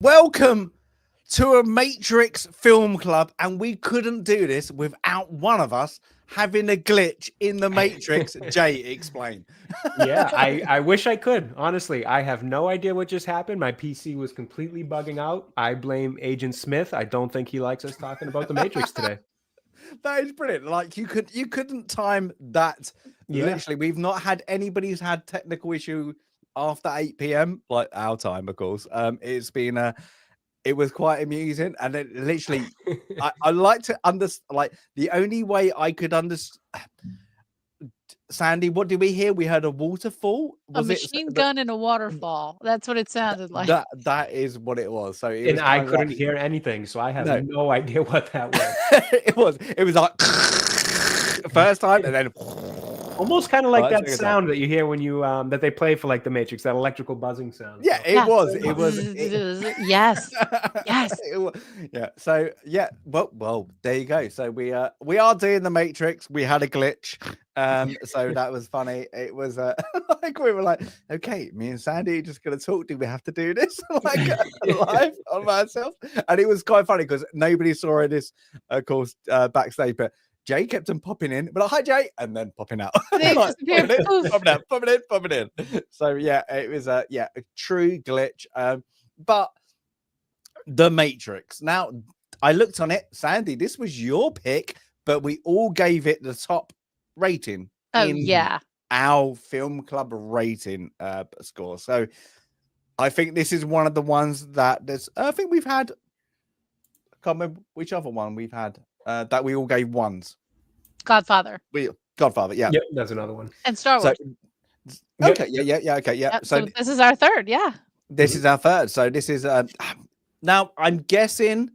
Welcome to a Matrix film club, and we couldn't do this without one of us having a glitch in the Matrix. Jay, explain. Yeah, I wish I could. Honestly, I have no idea what just happened. My PC was completely bugging out. I blame Agent Smith. I don't think he likes us talking about the Matrix today. That is brilliant. Like you couldn't time that. Yeah. Literally, we've not had anybody who's had technical issue after 8 p.m. like our time, of course. It's been it was quite amusing, and it literally I like to understand, like the only way I could understand. Sandy, what did we hear? We heard a waterfall. Was a machine gun and a waterfall. That's what it sounded like. That is what it was. So it and was I couldn't hear anything, so I have no idea what that was. it was like first time, and then almost kind of like that sound that you hear when you that they play for like the Matrix, that electrical buzzing sound. Yeah, it was. Yes. Yes. Yeah. So yeah. Well, there you go. So we are doing the Matrix. We had a glitch. So that was funny. It was like we were like, okay, me and Sandy are just gonna talk. Do we have to do this like live on myself? And it was quite funny because nobody saw this, of course, backstage, but Jay kept on popping in, but like, hi Jay, and then popping out. Like, popping in. So yeah, it was a true glitch. But the Matrix. Now I looked on it, Sandy. This was your pick, but we all gave it the top rating. Oh yeah, our film club rating score. So I think this is one of the ones that I think we've had. I can't remember which other one we've had. That we all gave ones. Godfather. Godfather, yeah. Yep, that's another one. And Star Wars. So, okay, yeah, okay, yeah. Yep, so this is our third, yeah. This is our third. So this is now I'm guessing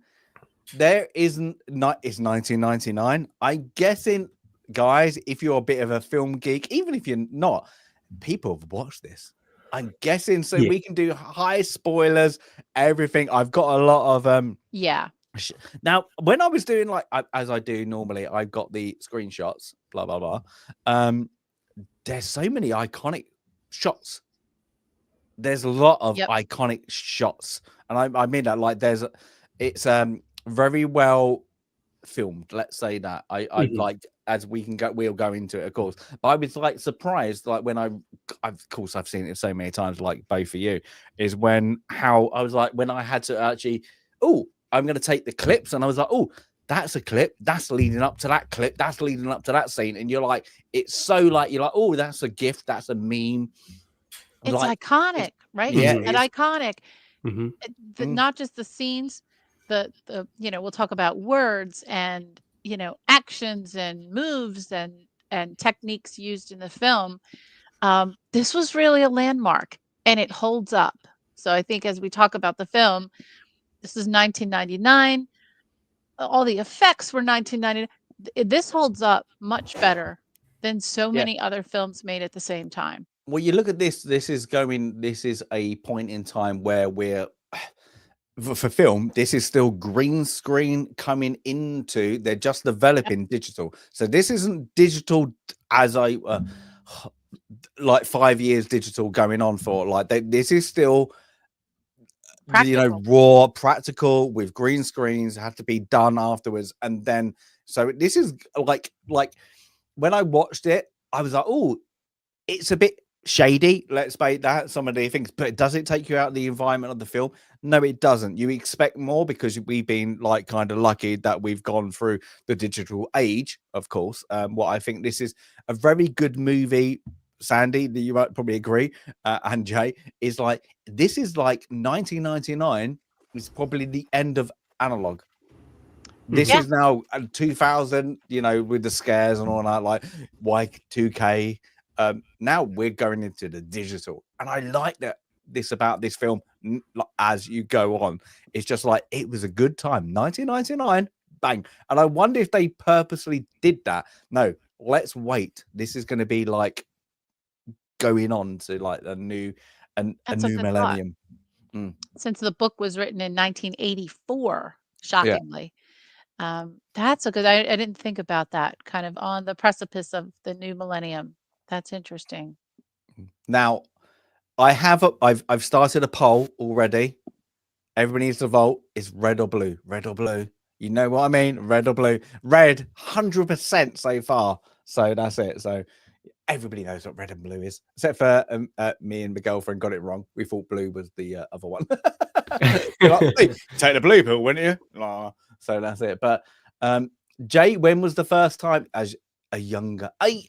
there isn't it's 1999. I'm guessing, guys, if you're a bit of a film geek, even if you're not, people have watched this. I'm guessing so we can do high spoilers, everything. I've got a lot of yeah. Now, when I was doing as I do normally, I've got the screenshots, blah blah blah. There's so many iconic shots. There's a lot of iconic shots, and I mean that like it's very well filmed. Let's say that I like as we can go, we'll go into it, of course. But I was like surprised, like when of course I've seen it so many times, like both of you, is when I had to actually I'm going to take the clips, and I was like, oh, that's a clip. That's leading up to that clip. That's leading up to that scene. And you're like, it's so like, you're like, oh, that's a gift. That's a meme. It's like, iconic, right? Yeah. It's iconic. Not just the scenes, the we'll talk about words and, actions and moves and techniques used in the film. This was really a landmark, and it holds up. So I think as we talk about the film, this is 1999. All the effects were 1999. This holds up much better than so many other films made at the same time. Well, you look at this. This is a point in time where we're for film. This is still green screen coming into. They're just developing digital. So this isn't digital as like 5 years digital going on for like this is still. Practical. Raw, practical with green screens have to be done afterwards. And then, so this is like when I watched it, I was like, oh, it's a bit shady. Let's say that some of the things, but does it take you out of the environment of the film? No, it doesn't. You expect more because we've been like kind of lucky that we've gone through the digital age, of course. What I think this is a very good movie. Sandy, that you might probably agree, and Jay, is like, this is like 1999 is probably the end of analog. This Yeah. is now 2000, you know, with the scares and all that, like Y2K. Now we're going into the digital, and I like that. This about this film, as you go on, it's just like it was a good time. 1999, bang. And I wonder if they purposely did that. No, let's wait. This is going to be like going on to like a new That's a good thought. millennium. Since the book was written in 1984, shockingly. That's a good. I didn't think about that. Kind of on the precipice of the new millennium. That's interesting. Now, I've started a poll already. Everybody needs to vote. It's red or blue. Red or blue. You know what I mean? Red or blue. Red, 100% so far. So that's it. So everybody knows what red and blue is, except for me and my girlfriend got it wrong. We thought blue was the other one. Like, hey, take the blue pill, wouldn't you? So that's it. But Jay, when was the first time as a younger, let's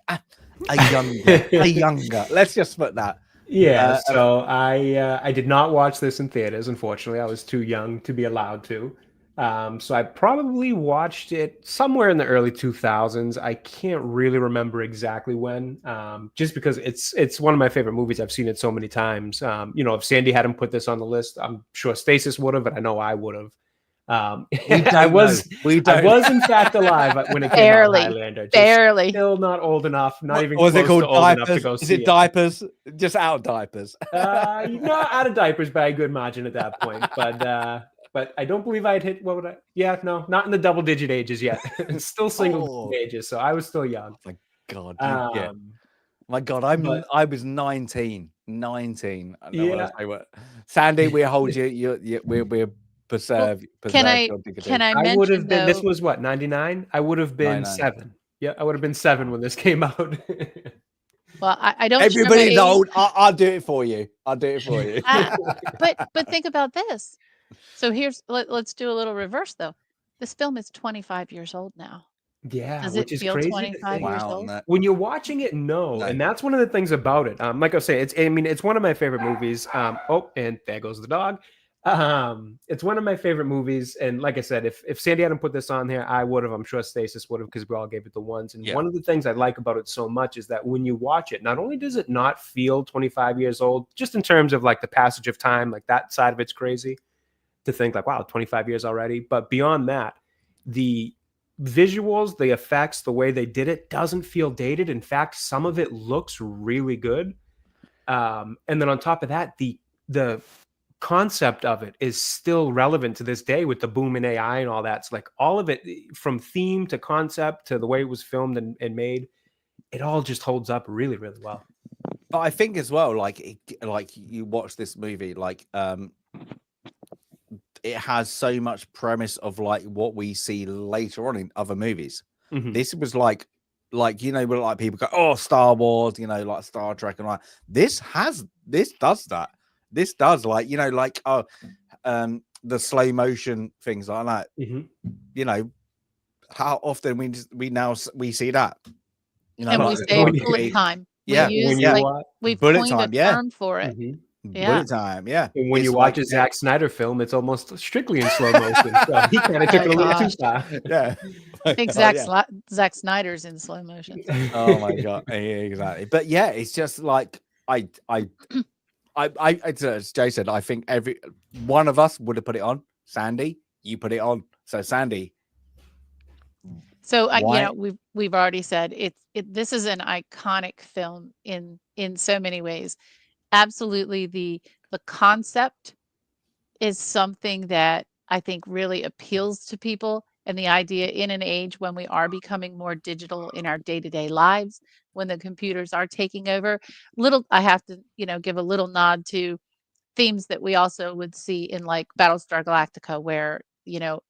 just put that. Yeah, so I did not watch this in theaters, unfortunately. I was too young to be allowed to. So I probably watched it somewhere in the early 2000s. I can't really remember exactly when, just because it's one of my favorite movies. I've seen it so many times. You know, if Sandy hadn't put this on the list, I'm sure Stasis would have, but I know I would have. I was in fact alive when it came out. Highlander, barely. Still not old enough. Not even was close it called to old diapers? enough to go Is see it diapers? Just out of diapers? Not out of diapers by a good margin at that point. But I don't believe I'd hit. What would I? Yeah, no, not in the double-digit ages yet. Still single ages, so I was still young. Oh my God, my God, I was 19. 19. I know what I say. What, Sandy? We hold you. We're preserve. Can I mention, would have been. though, This was what, 99? I would have been 7. Yeah, I would have been 7 when this came out. Well, I don't. Everybody's old. I'll do it for you. But think about this. So let's do a little reverse though. This film is 25 years old now. Yeah, Does which it is feel crazy. 25 years old? When you're watching it, no, and that's one of the things about it. Like I say, it's one of my favorite movies. Oh, and there goes the dog. It's one of my favorite movies, and like I said, if Sandy hadn't put this on there, I would have. I'm sure Stasis would have, because we all gave it the ones. And one of the things I like about it so much is that when you watch it, not only does it not feel 25 years old, just in terms of like the passage of time, like that side of it's crazy to think like, wow, 25 years already. But beyond that, the visuals, the effects, the way they did it doesn't feel dated. In fact, some of it looks really good. And then on top of that, the concept of it is still relevant to this day with the boom in AI and all that. So like all of it, from theme to concept to the way it was filmed and made, it all just holds up really, really well. But I think as well, like you watch this movie, like it has so much premise of like what we see later on in other movies. Mm-hmm. This was like you know, where like people go, oh, Star Wars, you know, like Star Trek, and like this does that. This does, like, you know, like the slow motion things like that. Mm-hmm. You know, how often we see that. You know, and like, we say bullet time. Yeah, we've bullet coined time. a term for it. Mm-hmm. Yeah. Bullet time. Yeah. And when you watch a Zack Snyder film, it's almost strictly in slow motion. So he kind of took it a little too far. Yeah. I think Zack Snyder's in slow motion. Oh my God. Yeah, exactly. But yeah, it's just like as Jay said, I think every one of us would have put it on. Sandy, you put it on. So Sandy. So you know, we've already said this is an iconic film in so many ways. Absolutely, the concept is something that I think really appeals to people, and the idea in an age when we are becoming more digital in our day-to-day lives, when the computers are taking over. I have to, you know, give a little nod to themes that we also would see in like Battlestar Galactica, where, you know,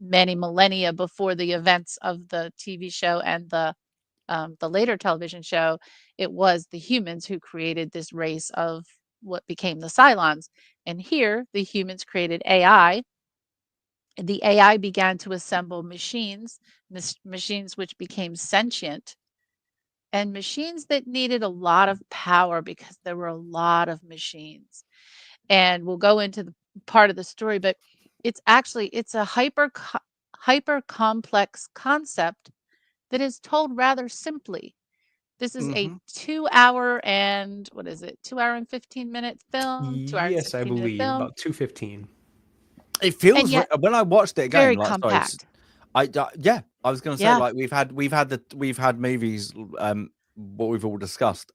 many millennia before the events of the TV show and the later television show, it was the humans who created this race of what became the Cylons. And here, the humans created AI. The AI began to assemble machines which became sentient. and machines that needed a lot of power because there were a lot of machines. And we'll go into the part of the story, but it's a hyper complex concept that is told rather simply. This is a Hmm. 2 hour and what is it? 2 hour and 15-minute film, 2 hour and Yes, I 16-minute believe film, about 2:15. It and feels yet when I watched it again, very like sorry, compact. yeah, I was gonna say Yeah. like we've had movies what we've all discussed.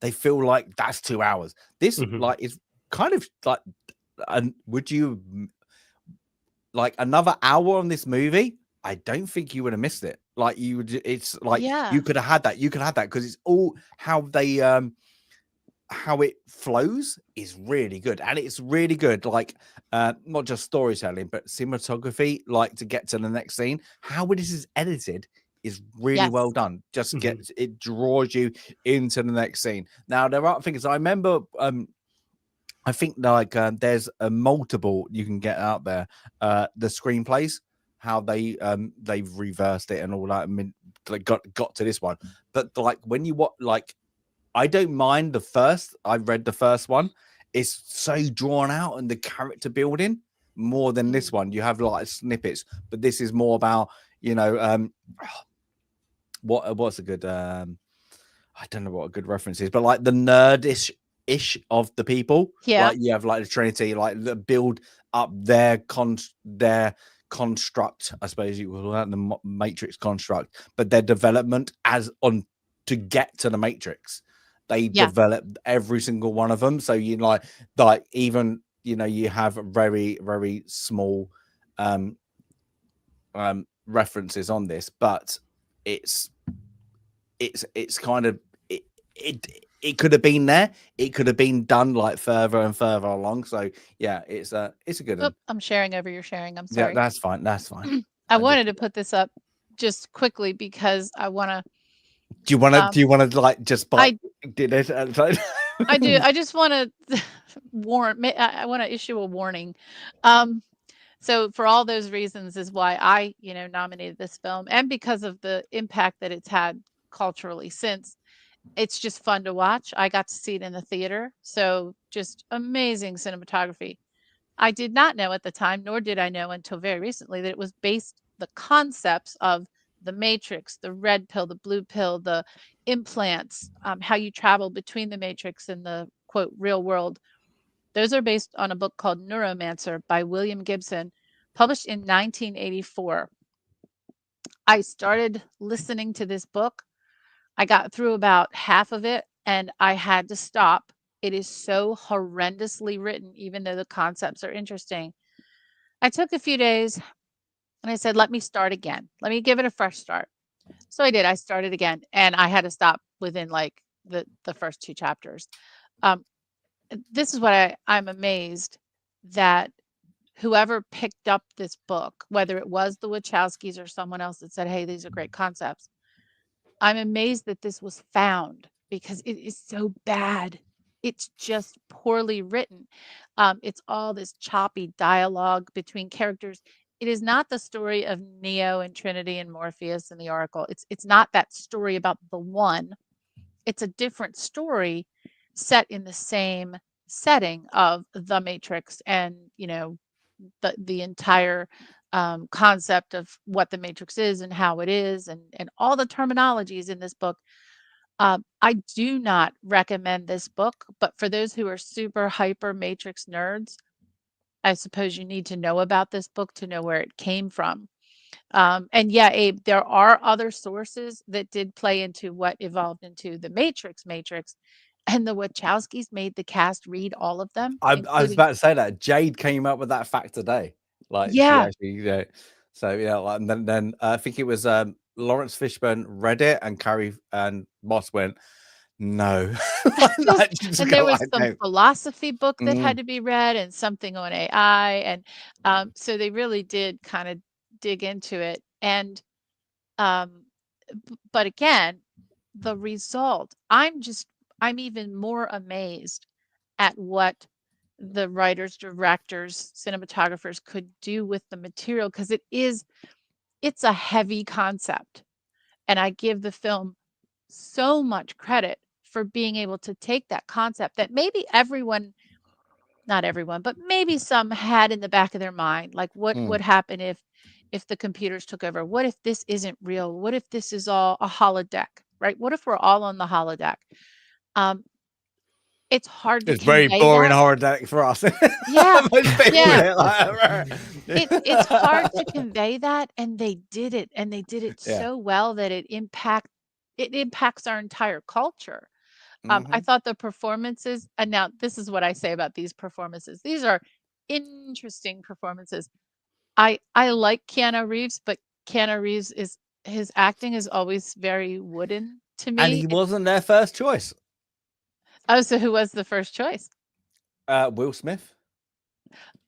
They feel like that's 2 hours. This Mhm. like is kind of like, and would you like another hour on this movie? I don't think you would have missed it. Like you would, it's like Yeah. you could have had that. You could have had that because it's all how it flows is really good, and it's really good like not just storytelling but cinematography, like to get to the next scene. How this is edited is really well Yes. done. Just Mhm. gets it draws you into the next scene. Now there are things I remember, I think like there's a multiple you can get out there, the screenplays, how they've reversed it and all that. I mean, like got to this one, but like when you watch, like I don't mind the first. I read the first one. It's so drawn out and the character building more than this Mm. one. You have like snippets, but this is more about, you know, what's a good I don't know what a good reference is, but like the nerdish of the people. Yeah. Like you have like the Trinity, like the build up their construct, I suppose you will call that the Matrix construct, but their development as on to get to the Matrix. They Yeah. develop every single one of them. So you like even you have very very small um references on this, but it's it's kind of it it could have been there. It could have been done like further and further along. So yeah, it's a good Oh, one. I'm sharing over your sharing. I'm Yeah, sorry. that's fine. That's fine. I I just wanted to put this up just quickly because I want to do you want to like just I did it? I do. I just want to I want to issue a warning. Um so for all those reasons is why I, nominated this film, and because of the impact that it's had culturally since. It's just fun to watch. I got to see it in the theater, so just amazing cinematography. I did not know at the time, nor did I know until very recently, that it was based the concepts of the matrix, the red pill, the blue pill, the implants, how you travel between the matrix and the quote real world. Those are based on a book called Neuromancer by William Gibson, published in 1984. I started listening to this book. I got through about half of it and I had to stop. It is so horrendously written, even though the concepts are interesting. I took a few days and I said, let me start again. Let me give it a fresh start. So I did. I started again and I had to stop within like the first two chapters. Um, this is what I'm amazed that whoever picked up this book, whether it was the Wachowskis or someone else that said, hey, these are great concepts, I'm amazed that this was found because it is so bad. It's just poorly written. It's all this choppy dialogue between characters. It is not the story of Neo and Trinity and Morpheus and the Oracle. It's not that story about the one. It's a different story set in the same setting of the Matrix and the entire concept of what the matrix is and how it is and all the terminologies in this book. I do not recommend this book, but for those who are super hyper matrix nerds, I suppose you need to know about this book to know where it came from. And yeah, Abe, there are other sources that did play into what evolved into the matrix, and the Wachowskis made the cast read all of them, I was including about to say that Jade came up with that fact today. Like she yeah. actually, so yeah, like, and then I think it was Laurence Fishburne read it and Carrie and Moss went, no. Just Like, just and there go, was I some don't. philosophy book that had Mm. to be read and something on AI, and, so they really did kinda dig into it, and, um, but again, the result, I'm even more amazed at what the writers, directors, cinematographers could do with the material because it's a heavy concept, and I give the film so much credit for being able to take that concept that maybe everyone, not everyone, but maybe some had in the back of their mind, like what would happen if the computers took over? What if this isn't real? What if this is all a holodeck, right? What if we're all on the holodeck? It's hard to It's very convey boring that. holodeck for us. Yeah, Most people yeah. it, It's hard to convey that, and they did it, and they did it Yeah. so well that it impacts our entire culture. I thought the performances, and now this is what I say about these performances. These are interesting performances. I like Keanu Reeves, but Keanu Reeves his acting is always very wooden to me. And he wasn't their first choice. Oh, so who was the first choice? Will Smith.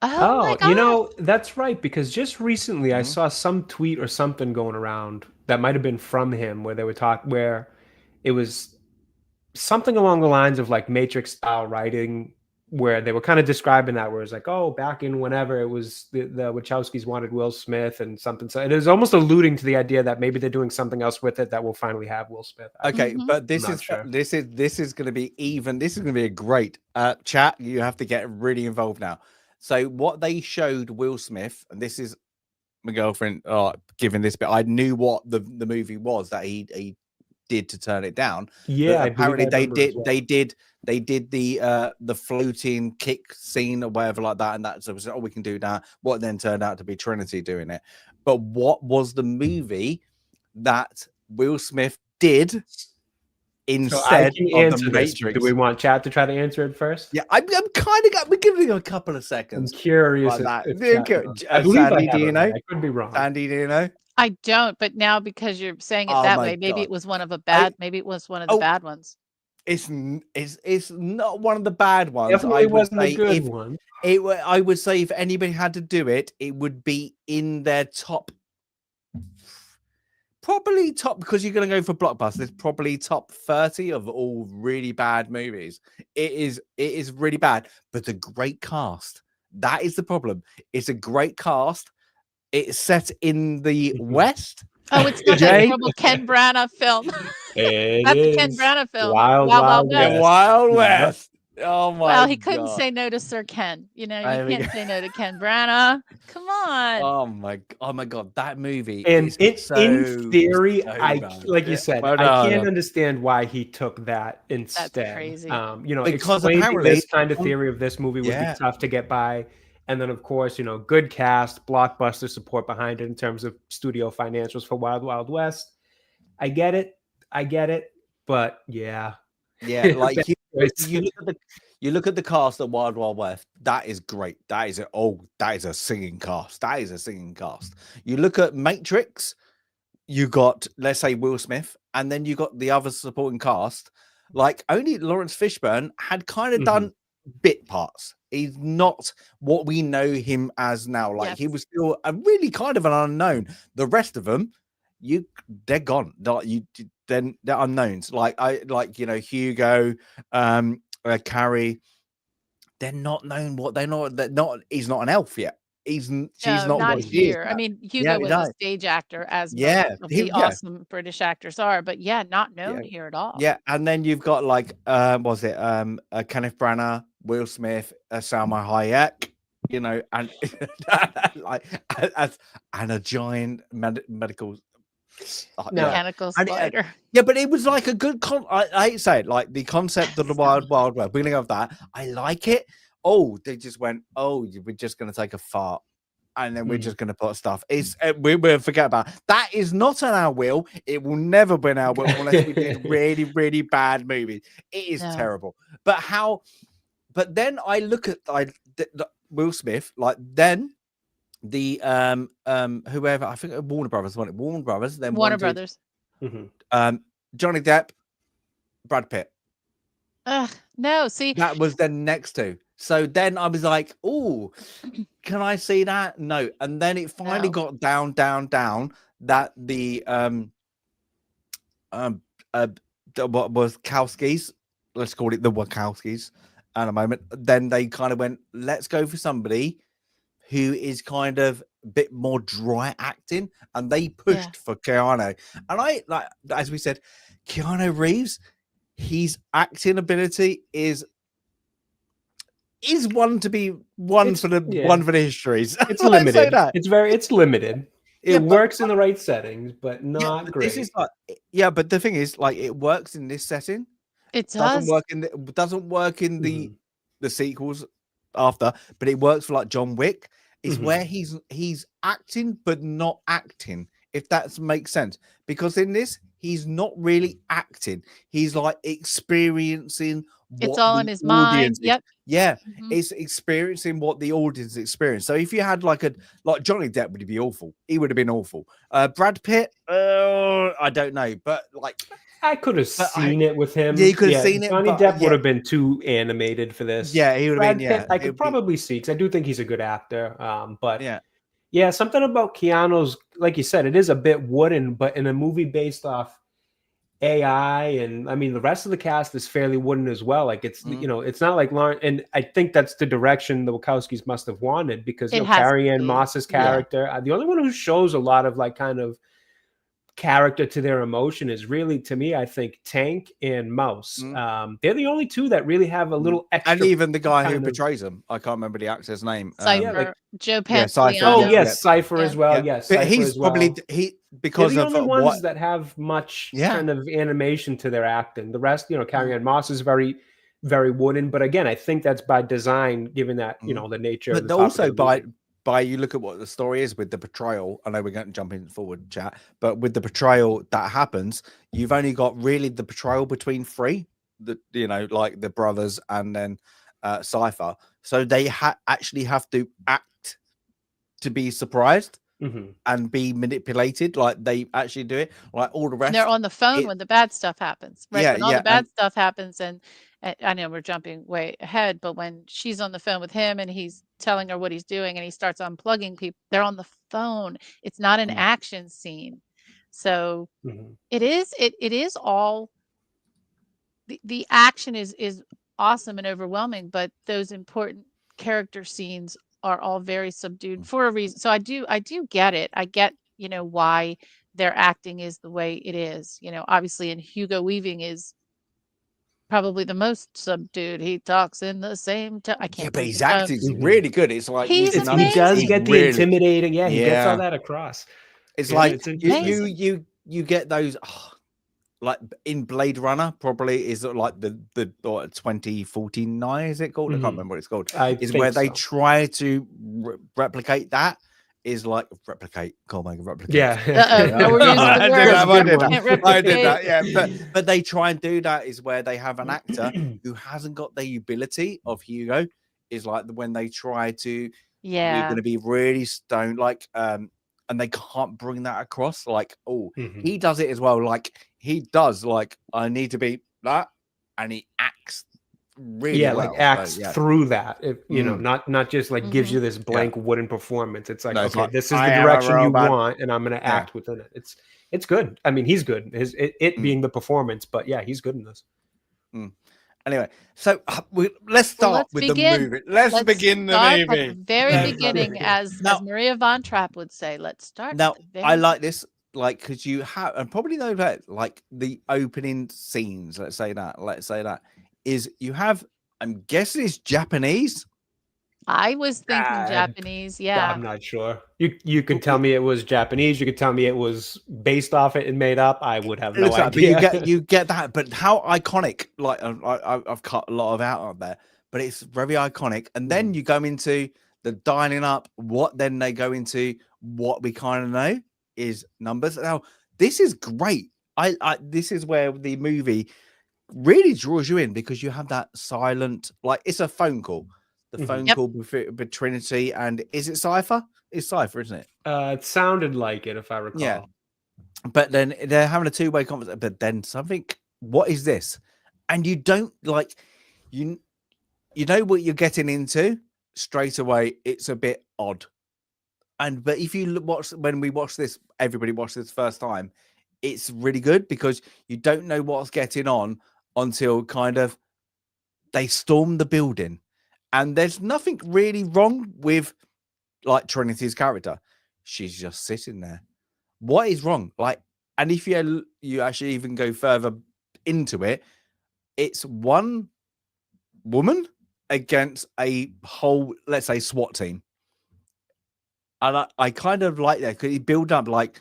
Oh my you gosh. know, that's right, because just recently I saw some tweet or something going around that might have been from him where they were where it was something along the lines of like Matrix style writing, where they were kind of describing that, where it's like, oh, back in whenever it was the Wachowskis wanted Will Smith and something. So it is almost alluding to the idea that maybe they're doing something else with it that will finally have Will Smith. Okay, but this is going to be even. This is going to be a great chat. You have to get really involved now. So what they showed Will Smith, and this is my girlfriend giving this, but I knew what the movie was that he did to turn it down. Yeah, but apparently they did the floating kick scene or whatever like that, and that's we can do that. What then turned out to be Trinity doing it. But what was the movie that Will Smith did instead of the Matrix? Do we want Chad to try to answer it first? Yeah, I'm kind of we're giving a couple of seconds. I'm curious. Like I believe Sandy, I do you know? I could be wrong. Sandy, do you know? I don't, but now because you're saying it that way, maybe it was one of the bad. Maybe it was one of the bad ones. It's not one of the bad ones. Definitely wasn't a good one. I would say if anybody had to do it, it would be in their top. Probably top, because you're going to go for blockbusters. Probably top 30 of all really bad movies. It is really bad, but a great cast. That is the problem. It's a great cast. It's set in the West. Oh, it's not that terrible Ken Branagh film. That's the Ken Branagh film. Wild West. Wild West. Oh my! Well, he couldn't say no to Sir Ken. You know, you can't say no to Ken Branagh. Come on. Oh my God, that movie. And in theory, like you said, I can't understand why he took that instead. That's crazy. Because explaining this kind of theory of this movie would be tough to get by. And then, of course, good cast, blockbuster support behind it in terms of studio financials for Wild Wild West. I get it, but yeah. Like you look at the cast of Wild Wild West. That is great. That is a singing cast. That is a singing cast. You look at Matrix. You got, let's say, Will Smith, and then you got the other supporting cast. Like only Laurence Fishburne had kind of done bit parts. He's not what we know him as now. Like he was still a really kind of an unknown. The rest of them, they're gone. Then they're unknowns. Like Hugo, Carrie. They're not known what they're not. They're not. He's not an elf yet. She's not what here. I mean, Hugo was a stage actor, as most of the awesome British actors are, but not known here at all. Yeah, and then you've got like Kenneth Branagh, Will Smith, Salma Hayek, and and a giant medical mechanical spider. But it was like a good I hate to say it, like the concept of the Wild Wild West, beginning of that, I like it. Oh, they just went, we're just going to take a fart and then we're just going to put stuff. We'll forget about it. That is not on our will. It will never be on our will unless we did really, really bad movies. It is terrible. But then I look at Will Smith, like then the whoever, I think Warner Brothers wanted Warner Brothers, then Warner Brothers. Johnny Depp, Brad Pitt. No, see, that was the next two. So then I was like, "Oh, can I see that?" No, and then it finally got down that the what was Wachowskis? Let's call it the Wachowskis. At a moment, then they kind of went, "Let's go for somebody who is kind of a bit more dry acting, and they pushed for Keanu. And I like, as we said, Keanu Reeves, his acting ability is one to be one for the histories. It's limited. It's limited. It works in the right settings, but not great. This is like, but the thing is, like, it works in this setting. It doesn't work in the sequels after, but it works for like John Wick. Is where he's acting but not acting, if that makes sense. Because in this, he's not really acting. He's like experiencing what it's all in his mind. Yep. Yeah, it's experiencing what the audience experience. So if you had like Johnny Depp, would be awful. He would have been awful. Brad Pitt, I don't know, but like I could have seen it with him. Yeah, you could have seen it. Johnny Depp would have been too animated for this. Yeah, he would have been. Pitt, I could probably see, because I do think he's a good actor. But yeah, something about Keanu's, like you said, it is a bit wooden, but in a movie based off AI, and I mean the rest of the cast is fairly wooden as well. Like it's it's not like Laurence, and I think that's the direction the Wachowskis must have wanted, because Carrie-Anne Moss's character, the only one who shows a lot of like kind of character to their emotion is really, to me, I think Tank and Mouse. They're the only two that really have a little extra. And even the guy who portrays him, I can't remember the actor's name. Cypher, Joe Pantoliano. Cypher. Oh yes, Cypher as well. Yes, but he's probably because they're of the only ones that have much kind of animation to their acting. The rest, Carrie-Anne Moss is very, very wooden. But again, I think that's by design, given that the nature. But also by you look at what the story is with the portrayal. I know we're going to jump in forward chat, but with the portrayal that happens, you've only got really the portrayal between three, like the brothers and then Cypher. So they actually have to act to be surprised and be manipulated. Like they actually do it. Like all the rest, they're on the phone when the bad stuff happens, right? Yeah, when all the bad stuff happens, and I know we're jumping way ahead, but when she's on the phone with him and he's telling her what he's doing and he starts unplugging people, they're on the phone. It's not an action scene. So it is all the action is awesome and overwhelming, but those important character scenes are all very subdued for a reason. So I do get it. I get, why their acting is the way it is. Obviously, and Hugo Weaving is probably the most subdued. He talks in the same time. I can't. Yeah, but his acting's really good. It's like he does get the intimidating. Yeah, he gets all that across. It's like you get those. Like in Blade Runner, probably is like the 2049, is it called? I can't remember what it's called. Is where they try to replicate that. Is like replicate. Yeah. I did that. Yeah, but they try and do that. Is where they have an actor who hasn't got the ability of Hugo. Is like when they try to. Yeah. We're going to be really stoned, like and they can't bring that across. Like, he does it as well. Like he does. Like I need to be that, and he acts really well. Like acts through that. If, not just like gives you this blank wooden performance. It's like, okay, this is the direction you want, and I'm going to act within it. It's good. I mean, he's good. It being the performance, but yeah, he's good in this. Anyway, so let's start with the movie. Let's begin the movie. At the very beginning, as Maria von Trapp would say. Let's start. Now, I like this, like, because you have, and probably know that, like, the opening scenes. Let's say that is you have. I'm guessing it's Japanese. I was thinking Japanese. Yeah, I'm not sure. You can tell me it was Japanese. You could tell me it was based off it and made up. I would have no idea. But you get that. But how iconic! Like I've cut a lot of out there, but it's very iconic. And then you go into the dining up. What then they go into what we kind of know is numbers. Now this is great. This is where the movie really draws you in, because you have that silent, like it's a phone call. The phone call with Trinity, and is it Cypher? It's Cypher, isn't it? It sounded like it, if I recall. Yeah. But then they're having a two-way conversation. But then something. What is this? And you don't like you know what you're getting into straight away. It's a bit odd. But if you when we watch this, everybody watched this first time. It's really good because you don't know what's getting on until kind of they storm the building. And there's nothing really wrong with like Trinity's character. she's just sitting there. What is wrong? Like, and if you actually even go further into it, it's one woman against a whole, let's say, SWAT team. And I kind of like that because you build up, like,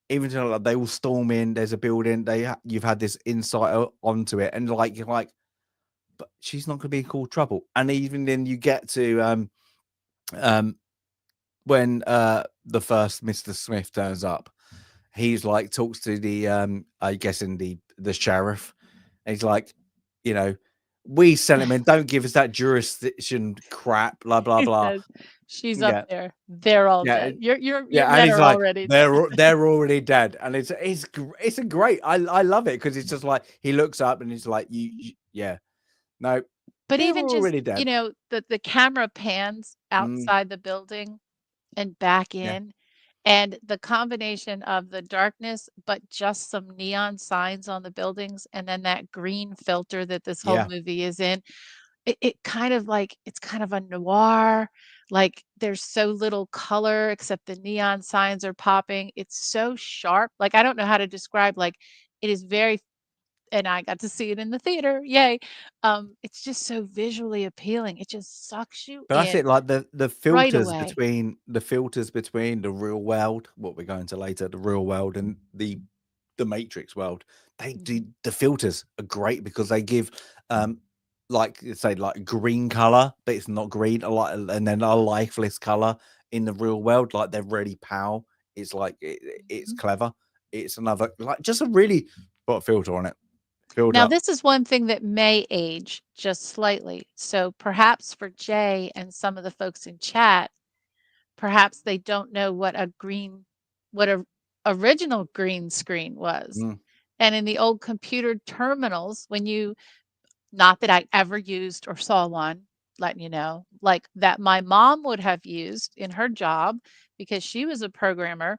even to like, they all storm in, there's a building, you've had this insight onto it, and like, you're like, but she's not going to be called trouble. And even then you get to when the first Mr. Smith turns up, he's like, talks to the I guess in the sheriff, and he's like, you know, we sent him in, don't give us that jurisdiction crap, blah blah He blah. says, she's up Yeah, there. They're all yeah, dead. Your yeah, and men he's are like, already dead. they're already dead, and it's a great. I love it because it's just like he looks up and he's like, yeah, no, But they're even just, already dead. the camera pans Mm, outside the building and back yeah, in, and the combination of the darkness, but just some neon signs on the buildings, and then that green filter that this whole yeah, movie is in, it kind of like it's kind of a noir, like, there's so little color except the neon signs are popping. It's so sharp, like, I don't know how to describe, like, it is very and I got to see it in the theater, yay. It's just so visually appealing. It just sucks you but that's in it. Like the right filters away. between the real world, what we're going to later, the real world, and the Matrix world. They do, Mhm. the filters are great because they give like, say, like green color, but it's not green, a lot, and then a lifeless color in the real world, like they're really pale. It's like it's Mhm. clever. It's another, like, just a really put a filter on it. Filled Now, up. this is one thing that may age just slightly. So perhaps for Jay and some of the folks in chat, perhaps they don't know what a original green screen was. Mm, And in the old computer terminals, not that I ever used or saw one, letting you know, like that my mom would have used in her job because she was a programmer.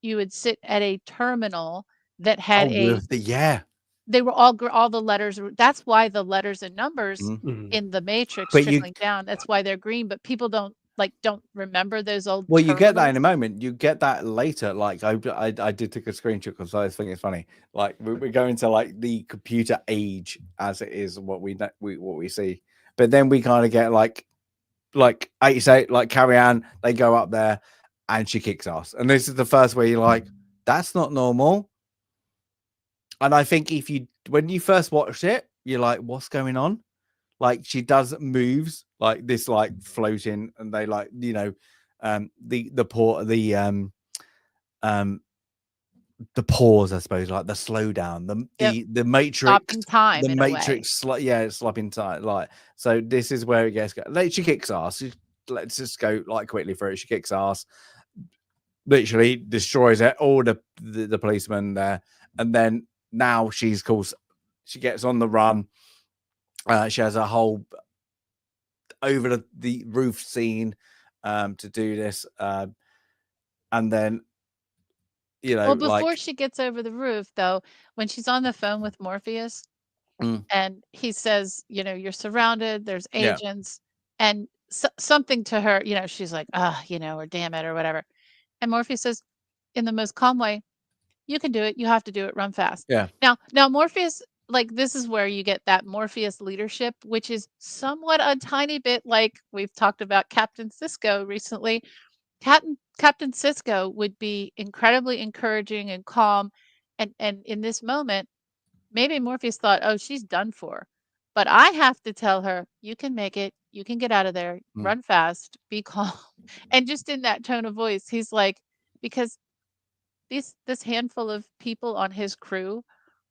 You would sit at a terminal that had oh, yeah. they were all the letters that's why the letters and numbers Mm. Mhm. in the matrix But you trickling down, that's why they're green, but people don't remember those old Well, you get that in terminals. a moment. You get that later. Like, I did take a screenshot because I think it's funny. Like, we're going to like the computer age as it is what what we see, but then we kind of get like 88, like Carrie-Anne, they go up there and she kicks ass, and this is the first where you're like, that's not normal. And I think when you first watched it, you're like, what's going on? Like, she does moves like this, like floating, and they like, um the pause, I suppose, like the slowdown, Yep. the matrix, Stopping time in a way. yeah, it's slapping time. Like, so this is where it gets like, she kicks ass. Let's just go like quickly through it. She kicks ass, literally destroys it, all the policemen there, and then now she gets on the run. She has a whole over the roof scene to do this, and then Well, before like, she gets over the roof, though, when she's on the phone with Morpheus mm, and he says, "You're surrounded, there's yeah, agents," and something to her, she's like, "Ah, or damn it," or whatever. And Morpheus says, in the most calm way, "You can do it. You have to do it. Run fast." yeah, Now Morpheus, like, this is where you get that Morpheus leadership, which is somewhat a tiny bit like we've talked about Captain Sisko recently. Captain Sisko would be incredibly encouraging and calm, and in this moment, maybe Morpheus thought, "Oh, she's done for." But I have to tell her, "You can make it. You can get out of there. mm, Run fast. Be calm." And just in that tone of voice, he's like, because this handful of people on his crew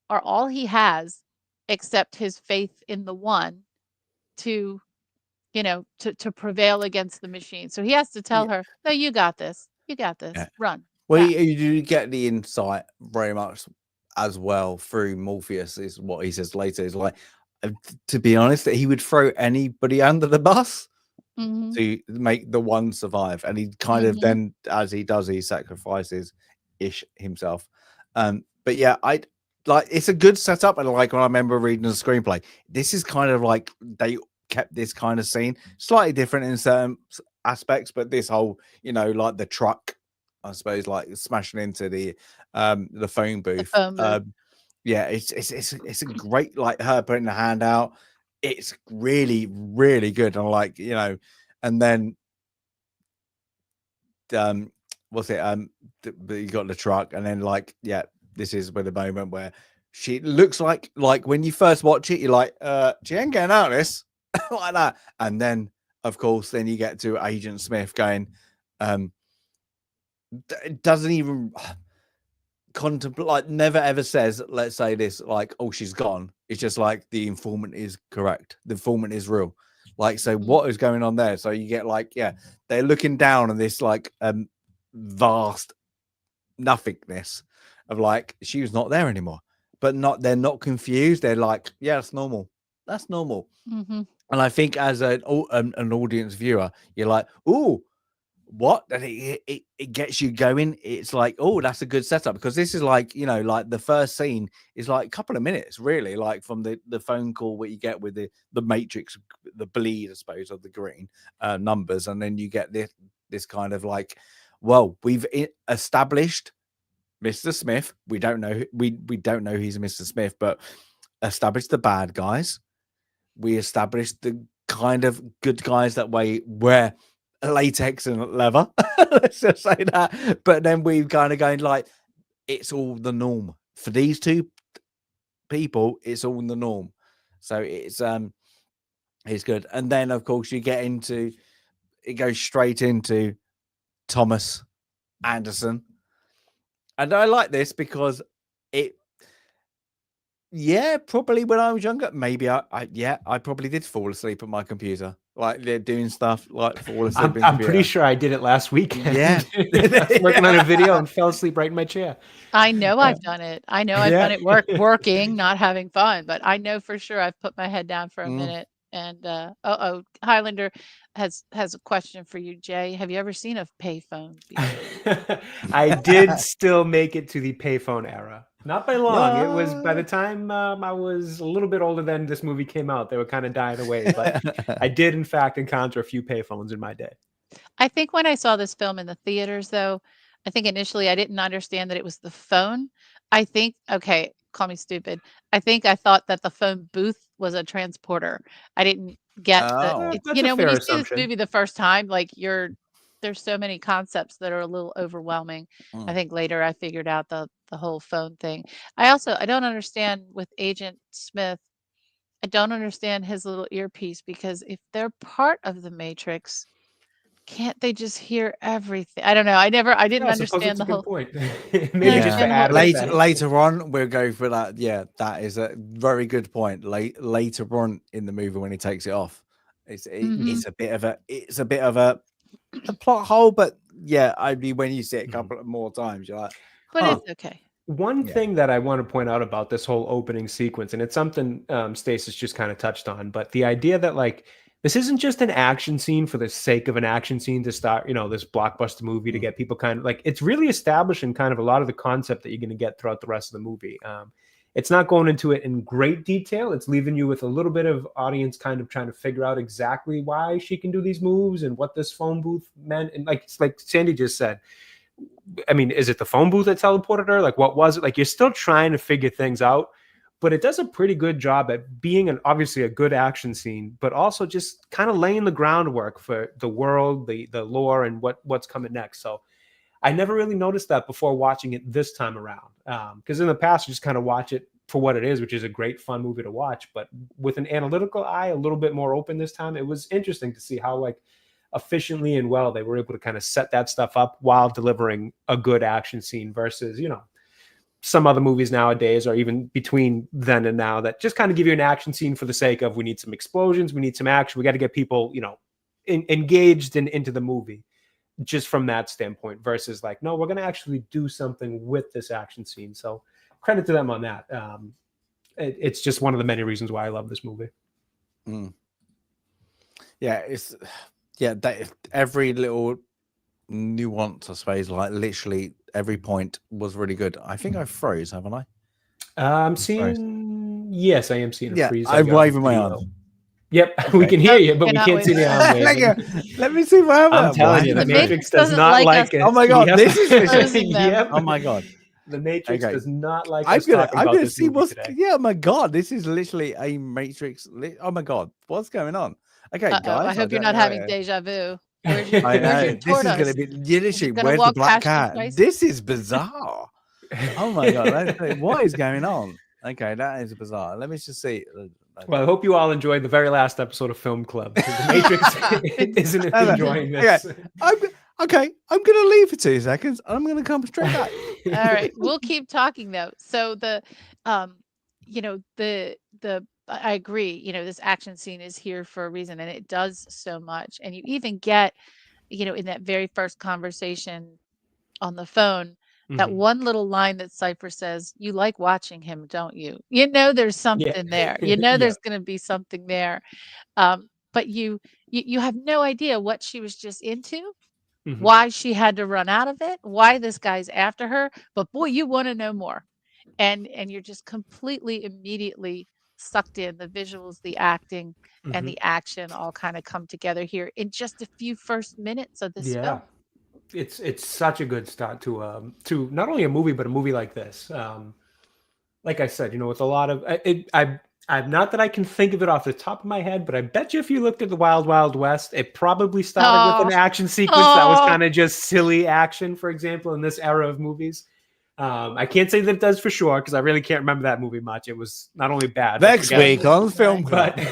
are all he has except his faith in the one to, to prevail against the machine. So he has to tell yeah, her, "No, you got this. You got yeah. this. Run Well, fast." you do get the insight very much as well through Morpheus. Is what he says later. Is like, to be honest, that he would throw anybody under the bus Mhm. to make the one survive, and he kind of Mhm. then, as he does, he sacrifices himself. But yeah, I like, it's a good setup, and like when I remember reading the screenplay, this is kind of like they kept this kind of scene slightly different in certain aspects, but this whole, like the truck I suppose, like smashing into the phone booth. phone booth. Yeah, it's a great, like her putting the hand out. It's really, really good. I'm like, and then what's it? You got the truck, and then like, yeah, this is where the moment where she looks like when you first watch it, you're like, she ain't getting out of this like that. And then of course, then you get to Agent Smith going, doesn't even contemplate, like never ever says, let's say this, like, oh, she's gone. It's just like the informant is correct. The informant is real. Like, so what is going on there? So you get like, yeah, they're looking down on this like vast nothingness of like, she was not there anymore, but they're not confused. They're like, yeah, that's normal. That's normal. And I think as an audience viewer, you're like, oh, what? And it gets you going. It's like, oh, that's a good setup, because this is like, like the first scene is like a couple of minutes, really, like from the phone call what you get with the Matrix, the bleed, I suppose, of the green numbers, and then you get this kind of like, well, we've established Mr. Smith. We don't know we don't know he's Mr. Smith, but established the bad guys. We established the kind of good guys that wear latex and leather. Let's just say that. But then we've kind of going like, it's all the norm for these two people. It's all the norm. So it's good. And then of course it goes straight into Thomas Anderson. And I like this because probably when I was younger, maybe I probably did fall asleep at my computer. Like they're doing stuff like fall asleep. I'm pretty sure I did it last weekend. Yeah. I was working on a video and fell asleep right in my chair. I know I've done it. I know I've done it working, not having fun, but I know for sure I've put my head down for a minute. And Highlander has a question for you, Jay. Have you ever seen a payphone before? I did still make it to the payphone era. Not by long. It was by the time I was a little bit older than this movie came out. They were kind of dying away. But I did, in fact, encounter a few payphones in my day. I think when I saw this film in the theaters, though, I think initially I didn't understand that it was the phone. I think, okay, call me stupid. I think I thought that the phone booth was a transporter. I didn't get when you see this movie the first time, like there's so many concepts that are a little overwhelming. I think later I figured out the whole phone thing. I don't understand with Agent Smith. I don't understand his little earpiece, because if they're part of the Matrix, can't they just hear everything? I don't know. I didn't understand the whole point. Maybe just to add later on, we'll go for that. Yeah, that is a very good point. Later on in the movie, when he takes it off, it's a bit of a plot hole. But yeah, when you see it a couple of more times, you're like, but it's okay. One thing that I want to point out about this whole opening sequence, and it's something Stasis just kind of touched on, but the idea that like, this isn't just an action scene for the sake of an action scene to start, this blockbuster movie to get people kind of like, it's really establishing kind of a lot of the concept that you're going to get throughout the rest of the movie. It's not going into it in great detail. It's leaving you with a little bit of audience kind of trying to figure out exactly why she can do these moves and what this phone booth meant. And like Sandy just said, I mean, is it the phone booth that teleported her? Like, what was it? Like, you're still trying to figure things out, but it does a pretty good job at being obviously a good action scene, but also just kind of laying the groundwork for the world, the lore, and what's coming next. So I never really noticed that before watching it this time around. Because in the past, you just kind of watch it for what it is, which is a great, fun movie to watch. But with an analytical eye, a little bit more open this time, it was interesting to see how like efficiently and well they were able to kind of set that stuff up while delivering a good action scene versus, some other movies nowadays, or even between then and now, that just kind of give you an action scene for the sake of, we need some explosions, we need some action, we got to get people, engaged into the movie just from that standpoint, versus like, no, we're going to actually do something with this action scene. So credit to them on that. It's just one of the many reasons why I love this movie. Every little nuance, I suppose, like literally every point was really good. I think I froze, haven't I? I'm seeing, yes, I am seeing a freeze. I'm waving my arm. Yep, Okay. we can hear you, but we Cannot can't see the arm waving. Let me see what happens. I'm telling you, the The Matrix Matrix does doesn't not like like us it. Oh my God, Yep. this is exposing them. Yep. Oh my God. The Matrix Okay. does not like I'm us talking about gonna this see movie what's today. yeah. Oh my God, this is literally a Matrix. Oh my God, what's going on? Okay, guys. I hope you're don't not having know. deja vu. Where's your, I where's know your this is tortoise? gonna be literally. Is it gonna Where's the walk black past you cat? twice? This is bizarre. Oh my God, what is going on? Okay, that is bizarre. Let me just see. Well, I hope you all enjoyed the very last episode of Film Club. Because the Matrix isn't enjoying this. Okay, I'm gonna leave for 2 seconds. I'm gonna come straight back. All right, we'll keep talking though. So you know, I agree. You know, this action scene is here for a reason, and it does so much. And you even get, you know, in that very first conversation on the phone, that one little line that Cypher says, "You like watching him, don't you?" You know, there's something there. You know, Yeah. there's going to be something there. But you have no idea what she was just into, why she had to run out of it, why this guy's after her. But boy, you want to know more, and you're just completely immediately sucked in. The visuals, the acting, and the action all kind of come together here in just a few first minutes of this film. It's such a good start to not only a movie but a movie like this. Like I said, you know, with a lot of I'm not that I can think of it off the top of my head, but I bet you if you looked at the Wild Wild West, it probably started with an action sequence that was kind of just silly action, for example, in this era of movies. I can't say that it does for sure because I really can't remember that movie much. It was not only bad. Next week on Film Club. But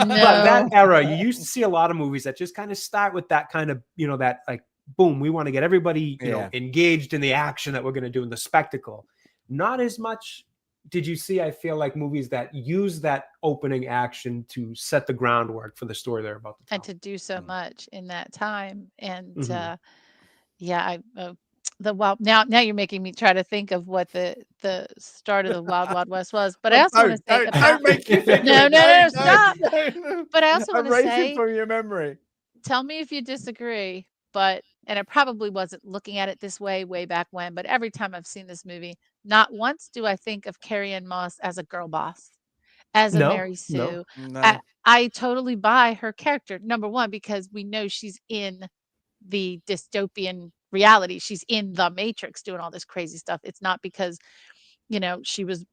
that era, you used to see a lot of movies that just kind of start with that kind of, you know, that like, boom, we want to get everybody, you know, engaged in the action that we're going to do in the spectacle. Not as much did you see, I feel like, movies that use that opening action to set the groundwork for the story they're about to tell. And to do so much in that time. And the wild now you're making me try to think of what the start of the Wild Wild West was. But I also want to say don't make you think. no, stop. But I also want to say from your memory. Tell me if you disagree, and I probably wasn't looking at it this way back when, but every time I've seen this movie, not once do I think of Carrie-Anne Moss as a girl boss, as a Mary Sue. No. I totally buy her character. Number one, because we know she's in the dystopian reality. She's in the Matrix doing all this crazy stuff. It's not because, you know, she was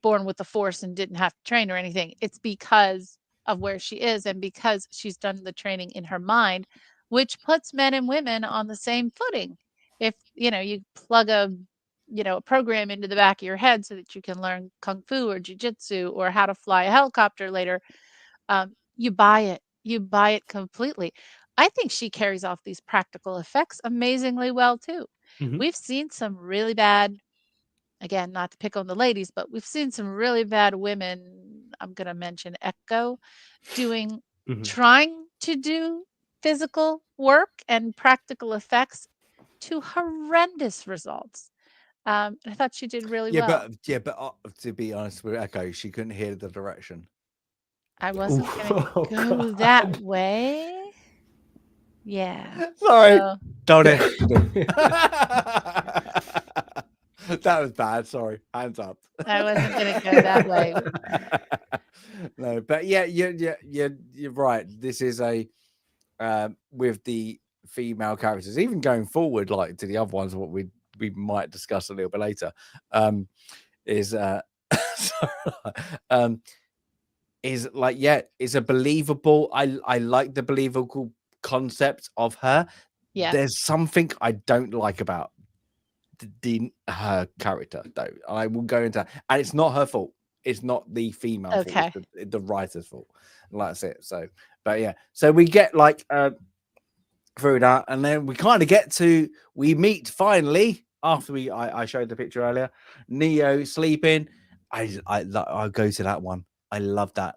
born with the Force and didn't have to train or anything. It's because of where she is and because she's done the training in her mind, which puts men and women on the same footing. If, you know, you plug a program into the back of your head so that you can learn kung fu or jiu-jitsu or how to fly a helicopter later, you buy it completely. I think she carries off these practical effects amazingly well too. We've seen some really bad, again, not to pick on the ladies, but we've seen some really bad women. I'm going to mention Echo trying to do physical work and practical effects to horrendous results. I thought she did really well. But to be honest with Echo, she couldn't hear the direction. I wasn't going to go that way. Yeah. Sorry. Don't it. That was bad. Sorry. Hands up. I wasn't going to go that way. No, but yeah, you're right. This is a with the female characters, even going forward, like to the other ones, what we might discuss a little bit later, is like, it's a believable. I like the believable concept of her. Yeah. There's something I don't like about her character, though. I will go into, and it's not her fault. It's not the female fault. It's the writer's fault. And that's it. So, but yeah. So we get like through that, and then we meet finally after I showed the picture earlier. Neo sleeping. I'll go to that one. I love that.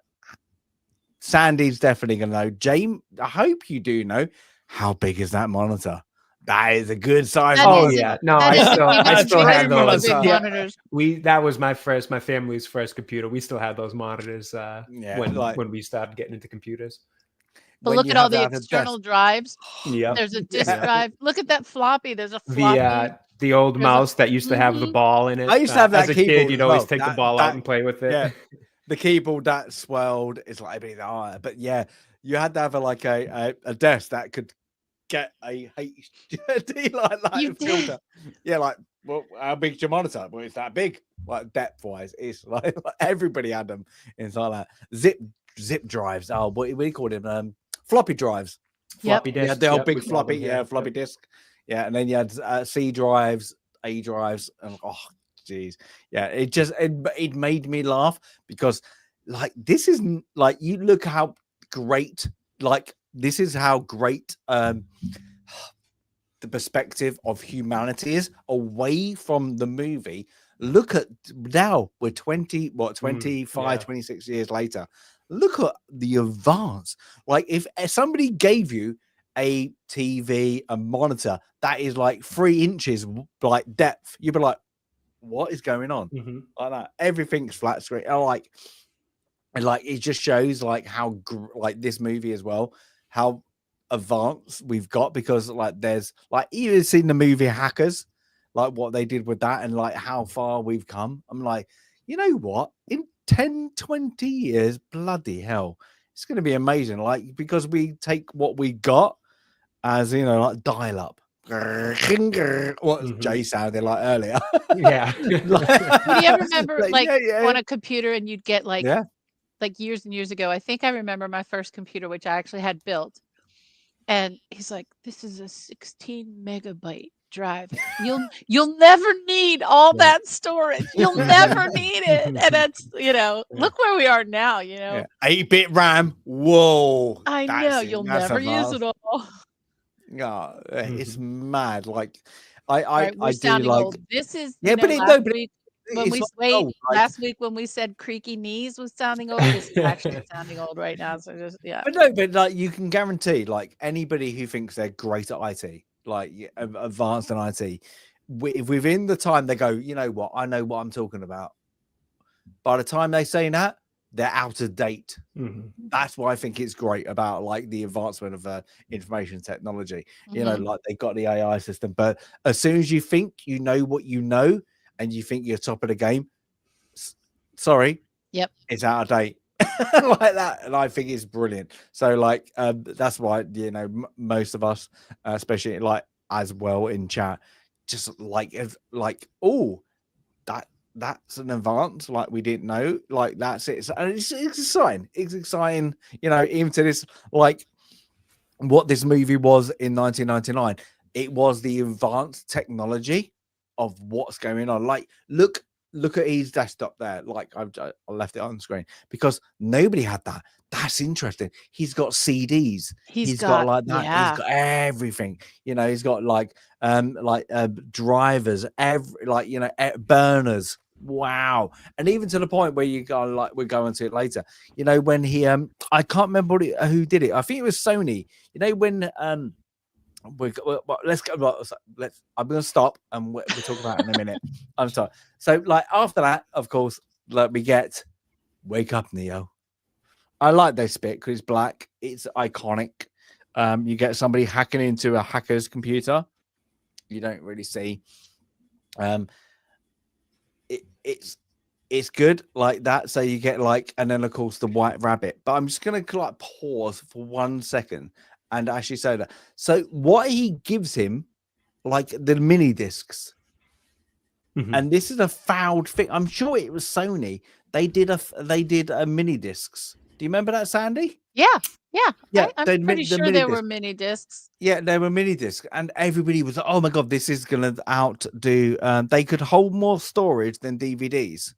Sandy's definitely gonna know. James, I hope you do know, how big is that monitor? That is a good size. No, I still had those. Monitors. That was my family's first computer. We still had those monitors when we started getting into computers. But look at all the external drives. Yeah. There's a disk drive. Look at that floppy. There's a floppy. The old mouse that used to have the ball in it. I used to have that as a keyboard kid. You'd always take the ball out and play with it. Yeah. the keyboard that swelled is like a bit higher. But yeah, you had to have a desk that could get a HD You did. filter. Yeah, like, well, how big's your monitor? Well, it's that big, like depth wise. It's like everybody had them. It's like that. Zip drives. Oh, what do you call them? Floppy drives. Floppy Yeah, disks. the old Yep, big we call floppy. them, Yeah, floppy disk. Yeah, and then you had C drives, A drives, and oh, geez, yeah, it made me laugh because like this is like you look how great, like this is how great the perspective of humanity is away from the movie. Look at now we're 25 26 years later. Look at the advance. Like if somebody gave you a TV, a monitor that is like 3 inches like depth, you'd be like, what is going on? Like that. Everything's flat screen. And like it just shows like how like this movie as well, how advanced we've got, because like there's like you've seen the movie Hackers, like what they did with that and like how far we've come. I'm like, you know what? In 10-20 years, bloody hell, it's going to be amazing. Like because we take what we got as, you know, like dial up. What Jay sounded like earlier. Yeah. Do you ever remember like yeah. on a computer and you'd get like Yeah. like years and years ago? I think I remember my first computer, which I actually had built. And he's like, this is a 16 megabyte drive. You'll never need all that storage. You'll never need it. And that's, you know, look where we are now, you know. 8-bit RAM. Whoa. I know you'll never use it all. Yeah, it's mad. Like I Right, we're do sounding like old. This is, yeah, you know, but last week when it's we like, no, like, last week when we said creaky knees was sounding old, this is actually sounding old right now. So just but no, but like you can guarantee, like anybody who thinks they're great at IT, like advanced in IT, within the time they go, you know what, I know what I'm talking about. By the time they say that, they're out of date. That's why I think it's great about like the advancement of information technology. You know, like they got the AI system, but as soon as you think you know what you know and you think you're top of the game, sorry, it's out of date. Like that, and I think it's brilliant. So like that's why, you know, most of us, especially like as well in chat, just like oh, that's an advance, like we didn't know, like that's it. So, and it's exciting, you know, even to this, like what this movie was in 1999, it was the advanced technology of what's going on. Like look at his desktop there, like I left it on screen because nobody had that. That's interesting. He's got CDs, he's got like that, he's got everything, you know, he's got like drivers, like, you know, burners. Wow. And even to the point where you go, like we're going to it later, you know, when he I can't remember who did it. I think it was Sony, you know, when let's go. I'm going to stop and we'll talk about it in a minute. I'm sorry. So, like after that, of course, like we get "Wake Up, Neo." I like this bit because it's black. It's iconic. You get somebody hacking into a hacker's computer. You don't really see. It's good like that. So you get like, and then of course the White Rabbit. But I'm just going to like pause for 1 second and actually say that. So what he gives him, like the mini discs, and this is a fouled thing. I'm sure it was Sony. They did a mini discs. Do you remember that, Sandy? Yeah. I'm the pretty sure mini there discs. were mini discs. Yeah, they were mini discs, and everybody was like, "Oh my god, this is gonna outdo." They could hold more storage than DVDs.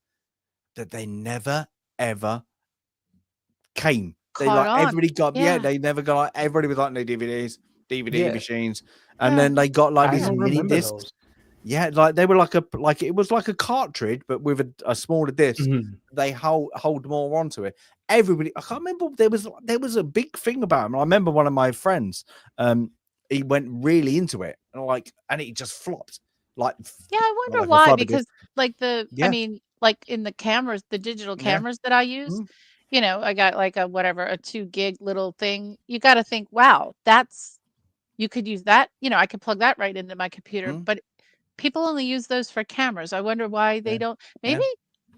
That they never ever came. They Caught like on. everybody got they never got like everybody was like no DVD machines, and Yeah. then they got like I these don't mini remember discs. those. Yeah, like they were like it was like a cartridge, but with a smaller disc. They hold more onto it. Everybody, I can't remember. There was a big thing about him. I remember one of my friends. He went really into it, and it just flopped. Like Yeah, I wonder like a why. floppy Because disk. like I Yeah. mean, like in the cameras, the digital Yeah. cameras that I use, you know, I got like a 2 gig little thing. You got to think, wow, you could use that. You know, I could plug that right into my computer. But people only use those for cameras. I wonder why they don't. Maybe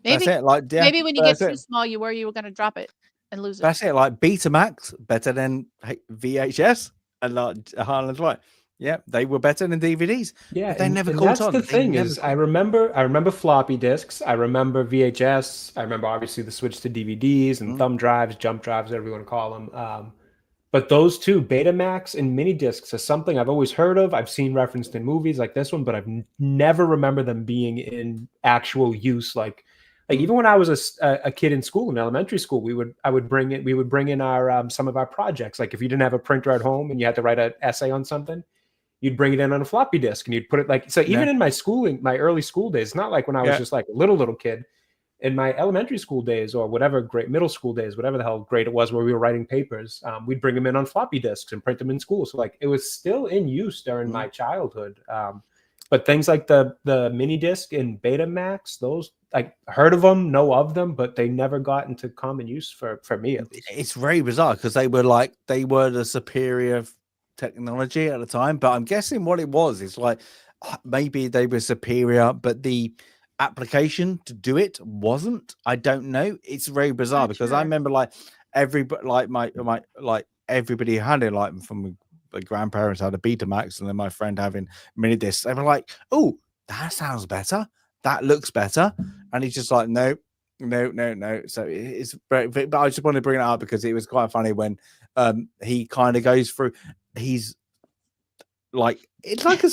Maybe, That's it. Like, yeah, maybe when you get that's too it. small, you worry you were going to drop it and lose it. That's it. Like Betamax better than VHS, and like Harlan's right. Yeah, they were better than DVDs. Yeah, But they never and caught that's on. the They thing never is caught- I remember floppy disks, I remember VHS, I remember obviously the switch to DVDs and thumb drives, jump drives, whatever you want to call them. But those two, Betamax and mini discs, is something I've always heard of. I've seen referenced in movies like this one, but I've never remember them being in actual use. Like even when I was a kid in school, in elementary school, we would bring in our some of our projects. Like if you didn't have a printer at home and you had to write an essay on something, you'd bring it in on a floppy disk and you'd put it like so. Even in my schooling, my early school days, not like when I was just like a little kid. In my elementary school days or whatever grade, middle school days, whatever the hell grade it was where we were writing papers, we'd bring them in on floppy disks and print them in school. So like it was still in use during my childhood. But things like the mini disc and Betamax, those I heard of them, know of them, but they never got into common use for me at least. It's very bizarre because they were the superior technology at the time. But I'm guessing what it was is like maybe they were superior, but the application to do it wasn't. I don't know. It's very bizarre because I remember like everybody, like my like everybody had it, like from my grandparents had a Betamax, and then my friend having mini discs. They were like, "Oh, that sounds better. That looks better," and he's just like, "No." So it's but I just want to bring it up because it was quite funny when he kind of goes through. He's like it's like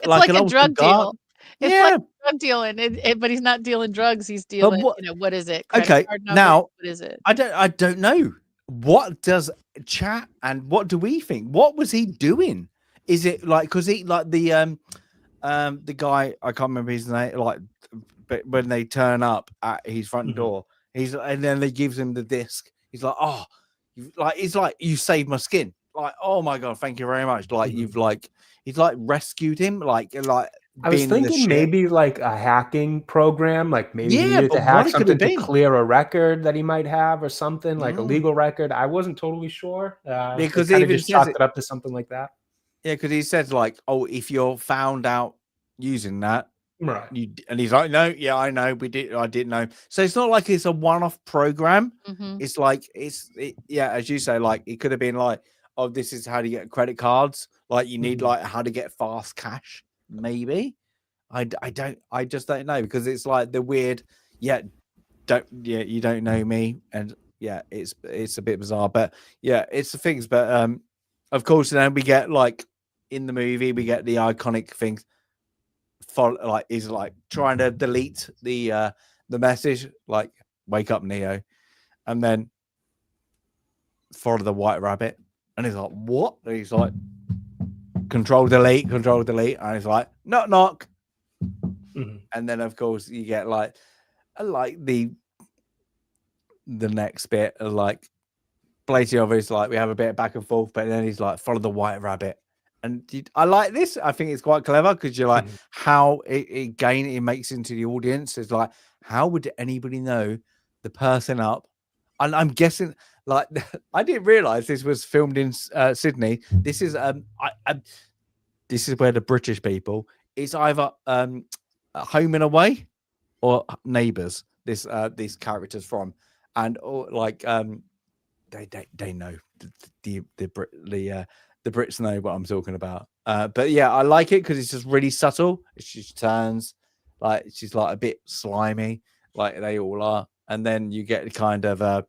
like an a old drug cigar. deal. It's like drug dealing, but he's not dealing drugs. He's dealing, what is it? Credit card number? Now what is it? I don't know. What does chat and what do we think? What was he doing? Is it like because he like the guy I can't remember his name, like but when they turn up at his front door, and then they gives him the disc. He's like, oh, he's like, you saved my skin. Like, oh my god, thank you very much. Like you've like he's like rescued him. Like I was thinking maybe like a hacking program, like maybe he needed to hack something to clear a record that he might have or something, like a legal record. I wasn't totally sure. Because he even just chalked it up to something like that. Yeah, because he says like, oh, if you're found out using that, right? And he's like, no, yeah, I know, I didn't know. So it's not like it's a one-off program. It's like yeah, as you say, like it could have been like, oh, this is how to get credit cards. Like you need like how to get fast cash. Maybe I just don't know because it's like the weird you don't know me, and yeah, it's a bit bizarre, but yeah, it's the things. But of course then we get like in the movie we get the iconic things like is like trying to delete the message like wake up Neo, and then follow the white rabbit, and he's like what, and he's like control delete, and he's like knock knock, and then of course you get like the next bit of like blatantly obvious, like we have a bit of back and forth, but then he's like follow the white rabbit, and I like this. I think it's quite clever because you're like how it makes into the audience is like how would anybody know the person up, and I'm guessing like I didn't realize this was filmed in Sydney. This is this is where the British people, it's either Home and Away or Neighbours. These characters from, and or like they know the Brits know what I'm talking about. But yeah, I like it because it's just really subtle. She turns like she's like a bit slimy, like they all are, and then you get kind of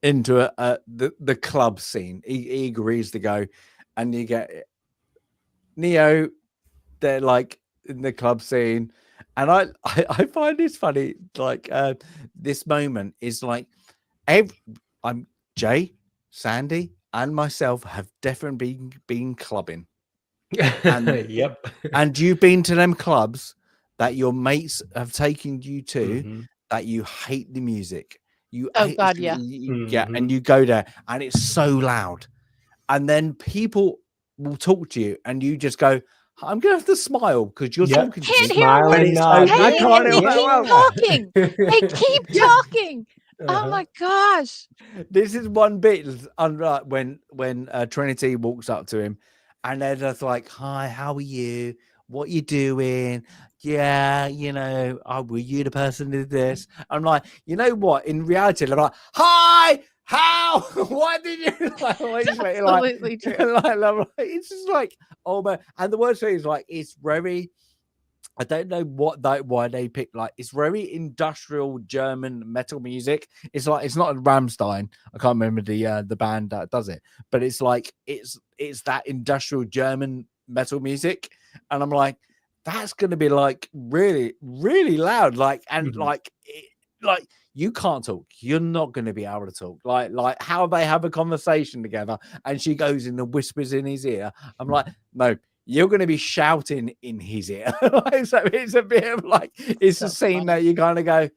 into the club scene. He agrees to go, and you get Neo. They're like in the club scene, and I find this funny. Like this moment is like I'm Jay, Sandy, and myself have definitely been clubbing. And yep. And you've been to them clubs that your mates have taken you to that you hate the music. You hate God, yeah. And you go there and it's so loud. And then people will talk to you and you just go, I'm gonna have to smile because you're talking to me. Can't hear what he's saying. They keep talking. Oh my gosh! This is one bit when Trinity walks up to him, and they're just like, "Hi, how are you? what you doing? Yeah, were you the person who did this? I'm like, you know what? In reality, they're like, hi, how? Why did you? Like, Absolutely true. It's just like, oh man. And the worst thing is like, it's very. I don't know why they picked like it's very industrial German metal music. It's like it's not a Rammstein. I can't remember the band that does it, but it's like it's that industrial German metal music, and I'm like, that's gonna be like really really loud, like and like you can't talk. You're not going to be able to talk. Like how they have a conversation together, and she goes in and whispers in his ear. I'm like, no. You're going to be shouting in his ear. So it's a bit of like, it's a scene that you kind of go,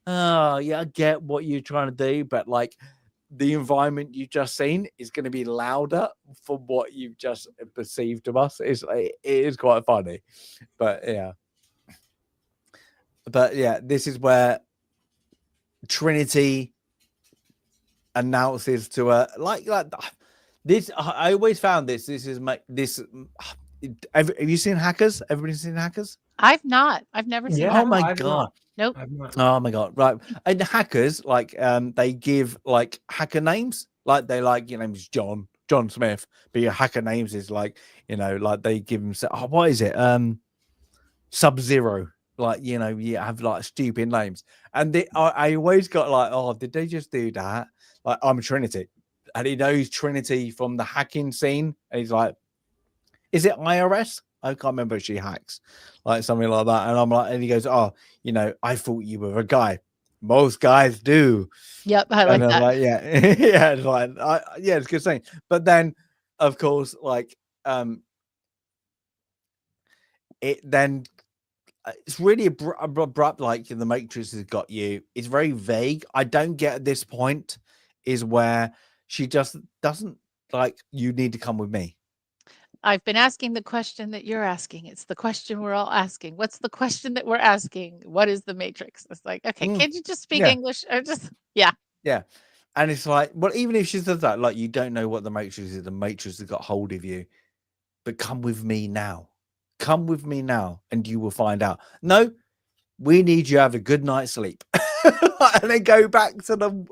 oh, yeah, I get what you're trying to do. But like the environment you just seen is going to be louder for what you've just perceived of us. It is quite funny. But yeah. This is where Trinity announces to her, like this. I always found this. This is this. Have you seen Hackers? Everybody seen Hackers? I've not. I've never seen. Oh my god! Nope. Oh my god! Right, and Hackers like they give like hacker names. Like they like your name's John Smith, but your hacker names is like like they give them. What is it? Sub-Zero. Like you have like stupid names, and I always got like, oh, did they just do that? Like I'm Trinity, and he knows Trinity from the hacking scene, and he's like. Is it IRS? I can't remember if she hacks, like something like that. And I'm like, and he goes, oh, I thought you were a guy. Most guys do. Yep, I like that. Like, yeah, yeah, it's like, yeah, it's a good saying. But then, of course, like, it then it's really abrupt. Like the Matrix has got you. It's very vague. I don't get at this point is where she just doesn't like. You need to come with me. I've been asking the question that you're asking. It's the question we're all asking. What's the question that we're asking? What is the Matrix? It's like, okay, can't you just speak English? Or just yeah. And it's like, well, even if she says that, like, you don't know what the Matrix is. The Matrix has got hold of you. But come with me now. Come with me now, and you will find out. No, we need you to have a good night's sleep. And then go back to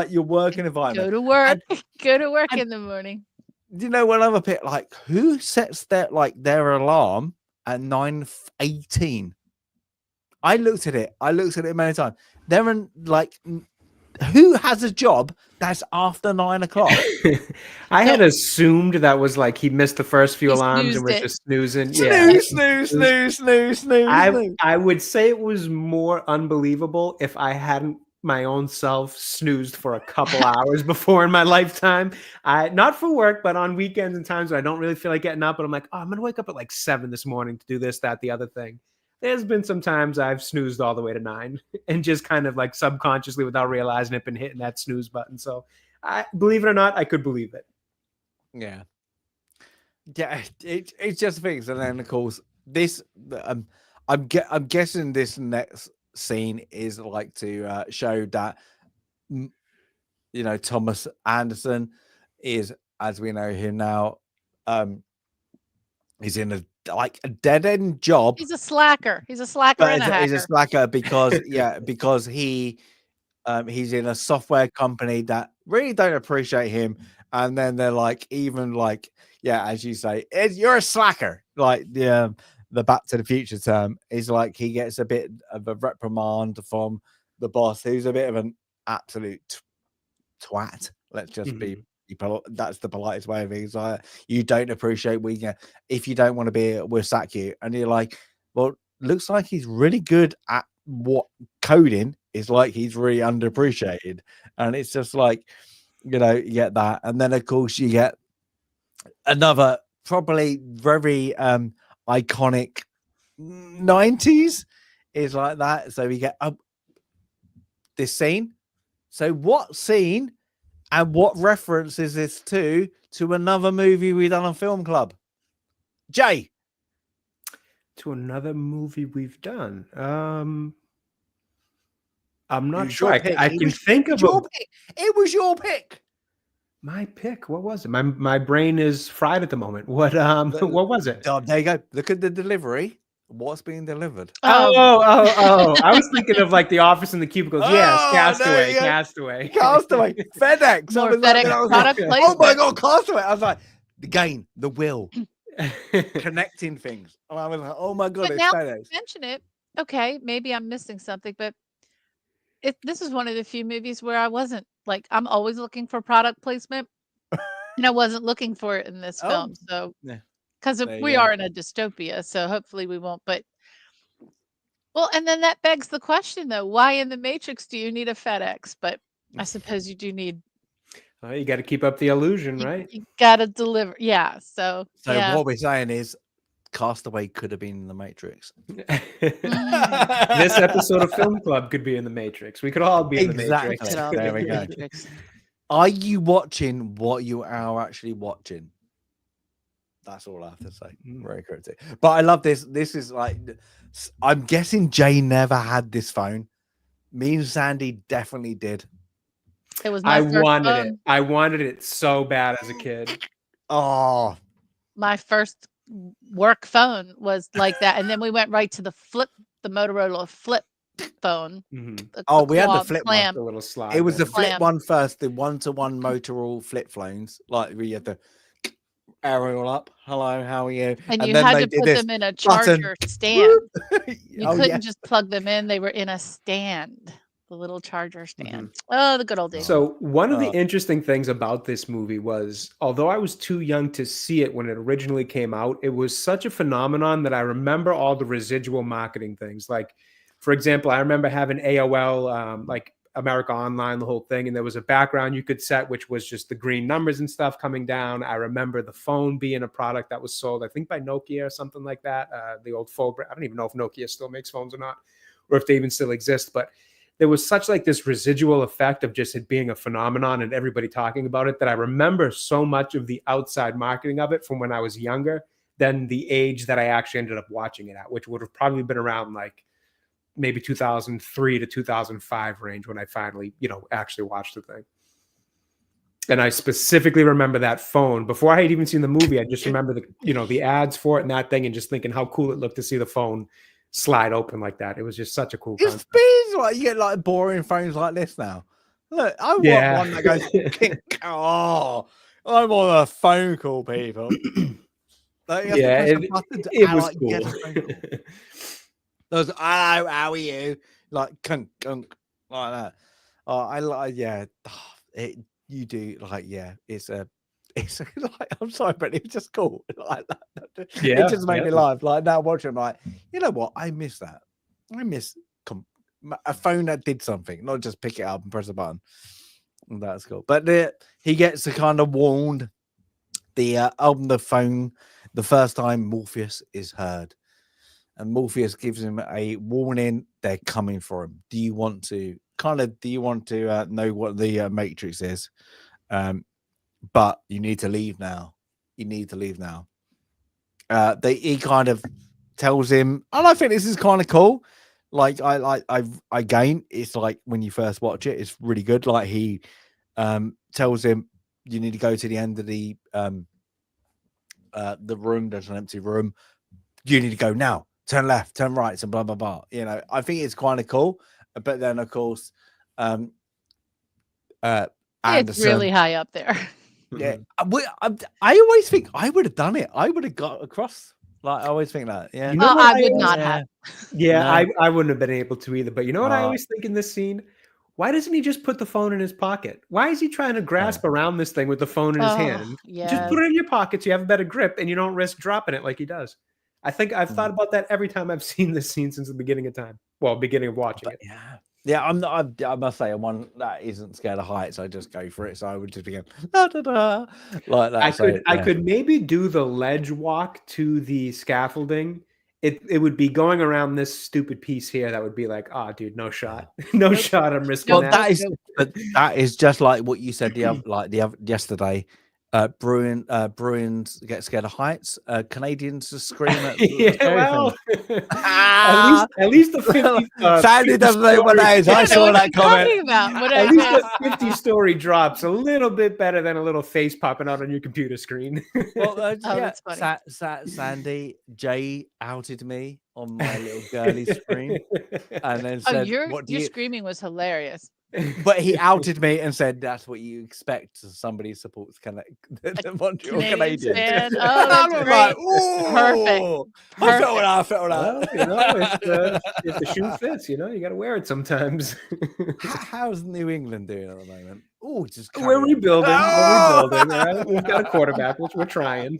your working environment. Go to work. Go to work in the morning. You know, one other bit, like who sets their alarm at 9:18? I looked at it many times. They're in like who has a job that's after 9 o'clock? I had assumed that was like he missed the first few alarms and was just snoozing. Snooze. I would say it was more unbelievable if I hadn't my own self snoozed for a couple hours before in my lifetime. Not for work, but on weekends and times when I don't really feel like getting up, but I'm like, oh, I'm gonna wake up at like 7 this morning to do this, that, the other thing. There's been some times I've snoozed all the way to 9 and just kind of like subconsciously without realizing it been hitting that snooze button. So I believe it or not, I could believe it. Yeah. It's just things. And then of course this I'm guessing this next scene is like to show that Thomas Anderson is, as we know him now, he's in a dead-end job. He's a slacker. He's a slacker and a hacker. He's a slacker because because he's in a software company that really don't appreciate him, and then they're like, even like, as you say, you're a slacker. Like the Back to the Future term is like he gets a bit of a reprimand from the boss, who's a bit of an absolute twat. Let's just be that's the politest way of it. It's like, you don't appreciate if you don't want to be, we'll sack you. And you're like, well, looks like he's really good at what coding is like. He's really underappreciated. And it's just like, you get that. And then of course you get another probably very iconic 90s is like that. So we get this scene. So what scene and what reference is this to another movie we done on Film Club? Jay. To another movie we've done. I'm not sure. I can think of your pick. It was your pick. My pick. What was it? My brain is fried at the moment. What was it? Oh, there you go. Look at the delivery. What's being delivered? Oh! I was thinking of like The Office and the Cubicles. Yes, Castaway. Castaway, FedEx. More I was like, FedEx product oh placement. my god, Castaway! I was like, the will connecting things. And I was like, oh my god, But it's now FedEx. mention it. Okay, maybe I'm missing something, but this is one of the few movies where I wasn't like, I'm always looking for product placement, and I wasn't looking for it in this film. So, Yeah. because There we you go. are in a dystopia, so hopefully we won't. But well, and then that begs the question, though: why in the Matrix do you need a FedEx? But I suppose you do need. You got to keep up the illusion, right? You got to deliver. Yeah. So yeah. What we're saying is, Castaway could have been in the Matrix. This episode of Film Club could be in the Matrix. We could all be in the Matrix. There we go. Are you watching what you are actually watching? That's all I have to say. Very cryptic. But I love this. This is like, I'm guessing Jay never had this phone. Me and Sandy definitely did. It was my first phone. It. I wanted it so bad as a kid. Oh, my first work phone was like that, and then we went right to the Motorola flip phone. Mm-hmm. We had the flip one, the little slide. It was the flip one first, the one-to-one Motorola flip phones. Like we had the aerial up. Hello, how are you? And you had to put them in a charger stand. You couldn't just plug them in; they were in a stand. The little charger stand. Oh, the good old days. So one of the interesting things about this movie was, although I was too young to see it when it originally came out, it was such a phenomenon that I remember all the residual marketing things. Like, for example, I remember having AOL, like America Online, the whole thing, and there was a background you could set, which was just the green numbers and stuff coming down. I remember the phone being a product that was sold, I think by Nokia or something like that. The old phone, I don't even know if Nokia still makes phones or not, or if they even still exist, but there was such like this residual effect of just it being a phenomenon and everybody talking about it that I remember so much of the outside marketing of it from when I was younger than the age that I actually ended up watching it at, which would have probably been around like maybe 2003 to 2005 range when I finally, actually watched the thing. And I specifically remember that phone before I had even seen the movie. I just remember the ads for it and that thing and just thinking how cool it looked to see the phone slide open like that. It was just such a cool concept. You get like boring phones like this now. Look, I want one that goes kink. Oh, I want a phone call, people. It was cool. Those hello, how are you? Like kunk like that. Oh, I like you do like it's like, I'm sorry, but it's just cool like that. It just made me laugh. Like now watching, like, you know what? I miss that. I miss a phone that did something, not just pick it up and press a button. And that's cool. But he gets to kind of warned the phone the first time Morpheus is heard, and Morpheus gives him a warning. They're coming for him. Do you want to know what the Matrix is? But you need to leave now. He kind of tells him, and I think this is kind of cool. Like again, it's like when you first watch it, it's really good. Like he tells him you need to go to the end of the room. There's an empty room. You need to go now. Turn left, turn right, and blah blah blah. I think it's kind of cool. But then of course, it's really high up there. Yeah, I always think I would have done it. I would have got across. Like I always think that. Yeah, I would not have. Yeah, no. I wouldn't have been able to either. But you know what I always think in this scene? Why doesn't he just put the phone in his pocket? Why is he trying to grasp around this thing with the phone in his hand? Yeah. Just put it in your pocket so you have a better grip and you don't risk dropping it like he does. I think I've thought about that every time I've seen this scene since the beginning of time. Well, beginning of watching it. Yeah, I must say, I'm one that isn't scared of heights. I just go for it. So I would just begin like that. I could maybe do the ledge walk to the scaffolding. It would be going around this stupid piece here. That would be like, dude, no shot, no shot. I'm risking that. That is just like what you said yesterday. Bruins get scared of heights. Canadians just scream at Yeah, scary well, things. at least the 50. Sandy 50 doesn't know what that is. I I don't know saw what that you're comment. talking about. What At I least missed. the 50-story drops a little bit better than a little face popping out on your computer screen. Well, Oh, yeah, that's funny. Sandy Jay outed me on my little girly screen, and then Oh, said, your "What do your you?" screaming was hilarious. But he outed me and said, "That's what you expect. Somebody supports the Montreal Canadian Canadiens." fan. And Oh, I that's was great. like, "Ooh, Perfect. I felt that. I felt Well, that." if the shoe fits, you got to wear it sometimes. How's New England doing at the moment? Oh, just We're carry on. rebuilding. Oh! We're rebuilding. All right, we've got a quarterback, which we're trying.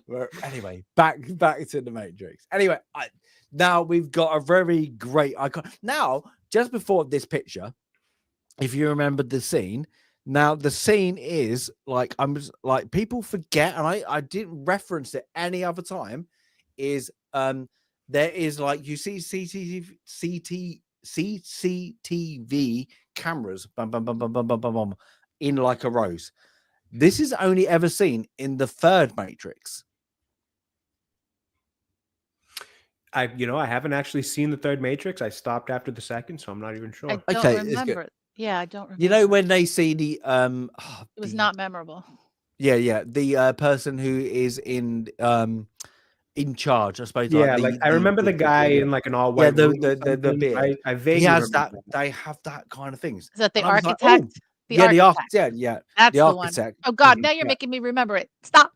Well, anyway, back to the Matrix. Anyway, now we've got a very great icon. Now, just before this picture, if you remember the scene, now the scene is like people forget, and I didn't reference it any other time. Is there is like you see CCTV cameras, bum, bum, bum, bum, bum, bum, bum, bum, in like a rows. This is only ever seen in the third Matrix. I haven't actually seen the third Matrix. I stopped after the second, so I'm not even sure. I don't Okay, it's good. remember it. Yeah, I don't remember. You know when they see the It was not memorable. yeah, the person who is in charge, I suppose. Yeah, I remember the guy in like an all white. Yeah, room or the something. beard. I vaguely He has remember that. They have that kind of things. Is that the And I was like, architect? oh, The yeah, the architect. architect. Yeah, That's the the one. architect. Oh God, Mhm, now you're yeah. making me remember it. Stop.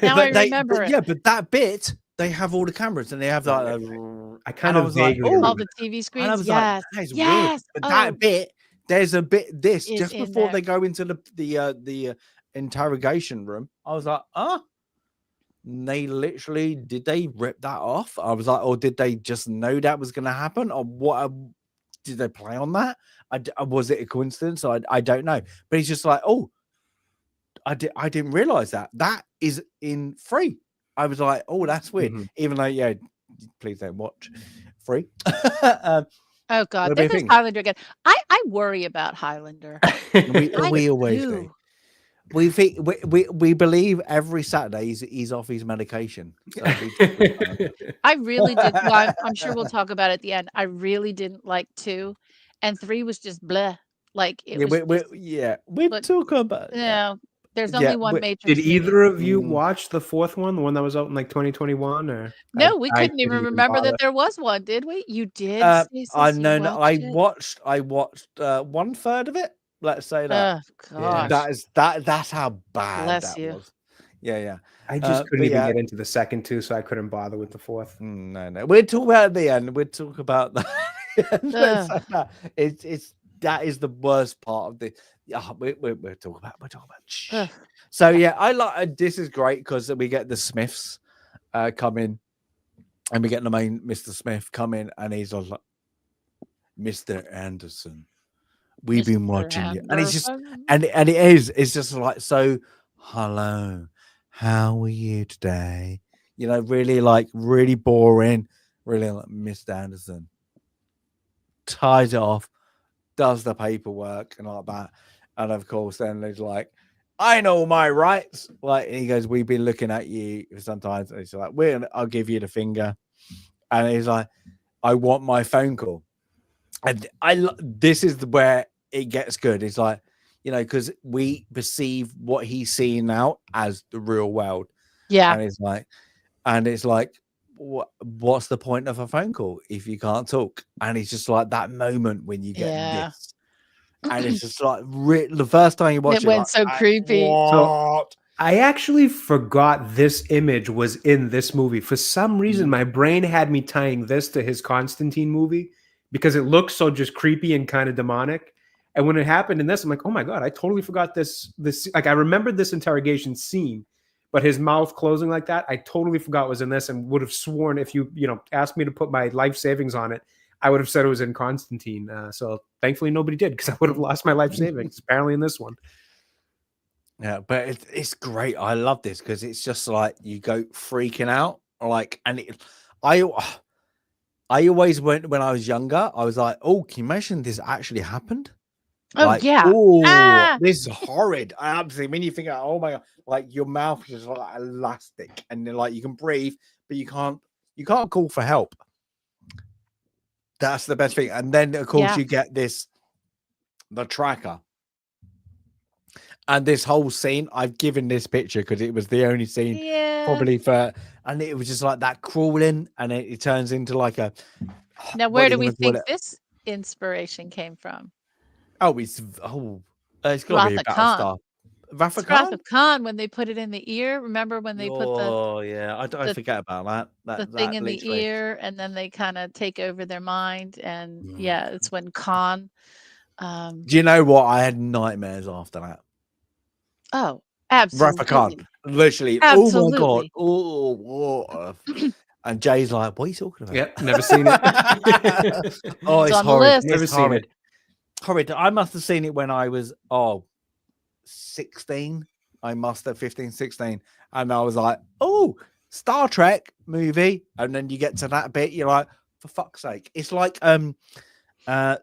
Now I remember it. Yeah, but that bit they have all the cameras and they have like. I kind I of was like, vaguely oh, All remember. the TV and I screens. was like, Yes. that is weird. Yes. But Oh, that bit, there's a bit this is just in before there. they go into the interrogation room. I was like, they literally did they rip that off? I was like, or did they just know that was going to happen, or what? Did they play on that? Was it a coincidence? I don't know. But he's just like, oh, I didn't realize that is in free. I was like, oh, that's weird. Mhm. Even though, yeah, please don't watch free. Oh God, What there do you goes think? Highlander again. I worry about Highlander. we always do. do. We think we believe every Saturday he's off his medication. So I really did. Well, I'm sure we'll talk about it at the end. I really didn't like 2, and 3 was just bleh. Like it was. we but talk about no, there's Yeah, only one Matrix. Did movie. either of you Mm. watch the fourth one, the one that was out in like 2021? Or No, we I couldn't even didn't remember bother. that there was one, did we? You did. I Jesus, you know. watched I it? watched 1/3 of it. Let's say that. Oh Yeah. gosh, That's how bad bless that you. was. Yeah. I just couldn't but even yeah. get into the second two, so I couldn't bother with the fourth. No. We'll talk about it at the end. We'll talk about that. It's that is the worst part of the. We'll talk about. Ugh. So yeah, I like. This is great because we get the Smiths come in, and we get the main Mr. Smith come in, and he's all like, "Mr. Anderson, we've been watching you," and he's just and it's just like, so hello, how are you today? Really boring, really like Mr. Anderson ties it off, does the paperwork and like that, and of course then there's like, I know my rights. Like he goes, we've been looking at you sometimes. And he's like, I'll give you the finger, and he's like, I want my phone call, and this is where it gets good. It's like, because we perceive what he's seeing now as the real world. Yeah. And it's like, what's the point of a phone call if you can't talk? And it's just like that moment when you get this, and it's just like the first time you watch it, went so creepy. So I actually forgot this image was in this movie. For some reason, my brain had me tying this to his Constantine movie because it looks so just creepy and kind of demonic. And when it happened in this, I'm like, oh my God, I totally forgot this. Like I remembered this interrogation scene, but his mouth closing like that, I totally forgot was in this, and would have sworn if you asked me to put my life savings on it, I would have said it was in Constantine. So thankfully nobody did, because I would have lost my life savings apparently in this one. Yeah, but it's great. I love this because it's just like you go freaking out. I always went when I was younger. I was like, oh, can you imagine this actually happened? Oh Like, yeah. oh, this is horrid. Absolutely. When you think, oh my god, like your mouth is like elastic, and then like you can breathe, but you can't call for help. That's the best thing. And then of course you get the tracker. And this whole scene, I've given this picture because it was the only scene probably and it was just like that crawling, and it turns into like a. Now, where do we think this inspiration came from? It's got to be Wrath of Khan. Battlestar. Wrath of Wrath of Khan, when they put it in the ear. Remember when they put I forget about that. The thing in the ear, and then they kind of take over their mind, and it's when Khan. Do you know what? I had nightmares after that. Oh, absolutely. Wrath of Khan, literally. Absolutely. Oh my god! Oh. And Jay's like, "What are you talking about?" Yep, never seen it. It's horrid. Never seen it. Horrid. I must have seen it when I was 16. I must have 15, 16, and I was like, "Oh, Star Trek movie," and then you get to that bit, you're like, "For fuck's sake!" It's like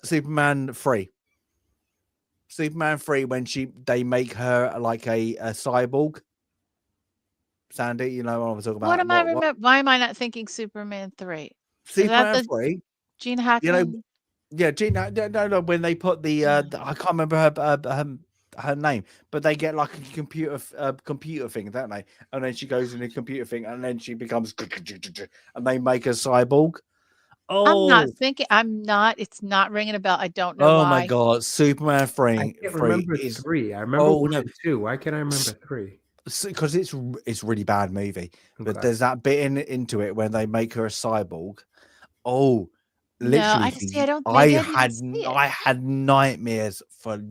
Superman 3. Superman 3 when they make her like a cyborg. Sandy, you know what I'm talking about. What am I remember? Why am I not thinking Superman 3? Superman 3. Gene Hackman. Gene. No. When they put the I can't remember her name, but they get like a computer thing, don't they? And then she goes in the computer thing, and then she becomes, and they make a cyborg. I'm not thinking. It's not ringing a bell. I don't know why. Oh my god, Superman 3. I can't remember 3. I remember 1 and 2. Why can't I remember 3? Because it's really bad movie. Okay. But there's that bit into it when they make her a cyborg. Oh, literally, no, I had nightmares for.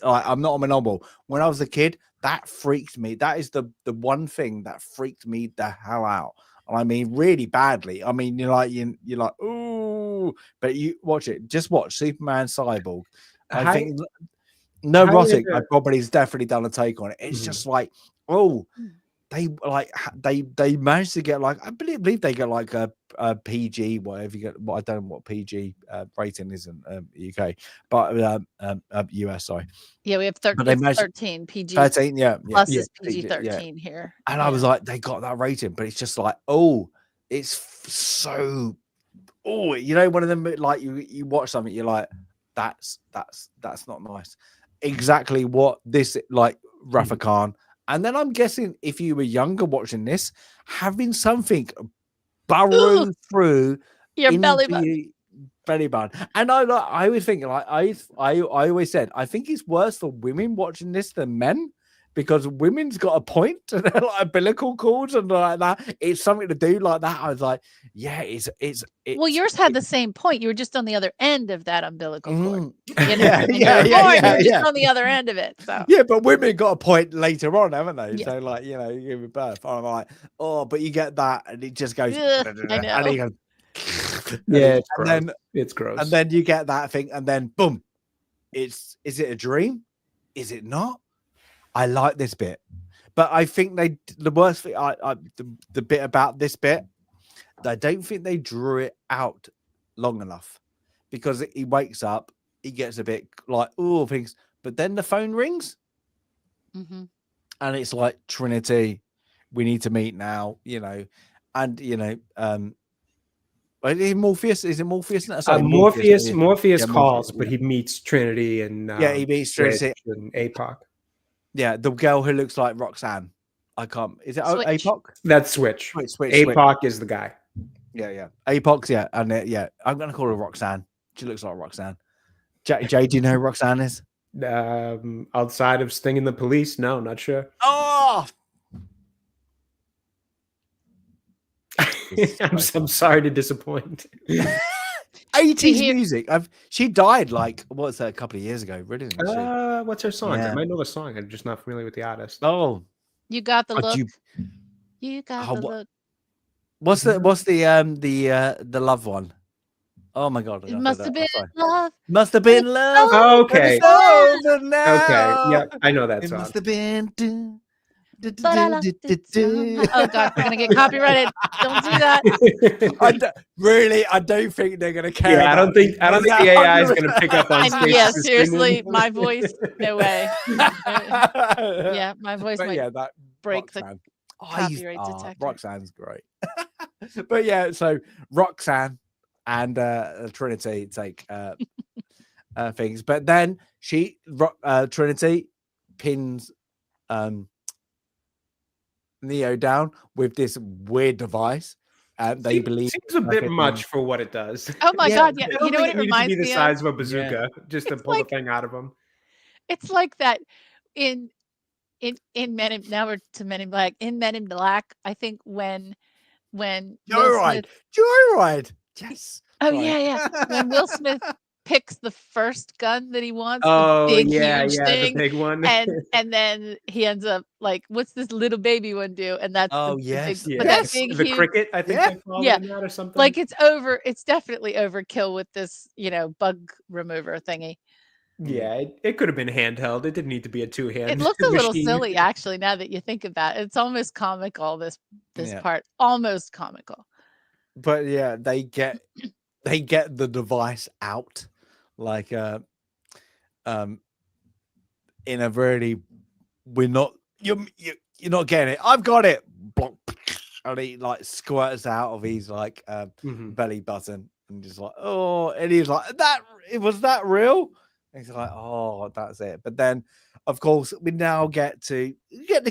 I'm not a novel. When I was a kid, that freaked me. That is the one thing that freaked me the hell out. I mean, really badly. I mean, you're like, ooh, but you watch it. Just watch Superman Cyborg. I think No Rotic, my property's definitely done a take on it. It's just like, they managed to get like, I believe they get like a PG, whatever you get. Well, I don't know what PG rating is in UK, but US, sorry. Yeah, we have 13 PG. 13, plus is PG-13 here. And I was like, they got that rating, but it's just like, it's so, one of them, like you watch something, you're like, that's not nice. Exactly what this, like Wrath of Khan. And then I'm guessing if you were younger watching this, having something burrow through your belly button. And I always think, like I always said, I think it's worse for women watching this than men, because women's got a point to their like umbilical cords and like that. It's something to do like that. I was like, yeah, it's well, yours had the same point. You were just on the other end of that umbilical cord. You're just on the other end of it. So yeah, but women got a point later on, haven't they? Yeah. So like, you give birth. I'm like, but you get that, and it just goes. I know. And you go, yeah, it's gross. And then you get that thing, and then boom, is it a dream? Is it not? I like this bit, but I think the worst thing, the bit about this bit, I don't think they drew it out long enough, because he wakes up, he gets a bit like, things, but then the phone rings, and it's like, Trinity, we need to meet now, and Morpheus? Is it Morpheus? Sorry, Morpheus calls, but he meets Trinity and he meets Trinity and APOC. Yeah, the girl who looks like Roxanne. I can't. Is it APOC? That's Switch. APOC is the guy. Yeah. APOC's and I'm gonna call her Roxanne. She looks like Roxanne. Jay, do you know who Roxanne is? Outside of stinging the police, no, not sure. Oh, I'm sorry to disappoint. 80s music. She died like a couple of years ago, really, didn't she? What's her song? I might know the song. I'm just not familiar with the artist. Oh, you got the look. You got the look. What's the love one? Oh my god! It must have been love. Must have been love. Okay. Okay. Yeah, I know that song. It must have been. Oh God, we're gonna get copyrighted. Don't do that. I don't think they're gonna care. Yeah, I don't think the AI is gonna pick up on And spaces. yeah, seriously, my voice, no way. Yeah, my voice But might yeah, that break the Roxanne. copyright detector. Roxanne's great. But yeah, so Roxanne and Trinity take things, but then Trinity pins Neo down with this weird device. They believe seems a bit much for what it does. Oh my God! Yeah, I don't you know think what it needed to reminds be the me size of? of a bazooka just to It's pull like- the thing out of him. It's like that in Men in now we're to Men in Black. In Men in Black, I think when Will Smith, Joyride. Yes. oh Sorry. yeah, when Will Smith picks the first gun that he wants, Oh the big yeah, huge thing, the big one. and then he ends up like, what's this little baby one do? And that's Oh the yes, big, but that big the huge, cricket. I think they called it in that or something. like it's definitely overkill with this, bug remover thingy. Yeah, it could have been handheld. It didn't need to be a two-hand. It looks a little silly, actually, now that you think about it. It's almost comical. This part, almost comical. But yeah, they get the device out, like in a really, you're not getting it. I've got it. And he like squirts out of his like belly button and just like, oh, and he's like, was that real? And he's like, oh, that's it. But then, of course, we now get the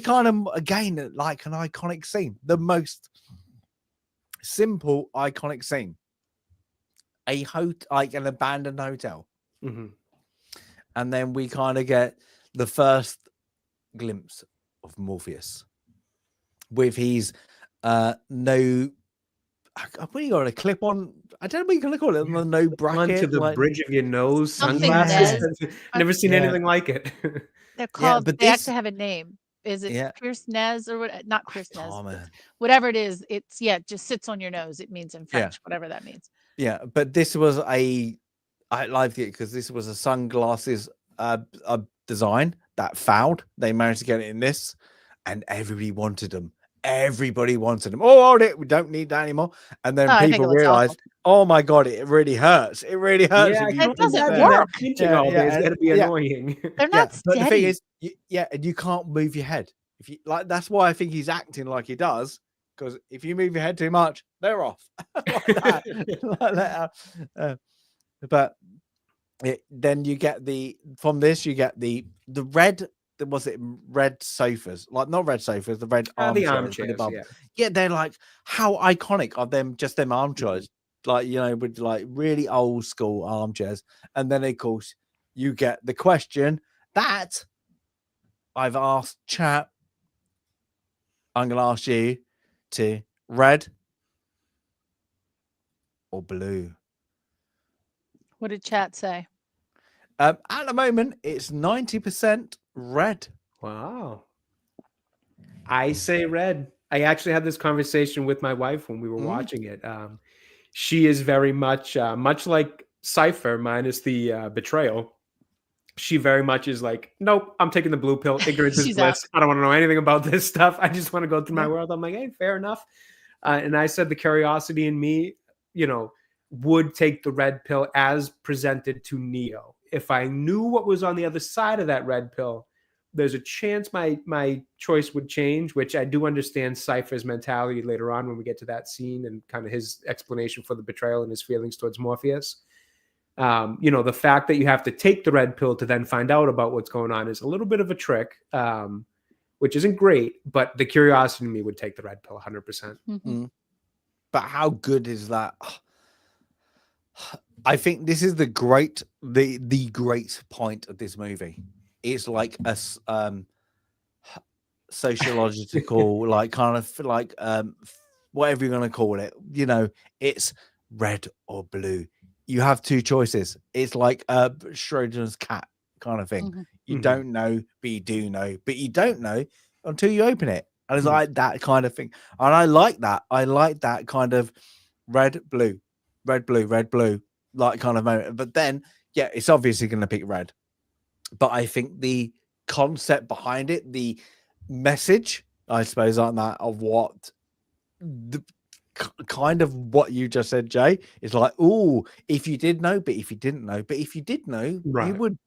kind of, again, like an iconic scene, the most simple iconic scene, like an abandoned hotel. And then we kind of get the first glimpse of Morpheus with his what do you got, a clip on? I don't know what you can call it. No bracket onto the bridge of your nose, sunglasses. I've never seen anything like it. They're called. They actually have a name. Is it Pierce Nez or what? Not Pierce Nez. Whatever it is, it's just sits on your nose. It means in French, whatever that means. Yeah, but this was I liked it because this was a sunglasses design that fouled. They managed to get it in this, and everybody wanted them. Everybody wanted them. Oh, hold it. We don't need that anymore. And then people realized, oh my God, it really hurts. It really hurts. Yeah, it doesn't work. It's going to be annoying. They're not steady. But the thing is, and you can't move your head. If you like, that's why I think he's acting like he does. Because if you move your head too much, they're off. Like that. But then you get from this, you get the red. Was it red sofas? Like not red sofas, the red armchairs. Yeah, they're like, how iconic are them? Just them armchairs, like with like really old school armchairs. And then of course you get the question that I've asked chat. I'm gonna ask you to red or blue. What did chat say? At the moment, it's 90% red. Wow. I say red. I actually had this conversation with my wife when we were watching it. She is very much like Cypher, minus the betrayal. She very much is like, nope, I'm taking the blue pill. Ignorance is bliss. I don't want to know anything about this stuff. I just want to go through my world. I'm like, hey, fair enough. And I said the curiosity in me, would take the red pill as presented to Neo. If I knew what was on the other side of that red pill, there's a chance my choice would change, which I do understand Cypher's mentality later on when we get to that scene and kind of his explanation for the betrayal and his feelings towards Morpheus. The fact that you have to take the red pill to then find out about what's going on is a little bit of a trick, which isn't great, but the curiosity in me would take the red pill 100%. But how good is that? I think this is the great point of this movie. It's like a sociological, like kind of like whatever you're gonna call it. It's red or blue. You have two choices. It's like Schrodinger's cat kind of thing. You don't know, but you do know, but you don't know until you open it. And it's like that kind of thing. And I like that. I like that kind of red, blue, like kind of moment. But then, it's obviously going to pick red. But I think the concept behind it, the message, I suppose, on that of what the kind of what you just said, Jay, is like, oh, if you did know, but if you didn't know, but if you did know, you would.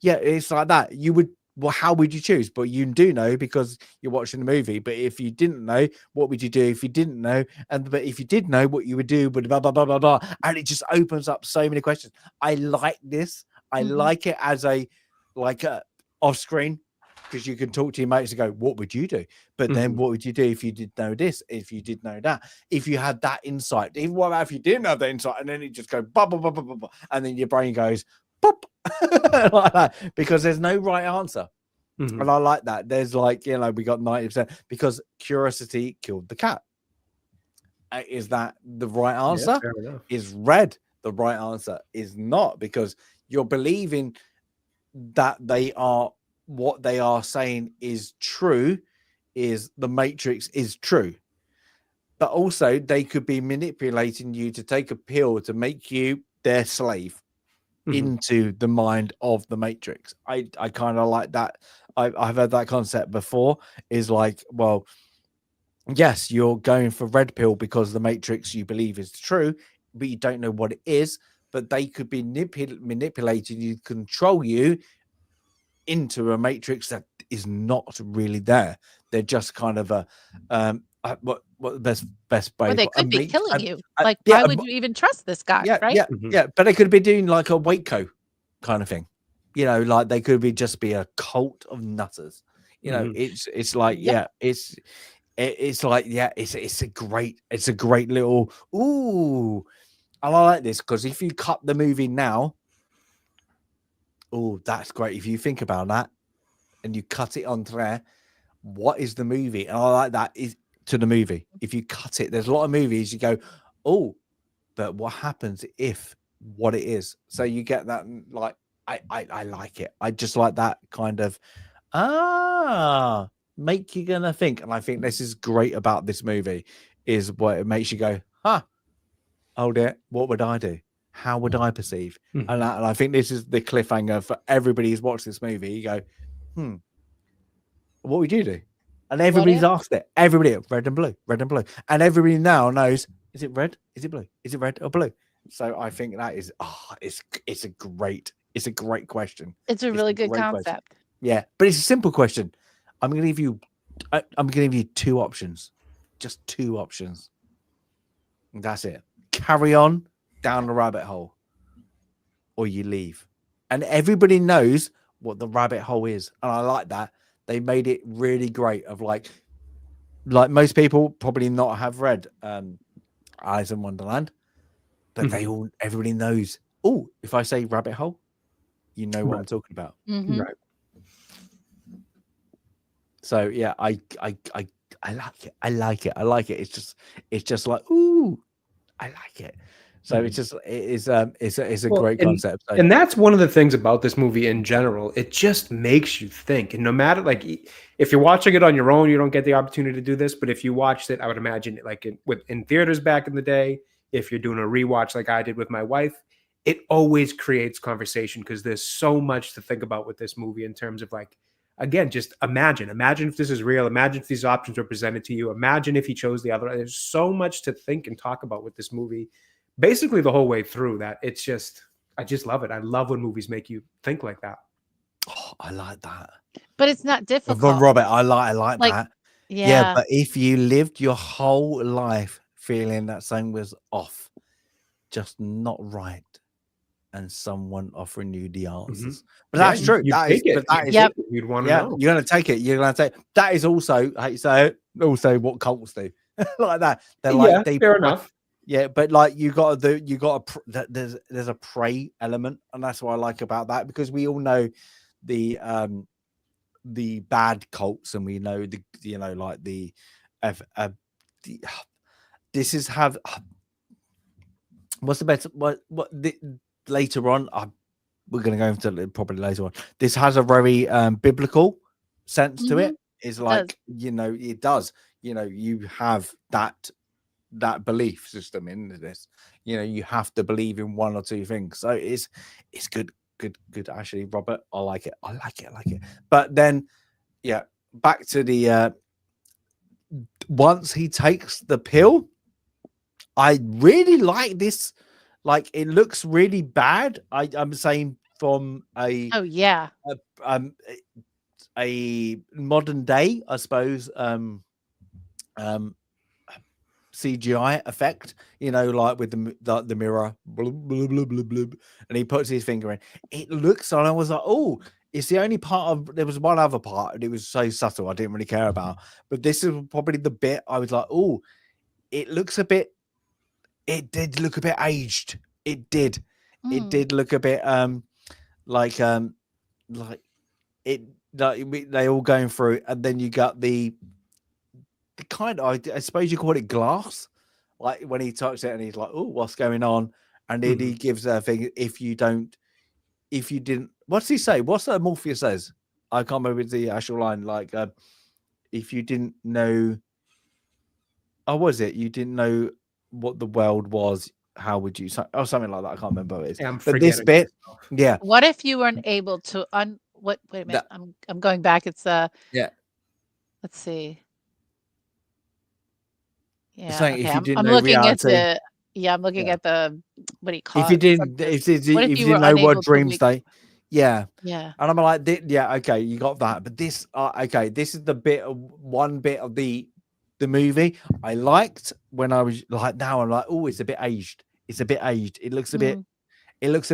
Yeah, it's like that. You would. Well, how would you choose? But you do know because you're watching the movie. But if you didn't know, what would you do if you didn't know? And but if you did know, what you would do would blah blah blah blah blah. And it just opens up so many questions. I like this. I like it as a off screen, because you can talk to your mates and go, what would you do? But then what would you do if you did know this? If you did know that? If you had that insight? Even what about if you didn't have that insight and then it just go blah blah blah blah blah, blah, and then your brain goes pop like that, because there's no right answer. And I like that. There's like, we got 90% because curiosity killed the cat. Is that the right answer? Yeah, is red the right answer? Is not, because you're believing that they are what they are saying is true, is the Matrix is true. But also they could be manipulating you to take a pill to make you their slave into the mind of the Matrix. I kind of like that. I've heard that concept before, is like, well, yes, you're going for red pill because the Matrix you believe is true, but you don't know what it is. But they could be manipulating you, control you into a Matrix that is not really there. They're just kind of a what the best way. Or they could be killing you. Like, why would you even trust this guy? Right? Yeah. But they could be doing like a Waco kind of thing. Like they could just be a cult of nutters. It's like it's like it's a great little ooh. And I like this because if you cut the movie now, oh, that's great. If you think about that and you cut it onto there, what is the movie? And I like that is to the movie. If you cut it, there's a lot of movies you go, oh, but what happens if what it is? So you get that, like, I like it. I just like that kind of make you gonna think. And I think this is great about this movie, is what it makes you go, hold it, what would I do? How would I perceive? And I think this is the cliffhanger for everybody who's watched this movie. You go, what would you do? And everybody's asked it. Everybody, red and blue, red and blue. And everybody now knows, is it red? Is it blue? Is it red or blue? So I think that is, it's a great question. It's a really good concept. Question. Yeah, but it's a simple question. I'm going to give you two options, just two options. And that's it. Carry on down the rabbit hole, or you leave. And everybody knows what the rabbit hole is. And I like that. They made it really great of like most people probably not have read Alice in Wonderland, but everybody knows, oh, if I say rabbit hole, you know what I'm talking about. Right. So yeah, I like it. I like it. It's just like, ooh, I like it. So it's a great concept. And that's one of the things about this movie in general. It just makes you think. And no matter, like, if you're watching it on your own, you don't get the opportunity to do this. But if you watched it, I would imagine, like in theaters back in the day, if you're doing a rewatch like I did with my wife, it always creates conversation because there's so much to think about with this movie in terms of, like, again, just imagine if this is real. Imagine if these options were presented to you. Imagine if he chose the other. There's so much to think and talk about with this movie. Basically the whole way through, that I just love it. I love when movies make you think like that. Oh, I like that. But it's not difficult. From Robert, I like that. Yeah. But if you lived your whole life feeling that something was off, just not right, and someone offering you the answers. But that's true. You'd want to know. You're going to take it. You're going to take that is also, I hate to say it, also what cults do. Like that. They're like, fair enough. Yeah, but like there's a prey element, and that's what I like about that, because we all know the bad cults, and we know this is have what's the best later on. We're going to go into it probably later on. This has a very biblical sense to it. It's like it does. You have that belief system in this. You have to believe in one or two things. So it's good actually, Robert. I like it. But then back to the once he takes the pill, I really like this. Like, it looks really bad. I'm saying from a Oh yeah. a modern day, I suppose, CGI effect, like with the mirror, blub, blub, blub, blub, blub, and he puts his finger in. It looks, and I was like, oh, it's the only part of. There was one other part, and it was so subtle, I didn't really care about. But this is probably the bit I was like, oh, it looks a bit. It did look a bit aged. It did. It did look a bit like it. Like they all going through, and then you got the kind of, I suppose you call it glass, like when he touched it and he's like, oh, what's going on? And then he gives a thing, if you didn't, what's he say? What's that Morpheus says? I can't remember the actual line. Like, if you didn't know, was it? You didn't know what the world was, how would you, or something like that. I can't remember what it is. Yeah, but this bit, yeah. What if you weren't able to wait a minute. I'm going back. It's yeah. Let's see. Yeah. Saying, okay. if you didn't I'm know looking reality, at I'm looking at the, what do you call if it? you didn't, if you didn't know what dreams they, yeah. Yeah. And I'm like, yeah, okay, you got that. But this, okay, this is the one bit of the movie I liked when I was like, now I'm like, oh, it's a bit aged. It's a bit aged. It looks a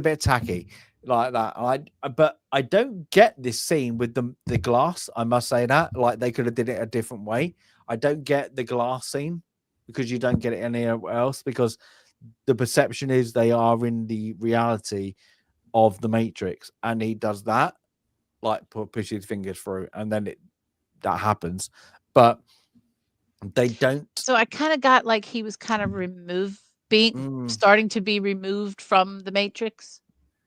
bit tacky like that. But I don't get this scene with the glass. I must say that, like, they could have did it a different way. I don't get the glass scene because you don't get it anywhere else, because the perception is they are in the reality of the Matrix, and he does that, like push his fingers through, and then that happens, but they don't. So I kind of got like he was kind of starting to be removed from the Matrix.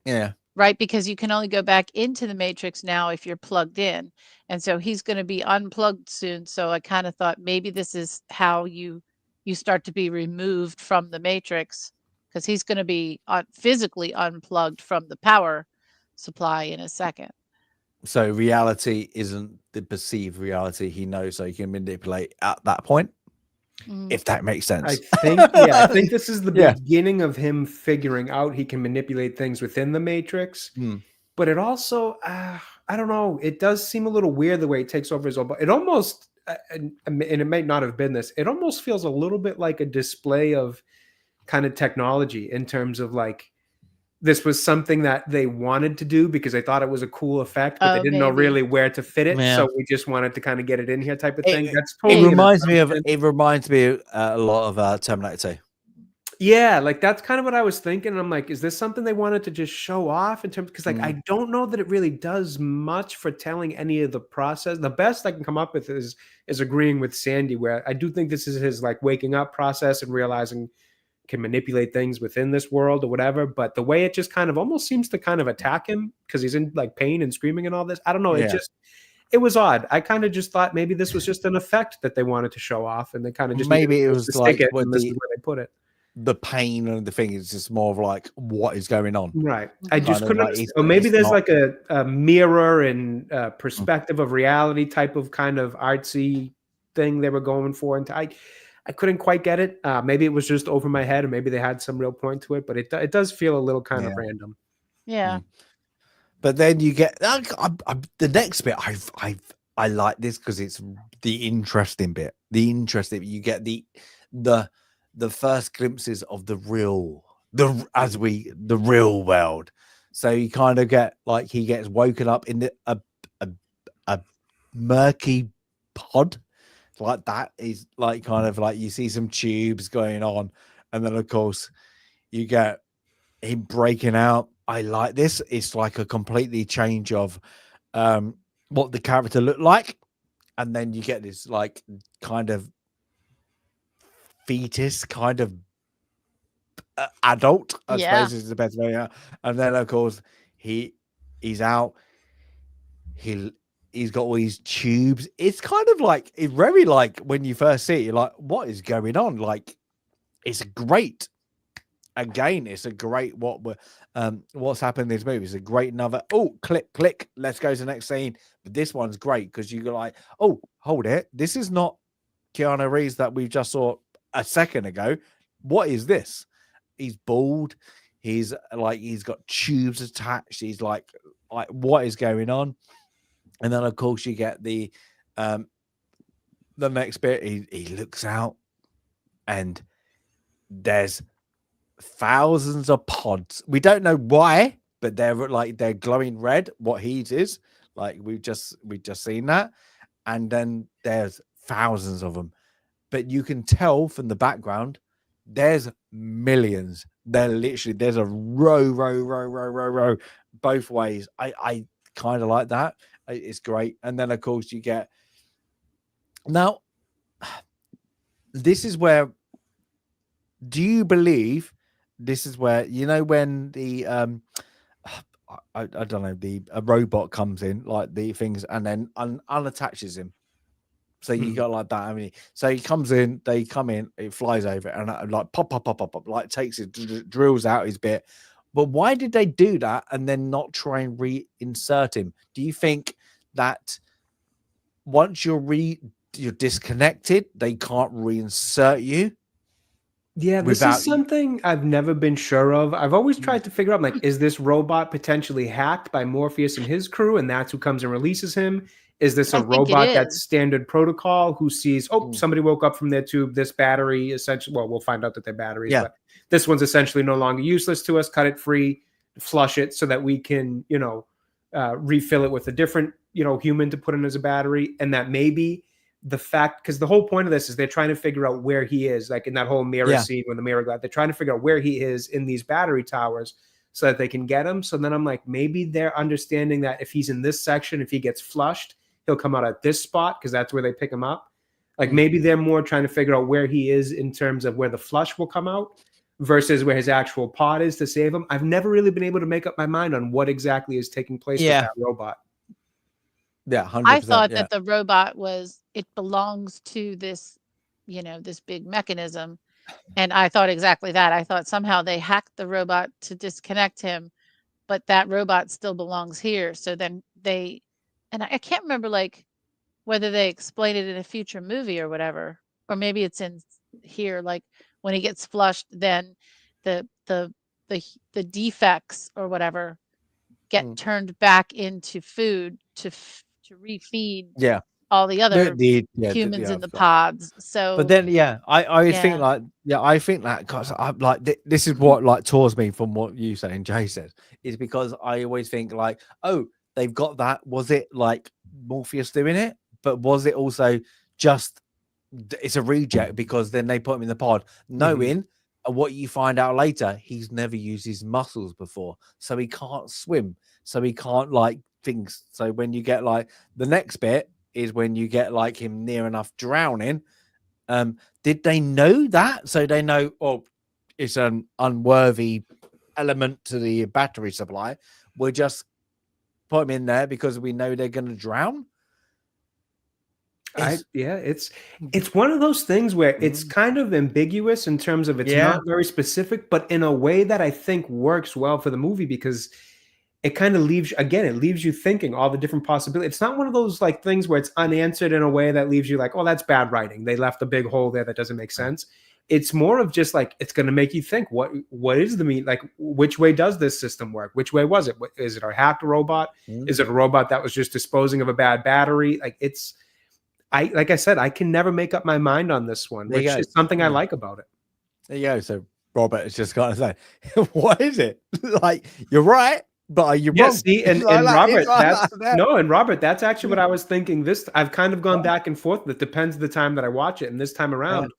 Yeah. Right, because you can only go back into the Matrix now if you're plugged in, and so he's going to be unplugged soon. So I kind of thought maybe this is how you start to be removed from the Matrix, because he's going to be physically unplugged from the power supply in a second. So reality isn't the perceived reality he knows, so he can manipulate at that point. If that makes sense. I think this is the beginning of him figuring out he can manipulate things within the Matrix. But it also, I don't know, it does seem a little weird the way it takes over his own body. It almost, and it may not have been this, it almost feels a little bit like a display of kind of technology, in terms of like, this was something that they wanted to do because they thought it was a cool effect, but they didn't know really where to fit it. So we just wanted to kind of get it in here, type of thing. That's totally. It reminds me a lot of Terminator 2. Yeah, like that's kind of what I was thinking. I'm like, is this something they wanted to just show off in terms? Because like I don't know that it really does much for telling any of the process. The best I can come up with is agreeing with Sandy, where I do think this is his like waking up process and realizing can manipulate things within this world or whatever. But the way it just kind of almost seems to kind of attack him because he's in like pain and screaming and all this, I don't know. It was odd. I kind of just thought maybe this was just an effect that they wanted to show off, and they kind of just maybe it was like when this is where they put it. The pain and the thing is just more of like, what is going on? Right. I just couldn't understand. Or maybe there's like a mirror and perspective of reality type of kind of artsy thing they were going for. And I couldn't quite get it. Maybe it was just over my head, or maybe they had some real point to it, but it does feel a little kind of random. Yeah. But then you get the next bit. I like this because it's the interesting bit. You get the first glimpses of the real world. So you kind of get like he gets woken up in a murky pod. Like that is like kind of like you see some tubes going on, and then of course you get him breaking out. I like this. It's like a completely change of what the character looked like, and then you get this like kind of fetus, kind of adult, I suppose is the best way out. And then of course he's out. He's got all these tubes. It's kind of like, it's very like when you first see it, you're like, what is going on? Like, it's great. again, it's a great what's happened in this movie is a great another. Oh, click, let's go to the next scene. But this one's great because you go like, oh, hold it, this is not Keanu Reeves that we just saw a second ago. What is this? He's bald. He's got tubes attached. He's like what is going on? And then of course you get the next bit. He looks out, and there's thousands of pods. We don't know why, but they're glowing red. What heat is like? We've just seen that, and then there's thousands of them. But you can tell from the background, there's millions. There's a row both ways. I kind of like that. It's great. And then of course you get now. This is where. Do you believe this is where when the I don't know a robot comes in like the things and then unattaches him? So you got like that. I mean, so he comes in, they come in, it flies over, and like pop, like takes it, drills out his bit. But why did they do that and then not try and reinsert him? Do you think that once you're disconnected, they can't reinsert you? Yeah, this is something I've never been sure of. I've always tried to figure out, like, is this robot potentially hacked by Morpheus and his crew, and that's who comes and releases him? Is this a robot that's standard protocol who sees, somebody woke up from their tube, this battery essentially, well, we'll find out that they're batteries, but this one's essentially no longer useless to us, cut it free, flush it so that we can, refill it with a different, human to put in as a battery. And that maybe the fact, because the whole point of this is they're trying to figure out where he is, like in that whole mirror scene when the mirror got, they're trying to figure out where he is in these battery towers so that they can get him. So then I'm like, maybe they're understanding that if he's in this section, if he gets flushed, he'll come out at this spot because that's where they pick him up. Like maybe they're more trying to figure out where he is in terms of where the flush will come out versus where his actual pod is to save him. I've never really been able to make up my mind on what exactly is taking place with that robot. Yeah, 100%, I thought that the robot it belongs to this, this big mechanism. And I thought exactly that. I thought somehow they hacked the robot to disconnect him, but that robot still belongs here. So then and I can't remember like whether they explained it in a future movie or whatever, or maybe it's in here. Like when he gets flushed, then the defects or whatever get turned back into food to refeed all the other humans in the pods. So, but then I think like I think that because I'm like this is what like tours me from what you say and Jay says is because I always think like, oh, they've got that. Was it like Morpheus doing it? But was it also just it's a reject because then they put him in the pod, knowing what you find out later, he's never used his muscles before, so he can't swim, so he can't like things. So when you get like the next bit is when you get like him near enough drowning. Did they know that? So they know, it's an unworthy element to the battery supply. We'll just put him in there because we know they're going to drown. It's one of those things where it's kind of ambiguous in terms of it's not very specific, but in a way that I think works well for the movie because it kind of leaves you thinking all the different possibilities. It's not one of those like things where it's unanswered in a way that leaves you like, oh, that's bad writing. They left a big hole there that doesn't make sense. It's more of just like, it's going to make you think, what is the mean? Like, which way does this system work? Which way was it? Is it a hacked robot? Is it a robot that was just disposing of a bad battery? Like like I said, I can never make up my mind on this one, which is something I like about it. There you go. So Robert is just kind of saying, what is it? Like, you're right, but are you wrong? See, and Robert, and Robert, that's actually what I was thinking. I've kind of gone back and forth. That depends the time that I watch it. And this time around,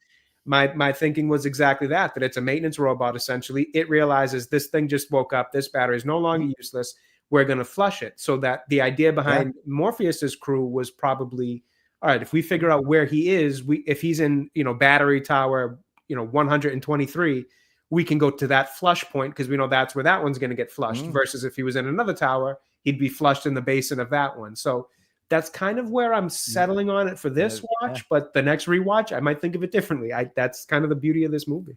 my thinking was exactly that it's a maintenance robot, essentially. It realizes this thing just woke up. This battery is no longer useless. We're going to flush it. So that the idea behind Morpheus's crew was probably, all right, if we figure out where he is, if he's in, battery tower, 123, we can go to that flush point because we know that's where that one's going to get flushed versus if he was in another tower, he'd be flushed in the basin of that one. So that's kind of where I'm settling on it for this watch. But the next rewatch, I might think of it differently. That's kind of the beauty of this movie.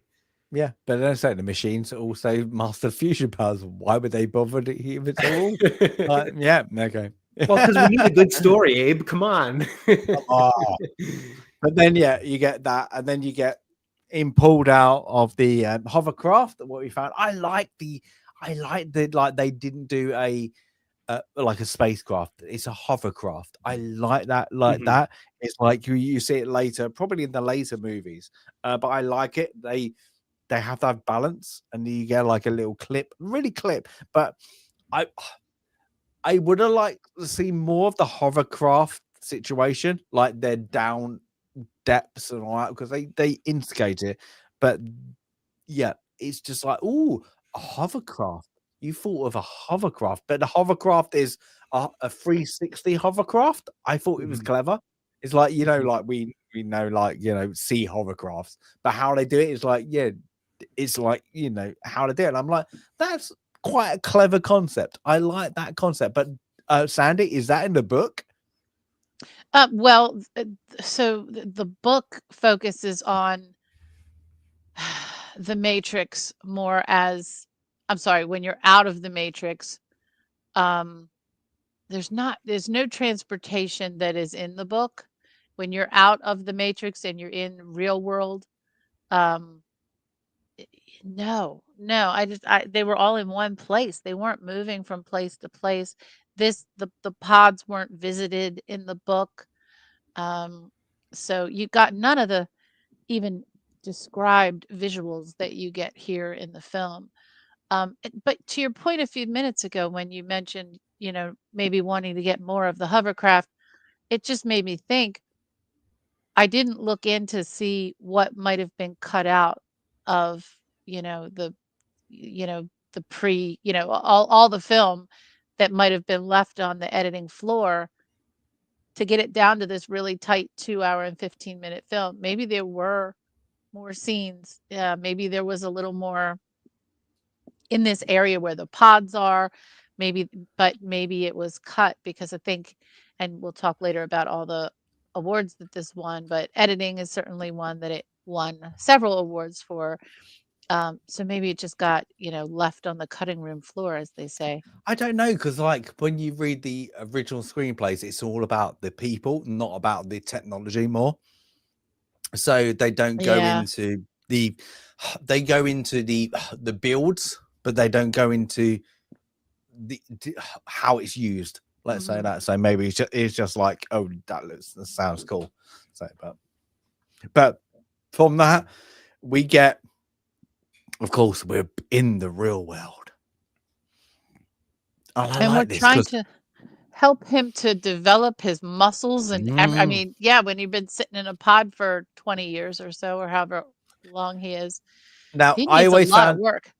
Yeah, but then I say the machines also master fusion powers. Why would they bother if it's all? Yeah, okay. Well, because we need a good story, Abe. Come on. Oh. But then, yeah, you get that, and then you get him pulled out of the hovercraft. What we found, I like the like they didn't do a like a spacecraft. It's a hovercraft. I like that. That. It's like you see it later, probably in the later movies. But I like it. They have that balance, and you get like a little clip, really clip. But I would have liked to see more of the hovercraft situation, like they're down depths and all that, because they instigate it. But yeah, it's just like, oh, a hovercraft. You thought of a hovercraft, but the hovercraft is a 360 hovercraft. I thought it was clever. It's like, like we know, like, sea hovercrafts, but how they do it is like, yeah, it's like, how to do it. And I'm like, that's quite a clever concept. I like that concept. But Sandy, is that in the book? Well, so the book focuses on the Matrix more as, I'm sorry, when you're out of the Matrix, there's no transportation that is in the book. When you're out of the Matrix and you're in real world, no, they were all in one place. They weren't moving from place to place. The pods weren't visited in the book. So you got none of the even described visuals that you get here in the film. But to your point a few minutes ago, when you mentioned, maybe wanting to get more of the hovercraft, it just made me think. I didn't look in to see what might have been cut out of, the, the all the film that might have been left on the editing floor to get it down to this really tight 2-hour and 15-minute film. Maybe there were more scenes. Maybe there was a little more in this area where the pods are, but maybe it was cut because I think, and we'll talk later about all the awards that this won, but editing is certainly one that it won several awards for. So maybe it just got, left on the cutting room floor, as they say. I don't know, because like when you read the original screenplays, it's all about the people, not about the technology more. So they don't go into the builds, but they don't go into the how it's used. Let's say that. So maybe it's just like, oh, that sounds cool. So, but from that, we get, of course, we're in the real world. And we're trying to help him to develop his muscles. And I mean, when you've been sitting in a pod for 20 years or so, or however long he is, now he needs a lot of work.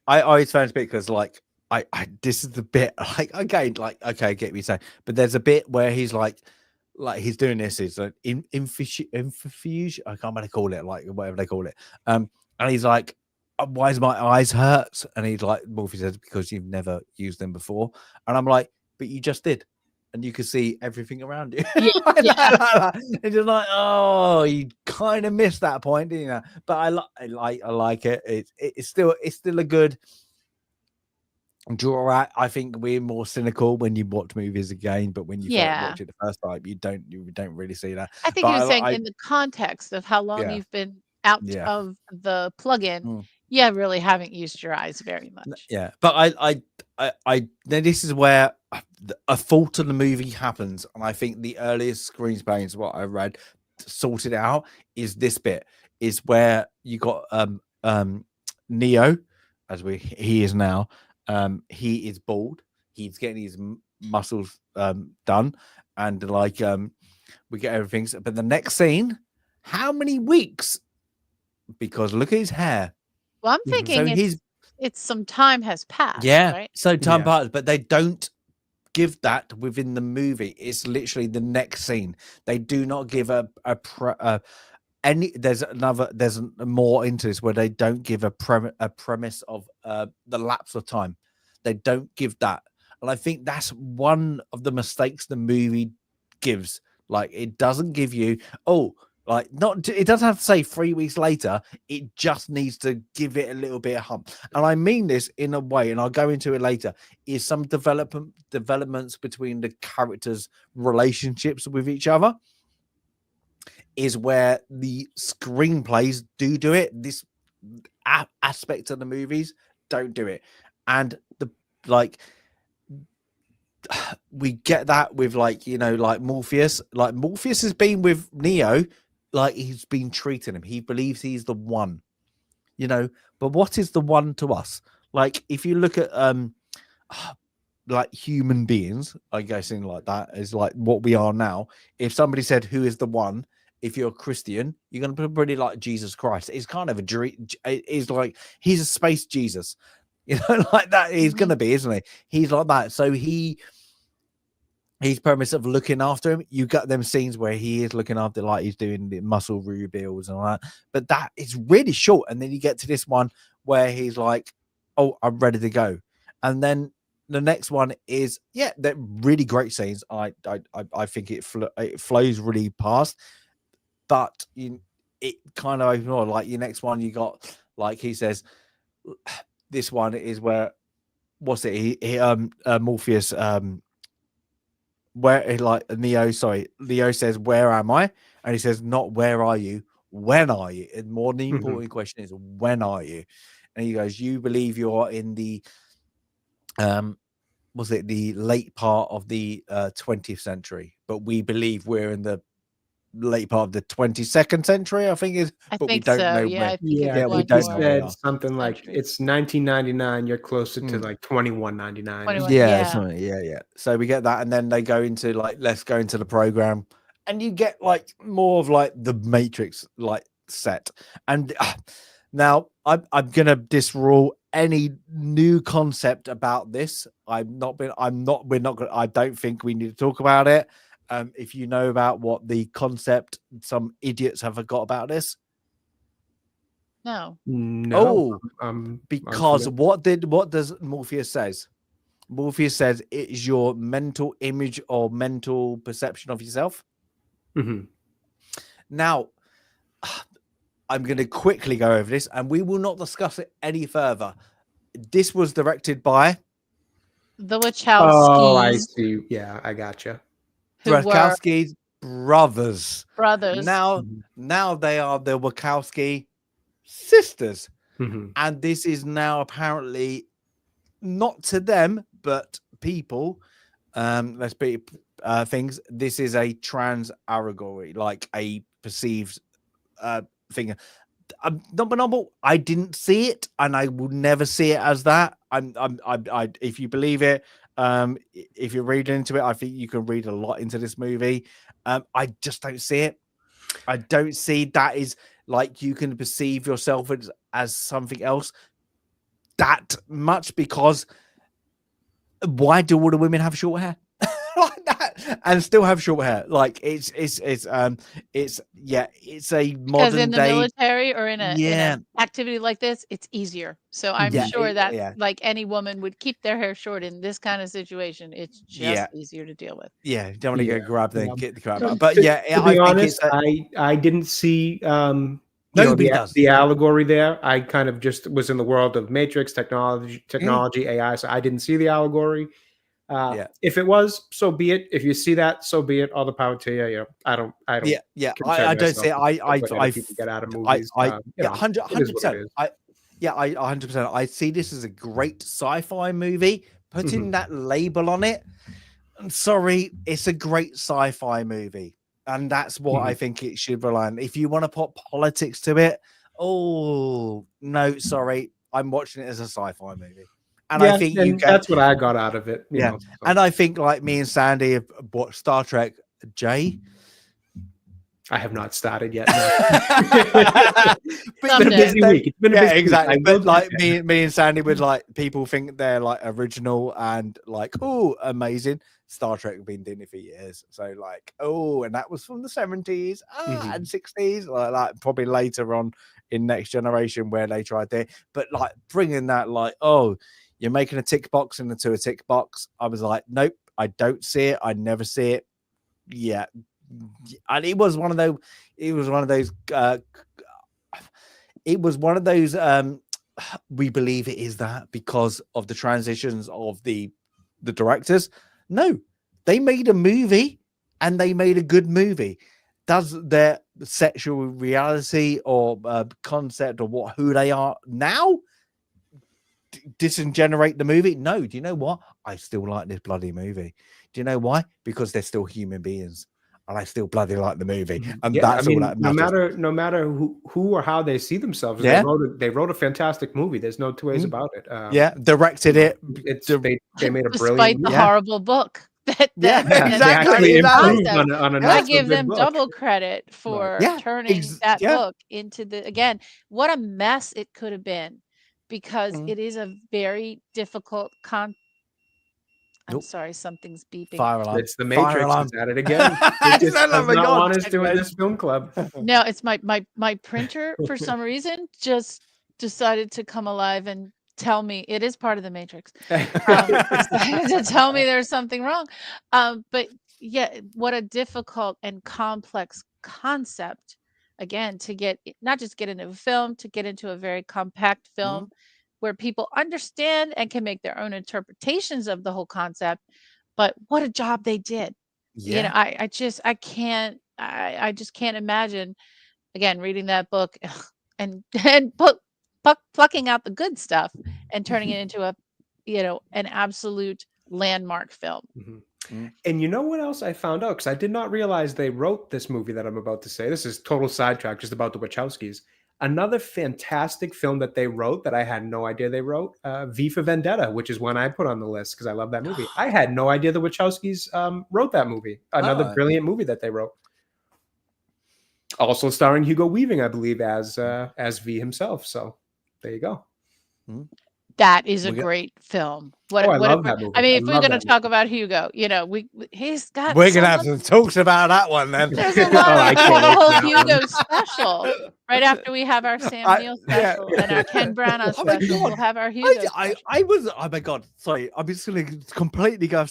I always found it because, like, I this is the bit, like, again, like, okay, I get what you're saying, but there's a bit where he's like he's doing this, is an infusion, I can't remember call it, like, whatever they call it, and he's like, why is my eyes hurt? And he's like, Morphe says, because you've never used them before. And I'm like, but you just did, and you can see everything around you. It's just like, oh, you kind of missed that point, didn't you? But I like it. It's still a good draw out. I think we're more cynical when you watch movies again, but when you first watch it the first time, you don't really see that. I think you're saying in the context of how long you've been out of the plug-in, really haven't used your eyes very much. Yeah, but I then this is where a fault in the movie happens, and I think the earliest screenplays, what I read, sorted out, is this bit, is where you got Neo, as he is now. He is bald. He's getting his muscles done, and like we get everything. But the next scene, how many weeks? Because look at his hair. Well, I'm thinking it's some time has passed. Yeah, right? So time passed, but they don't give that within the movie. It's literally the next scene. They do not give there's more into this where they don't give a premise of the lapse of time. They don't give that, and I think that's one of the mistakes the movie gives. Like, it doesn't give you, oh, Like, not it doesn't have to say 3 weeks later. It just needs to give it a little bit of hump. And I mean this in a way, and I'll go into it later. Is some developments between the characters' relationships with each other is where the screenplays do it. This aspect of the movies don't do it, and we get that with like Morpheus. Like Morpheus has been with Neo, like he's been treating him. He believes he's the one, But what is the one to us? Like if you look at like human beings, I guess in like that is like what we are now. If somebody said who is the one, if you're a Christian, you're going to put pretty like Jesus Christ. It's kind of a dream. It's like he's a space Jesus, like that. He's going to be, isn't he? He's like that. So his premise of looking after him, you got them scenes where he is looking after, like he's doing the muscle rebuilds and all that, but that is really short. And then you get to this one where he's like, oh, I'm ready to go. And then the next one is, they're really great scenes. I think it flows really past, but it kind of overall, like your next one, you got, like he says, this one is where, what's it? Morpheus, where like Leo says, where am I? And he says, not where are you, when are you? And more the important question is, when are you? And he goes, you believe you're in the was it the late part of the 20th century, but we believe we're in the late part of the 22nd century, I think is, but we don't know when. We don't know. Something like it's 1999. You're closer to like 2199. Yeah. So we get that, and then they go into like, let's go into the program, and you get like more of like the Matrix like set. And now I'm gonna disrule any new concept about this. I don't think we need to talk about it. If you know about what the concept, some idiots have forgot about this. No. Because what does Morpheus says? Morpheus says it is your mental image or mental perception of yourself. Now, I'm going to quickly go over this, and we will not discuss it any further. This was directed by the Wachowskis. Oh, I see. Yeah, I gotcha. Wachowski's brothers. Now they are the Wachowski sisters. And this is now apparently not to them, but people. Let's be things. This is a trans allegory, like a perceived thing. I didn't see it, and I will never see it as that. I if you believe it, if you're reading into it, I think you can read a lot into this movie. I just don't see it. I don't see that is like you can perceive yourself as something else that much, because why do all the women have short hair like that and still have short hair? Like it's a modern in the day military or in an activity like this, it's easier. So I'm sure that like any woman would keep their hair short in this kind of situation. It's just easier to deal with. Yeah, you don't want to get grabbed and get the crap out. But to be I honest, I didn't see the allegory there. I kind of just was in the world of Matrix technology, AI. So I didn't see the allegory. If it was, so be it. If you see that, so be it. All the power to you. I don't. I don't say. I get out of movies. 100%. I 100%. I see this as a great sci-fi movie. Putting that label on it, I'm sorry, it's a great sci-fi movie, and that's what I think it should rely on. If you want to put politics to it, oh no, sorry, I'm watching it as a sci-fi movie. And I think that's what I got out of it. You know, so. And I think like me and Sandy have watched Star Trek J. I have not started yet. It's been a busy week. It's been a busy week. But like me and Sandy would like, people think they're like original and like, oh, amazing. Star Trek have been doing it for years. So like, and that was from the 70s and 60s, like probably later on in Next Generation where they tried there. But like bringing that like, you're making a tick box into a tick box. I was like, nope, I don't see it. I never see it. Yeah. And it was one of those, it was one of those. It was one of those. We believe it is that because of the transitions of the directors. No, they made a movie and they made a good movie. Does their sexual reality or concept or who they are now disingenerate the movie? No. Do you know what? I still like this bloody movie. Do you know why? Because they're still human beings. And I still bloody like the movie, and that's all that matters. No matter who or how they see themselves, they wrote a fantastic movie. There's no two ways about it. Directed it. They made a despite brilliant the horrible book. Exactly. I give them double credit for turning that book into again. What a mess it could have been, because it is a very difficult I'm sorry, something's beeping. Fire alarm. It's the Matrix. It's at it again. It just does not want us doing this film club. No, it's my printer for some reason just decided to come alive and tell me it is part of the Matrix. To tell me there's something wrong. But yeah, what a difficult and complex concept. Again, to not just get into a film, to get into a very compact film. Where people understand and can make their own interpretations of the whole concept, but what a job they did. I just can't imagine again reading that book and plucking out the good stuff and turning it into an absolute landmark film. And you know what else I found out, because I did not realize they wrote this movie that I'm about to say. This is total sidetrack, just about the Wachowskis. Another fantastic film that they wrote that I had no idea they wrote, V for Vendetta, which is one I put on the list because I love that movie. I had no idea the Wachowskis wrote that movie. Another brilliant movie that they wrote. Also starring Hugo Weaving, I believe, as V himself. So there you go. That is a great film. I love that movie. I mean, if we're going to talk about Hugo, he's got. We're going to have some talks about that one then. There's a lot. We'll have a whole Hugo special right after we have our Sam Neill special and our Ken Branagh special. We'll have our Hugo. Oh my god! Sorry, I'm just going to completely go a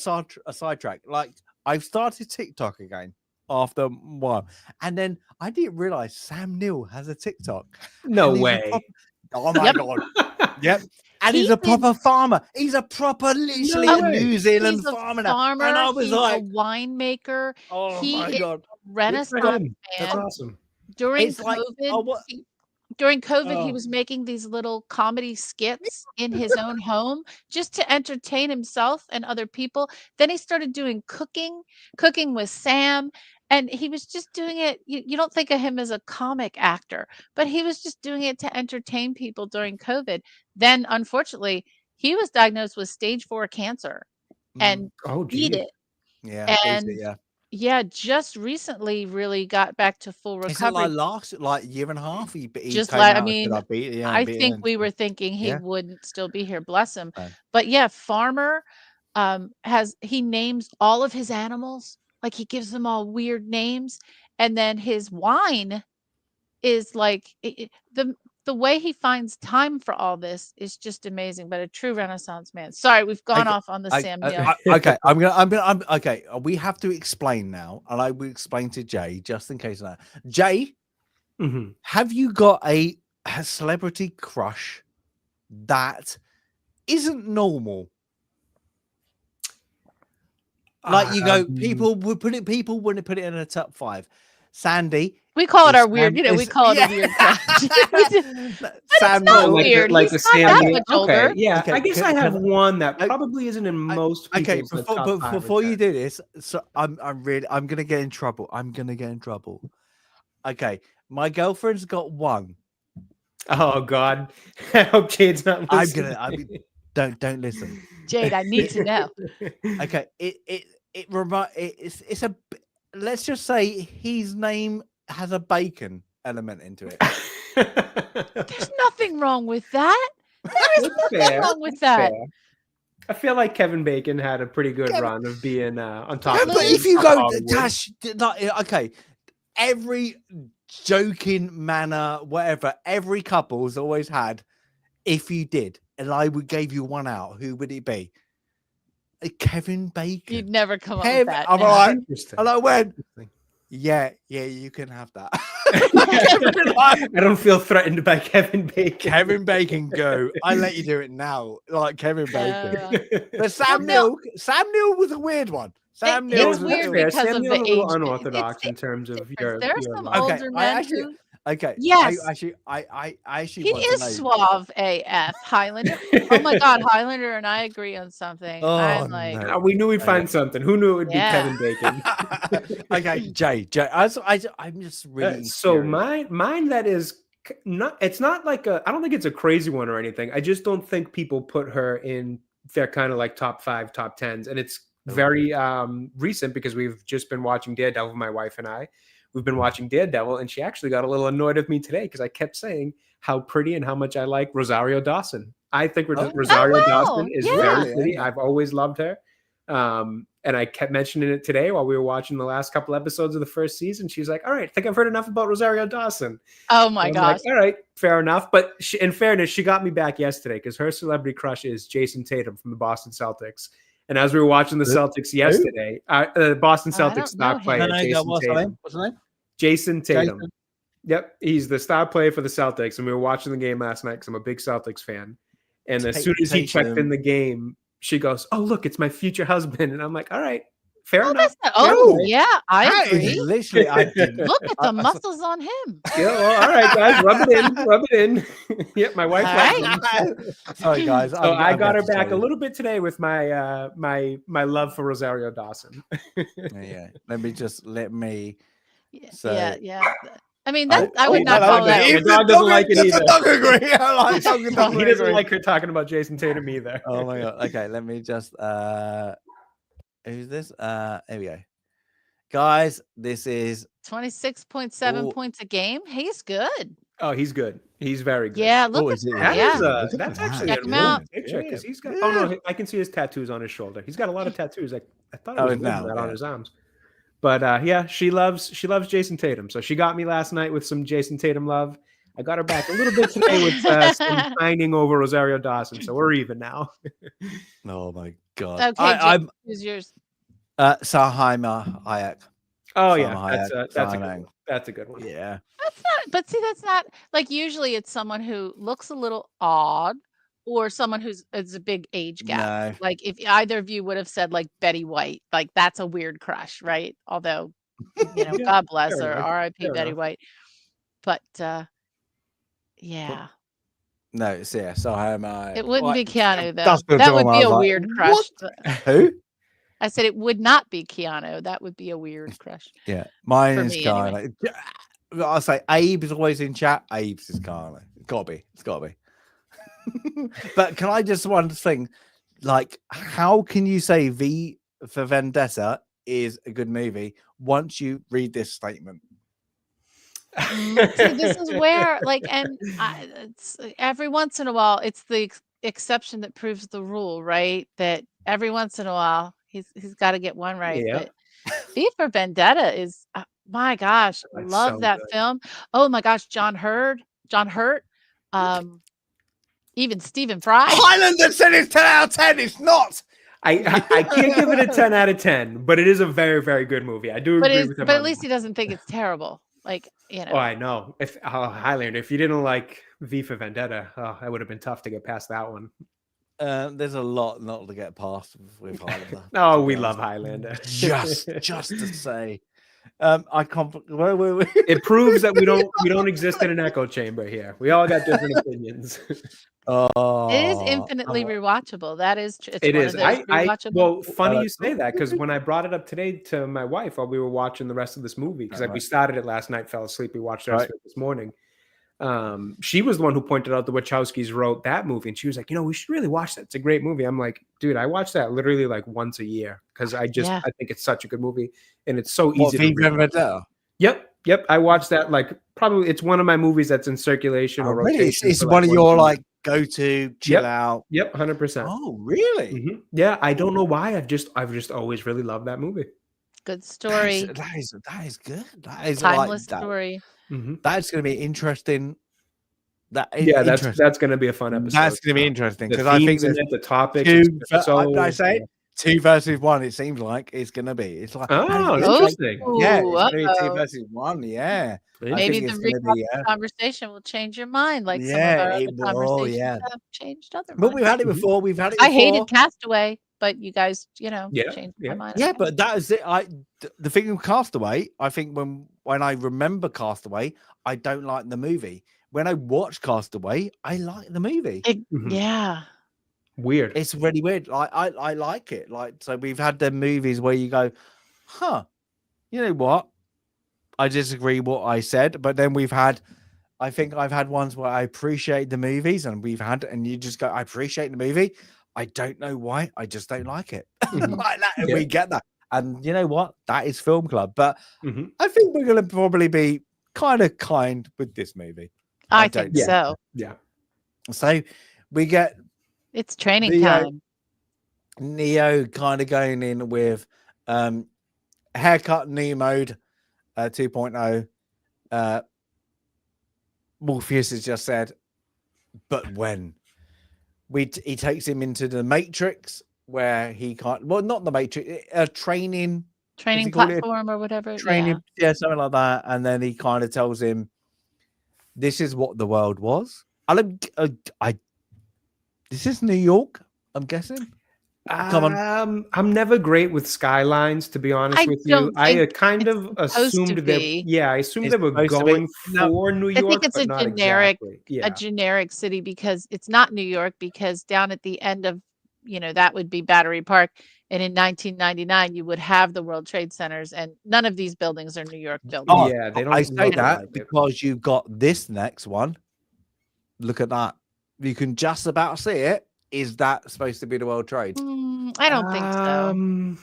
sidetrack. Like, I've started TikTok again after a while, and then I didn't realize Sam Neill has a TikTok. No way! Oh my god! Yep. And he's a proper farmer. He's a proper, literally a New Zealand farmer. And I was like, a winemaker. Oh my god, Renaissance man. That's awesome. During COVID, he was making these little comedy skits in his own home just to entertain himself and other people. Then he started doing cooking with Sam. And he was just doing it. You don't think of him as a comic actor, but he was just doing it to entertain people during COVID. Then, unfortunately, he was diagnosed with stage 4 cancer and beat it. Yeah. And just recently really got back to full recovery. Is it like year and a half? He I think we were thinking he wouldn't still be here. Bless him. But yeah, farmer he names all of his animals. Like, he gives them all weird names. And then his wine is like the way he finds time for all this is just amazing. But a true Renaissance man. Sorry, we've gone off on the Sam Neill. Okay, I'm okay. We have to explain now, and I will explain to Jay just in case of that. Jay, have you got a celebrity crush that isn't normal? Like, you go, people wouldn't put it in a top 5. Sandy. We call it our weird, we call it a weird crush. Sam Neill, weird. Like He's the Sam Neill. Okay, yeah. Okay, I guess I have one that probably isn't in most people's but before you do this, so I'm gonna get in trouble. Okay, my girlfriend's got one. Oh God. I hope Jade's not listening. Don't listen. Jade, I need to know. Okay, it's a, let's just say his name has a bacon element into it. There's nothing wrong with that. There is nothing wrong with that. Fair. I feel like Kevin Bacon had a pretty good run of being on top. Yeah, but if you go, Tash, okay, every joking manner, whatever, every couple's always had. If you did, and I gave you one out, who would it be? Kevin Bacon. You'd never come up with that. I'm like, and I went, yeah, you can have that. I don't feel threatened by Kevin Bacon. Kevin Bacon, go. I let you do it now. Like Kevin Bacon. But Sam Neill was a weird one. Sam Neill it's was weird a because Sam of Neill's the a little age. unorthodox in terms of your. There are some life. older men who. Okay. Yes. I actually He want is to know. suave AF. Highlander. Oh my God, Highlander and I agree on something. Oh, I'm like, no. We knew we'd find something. Who knew it would be Yeah. Kevin Bacon? Okay, Jay. I'm just really So curious. mine that is not. It's not like a. I don't think it's a crazy one or anything. I just don't think people put her in their kind of like top 5, top 10s, and it's very recent because we've just been watching Daredevil. My wife and I. We've been watching Daredevil, and she actually got a little annoyed with me today because I kept saying how pretty and how much I like Rosario Dawson. I think Rosario Dawson is very pretty. I've always loved her. And I kept mentioning it today while we were watching the last couple episodes of the first season. She's like, all right, I think I've heard enough about Rosario Dawson. oh my gosh. Like, all right, fair enough. But in fairness, she got me back yesterday because her celebrity crush is Jason Tatum from the Boston Celtics. And as we were watching the Celtics yesterday, the Boston Celtics star player, Jason Tatum. What's the name? Jason Tatum. Jason. Yep. He's the star player for the Celtics. And we were watching the game last night because I'm a big Celtics fan. And as soon as he checked in the game, she goes, oh, look, it's my future husband. And I'm like, all right, fair enough. Yeah, I agree. Literally, I didn't. Look at the muscles on him. Yeah, well, all right, guys, rub it in. Yep, my wife likes him. Sorry, guys. So I got her back a little bit today with my my love for Rosario Dawson. Yeah, let me. Yeah. I mean, I would not call that. The dog doesn't like it either. Dog agree. I like he doesn't like her talking about Jason Tatum either. Oh my God. Okay, let me just. Who's this? Here we go. Guys, this is 26.7 points a game. He's good. Oh, he's good. He's very good. Yeah, look at that. That's actually check a him out. picture because he's got. Oh no, I can see his tattoos on his shoulder. He's got a lot of tattoos. I thought it was on his arms. But yeah, she loves Jason Tatum. So she got me last night with some Jason Tatum love. I got her back a little bit today with some pining over Rosario Dawson. So we're even now. Oh my God. Okay, who's yours? Salma Hayek. Oh yeah, that's a good one. Yeah. That's not like usually it's someone who looks a little odd or someone who's a big age gap. No. Like if either of you would have said like Betty White, like that's a weird crush, right? Although, God bless her, R.I.P. Betty White. But yeah. No, it's Salma. It wouldn't be Keanu though. That would be a weird crush. Who? I said it would not be Keanu. That would be a weird crush. Yeah, mine is Carla. Anyway. I'll say Abe is always in chat. Abe's is Carla. It's got to be. But can I just one thing? Like, how can you say V for Vendetta is a good movie once you read this statement? See, this is where, like, and it's every once in a while, it's the exception that proves the rule, right? That every once in a while, he's got to get one right. Yeah. But V for Vendetta is, my gosh, love that film. Oh my gosh, John Hurt. Even Stephen Fry. Highlander said it's 10 out of 10. It's not. I can't give it a 10 out of 10, but it is a very, very good movie. I do agree with him. But at least he doesn't think it's terrible. Like, Oh, I know. If Highlander, if you didn't like V for Vendetta, that would have been tough to get past that one. There's a lot not to get past with Highlander. Oh, we love Highlander. Just to say. I can't. It proves that we don't exist in an echo chamber here. We all got different opinions. It is infinitely rewatchable. That is true. It is. Well, funny you say that because when I brought it up today to my wife while we were watching the rest of this movie, because we started it last night, fell asleep, we watched the rest of it this morning. She was the one who pointed out the Wachowskis wrote that movie, and she was like, we should really watch that. It's a great movie. I'm like, dude, I watch that literally like once a year because I think it's such a good movie, and it's so easy to read. Yep. I watched that probably it's one of my movies that's in circulation or rotation. It's one of your go to chill out. Yep, 100%. Oh, really? Mm-hmm. Yeah, I don't know why. I've just always really loved that movie. Good story. That is good. That is timeless story. Mm-hmm. That's going to be interesting. That's going to be a fun episode. That's going to be interesting because I think the topic. 2 versus 1. It seems like it's gonna be. It's like Oh, Oh, interesting. yeah, it's gonna be 2 uh-oh. versus 1. Yeah, I Maybe think the it's gonna recap be. conversation will change your mind, like some of Yeah, our it other will. conversations Yeah, have changed other but we've minds. had it before. We've had it I hated before. Castaway, but you guys, Yeah, changed my yeah. mind. Yeah, Okay. but that is it. The thing with Castaway, I think when I remember Castaway, I don't like the movie. When I watch Castaway, I like the movie. Yeah. Weird. It's really weird. I like it. Like, so we've had the movies where you go, huh, you know what? I disagree what I said, but then I think I've had ones where I appreciate the movies, and and you just go, I appreciate the movie. I don't know why, I just don't like it. Like that, and Yeah. we get that. And you know what? That is Film Club. But Mm-hmm. I think we're gonna probably be kind with this movie. I think Yeah. so. Yeah. So we get It's training Neo time. kind of going in with haircut new mode 2.0. Morpheus has just said, but when he takes him into the Matrix where he can't, well, not the Matrix, a training Platform or whatever. training, yeah, something like that. And then he kind of tells him, this is what the world was. This is New York, I'm guessing. Come on. I'm never great with skylines, to be honest with you. I kind of assumed that. Yeah, I assumed they were going for New York. I think it's but not exactly. a generic city, because it's not New York, because down at the end of, that would be Battery Park. And in 1999, you would have the World Trade Centers, and none of these buildings are New York buildings. Oh, yeah, they don't. I say that because you got this next one. Look at that. You can just about see it. Is that supposed to be the World Trade? I don't think so.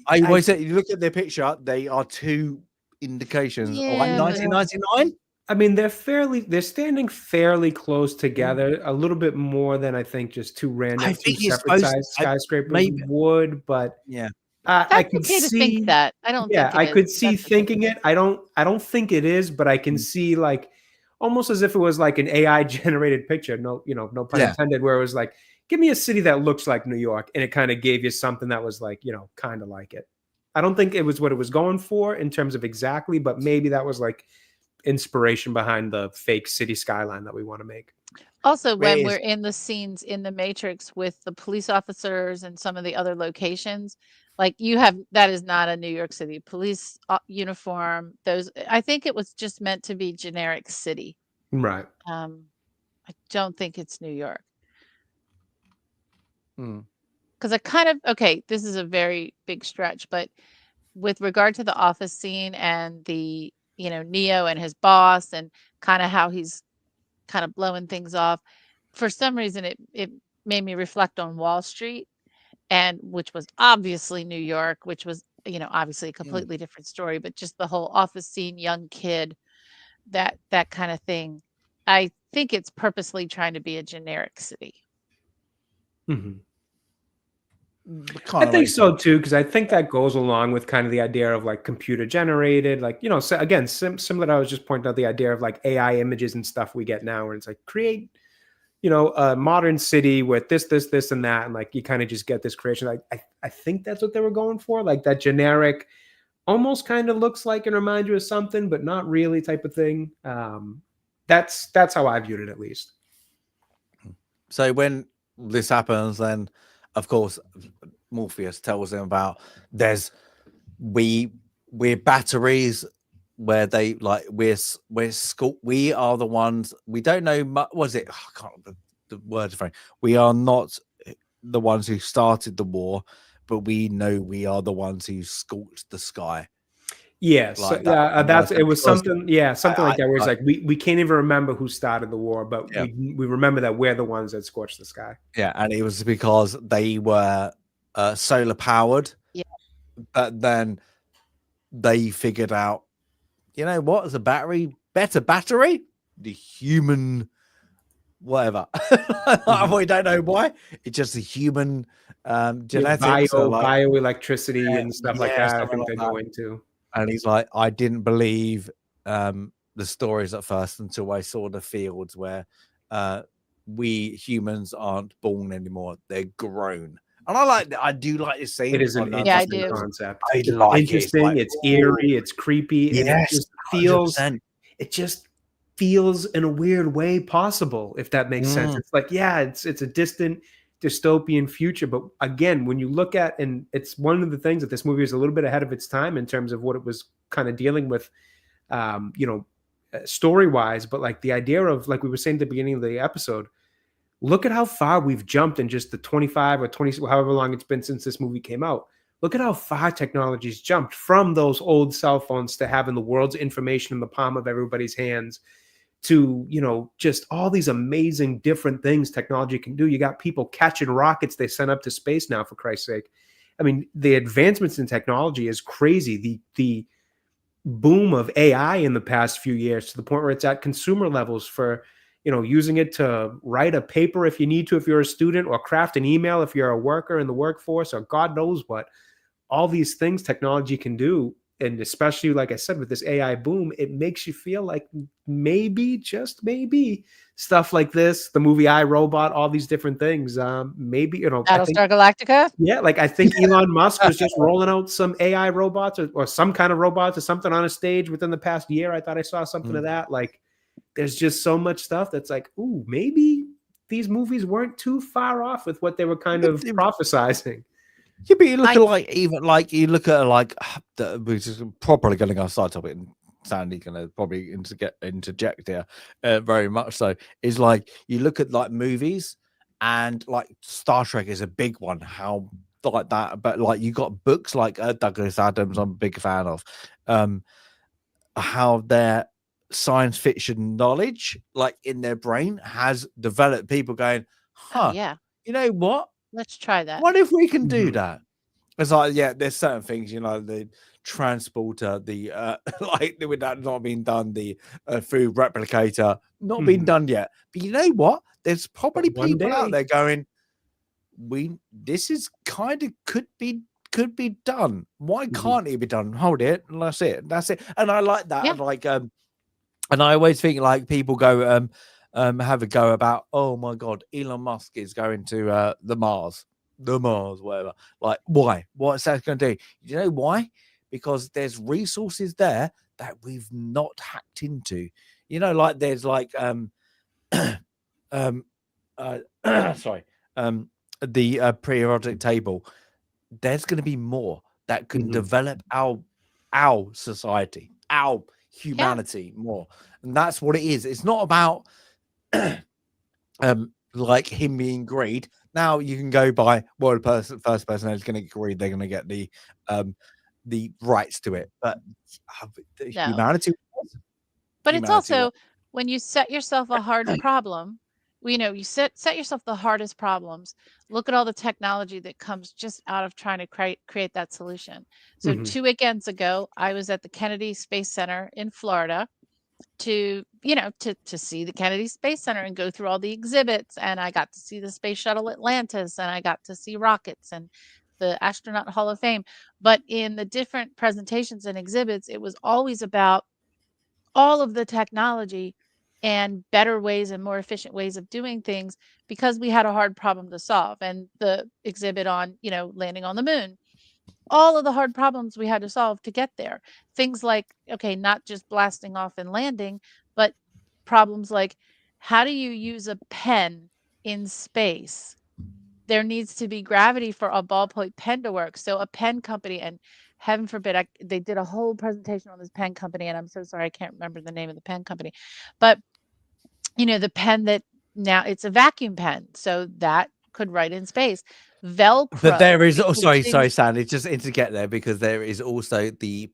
I always say, you look at their picture, they are two indications. Yeah, like 1999. I mean, they're standing fairly close together, a little bit more than I think just two separate sized skyscrapers would, but yeah. I could okay to think that. I don't think I could see thinking it. I don't think it is, but I can see, like, almost as if it was like an AI generated picture. No, no pun intended, where it was like, give me a city that looks like New York, and it kind of gave you something that was like, kind of like it. I don't think it was what it was going for in terms of exactly, but maybe that was like inspiration behind the fake city skyline that we want to make. Also, when we're in the scenes in the Matrix with the police officers and some of the other locations, like that is not a New York City police uniform. I think it was just meant to be generic city. Right. I don't think it's New York. Because this is a very big stretch, but with regard to the office scene and the, Neo and his boss, and kind of how he's kind of blowing things off, for some reason it made me reflect on Wall Street, and which was obviously New York, which was, obviously a completely different story, but just the whole office scene, young kid, that kind of thing. I think it's purposely trying to be a generic city. I think so too, because I think that goes along with kind of the idea of like computer generated, like, so again, similar to I was just pointing out the idea of like AI images and stuff we get now, where it's like create, a modern city with this, and that, and like you kind of just get this creation. Like I think that's what they were going for, like that generic, almost kind of looks like and reminds you of something, but not really type of thing. That's how I viewed it, at least. So when this happens, then of course Morpheus tells him about we're batteries where they like we are the ones, we don't know much. Was it? I can't remember the word frame. We are not the ones who started the war, but we know we are the ones who scorched the sky. Yes, like it was something. Yeah, something like that. Where it's like we can't even remember who started the war, but we remember that we're the ones that scorched the sky. Yeah, and it was because they were solar powered. Yeah, but then they figured out, you know what? As a better battery, the human, whatever. We don't know why. It's just a human genetics, bioelectricity and stuff like that. I think they go into. And he's like, I didn't believe the stories at first until I saw the fields where we humans aren't born anymore; they're grown. And I do like this scene. It is an Yeah, I interesting do. concept. I It's like it. It's interesting. like, It's eerie. It's creepy, and yes, it just feels in a weird way possible, if that makes sense. It's like, yeah, it's a distant dystopian future, but again, when you look at, and it's one of the things that this movie is a little bit ahead of its time in terms of what it was kind of dealing with, story wise, but like the idea of, like we were saying at the beginning of the episode, look at how far we've jumped in just the 25 or 20, however long it's been since this movie came out. Look at how far technology's jumped from those old cell phones to having the world's information in the palm of everybody's hands, to, just all these amazing different things technology can do. You got people catching rockets they send up to space now, for Christ's sake. I mean, the advancements in technology is crazy. The boom of AI in the past few years, to the point where it's at consumer levels for, using it to write a paper if you need to, if you're a student, or craft an email if you're a worker in the workforce, or God knows what. All these things technology can do. And especially, like I said, with this AI boom, it makes you feel like maybe, just maybe, stuff like this, the movie I, Robot, all these different things, maybe, Battlestar Galactica. yeah, like I think Elon Musk was just rolling out some AI robots, or some kind of robots or something on a stage within the past year. I thought I saw something of that. Like, there's just so much stuff that's like, ooh, maybe these movies weren't too far off with what they were kind of prophesizing. Yeah, but you look at you look at which is probably going to go side topic, and Sandy's going to probably interject here, very much so. Is like, you look at like movies, and like Star Trek is a big one. How like that, but like you got books like Douglas Adams, I'm a big fan of, how their science fiction knowledge, like in their brain, has developed. People going, Oh, yeah. you know what? Let's try that. What if we can do that? It's like, yeah, there's certain things, the transporter, the like with that not being done, the food replicator not being done yet. But you know what? There's probably people out there going, this is kind of could be done. Why can't it be done? Hold it, and that's it. And I like that. Yeah. Like, and I always think, like, people go have a go about, oh my god, Elon Musk is going to the Mars, whatever. Like, why? What's that going to do? You know why? Because there's resources there that we've not hacked into. Like there's like sorry, the periodic table. There's going to be more that can develop our society, our humanity more, and that's what it is. It's not about like him being greed. Now you can go by, well, the first person is going to get greed, they're going to get the rights to it, but humanity. But it's also, when you set yourself a hard problem, you set yourself the hardest problems. Look at all the technology that comes just out of trying to create that solution. So 2 weekends ago, I was at the Kennedy Space Center in Florida to see the Kennedy Space Center and go through all the exhibits. And I got to see the Space Shuttle Atlantis, and I got to see rockets and the Astronaut Hall of Fame. But in the different presentations and exhibits, it was always about all of the technology and better ways and more efficient ways of doing things, because we had a hard problem to solve. And the exhibit on, landing on the moon, all of the hard problems we had to solve to get there. Things like, okay, not just blasting off and landing, but problems like, how do you use a pen in space? There needs to be gravity for a ballpoint pen to work. So a pen company, and heaven forbid, they did a whole presentation on this pen company, and I'm so sorry I can't remember the name of the pen company. But the pen that now it's a vacuum pen, so that could write in space. Velcro. But there is sorry, Sandy, just to get there, because there is also the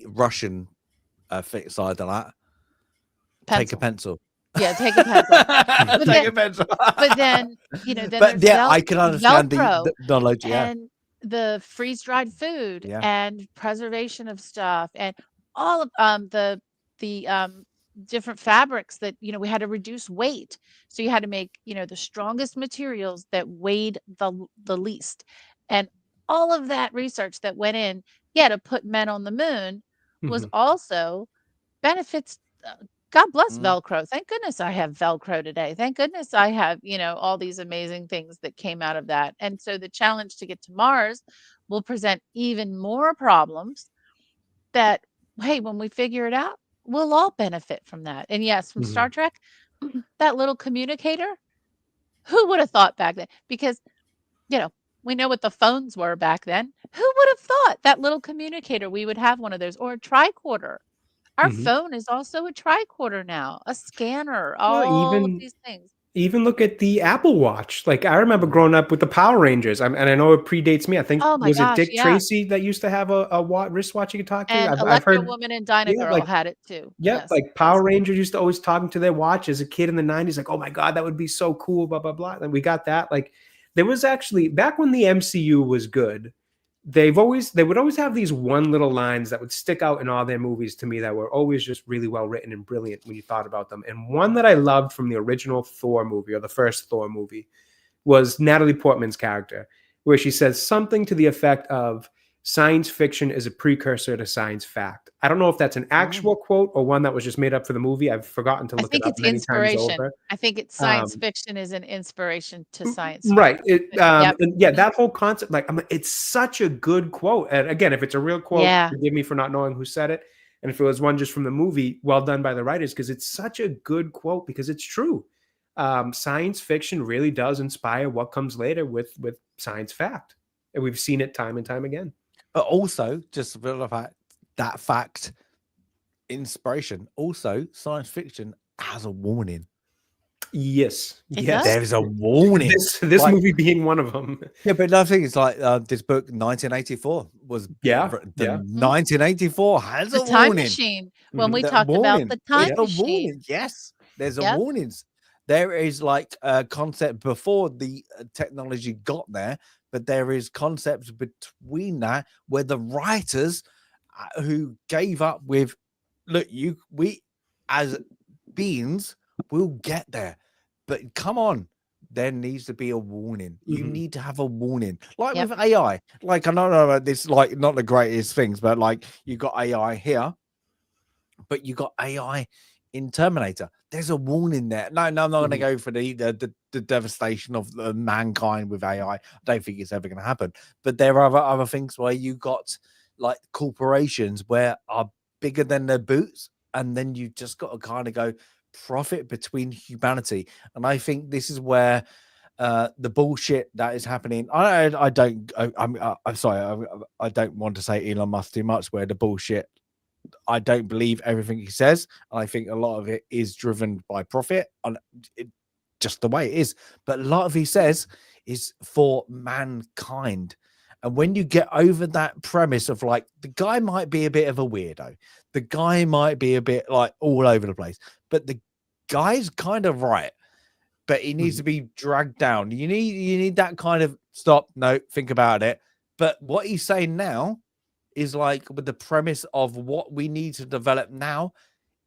Russian side of that. Take a pencil. Yeah, take a pencil. Take a pencil. But then, then but yeah, I can understand Velcro the knowledge. Yeah, and the freeze-dried food, and preservation of stuff, and all of the different fabrics that we had to reduce weight. So you had to make the strongest materials that weighed the least, and all of that research that went in, to put men on the moon, was also benefits God bless Velcro. Thank goodness I have Velcro today. Thank goodness I have, all these amazing things that came out of that. And so the challenge to get to Mars will present even more problems that, hey, when we figure it out, we'll all benefit from that. And yes, from Star Trek, that little communicator, who would have thought back then? Because, we know what the phones were back then. Who would have thought that little communicator, we would have one of those, or a tricorder? Our phone is also a tricorder now, a scanner, all of these things. Even look at the Apple Watch. Like, I remember growing up with the Power Rangers, and I know it predates me. I think, Oh my was it gosh, Dick yeah. Tracy that used to have a wristwatch you could talk to? And I've Electro heard, Woman and Dyna Girl had it too. Yeah, Yes, like Power Rangers used to always talking to their watch as a kid in the 90s, like, oh my God, that would be so cool, blah, blah, blah. And we got that. Like, there was actually, back when the MCU was good, they would always have these one little lines that would stick out in all their movies to me that were always just really well written and brilliant when you thought about them. And one that I loved from the original Thor movie, or the first Thor movie, was Natalie Portman's character, where she says something to the effect of, science fiction is a precursor to science fact. I don't know if that's an actual quote or one that was just made up for the movie. I've forgotten to look it up many times over. I think it's science fiction is an inspiration to science fiction. Right. And yeah, that whole concept, like, it's such a good quote. And again, if it's a real quote, forgive me for not knowing who said it. And if it was one just from the movie, well done by the writers, because it's such a good quote, because it's true. Science fiction really does inspire what comes later with science fact. And we've seen it time and time again. But also, just for the fact, that fact, inspiration, also science fiction has a warning. Yes. There's a warning. This like, movie being one of them. Yeah, but I think it's like this book, 1984, was 1984 has a time warning. Machine. When we talked about the time machine, warning. Yes, there's a warnings. There is like a concept before the technology got there, but there is concepts between that where the writers who gave up with, look, we as beings will get there, but come on, there needs to be a warning. You need to have a warning, like with AI. Like, I don't know about this, like, not the greatest things, but like you got AI here, but you got AI in Terminator. There's a warning there. No, I'm not going to go for the devastation of mankind with AI. I don't think it's ever going to happen. But there are other things where you got like corporations where are bigger than their boots, and then you just got to kind of go profit between humanity. And I think this is where the bullshit that is happening. I'm sorry, I don't want to say Elon Musk too much. Where the bullshit, I don't believe everything he says. I think a lot of it is driven by profit, and just the way it is. But a lot of he says is for mankind. And when you get over that premise of like, the guy might be a bit of a weirdo, the guy might be a bit like all over the place, but the guy's kind of right, but he needs to be dragged down. You need that kind of stop, no, think about it. But what he's saying now is like, with the premise of what we need to develop now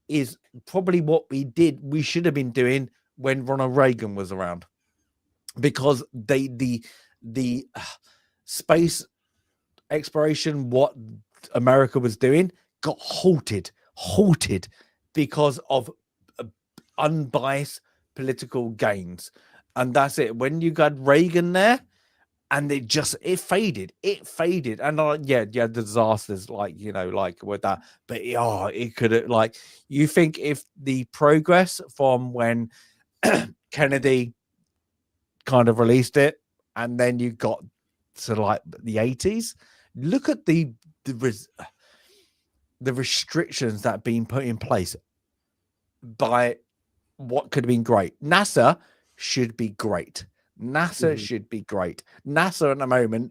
is probably what we should have been doing when Ronald Reagan was around, because the space exploration, what America was doing, got halted because of unbiased political gains. And that's it. When you got Reagan there, and it faded. And disasters, like, like with that. But it could have, like, you think if the progress from when Kennedy kind of released it, and then you got to like the 80s, look at the restrictions that have been put in place by what could have been great. NASA should be great. Should be great. NASA at the moment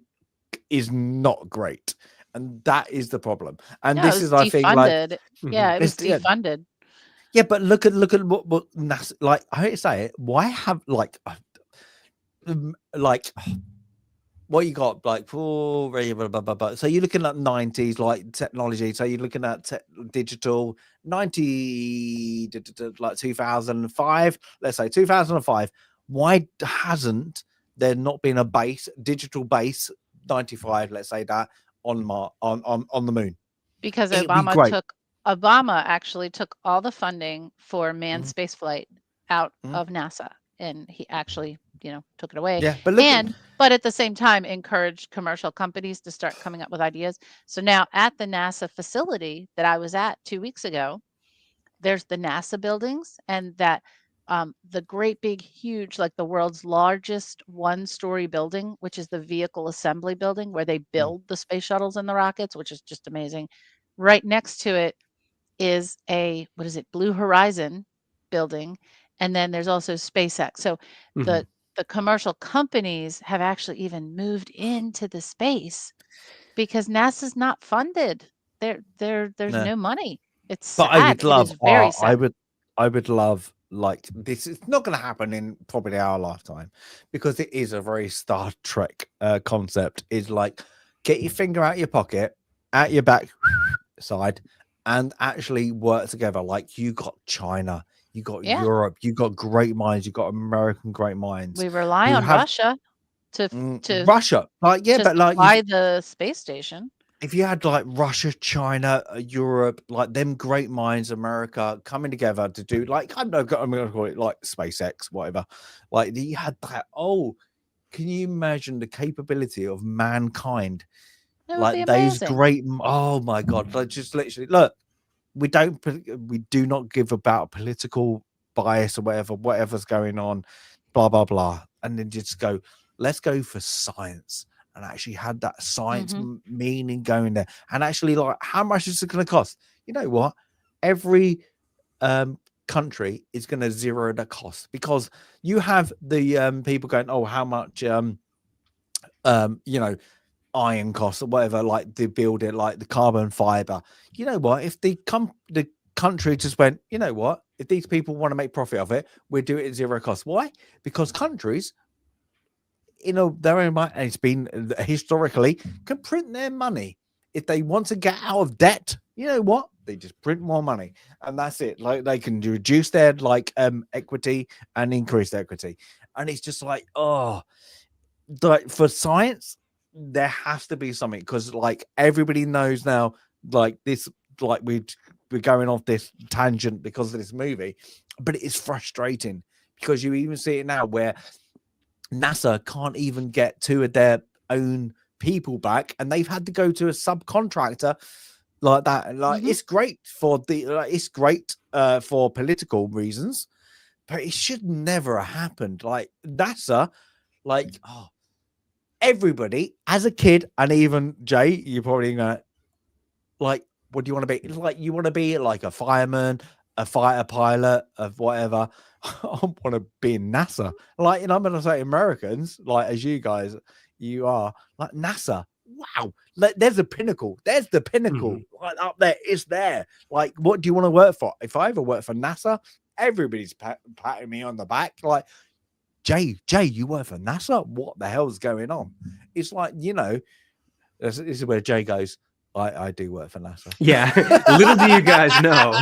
is not great, and that is the problem. And this is, I think, like, it was defunded. Yeah, but look at what NASA, like, I hate to say it, why have like what you got, like, so you're looking at 90s like technology, so you're looking at digital 90, like 2005, let's say 2005. Why hasn't there not been a digital base 95, let's say that, on the moon? Because Obama took Obama actually took all the funding for manned Mhm. spaceflight out Mhm. of NASA, and he actually, took it away. Yeah, but look But at the same time, encouraged commercial companies to start coming up with ideas. So now at the NASA facility that I was at 2 weeks ago, there's the NASA buildings, and that the great big huge, like the world's largest one-story building, which is the vehicle assembly building where they build the space shuttles and the rockets, which is just amazing. Right next to it is Blue Horizon building, and then there's also SpaceX. So Mhm. the commercial companies have actually even moved into the space because NASA's not funded. There's no. no money. It's But I sad. would It love is very I sad. would love like this is not going to happen in probably our lifetime because it is a very Star Trek concept. Is like get your finger out your pocket, out your back side, and actually work together. Like you got China, you got Yeah. Europe, you got great minds, you got American great minds We rely who on have Russia to Russia. Like yeah, but like supply the space station. if you had like Russia, China, Europe, like them great minds, America coming together to do like I'm going to call it like SpaceX, whatever. Like you had that. Oh, can you imagine the capability of mankind? It would be Like those amazing. great. Oh my God! Like just literally look. We do not give about political bias or whatever's going on, blah blah blah, and then just go. Let's go for science and actually had that science meaning going there, and actually like how much is it going to cost? You know what? Every country is going to zero the cost because you have the people going, oh, how much iron costs or whatever, like to build it, like the carbon fiber. You know what? If the country just went, you know what? If these people want to make profit of it, we'll do it at zero cost. Why? Because countries, their own mind, and it's been historically, can print their money. If they want to get out of debt, you know what? They just print more money, and that's it. Like they can reduce their equity and increase their equity, and it's just like like for science there has to be something because like everybody knows now like this like we're going off this tangent because of this movie, but it is frustrating because you even see it now where NASA can't even get two of their own people back and they've had to go to a subcontractor like that, and like it's great for it's great for political reasons, but it should never have happened. Like NASA, like everybody as a kid, and even Jay, you're probably gonna like, what do you want to be? It's like you want to be like a fireman, a fighter pilot, of whatever. I want to be in NASA. Like, and I'm gonna say Americans, like as you guys, you are like NASA. Wow, like, there's a pinnacle. There's the pinnacle right up there. It's there. Like, what do you want to work for? If I ever work for NASA, everybody's patting me on the back. Like, Jay, you work for NASA? What the hell's going on? It's like, this is where Jay goes, I do work for NASA. Yeah. Little do you guys know.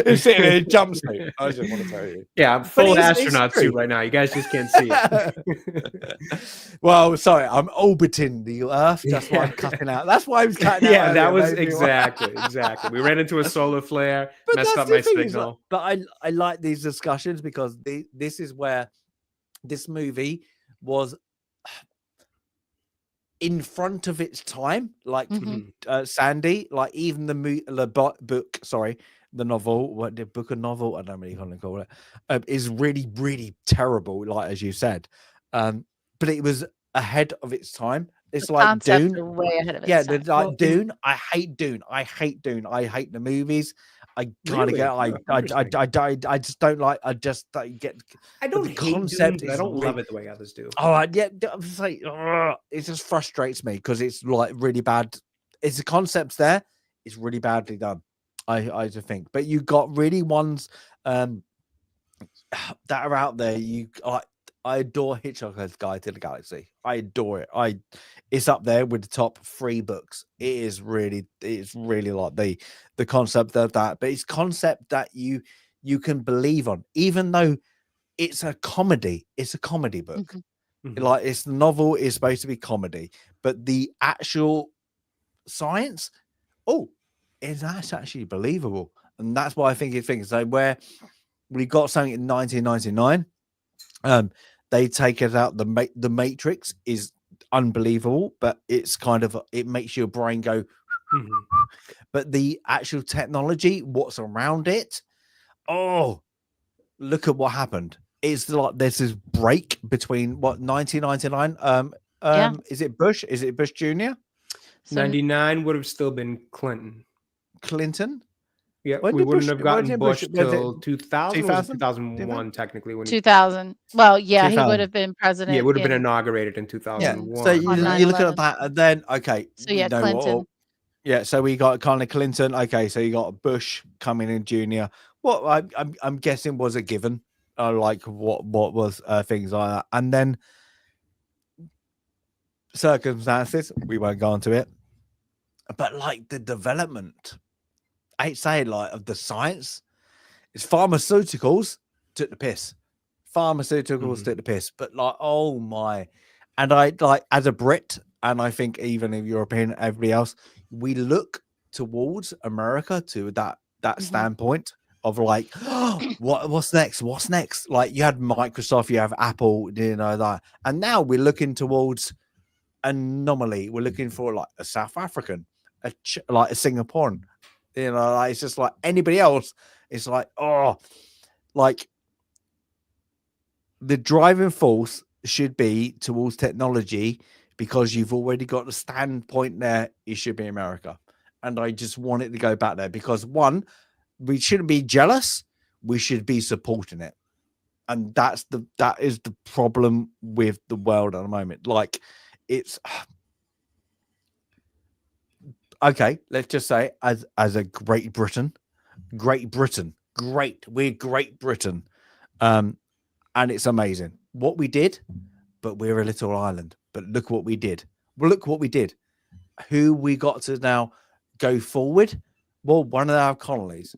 He's sitting in a jumpsuit. I just want to tell you. Yeah, I'm full astronaut suit right now. You guys just can't see it. Well, sorry, I'm orbiting the Earth. That's why I'm cutting out. That's why I was cutting out. Yeah, that was exactly. We ran into a solar flare, messed up my signal. But I like these discussions because this is where this movie was in front of its time, like Sandy, like even the book, sorry, the novel, what the book of novel, I don't really want to call it, is really, really terrible, like as you said. But it was ahead of its time. It's like Dune. Are way ahead of its time. Well, Dune. I hate Dune. I hate the movies. I kind of get. I just don't like. I just don't get. I don't hate concept. Dune, but I don't love it the way others do. Oh yeah, it's like it just frustrates me because it's like really bad. It's the concepts there. It's really badly done. I just think, but you got really ones that are out there. I adore Hitchhiker's Guide to the Galaxy. I adore it. It's up there with the top 3 books. It's really like the concept of that, but it's concept that you can believe on, even though it's a comedy. It's a comedy book. Like it's the novel is supposed to be comedy, but the actual science, that's actually believable, and that's why I think it's things. So where we got something in 1999, they take it out. The Matrix is unbelievable, but it's kind of it makes your brain go. But the actual technology, what's around it, oh, look at what happened. It's like there's this break between what 1999. Is it Bush? Is it Bush Jr.? 99 would have still been Clinton? Yeah, When we did wouldn't have gotten Bush was till it 2000. 2000? 2001, technically. When 2000. Well, yeah, he would 2000. have been president. Yeah, it would have been inaugurated in Yeah. 2001. So you look at 9/11. that, and then okay, So yeah, you know Clinton. what? Yeah, so we got kind of Clinton. Okay, so you got Bush coming in Junior. What I'm guessing was a given, like what was things like that, and then circumstances. We won't go into it, but like the development, I'd say like of the science, is pharmaceuticals took the piss. Pharmaceuticals took the piss, but like oh my, and I like as a Brit, and I think even in European, everybody else, we look towards America to that standpoint of like what's next, like you had Microsoft, you have Apple, you know that, and now we're looking towards anomaly. We're looking for like a South African, like a Singaporean, you know, like, it's just like anybody else. It's like oh, like the driving force should be towards technology because you've already got the standpoint there. It should be America. And I just want it to go back there because one, we shouldn't be jealous. We should be supporting it. And that is the problem with the world at the moment. Like it's okay. Let's just say as a Great Britain, we're Great Britain. And it's amazing what we did, but we're a little island. But look what we did. Well, look what we did. Who we got to now go forward? Well, one of our colonies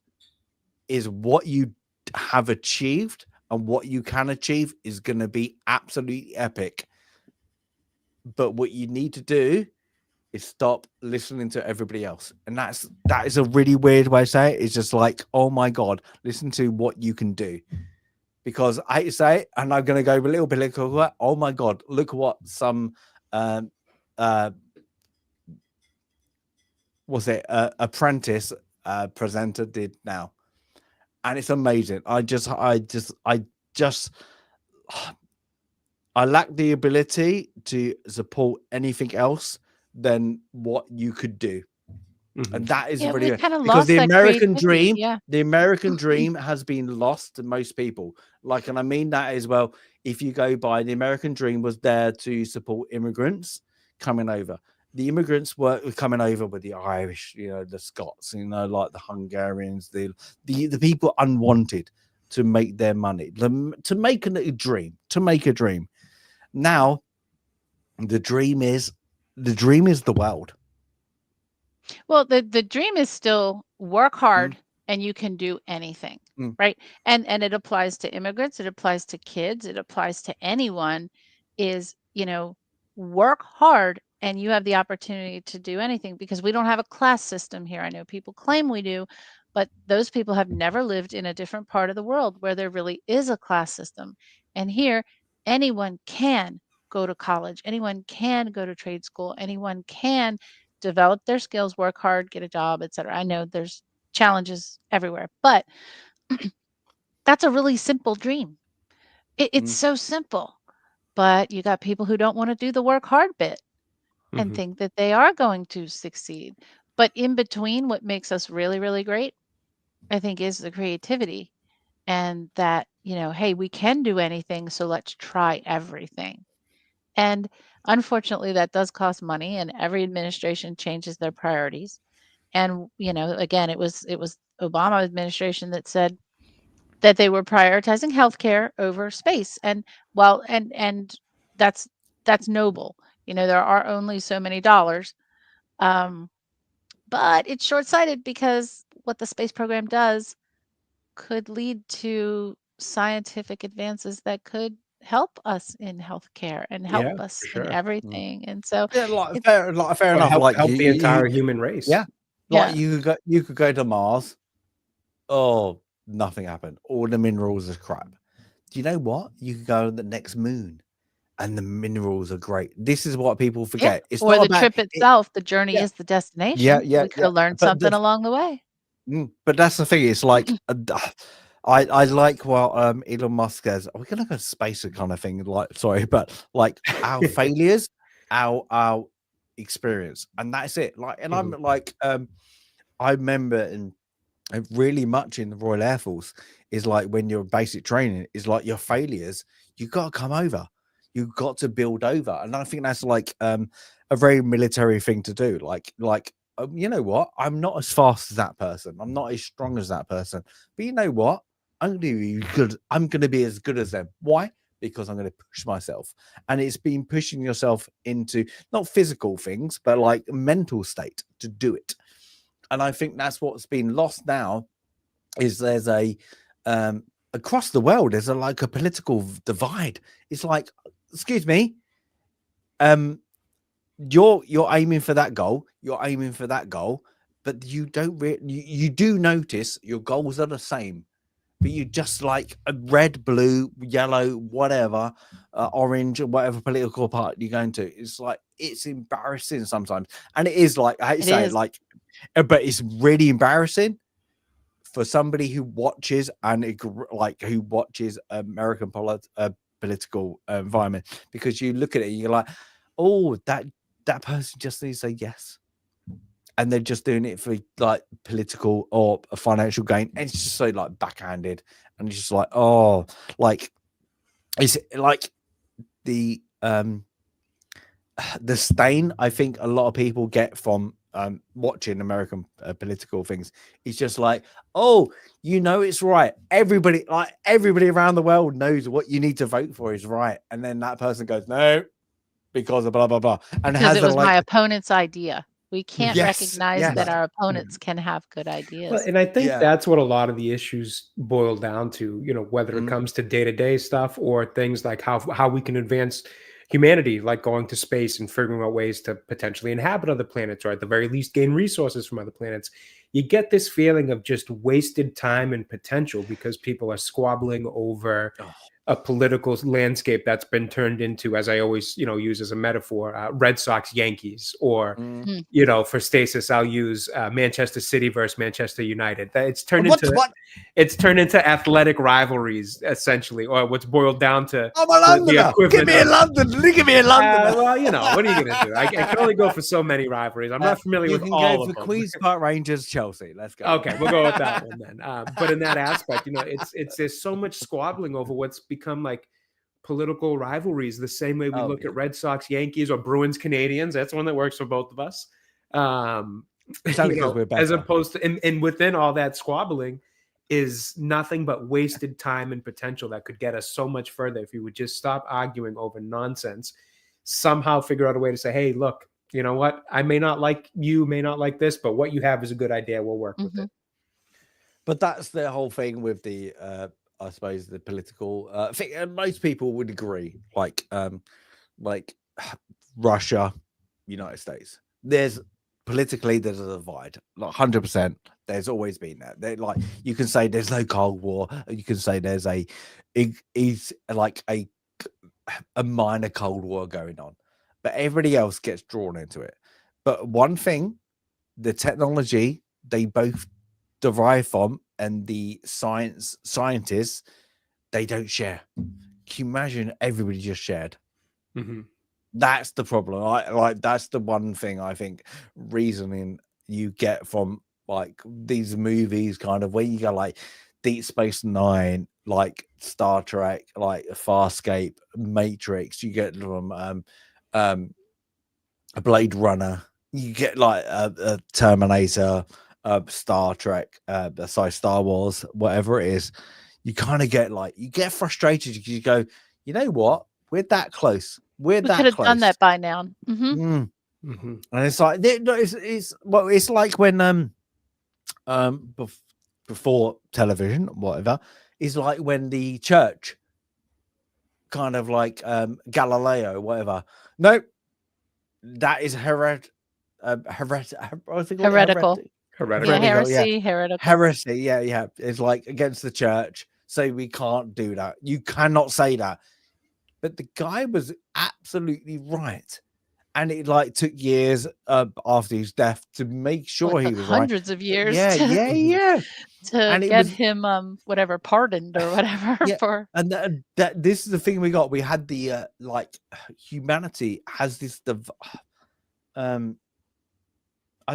is what you have achieved, and what you can achieve is going to be absolutely epic. But what you need to do is stop listening to everybody else. And that is a really weird way to say it. It's just like, oh my God, listen to what you can do. Because I hate to say it, and I'm going to go a little political. Oh my God, look what some apprentice presenter did now, and it's amazing. I lack the ability to support anything else than what you could do. And that is really because the American dream, the American dream has been lost to most people. Like, and I mean that as well. If you go by, the American dream was there to support immigrants coming over. The immigrants were coming over with the Irish, you know, the Scots, you know, like the Hungarians, the people unwanted to make their money, to make a dream. Now, the dream is the world. Well, the dream is still work hard and you can do anything, right? And it applies to immigrants, it applies to kids, it applies to anyone, is, you know, work hard and you have the opportunity to do anything, because we don't have a class system here. I know people claim we do, but those people have never lived in a different part of the world where there really is a class system. And here, anyone can go to college, anyone can go to trade school, anyone can develop their skills, work hard, get a job, etc. I know there's challenges everywhere, but that's a really simple dream. It's so simple, but you got people who don't want to do the work hard bit and think that they are going to succeed. But in between, what makes us really, really great, I think, is the creativity, and that, you know, hey, we can do anything, so let's try everything. And unfortunately, that does cost money, and every administration changes their priorities. And, you know, again, it was Obama administration that said that they were prioritizing healthcare over space. And well, and that's noble. You know, there are only so many dollars. But it's short-sighted, because what the space program does could lead to scientific advances that could help us in healthcare and help us in everything. And so fair enough. Help Like the entire human race. Yeah. Like you could go to Mars. Oh, nothing happened. All the minerals are crap. Do you know what? You could go on the next moon, and the minerals are great. This is what people forget. It's or not the about trip itself. The journey Yeah. is the destination. Yeah. We could have learned But something along the way. but that's the thing. It's like I like what Elon Musk says. We're gonna go space kind of thing. Like, sorry, but like our failures, our experience, and that's it. Like, and I'm like, I remember and really much in the Royal Air Force is like when you're basic training is like your failures. You got to come over. You got to build over, and I think that's like a very military thing to do. Like you know what? I'm not as fast as that person. I'm not as strong as that person. But you know what? I'm going to be good. I'm going to be as good as them. Why? Because I'm going to push myself. And it's been pushing yourself into not physical things, but like mental state to do it. And I think that's what's been lost now is there's a across the world, there's like a political divide. It's like, excuse me, you're aiming for that goal, but you don't you do notice your goals are the same, but you just like a red, blue, yellow, whatever, orange, or whatever political party you're going to. It's like it's embarrassing sometimes, and it is like I hate to say it, like, but it's really embarrassing for somebody who watches American political environment, because you look at it and you're like, oh, that person just needs to say yes, and they're just doing it for like political or a financial gain, and it's just so like backhanded, and it's just like, oh, like it's like the stain I think a lot of people get from watching American political things. It's just like, oh, you know, it's right. Everybody around the world knows what you need to vote for is right, and then that person goes, no, because of blah blah blah, and because it was my opponent's idea. We can't recognize that our opponents can have good ideas. Well, and I think that's what a lot of the issues boil down to, you know, whether it comes to day-to-day stuff or things like how we can advance humanity, like going to space and figuring out ways to potentially inhabit other planets, or at the very least gain resources from other planets. You get this feeling of just wasted time and potential because people are squabbling over a political landscape that's been turned into, as I always, you know, use as a metaphor, Red Sox Yankees, or, you know, for stasis, I'll use Manchester City versus Manchester United. It's turned into athletic rivalries, essentially, or what's boiled down to the equivalent. Give me in London. Look at me in London. Well, you know, what are you going to do? I can only go for so many rivalries. I'm not familiar with all of them. You can go for Queen's Park Rangers, Chelsea. Let's go. Okay, we'll go with that one then. But in that aspect, you know, there's so much squabbling over what's become like political rivalries, the same way we look at Red Sox Yankees or Bruins Canadians. That's one that works for both of us. As opposed to, and within all that squabbling is nothing but wasted time and potential that could get us so much further if we would just stop arguing over nonsense, somehow figure out a way to say, hey, look, you know what? I may not like you, may not like this, but what you have is a good idea. We'll work with it. But that's the whole thing with the, I suppose, the political thing. And most people would agree, like Russia, United States. There's politically, there's a divide, like 100%. There's always been that. Like, you can say there's no Cold War. You can say there's a minor Cold War going on, but everybody else gets drawn into it. But one thing, the technology they both derive from, and the scientists, they don't share. Can you imagine everybody just shared? That's the problem. That's the one thing I think reasoning you get from like these movies, kind of where you go like Deep Space Nine, like Star Trek, like Farscape, Matrix. You get from a Blade Runner. You get like a Terminator, Star Trek, Star Wars, whatever it is. You kind of get like, you get frustrated because you go, you know what? We're that close. We could have done that by now. And it's like it's like when before television, whatever, is like when the church kind of like Galileo, whatever. No, that is heretical. Heretical. Yeah, Heretical, yeah. heretical. Heresy, yeah. It's like against the church. So we can't do that. You cannot say that. But the guy was absolutely right. And it like took years after his death to make Well, sure it he took was right. hundreds of years Yeah, yeah, yeah. to And it get was him whatever pardoned or whatever yeah. for. And that this is the thing we got. We had the like humanity has this I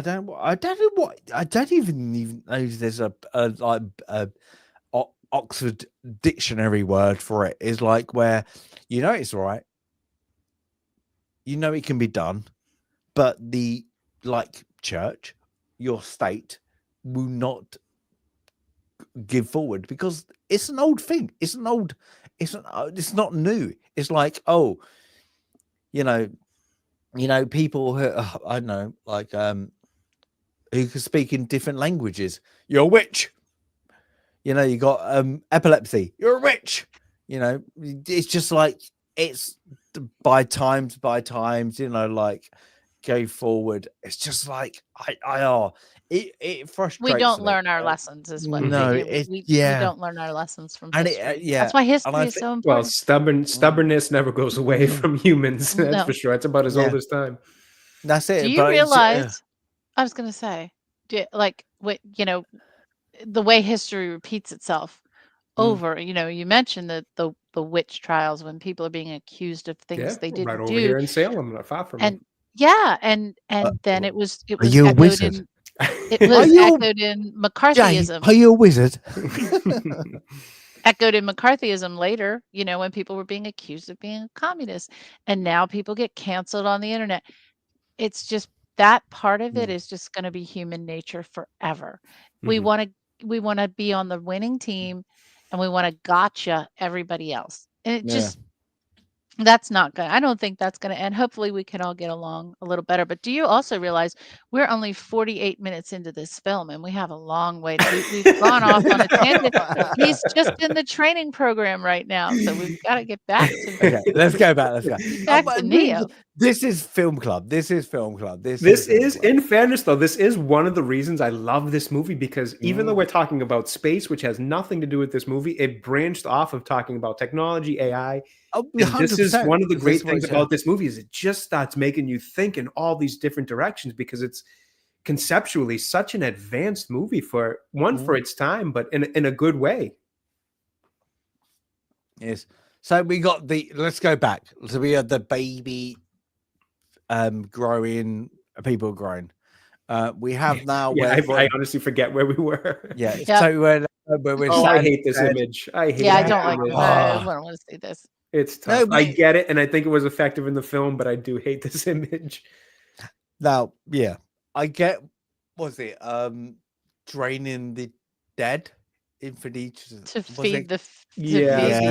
don't even know if there's a like Oxford dictionary word for it. Is like where it's right, it can be done, but the like church, your state will not give forward because it's an old thing. It's not new. It's like, oh, people who I don't know, like who can speak in different languages. You're a witch. You got epilepsy. You're a witch. It's just like it's by times, like go forward. It's just like it frustrates We don't me. learn our lessons, is what No, we yeah, don't learn our lessons from and history. yeah, That's why and history I is think, so Well, important. stubbornness never goes away from humans. That's for No. sure. It's about as old as time. that's Do it. you But it's realize? I was going to say, like what the way history repeats itself over. You mentioned the witch trials when people are being accused of things Yeah, they right didn't over do, here in Salem, not far from me. and yeah, and then it was are you a echoed wizard? in it Are was you echoed in Jay? McCarthyism. Are you a wizard? Echoed in McCarthyism later, when people were being accused of being a communist, and now people get canceled on the internet. It's just that part of it is just going to be human nature forever. We Mhm. want to be on the winning team, and we want to gotcha everybody else. And it Yeah. just that's not good. I don't think that's going to end. Hopefully, we can all get along a little better. But do you also realize we're only 48 minutes into this film, and we have a long way we've gone off on a tangent. He's just in the training program right now, so we've got to get back to Okay, let's go back. Let's go. back to Neo. This is film club. This is film club. This is, in fairness, though, this is one of the reasons I love this movie, because even though we're talking about space, which has nothing to do with this movie, it branched off of talking about technology, AI. Oh, And this is 100%. one of the This great is what things it's about this movie is it just starts making you think in all these different directions, because it's conceptually such an advanced movie for its time, but in a good way. Yes. So we got let's go back. So we had the baby growing, people growing. We have now Yeah, where I honestly forget where we were. yeah. Yep. So when we're Oh, I standing hate this there- image. I hate Yeah, I this don't like. image. I don't want to see this. It's No, tough. but I get it, and I think it was effective in the film, but I do hate this image. Now, yeah, I get. Was it draining the dead infantry To was feed it? the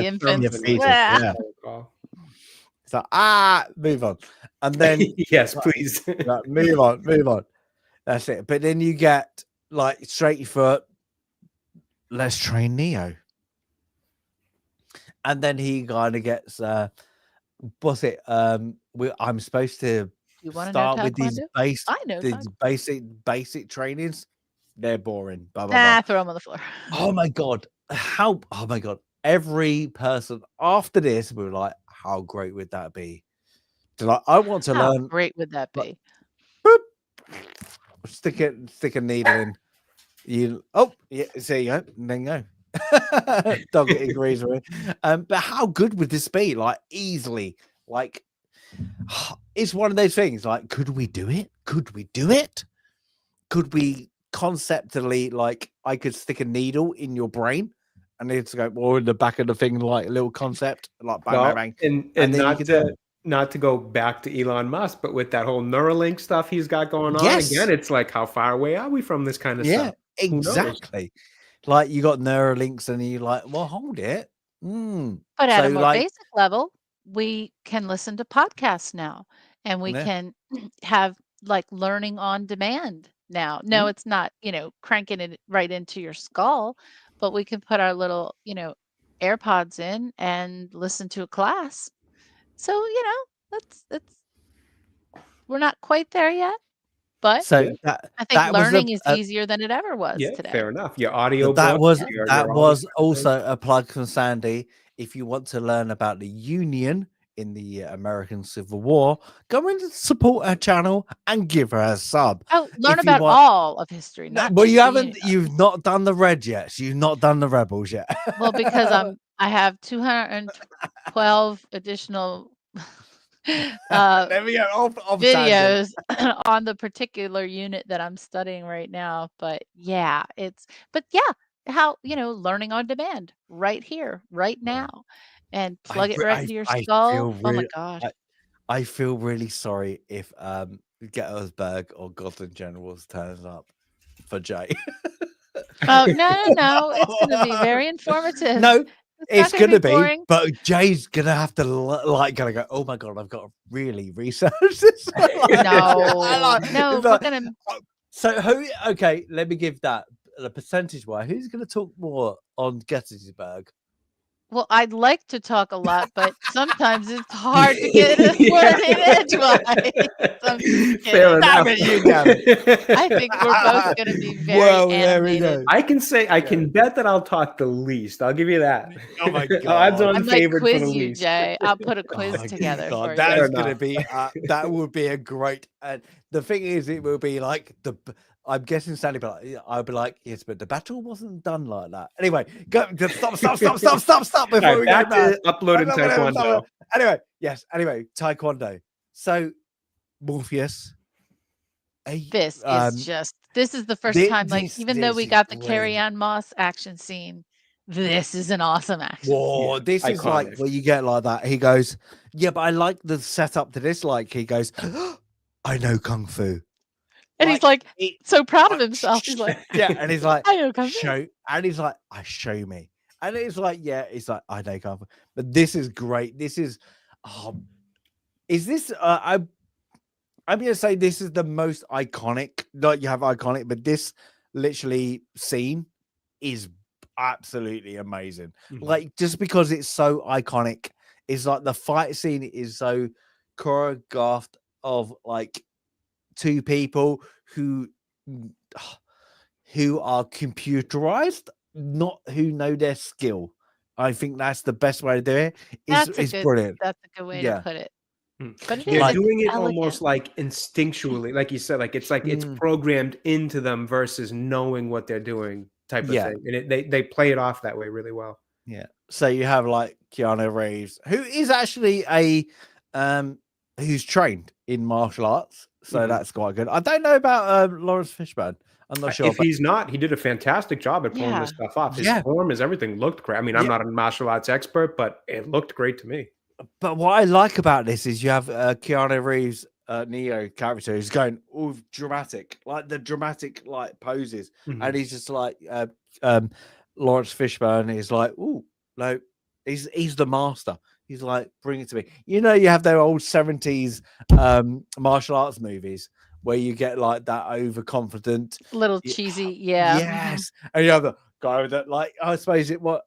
infants. fetus, Ah. yeah. So move on, and then Yes, please. like, move on. That's it. But then you get like straight foot. Let's train Neo, and then he kind of gets. Was it? I'm supposed to You want to know start with these Taekwondo? I know basic trainings. They're boring. Blah blah blah. throw them on the floor. Oh my god! Oh my god! Every person after this, we were like, "How great would that be?" They're like, I want to How learn. great would that be? Boop, stick a needle in. Yeah, there you go. And then go. Dog agrees with me. But how good would this be? Like easily, like it's one of those things. Like, could we do it? Could we do it? Could we conceptually, like, I could stick a needle in your brain and it's go well in the back of the thing, like a little concept, like bang, bang, bang. And then not to go back to Elon Musk, but with that whole Neuralink stuff he's got going on, Yes. again, it's like, how far away are we from this kind of stuff? Exactly. Like you got Neuralinks and you're like, well, hold it. But at a more basic level, we can listen to podcasts now, and we can have like learning on demand now. No, it's not, cranking it right into your skull, but we can put our little, AirPods in and listen to a class. So, we're not quite there yet, But So I think that was learning is easier than it ever was Yeah, today. fair enough. Your audio that book, was your that all was these different things. also a plug from Sandy. If you want to learn about the Union in the American Civil War, go and support her channel and give her a sub. Oh, learn If you about want, all of history, not well, just you the haven't. Union. You've not done the Red yet. So you've not done the Rebels yet. Well, because I have 212 additional There we go. Off tangent. videos on the particular unit that I'm studying right now. But yeah, how, learning on demand right here, right now, and plug it right into your skull. Oh my gosh. I feel really sorry if Gettysburg or Gotham Generals turns up for Jay. Oh, no. It's going to be very informative. No, it's not gonna be be, boring. but Jay's gonna have to gonna go. Oh my god, I've got to really research this. No, we're gonna. So who? Okay, let me give that the percentage wise. Who's gonna talk more on Gettysburg? Well, I'd like to talk a lot, but sometimes it's hard to get a word in edgewise. I'm just Fair kidding. enough. Damn it, you damn it. I think we're both going to be very Well, there we animated. go. I can say I can bet that I'll talk the least. I'll give you that. Oh my Odds god. I on might favorite for the quiz you, least. Jay. I'll put a Oh quiz my together God, for that you. is going to be that would be a great. And the thing is, it will be like I'm guessing Sally, but I'll be like, yes, but the battle wasn't done like that. Anyway, go stop before we go Back back. to uploading Taekwondo. Anyway, yes. Anyway, Taekwondo. So Morpheus. This is the first time, like, even though we got the Carrie-Anne Moss action scene, this is an awesome action. Whoa, this is like where you get like that. He goes, yeah, but I like the setup to this. Like he goes, I know kung fu. And he's like so proud of himself. He's like, yeah, and he's like, I know kung fu. show, and he's like, show me. And it's like, yeah, it's like, I know kung fu. But this is great. This is, is this, I'm gonna say this is the most iconic. Like you have iconic, but this literally scene is absolutely amazing. Mm-hmm. Like just because it's so iconic, it's like the fight scene is so choreographed of like two people who are computerized, not who know their skill. I think that's the best way to do it. It's brilliant. That's a good way to put it. But they're doing it almost like instinctually, like you said, like it's programmed into them versus knowing what they're doing type of thing. And they play it off that way really well. Yeah. So you have like Keanu Reeves, who is actually who's trained in martial arts. So that's quite good. I don't know about Laurence Fishburne. I'm not sure. If he's not, he did a fantastic job at pulling this stuff off. His form, everything looked great. I mean, I'm not a martial arts expert, but it looked great to me. But what I like about this is you have Keanu Reeves, Neo character, who's going all dramatic, like the dramatic like poses, and he's just like Laurence Fishburne is like, oh no, he's the master. He's like, bring it to me. You know, you have their old 70s martial arts movies where you get like that overconfident, little cheesy, yes, and you have the guy that like I suppose it was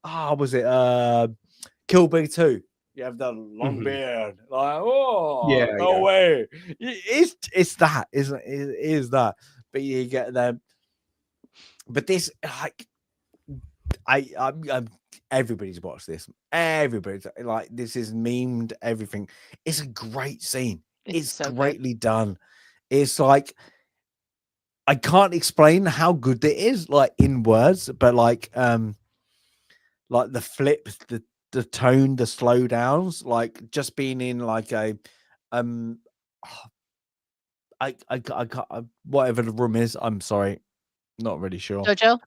Kill Bill 2. You have the long beard, like no way. It's that, isn't it? It is that, but you get them. But this, like, I'm everybody's watched this. Everybody's like, this is memed. Everything. It's a great scene. It's so greatly done. It's like I can't explain how good it is, like in words, but like the flips, the tone, the slowdowns, like just being in like a I whatever the room is, I'm sorry, not really sure. Dojo,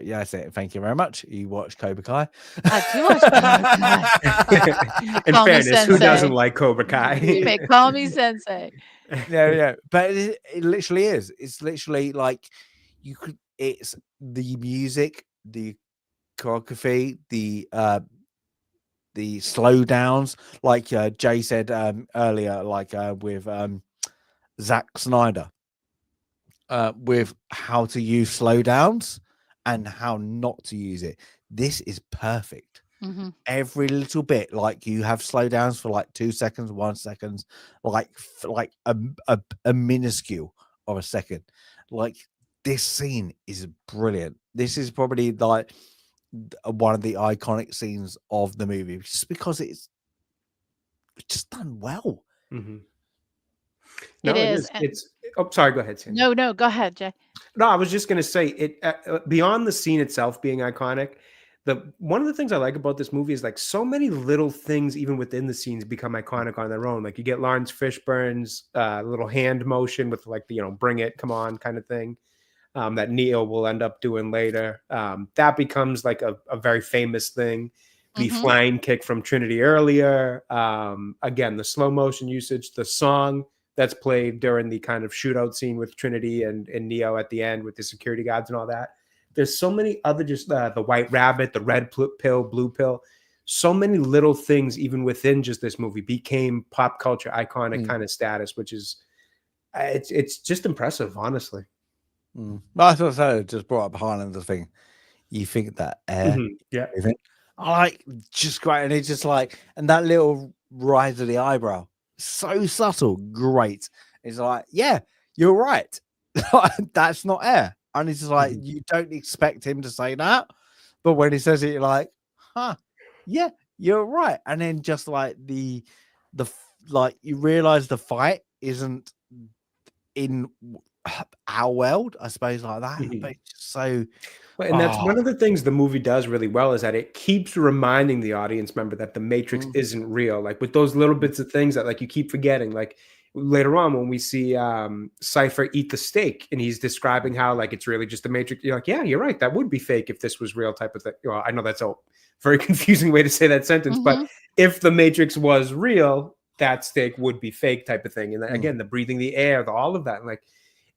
yeah, that's it. Thank you very much. You watch Cobra Kai. I do watch Cobra Kai. In fairness, who doesn't like Cobra Kai? You may call me sensei. Yeah, but it literally is. It's literally like it's the music, the choreography, the slow downs, like Jay said earlier, like with Zack Snyder, with how to use slow downs and how not to use it. This is perfect. Every little bit, like you have slow downs for like 2 seconds, 1 second, like a minuscule of a second. Like, this scene is brilliant. This is probably like one of the iconic scenes of the movie, just because it's just done well. Mm-hmm. It No, it is. is. It's. Oh, sorry. Go ahead, Sandy. No, go ahead, Jay. No, I was just going to say it. Beyond the scene itself being iconic, the one of the things I like about this movie is like so many little things, even within the scenes, become iconic on their own. Like you get Laurence Fishburne's little hand motion with like the "bring it, come on" kind of thing. That Neo will end up doing later. That becomes like a very famous thing. The flying kick from Trinity earlier. Again, the slow motion usage, the song that's played during the kind of shootout scene with Trinity and Neo at the end with the security guards and all that. There's so many other, just the white rabbit, the red pill, blue pill. So many little things, even within just this movie, became pop culture iconic kind of status, which is it's just impressive, honestly. I thought so. Just brought up Highlander thing. You think that air, yeah, I like just great, and it's just like, and that little rise of the eyebrow, so subtle, great. It's like, yeah, you're right. That's not air, and it's just like you don't expect him to say that, but when he says it, you're like, huh, yeah, you're right. And then just like the like you realize the fight isn't in our world, I suppose, like that. But it's just so. And that's one of the things the movie does really well, is that it keeps reminding the audience member that the Matrix isn't real. Like with those little bits of things that like you keep forgetting. Like later on when we see Cypher eat the steak and he's describing how like it's really just the Matrix. You're like, yeah, you're right. That would be fake if this was real type of thing. Well, I know that's a very confusing way to say that sentence, but if the Matrix was real, that steak would be fake type of thing. And again, the breathing the air, all of that, and like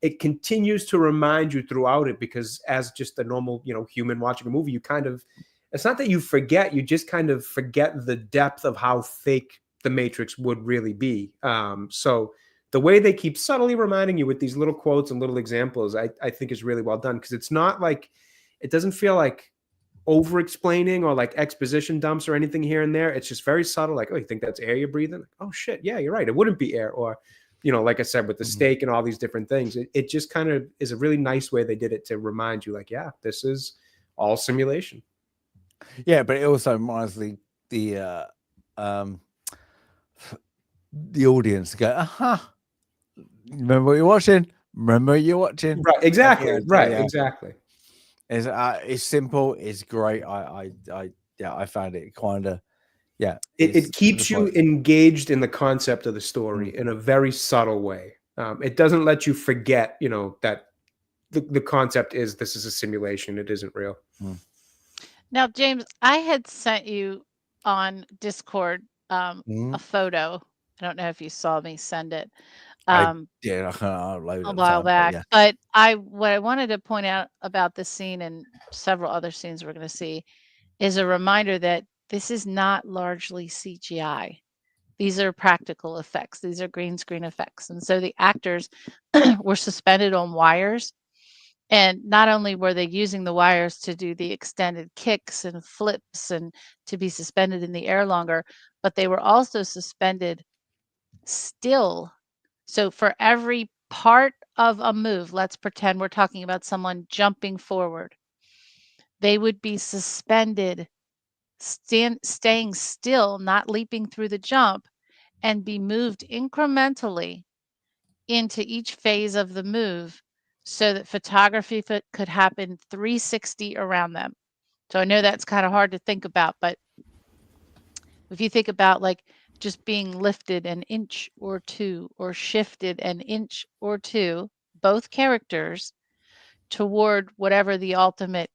it continues to remind you throughout it, because as just a normal, human watching a movie, you kind of, it's not that you forget, you just kind of forget the depth of how fake the Matrix would really be. So the way they keep subtly reminding you with these little quotes and little examples, I think is really well done, because it's not like, it doesn't feel like over explaining or like exposition dumps or anything here and there. It's just very subtle. Like, oh, you think that's air you're breathing? Oh shit. Yeah, you're right. It wouldn't be air. Or, like I said, with the steak and all these different things, it just kind of is a really nice way they did it to remind you, like, yeah, this is all simulation. Yeah, but it also reminds the audience to go, remember what you're watching? Remember what you're watching? Right, exactly. Right, exactly. It's simple. It's great. I found it kind of, It keeps you engaged in the concept of the story in a very subtle way. It doesn't let you forget, that the concept is this is a simulation. It isn't real. Now, James, I had sent you on Discord a photo. I don't know if you saw me send it. I did. I can't upload it a while back. But what I wanted to point out about this scene and several other scenes we're going to see is a reminder that this is not largely CGI. These are practical effects. These are green screen effects. And so the actors were suspended on wires. And not only were they using the wires to do the extended kicks and flips and to be suspended in the air longer, but they were also suspended still. So for every part of a move, let's pretend we're talking about someone jumping forward, they would be suspended, staying still, not leaping through the jump, and be moved incrementally into each phase of the move so that photography could happen 360 around them. So I know that's kind of hard to think about, but if you think about like just being lifted an inch or two or shifted an inch or two, both characters toward whatever the ultimate,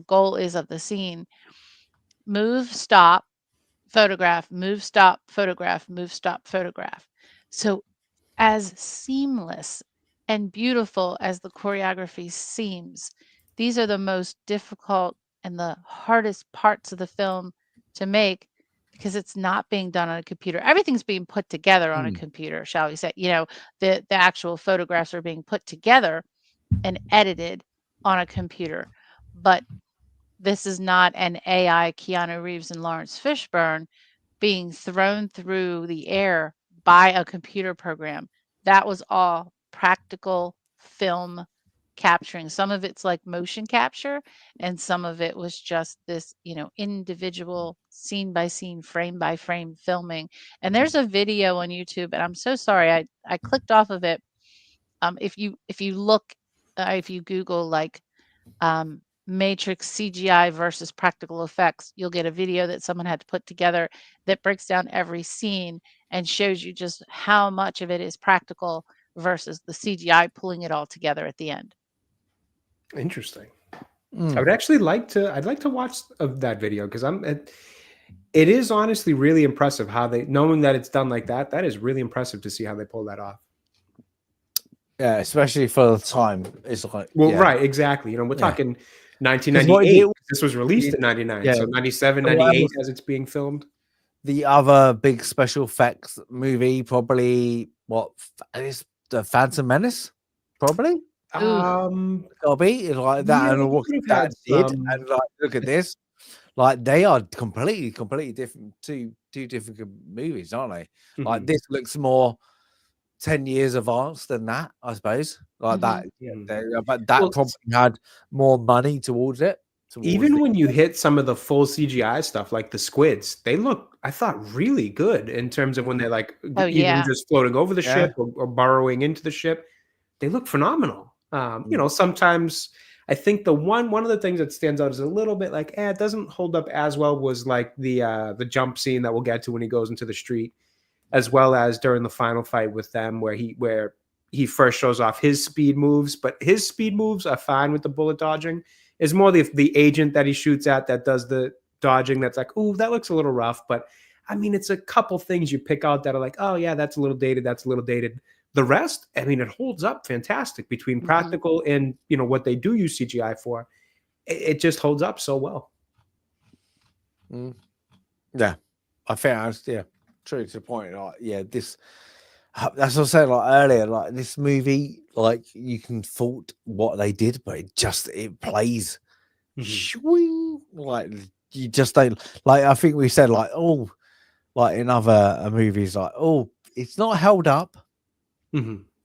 goal is of the scene, move, stop, photograph, move, stop, photograph, move, stop, photograph. So as seamless and beautiful as the choreography seems, these are the most difficult and the hardest parts of the film to make, because it's not being done on a computer. Everything's being put together on a computer, shall we say. The actual photographs are being put together and edited on a computer. But this is not an AI Keanu Reeves and Laurence Fishburne being thrown through the air by a computer program. That was all practical film capturing. Some of it's like motion capture, and some of it was just this, individual scene by scene, frame by frame filming. And there's a video on YouTube, and I'm so sorry I clicked off of it. If you look, if you Google like Matrix CGI versus practical effects, you'll get a video that someone had to put together that breaks down every scene and shows you just how much of it is practical versus the CGI pulling it all together at the end. Interesting. I would actually I'd like to watch that video, because it is honestly really impressive how knowing that it's done like that. That is really impressive to see how they pull that off. Yeah, especially for the time. It's like, right, exactly. We're talking 1998. This was released in 99. So 97, 98 as it's being filmed. The other big special effects movie, probably is the Phantom Menace? Probably. Gotta be like that, and what that did, and like look at this, like they are completely different, two different movies, aren't they? Like this looks more 10 years advanced than that, I suppose. Like that, but that probably had more money towards it. Even when you hit some of the full CGI stuff, like the squids, they look, I thought, really good in terms of when they're like even just floating over the ship or burrowing into the ship. They look phenomenal. Sometimes I think one of the things that stands out is a little bit like, it doesn't hold up as well, was like the jump scene that we'll get to when he goes into the street, as well as during the final fight with them, where he first shows off his speed moves, but his speed moves are fine with the bullet dodging. It's more the agent that he shoots at that does the dodging. That's like, ooh, that looks a little rough. But I mean, it's a couple things you pick out that are like, oh yeah, that's a little dated. That's a little dated. The rest, I mean, it holds up fantastic between practical and, what they do use CGI for. It just holds up so well. Yeah, I think true to the point. Like, this, that's what I said like earlier. Like this movie, like you can fault what they did, but it plays swing, like you just don't like. I think we said like, like in other movies, like, it's not held up.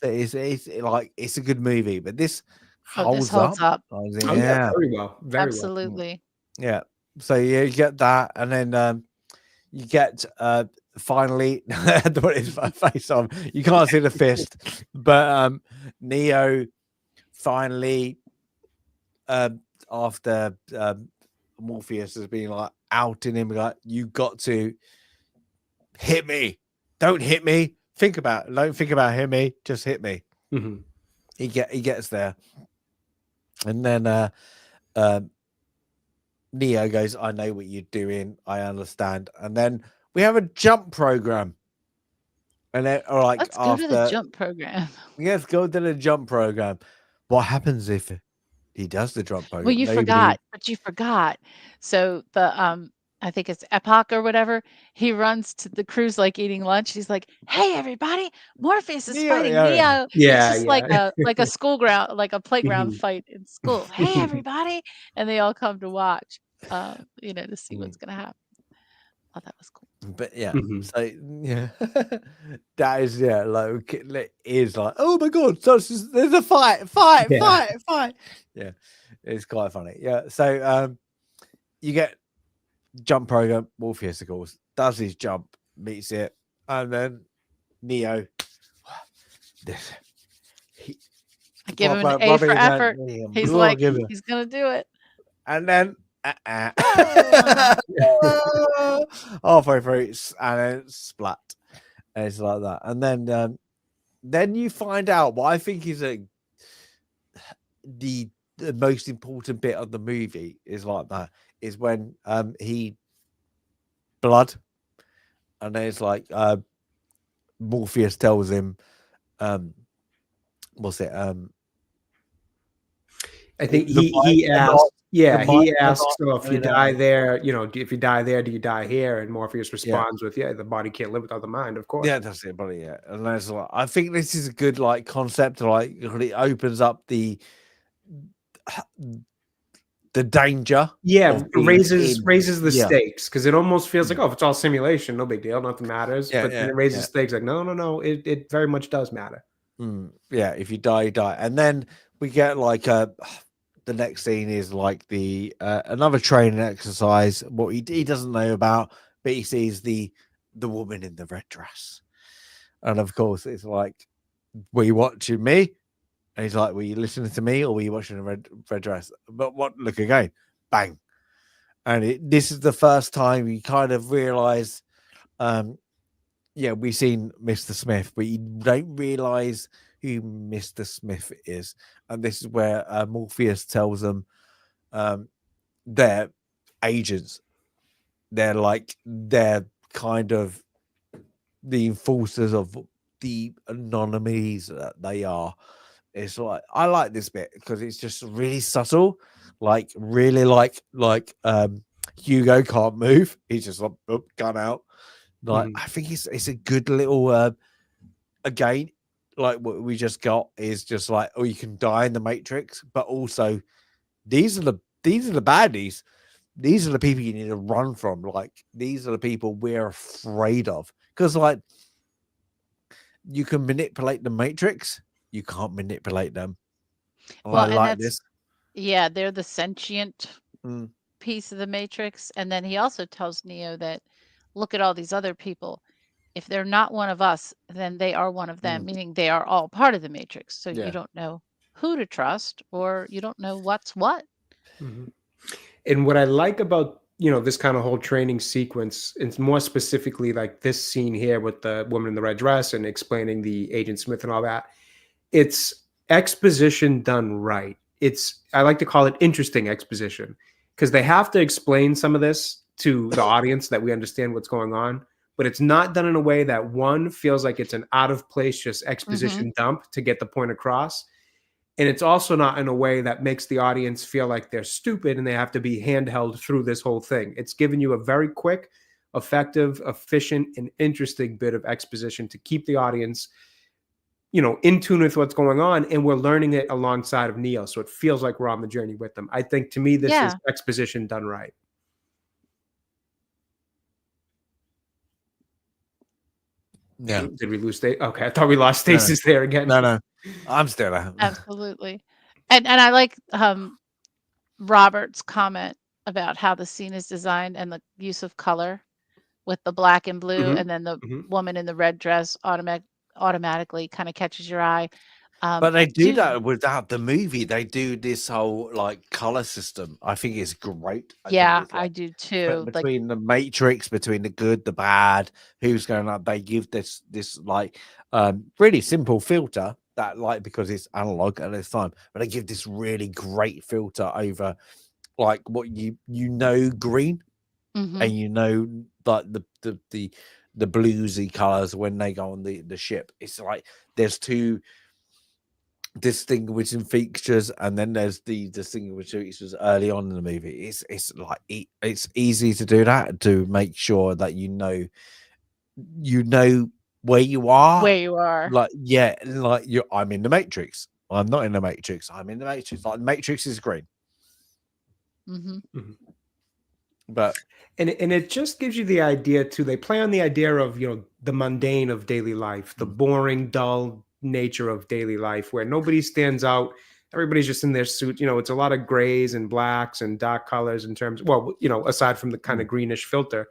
It's like it's a good movie, but this holds up. Very well. Absolutely. Yeah. So you get that, and then you get finally to put his face on. You can't see the fist, but Neo finally, after Morpheus has been like outing him, like, you got to hit me. Don't hit me. Don't think about hit me. Just hit me. He gets there, and then Neo goes, I know what you're doing. I understand. And then we have a jump program. And then, let's go to the jump program. Yes, go to the jump program. What happens if he does the jump program? Well, you forgot. So the I think it's Epoch or whatever. He runs to the crew's like eating lunch. He's like, "Hey, everybody! Morpheus is fighting Neo." Yeah, it's just like a school ground, like a playground fight in school. Hey, everybody! And they all come to watch, to see what's gonna happen. Oh, that was cool. But so that is like it is like, oh my god, so there's a fight. Yeah, it's quite funny. Yeah, so you get jump program. Morpheus, of course, does his jump, meets it, and then Neo. I give him an A for effort. He's like, he's gonna do it, and then. Halfway through, and then splat, and it's like that, and then you find out what I think is the most important bit of the movie is like that is when he blood, and then it's like Morpheus tells him what's it I think he asked. Yeah, he asks, so if you die there, if you die there, do you die here? And Morpheus responds with, the body can't live without the mind, of course. Yeah, that's it, buddy. Yeah, and that's like, I think this is a good like concept. Like, it opens up the danger. Yeah, raises the stakes, because it almost feels like, if it's all simulation, no big deal, nothing matters. But then it raises stakes. Like, no, it very much does matter. Yeah, if you die, you die. And then we get like the next scene is like the another training exercise. What he doesn't know about, but he sees the woman in the red dress, and of course it's like, were you watching me? And he's like, were you listening to me, or were you watching the red dress? But what? Look again, bang. And this is the first time you kind of realize, yeah, we've seen Mr. Smith, but you don't realize who Mr. Smith is. And this is where Morpheus tells them they're agents. They're kind of the enforcers of the anonymies that they are. It's like, I like this bit because it's just really subtle, like really like Hugo can't move. He's just like, oh, gun out. Like, I think it's a good little again, like what we just got is just like, oh, you can die in the Matrix, but also these are the baddies. These are the people you need to run from. Like, these are the people we're afraid of. Because like, you can manipulate the Matrix, you can't manipulate them. Well, I and like this. Yeah, they're the sentient piece of the Matrix. And then he also tells Neo that, look at all these other people. If they're not one of us, then they are one of them, meaning they are all part of the Matrix. So you don't know who to trust, or you don't know what's what. And what I like about, this kind of whole training sequence, and more specifically like this scene here with the woman in the red dress and explaining the Agent Smith and all that, it's exposition done right. I like to call it interesting exposition, because they have to explain some of this to the audience that we understand what's going on, but it's not done in a way that one feels like it's an out of place, just exposition dump to get the point across. And it's also not in a way that makes the audience feel like they're stupid and they have to be handheld through this whole thing. It's giving you a very quick, effective, efficient, and interesting bit of exposition to keep the audience, in tune with what's going on. And we're learning it alongside of Neo. So it feels like we're on the journey with them. I think, to me, this is exposition done right. Yeah. Did we lose Stasis? Okay, I thought we lost Stasis there again. No. I'm still there. Absolutely. And I like Robert's comment about how the scene is designed and the use of color with the black and blue, and then the woman in the red dress automatically kind of catches your eye. But they do that without the movie. They do this whole like color system. I think it's great. I do too. Between the Matrix, between the good, the bad, who's going up, they give this like really simple filter that, like, because it's analog at this time, but they give this really great filter over like what green, and like the bluesy colors when they go on the ship. It's like there's two distinguishing features, and then there's the distinguishing features early on in the movie. It's like it's easy to do that, to make sure that you know where you are. Like, yeah, like I'm in the Matrix. I'm not in the Matrix. I'm in the Matrix. Like, the Matrix is green. But and it just gives you the idea too. They play on the idea of the mundane of daily life, the boring, dull nature of daily life, where nobody stands out. Everybody's just in their suit. It's a lot of grays and blacks and dark colors in terms, aside from the kind of greenish filter,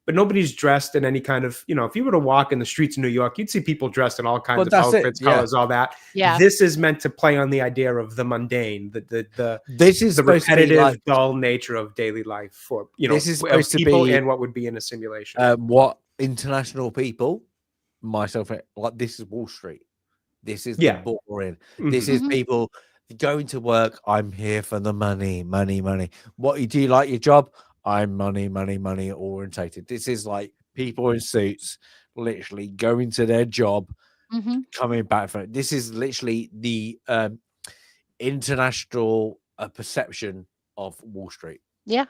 but nobody's dressed in any kind of, if you were to walk in the streets of New York, you'd see people dressed in all kinds of outfits, colors, all that. Yeah. This is meant to play on the idea of the mundane, this is the repetitive, dull nature of daily life for, this is supposed to people be, and what would be in a simulation. What international people, myself, like, this is Wall Street. This is the boring. This is people going to work. I'm here for the money. What do you like your job? I'm money orientated. This is like people in suits literally going to their job, coming back from it. This is literally the international perception of Wall Street. Yeah,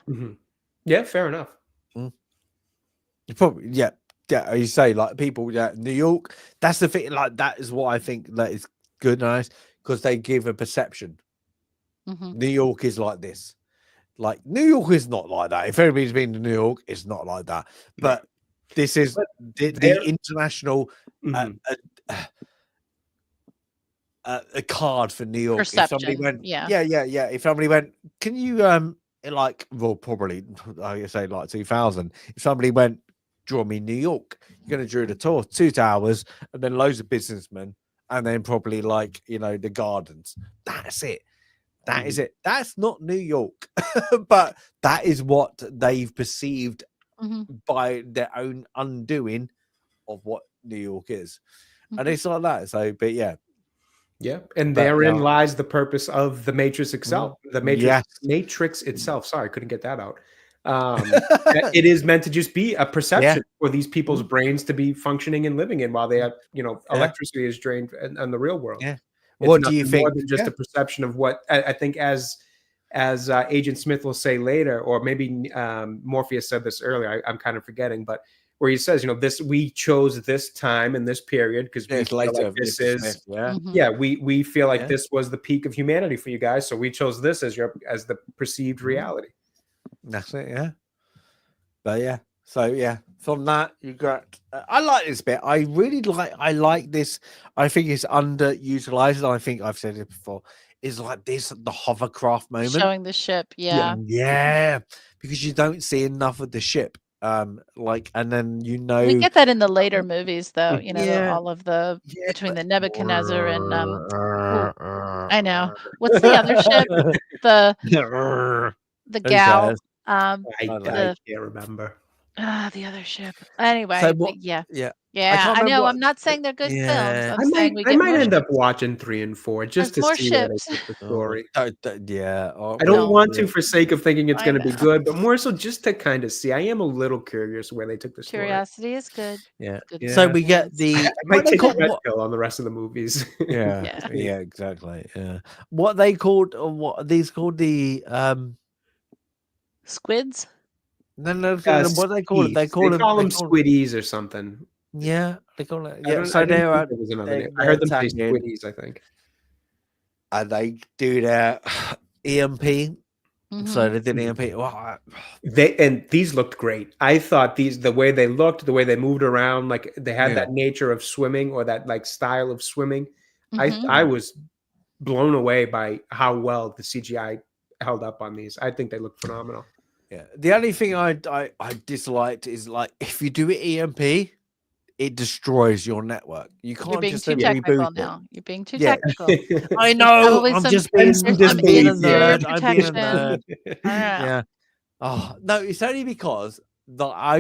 fair enough. Probably, yeah, you say, like, people, New York, that's the thing. Like, that is what I think that is good, nice, because they give a perception. New York is like this. Like, New York is not like that. If anybody's been to New York, it's not like that. But this is the international a card for New York. If somebody Perception, went, yeah. If somebody went, can you like, well, probably I say like 2000. If somebody went, draw me New York, you're gonna draw the tour 2 hours, and then loads of businessmen, and then probably like the gardens. That's it. That is it. That's not New York, but that is what they've perceived by their own undoing of what New York is. And it's like that. So, but yeah. Yeah. And therein lies the purpose of the Matrix itself. The Matrix itself. Sorry, I couldn't get that out. It is meant to just be a perception for these people's brains to be functioning and living in while they have, electricity is drained in the real world. Yeah. It's What do you think? More than just a perception of what I think, as Agent Smith will say later, or maybe Morpheus said this earlier. I'm kind of forgetting, but where he says, this, we chose this time and this period because we feel like this is, we feel like this was the peak of humanity for you guys, so we chose this as the perceived reality. That's it, yeah. But yeah, so yeah, from that you got. I like this bit. I like this. I think it's underutilized. I think I've said it before. Is like this the hovercraft moment, showing the ship, yeah, because you don't see enough of the ship. Like, and then we get that in the later movies, though. All of the between the Nebuchadnezzar and I know what's the other ship, the gal. I can't remember. The other ship. Anyway, so I know. I'm not saying they're good films. I'm saying we get I might more end ships. up watching 3 and 4 just to More see ships. where they take the story. I don't want to for sake of thinking it's going to be good, but more so just to kind of see. I am a little curious where they took the story. Curiosity is good. Yeah. Good. So we get the. I might take a red pill on the rest of the movies. Yeah, exactly. Yeah. What they called, or what are these called? The squids. No, what they call it? They call them squiddies or something. Yeah, they call it. Yeah, so there was another name. I heard them say squiddies, I think. And they do their EMP. So they did EMP. And these looked great. I thought the way they looked, the way they moved around, like they had that nature of swimming, or that like style of swimming. I was blown away by how well the CGI held up on these. I think they look phenomenal. Yeah. The only thing I disliked is, like, if you do it EMP, it destroys your network. You can't being just too technical now. You're being too technical. I know. I'm just being a nerd. I'm being a nerd. Yeah. Oh no, it's only because that I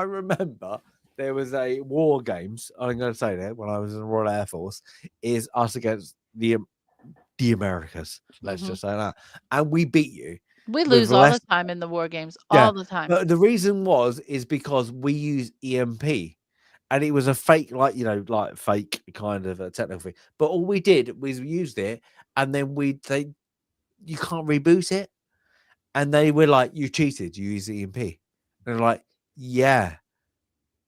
remember there was a War Games. I'm going to say that when I was in the Royal Air Force, is us against the Americas. Let's just say that, and we beat you. We lose all the time in the War Games, all the time. But the reason is because we use EMP, and it was a fake, like fake kind of a technical thing. But all we did was we used it, and then you can't reboot it, and they were like, "You cheated. You used EMP," and they're like, "Yeah."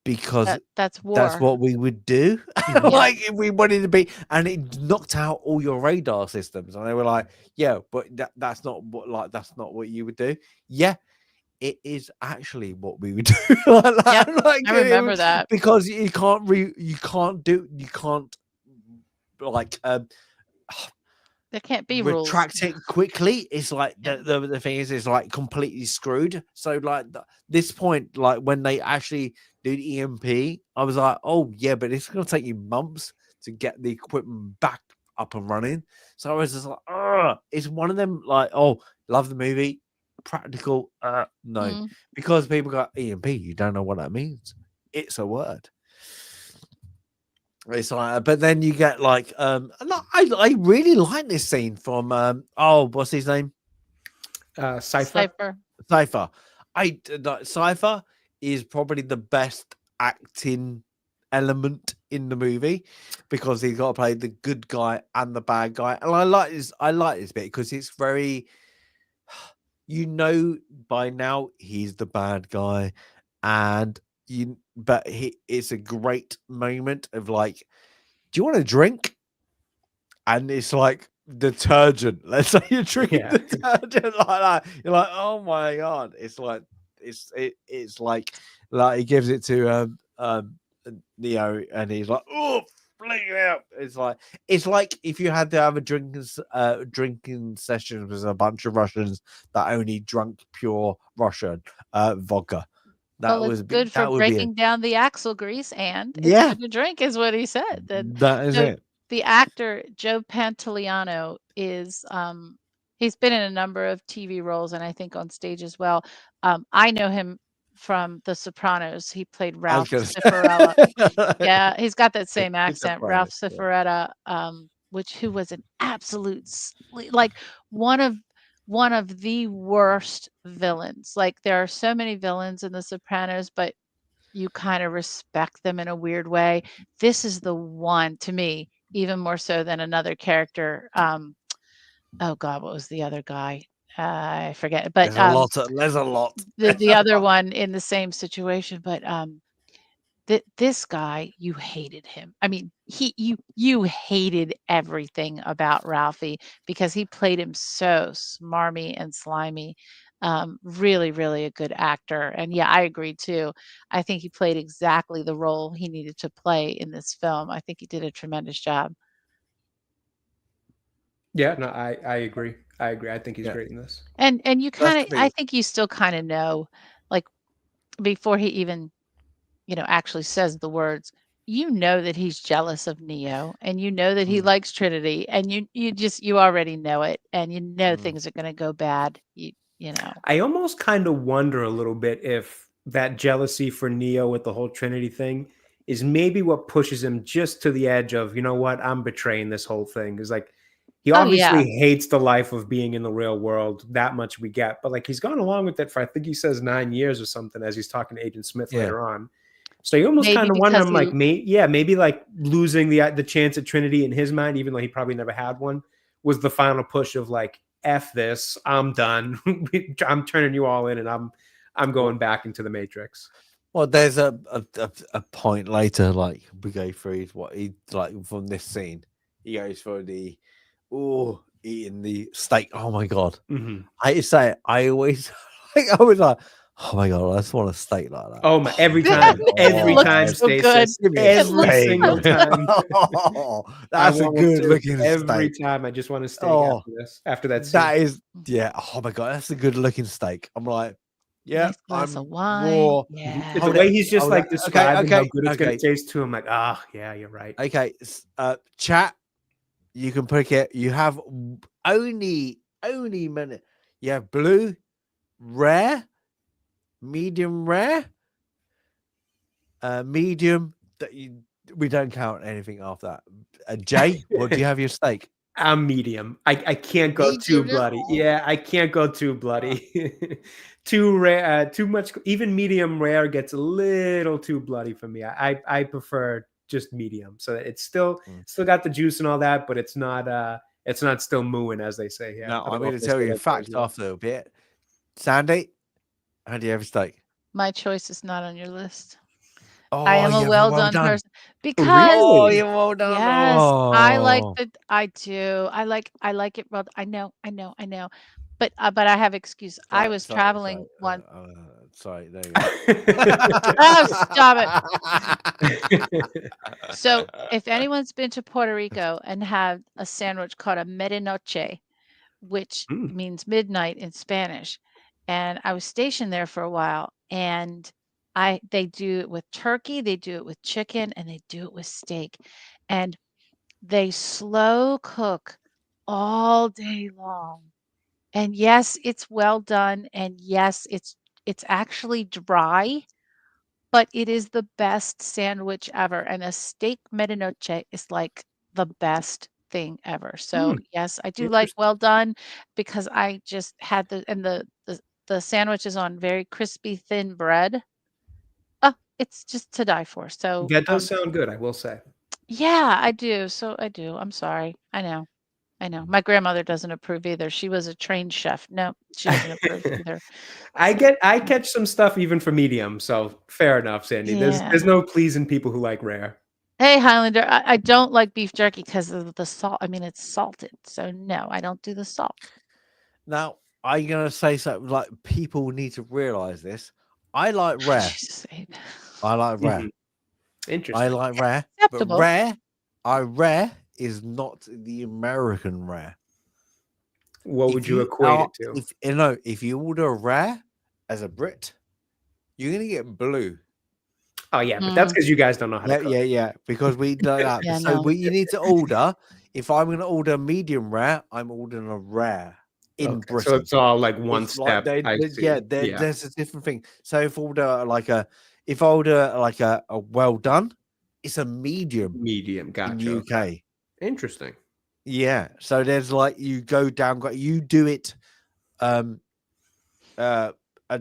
Because that's war. That's what we would do. Like, if we wanted to be, and it knocked out all your radar systems, and they were like, "Yeah, but that's not what you would do." Yeah, it is actually what we would do. I remember that, because you can't there can't be retract rules. it quickly. It's like the thing is like completely screwed. So like this point, like when they actually did EMP, I was like, oh yeah, but it's gonna take you months to get the equipment back up and running. So I was just like, it's one of them, like, oh, love the movie, practical, no, because people got EMP, you don't know what that means. It's a word. It's like, but then you get like, I really like this scene from what's his name? Cypher. Cypher is probably the best acting element in the movie, because he's got to play the good guy and the bad guy, and I like this bit because it's very, by now he's the bad guy, and it's a great moment of like, do you want a drink? And it's like detergent. Let's say you're drinking detergent like that. You're like, oh my god! It's like it's like he gives it to Neo, and he's like, oh, bleeding out. It's like if you had to have a drinking session with a bunch of Russians that only drank pure Russian vodka. Well, it's good for breaking down the axle grease, and it's good to drink, is what he said. That is it. The actor Joe Pantoliano is he's been in a number of TV roles and I think on stage as well. I know him from The Sopranos. He played Ralph Cifarella. Yeah, he's got that same accent, Ralph Cifarella, who was an absolute like one of the worst villains. Like there are so many villains in The Sopranos, but you kind of respect them in a weird way. This is the one, to me, even more so than another character. Oh God, what was the other guy? I forget. But there's a lot. The other one in the same situation, but this guy, you hated him. I mean, you hated everything about Ralphie because he played him so smarmy and slimy. Really, really a good actor. And yeah, I agree too. I think he played exactly the role he needed to play in this film. I think he did a tremendous job. Yeah, no, I agree. I think he's great in this. And you I think you still kind of know, like before he even actually says the words, that he's jealous of Neo, and that he likes Trinity, and you already know it, and things are going to go bad. I almost kind of wonder a little bit if that jealousy for Neo with the whole Trinity thing is maybe what pushes him just to the edge of, you know what, I'm betraying this whole thing. Is like, he obviously hates the life of being in the real world. That much we get, but like he's gone along with it for, I think he says 9 years or something, as he's talking to Agent Smith later on. So you almost kind of wonder, I'm like, maybe like losing the chance at Trinity in his mind, even though he probably never had one, was the final push of like, F this, I'm done. I'm turning you all in, and I'm going back into the Matrix. Well, there's a point later, like we go through what he like from this scene. He goes for the eating the steak. Oh my god! Mm-hmm. I say it, I always I was like, oh my god, I just want a steak like that. Oh my! Every time, every time, so good. Every single time. That's a good looking steak. Every time, I just want a steak after this. After that scene. That is, yeah. Oh my god, that's a good looking steak. I'm like, yeah, nice glass of wine. Raw. Yeah. It's the way he's just like describing how good it's gonna taste to him. Like, yeah, you're right. Okay, chat. You can pick it. You have only minute. You have blue, rare, medium rare, medium. We don't count anything after that. Jay, what do you have your steak? I'm medium. I can't go too bloody. Yeah, I can't go too bloody. Too rare, too much. Even medium rare gets a little too bloody for me. I prefer just medium. So it's still got the juice and all that, but it's not still mooing, as they say here. Now I'm going to tell you a fact after a bit. Sandy, how do you have a steak? My choice is not on your list. Oh, I am a well done person because you're well done. Yes, I like that. I do. I like it. Well, I know. But I have excuse. I was traveling one. Sorry, there you go. Oh, stop it. So if anyone's been to Puerto Rico and had a sandwich called a medianoche, which means midnight in Spanish, and I was stationed there for a while, and they do it with turkey, they do it with chicken, and they do it with steak. And they slow cook all day long. And yes, it's well done. And yes, it's actually dry, but it is the best sandwich ever. And a steak medianoche is like the best thing ever. So yes, I do like well done, because I just had the sandwich is on very crispy thin bread. It's just to die for. So that does sound good, I will say. Yeah, I do. So I do. I'm sorry. I know. My grandmother doesn't approve either. She was a trained chef. No, she doesn't approve either. I catch some stuff even for medium. So fair enough, Sandy. Yeah. There's no pleasing people who like rare. Hey, Highlander, I don't like beef jerky because of the salt. I mean, it's salted. So no, I don't do the salt. Now, I'm going to say something like people need to realize this. I like rare. I like rare. Interesting. I like rare. Acceptable. But rare rare is not the American rare. What would you equate it to? If you order a rare as a Brit, you're gonna get blue. Oh yeah, but that's because you guys don't know how to cook. Yeah. Because we don't have. Yeah, So no. what you need to order. If I'm gonna order a medium rare, I'm ordering a rare in Britain. So it's all like one It's step. There's a different thing. So if I order like a well done, it's a medium. Medium, gotcha. In UK. Interesting. Yeah. So there's like you go down, you do it a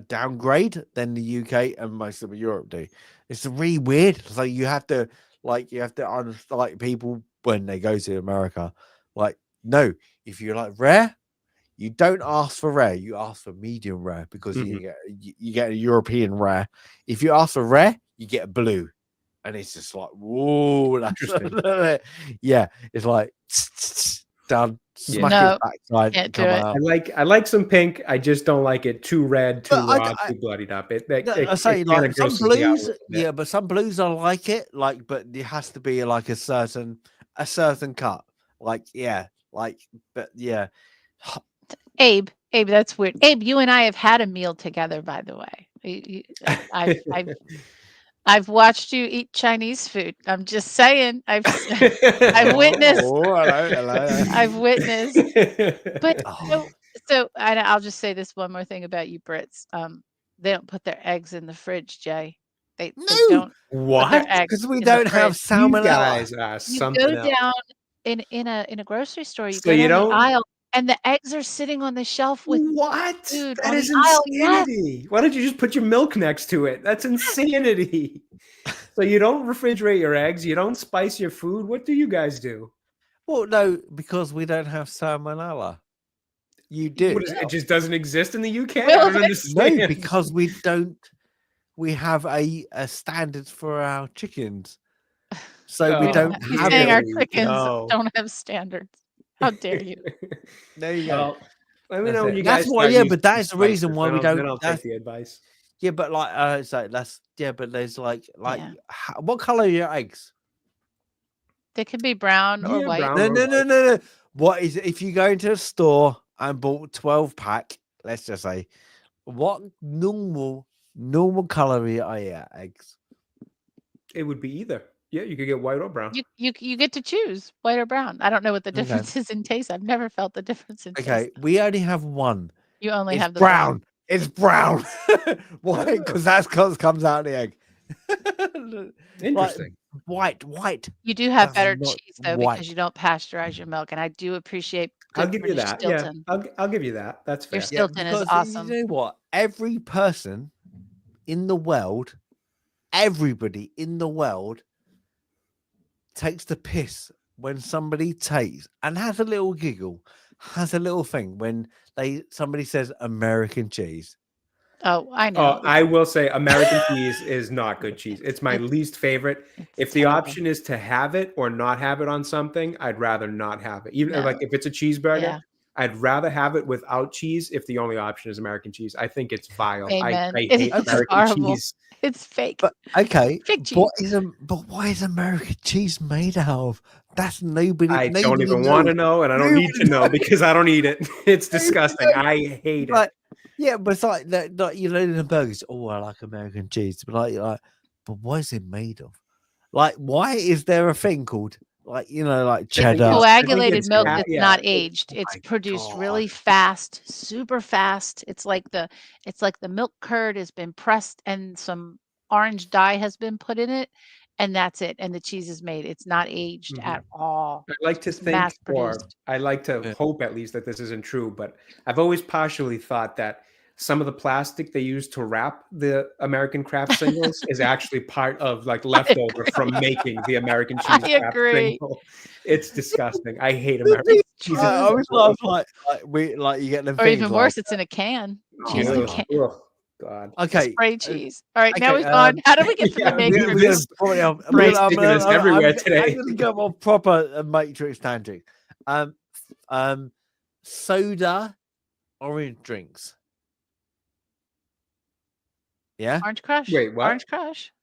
downgrade than the UK and most of Europe do. It's really weird. So you have to understand, like, people when they go to America, like, no, if you're like rare, you don't ask for rare, you ask for medium rare because you get a European rare. If you ask for rare, you get a blue. And it's just like, whoa, that's interesting. Yeah, it's like done. Smack his backside. Can't do it. I like some pink. I just don't like it too red, too raw, too bloodied up. I say like some blues, yeah, but some blues I like it, like, but it has to be like a certain cut. Like, yeah, like, but yeah. Abe, that's weird. Abe, you and I have had a meal together, by the way. I've watched you eat Chinese food. I'm just saying. I've witnessed. Hello. I've witnessed. But so I'll just say this one more thing about you Brits. They don't put their eggs in the fridge, Jay. They don't. What? Because we don't have salmonella. You guys you go down in a grocery store. You go down the aisle. And the eggs are sitting on the shelf with what? Food that is insanity. Yes. Why don't you just put your milk next to it? That's insanity. So you don't refrigerate your eggs. You don't spice your food. What do you guys do? Well, no, because we don't have salmonella. You do. It just doesn't exist in the UK? I don't understand. No, because we don't. We have a standards for our chickens. So we don't have it. Our chickens don't have standards. How dare you? There you go. Let me know when you guys. That's why, yeah, but that's the reason why we don't. Then I'll take the advice. Yeah, but like, so that's but there's like, what color are your eggs? They could be brown or white. No. What is if you go into a store and bought 12-pack? Let's just say, what normal color are your eggs? It would be either. Yeah, you could get white or brown. You get to choose white or brown. I don't know what the difference is in taste. I've never felt the difference in taste. Okay, we only have one. You only have the brown. It's brown. Why? Because that's what comes out of the egg. Interesting. Like, white. You do have better cheese though, because you don't pasteurize your milk, and I do appreciate. I'll give you that. Stilton. Yeah, I'll give you that. That's fair. Your Stilton is awesome. You know what? Every person in the world, everybody in the world, takes the piss when somebody takes and has a little giggle, has a little thing when somebody says American cheese. Oh, I know. I will say American cheese is not good cheese. It's my least favorite. If the option is to have it or not have it on something, I'd rather not have it. Even like if it's a cheeseburger, I'd rather have it without cheese if the only option is American cheese. I think it's vile. Amen. I hate American cheese. It's fake. But okay, fake cheese. What is American cheese made out of? That's nobody. I don't even want to know, and I don't need to know because I don't eat it. It's disgusting. I hate it. Yeah, but it's like you know, in the burgers. Oh, I like American cheese, but but what is it made of? Like, why is there a thing called like cheddar? It's coagulated milk that's not aged. It's produced really fast, super fast. It's like the milk curd has been pressed and some orange dye has been put in it, and that's it. And the cheese is made. It's not aged at all. I like to think, or I like to hope at least that this isn't true, but I've always partially thought that some of the plastic they use to wrap the American Craft singles is actually part of like leftover from making the American cheese craft single. It's disgusting. I hate American cheese. I always love like you get them. Or even worse, it's in a can. Cheese in a can. Oh, God. Okay. Spray cheese. All right, now we've gone. How do we get to the Matrix? Everywhere today. I'm gonna go on proper Matrix tangent. Soda, orange drinks. Yeah. Orange Crush. Wait, what? Orange Crush.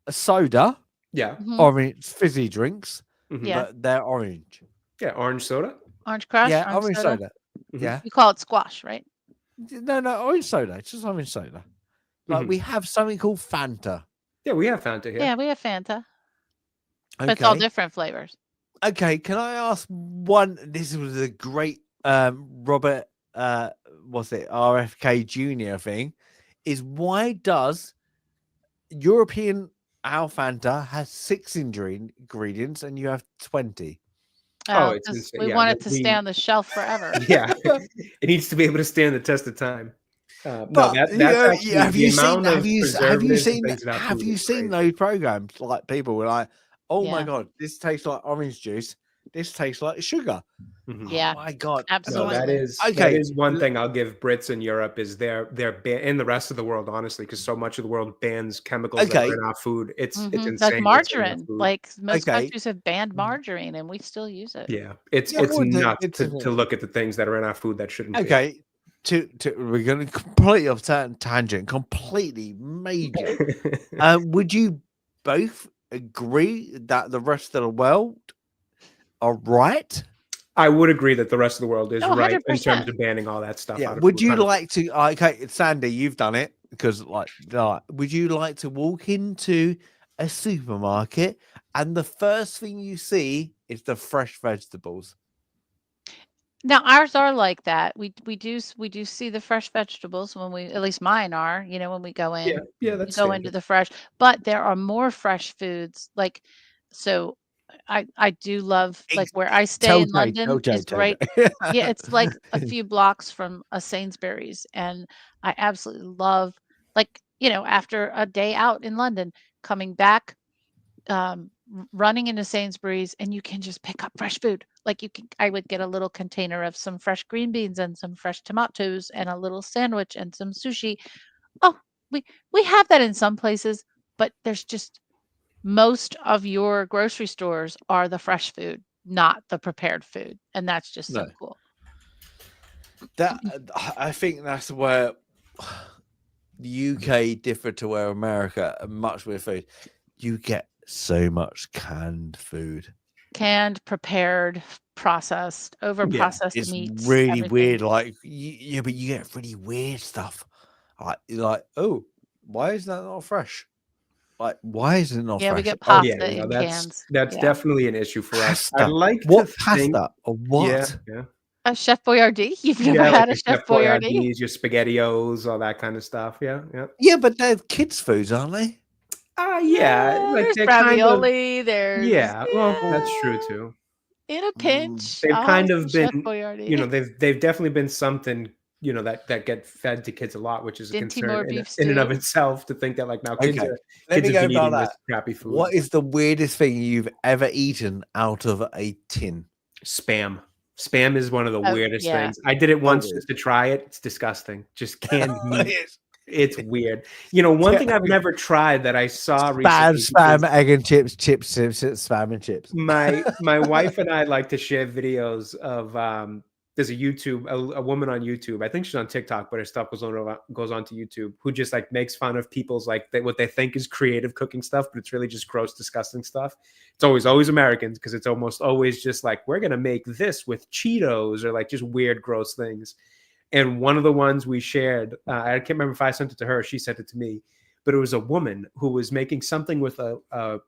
A soda. Yeah. Orange fizzy drinks. Yeah. but they're orange. Yeah, orange soda. Orange Crush, Yeah, orange orange soda. soda. Mhm. Yeah. You call it squash, right? No, orange soda. It's just orange soda. Like Mhm. we have something called Fanta. Yeah, we have Fanta here. Yeah, we have Fanta, but it's all Okay. different flavors. Okay. Can I ask one? This was a great Robert what's it? RFK Jr. thing. Is why does European Al Fanta has 6 ingredients and you have 20? Oh, it's Because insane. we Yeah, want it to stay on the shelf forever. yeah, it needs to be able to stand the test of time. No, But that's actually have the you seen amount of preservatives and things in our have food you is seen crazy. those programs? Like people were like, "Oh my Yeah. god, this tastes like orange juice. This tastes like sugar." Mhm. Yeah, Oh my god. No, absolutely. that is Okay, one thing I'll give Brits in Europe is they're and the rest of the world, honestly, because so much of the world bans chemicals that are okay, in our food. It's Like insane what's in our margarine. food. Like most okay. countries have banned margarine, and we still use it. Yeah, it's Yeah, well, nuts it's to look at the things that are in our food that shouldn't be. okay. We're going to completely off tangent, completely major. Would you both agree that the rest of the world are right? I would agree that the rest of the world is Oh, right in 100%. terms of banning all that stuff Yeah. out of Would food. you 100%. like to? Okay, Sandy, you've done it because would you like to walk into a supermarket and the first thing you see is the fresh vegetables? Now ours are like that. We do see the fresh vegetables when we, at least mine are, when we go Yeah, in. yeah, We that's go into standard. the fresh, but there are more fresh foods. Like, so I do love, like, where I stay Tell in Jay, tell London Jay, is tell right. Jay. Yeah, it's like a few blocks from a Sainsbury's, and I absolutely love, like, after a day out in London, coming back, running into Sainsbury's, and you can just pick up fresh food. Like, I would get a little container of some fresh green beans and some fresh tomatoes and a little sandwich and some sushi. Oh, we have that in some places, but there's just, most of your grocery stores are the fresh food, not the prepared food, and that's just No, so cool. that I think that's where the UK differ to where America are much with food. You get so much canned food. Canned, prepared, processed, over Yeah, processed It's meats, really everything. weird. Like, yeah, but you get really weird stuff. Like, oh, why is that not fresh? Like, why is it not Yeah, we fresh? get Oh, yeah, pasta in cans. that's Yeah. definitely an issue for us. I'd pasta. like What to think, pasta? Or yeah, what? yeah, A Chef Boyardee? You've never yeah, like had a a Chef Chef Boyardee? Boyardee's, your SpaghettiOs, all that kind of stuff. Yeah, yeah. Yeah, but they're kids' foods, aren't they? Yeah, like There's they're kind of, ravioli, there's, yeah. Well, that's true too. in a Mm. pinch, They've I'll have kind some of Chef been, Boyardee. they've definitely been something, that get fed to kids a lot, which is a Dinty concern Moore in, beef in and of stew. itself, to think that like now Okay, let me have go been about eating that. this crappy food. What is the weirdest thing you've ever eaten out of a tin? Spam? Spam is one of the Oh, weirdest yeah. things. I did it once weird. just to try it. It's disgusting. Just canned meat. It's It's weird. One thing I've never tried that I saw recently is spam, egg and chips, spam and chips. my wife and I like to share videos of there's a woman on YouTube. I think she's on TikTok, but her stuff goes on to YouTube, who just like makes fun of people's like what they think is creative cooking stuff, but it's really just gross, disgusting stuff. It's always Americans, because it's almost always just like, we're gonna make this with Cheetos, or like just weird, gross things. And one of the ones we shared, I can't remember if I sent it to her, she sent it to me, but it was a woman who was making something with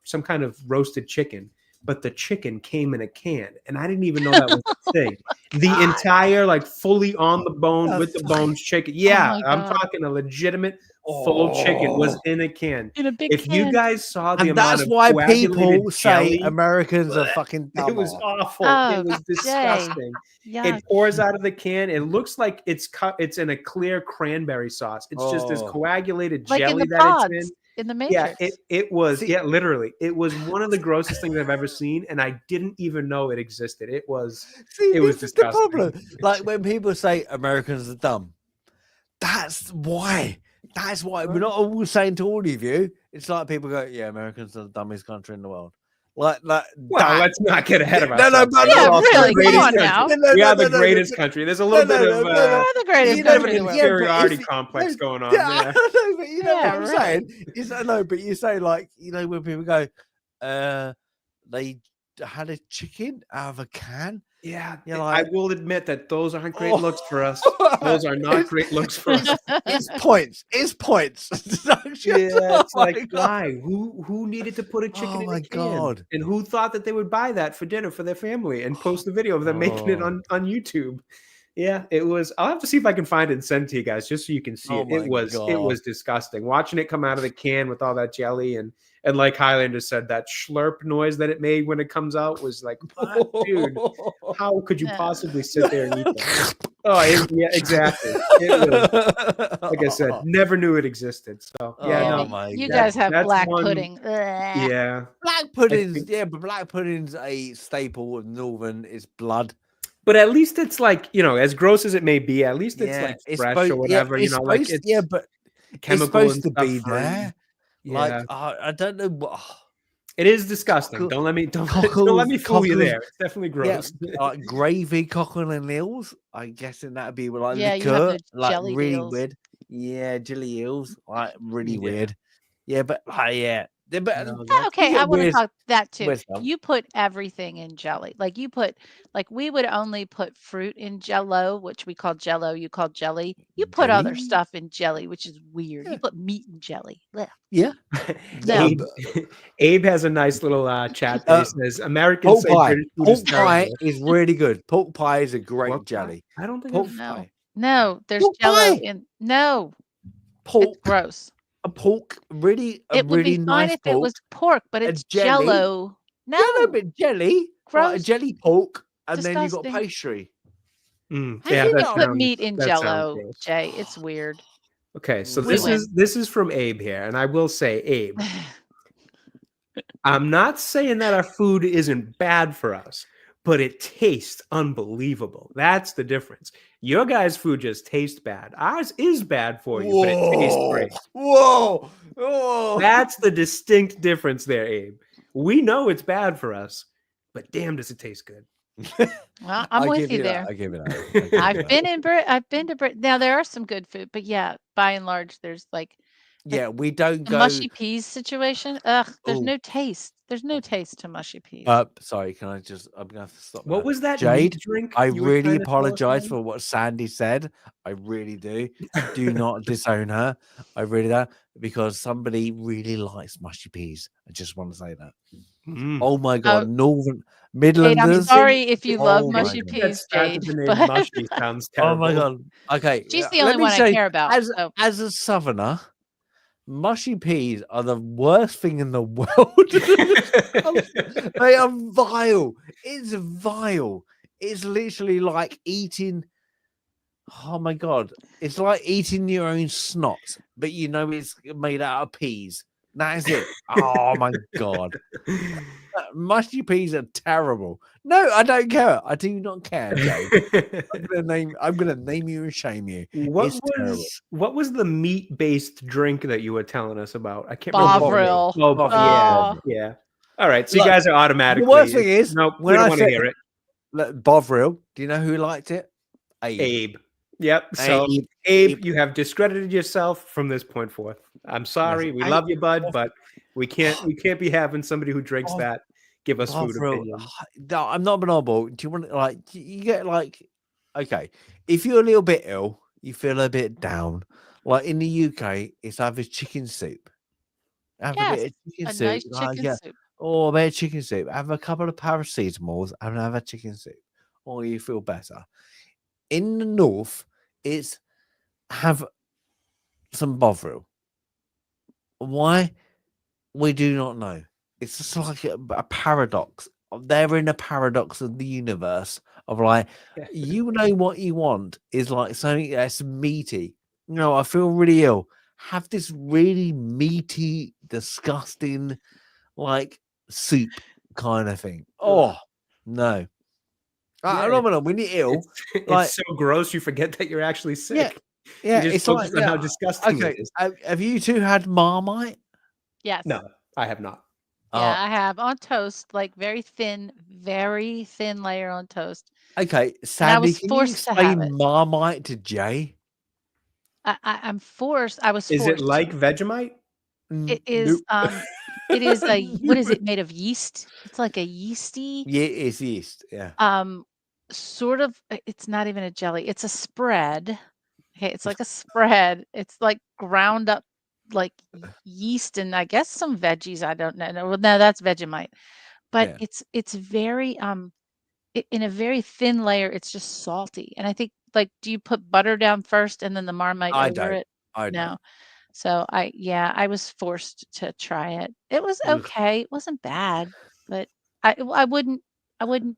some kind of roasted chicken, but the chicken came in a can, and I didn't even know that was a thing. The God. entire, like, fully on the bone with the bones chicken. Yeah, my I'm God. talking a legitimate full chicken was in a can. In a big If you can. guys saw the And amount that's of why coagulated people say jelly, Americans are fucking dumb. it was awful. Oh, It was Jay. disgusting. Yeah. It pours out of the can. It looks like it's in a clear cranberry sauce. It's just this Oh. coagulated Like in jelly the that it's pods in the Yeah, Matrix. it was. See- Yeah, literally, it was one of the grossest things I've ever seen, and I didn't even know it existed. It was. See, It was this is the disgusting. problem. Like when people say Americans are dumb, that's why. That's why we're not all saying to all of you. It's like people go, "Yeah, Americans are the dumbest country in the world." Like Well, that. let's not get ahead of No, ourselves. but Yeah, We're also really, the come greatest on now. country. No, We no, are the no, no, greatest no, country. There's a little no, bit no, of no, no. We're the greatest You know, country in the world. yeah, but inferiority if- complex no, going on. Yeah, Yeah. no, but you know Yeah, what I'm right. saying? Is no, but you say like when people go, they had a chicken out of a can. Yeah, You're I like, will admit that those aren't great looks for us. Those are not It's- great looks for us. it's points. It's points. Yeah, it's Oh my like, God. why? Who needed to put a chicken Oh in my a can? God. And who thought that they would buy that for dinner for their family and post a video of them making it Oh. on YouTube? Yeah, it was. I'll have to see if I can find it and send it to you guys just so you can see Oh it. my It God. was disgusting. Watching it come out of the can with all that jelly and like Highlander said, that slurp noise that it made when it comes out was like, what, dude? How could you possibly sit there and eat that? Oh, yeah, exactly. It was, like I said, never knew it existed. So yeah, Yeah, Oh no, but my you God. guys have that's black one. pudding. Ugh. Yeah, Black pudding's think- yeah, but black pudding's a staple of Northern. It's blood. but at least it's like, as gross as it may be, at least it's Yeah, like it's fresh supposed. or Yeah, whatever. it's Like supposed. it's Yeah, but it's chemical supposed and to stuff be free. there. Yeah, Like I don't know what. it is disgusting. Cockle- Don't let me don't cockles- let me fool you cockles- there. It's definitely Yeah, gross. like gravy, cockle and eels. I'm guessing that'd be like Yeah, you have liqueur, the like jelly really deals. weird. Yeah, jelly eels, like really Yeah. weird. Yeah, but yeah, but No, Yeah, okay, get I want to weird- talk that too. weird stuff. You put everything in jelly. Like we would only put fruit in Jello, which we call Jello, you call jelly. You put other Jelly? stuff in jelly, which is weird. Yeah. You put meat in jelly. Ugh. Yeah. No. Abe has a nice little chat that says Americans Pork say pie. British food Pork is pie terrible. is really good. Pork pie is a great Pork pie? jelly. I don't think Pork I've No. pie. No, there's Pork Jello pie. in no. It's Pork. gross. A pork. Really. A It would really be fine nice if it pork. was pork, but A it's jelly. Jello. No. Yeah, no, but jelly. Like a Gross. jelly pork, and then you got Disgusting. pastry. Mm, How yeah, do you that not Put sounds, meat in that sounds Jello, gross. Jay. It's weird. Okay, so We this is from Abe here, and I will say, Abe, I'm not saying that our food isn't bad for us, but it tastes unbelievable. That's the difference. Your guys' food just tastes bad. Ours is bad for you, but it tastes great. Whoa! Oh! That's the distinct difference there, Abe. We know it's bad for us, but damn, does it taste good. Well, I'm with you there. I give it that. I've been to Britain. Now there are some good food, but yeah, by and large, there's like Yeah, we don't the go. mushy peas situation. Ugh, there's Ooh. no taste. There's no taste to mushy peas. Sorry, can I just? I'm gonna have to stop. What was that Jade? meat drink? I you were really trying to tell us apologize about? for what Sandy said. I really do. Do not disown her. I really don't, because somebody really likes mushy peas. I just want to say that. Mm. Oh my God, Northern Jade, I'm Midlanders. sorry if you love Oh my mushy God. That peas, starts Jade. with the name But mushy sounds Oh terrible. my God. Okay, she's the let only me one I say, care about. So. as a southerner, mushy peas are the worst thing in the world. They are vile. It's vile. It's literally like eating. Oh my God. It's like eating your own snot, but you know it's made out of peas. That is it. Oh my God. Mushy peas are terrible. No, I don't care. I do not care, Jay. I'm gonna name you and shame you. It's terrible. What was the meat-based drink that you were telling us about? I can't Bovril. remember. Oh, yeah, yeah. All right, so Look, you guys are the automatically. worst thing is, nope, we when don't I want to said hear it. Bovril, do you know who liked it? Abe. Yep. So Abe, you have discredited yourself from this point forth. I'm sorry. We love you, bud, but we can't be having somebody who drinks that give us food opinions. No, I'm not bonobo. Do you want like you get like okay? If you're a little bit ill, you feel a bit down. Like in the UK, it's either chicken soup. Have a bit of chicken soup. Nice chicken soup. Or a bit of chicken soup. Have a couple of paracetamols and have a chicken soup, or you feel better. In the north, it's have some Bovril. Why? We do not know. It's just like a paradox. They're in a paradox of the universe of like, you know what you want is like something that's meaty. No, I feel really ill. Have this really meaty, disgusting, like soup kind of thing. Oh no. I don't know. When you're ill, it's so gross you forget that you're actually sick. Yeah, you just it's focus like on how disgusting it is. Have you two had Marmite? Yes. No, I have not. Yeah, I have on toast, like very thin layer on toast. Okay, Sandy, can you explain Marmite to Jay? I'm forced. I was forced. Is it like Vegemite? It is. It is what is it made of? Yeast. It's like a yeasty. Yeah, it's yeast. Yeah. Sort of. It's not even a jelly. It's a spread. Okay, it's like a spread. It's like ground up, like yeast and I guess some veggies. I don't know. No, that's Vegemite. But Yeah. it's very in a very thin layer. It's just salty. And I think like, do you put butter down first and then the Marmite I over don't. it? I No. don't. So I was forced to try it. It was Ugh. okay. It wasn't bad, but I wouldn't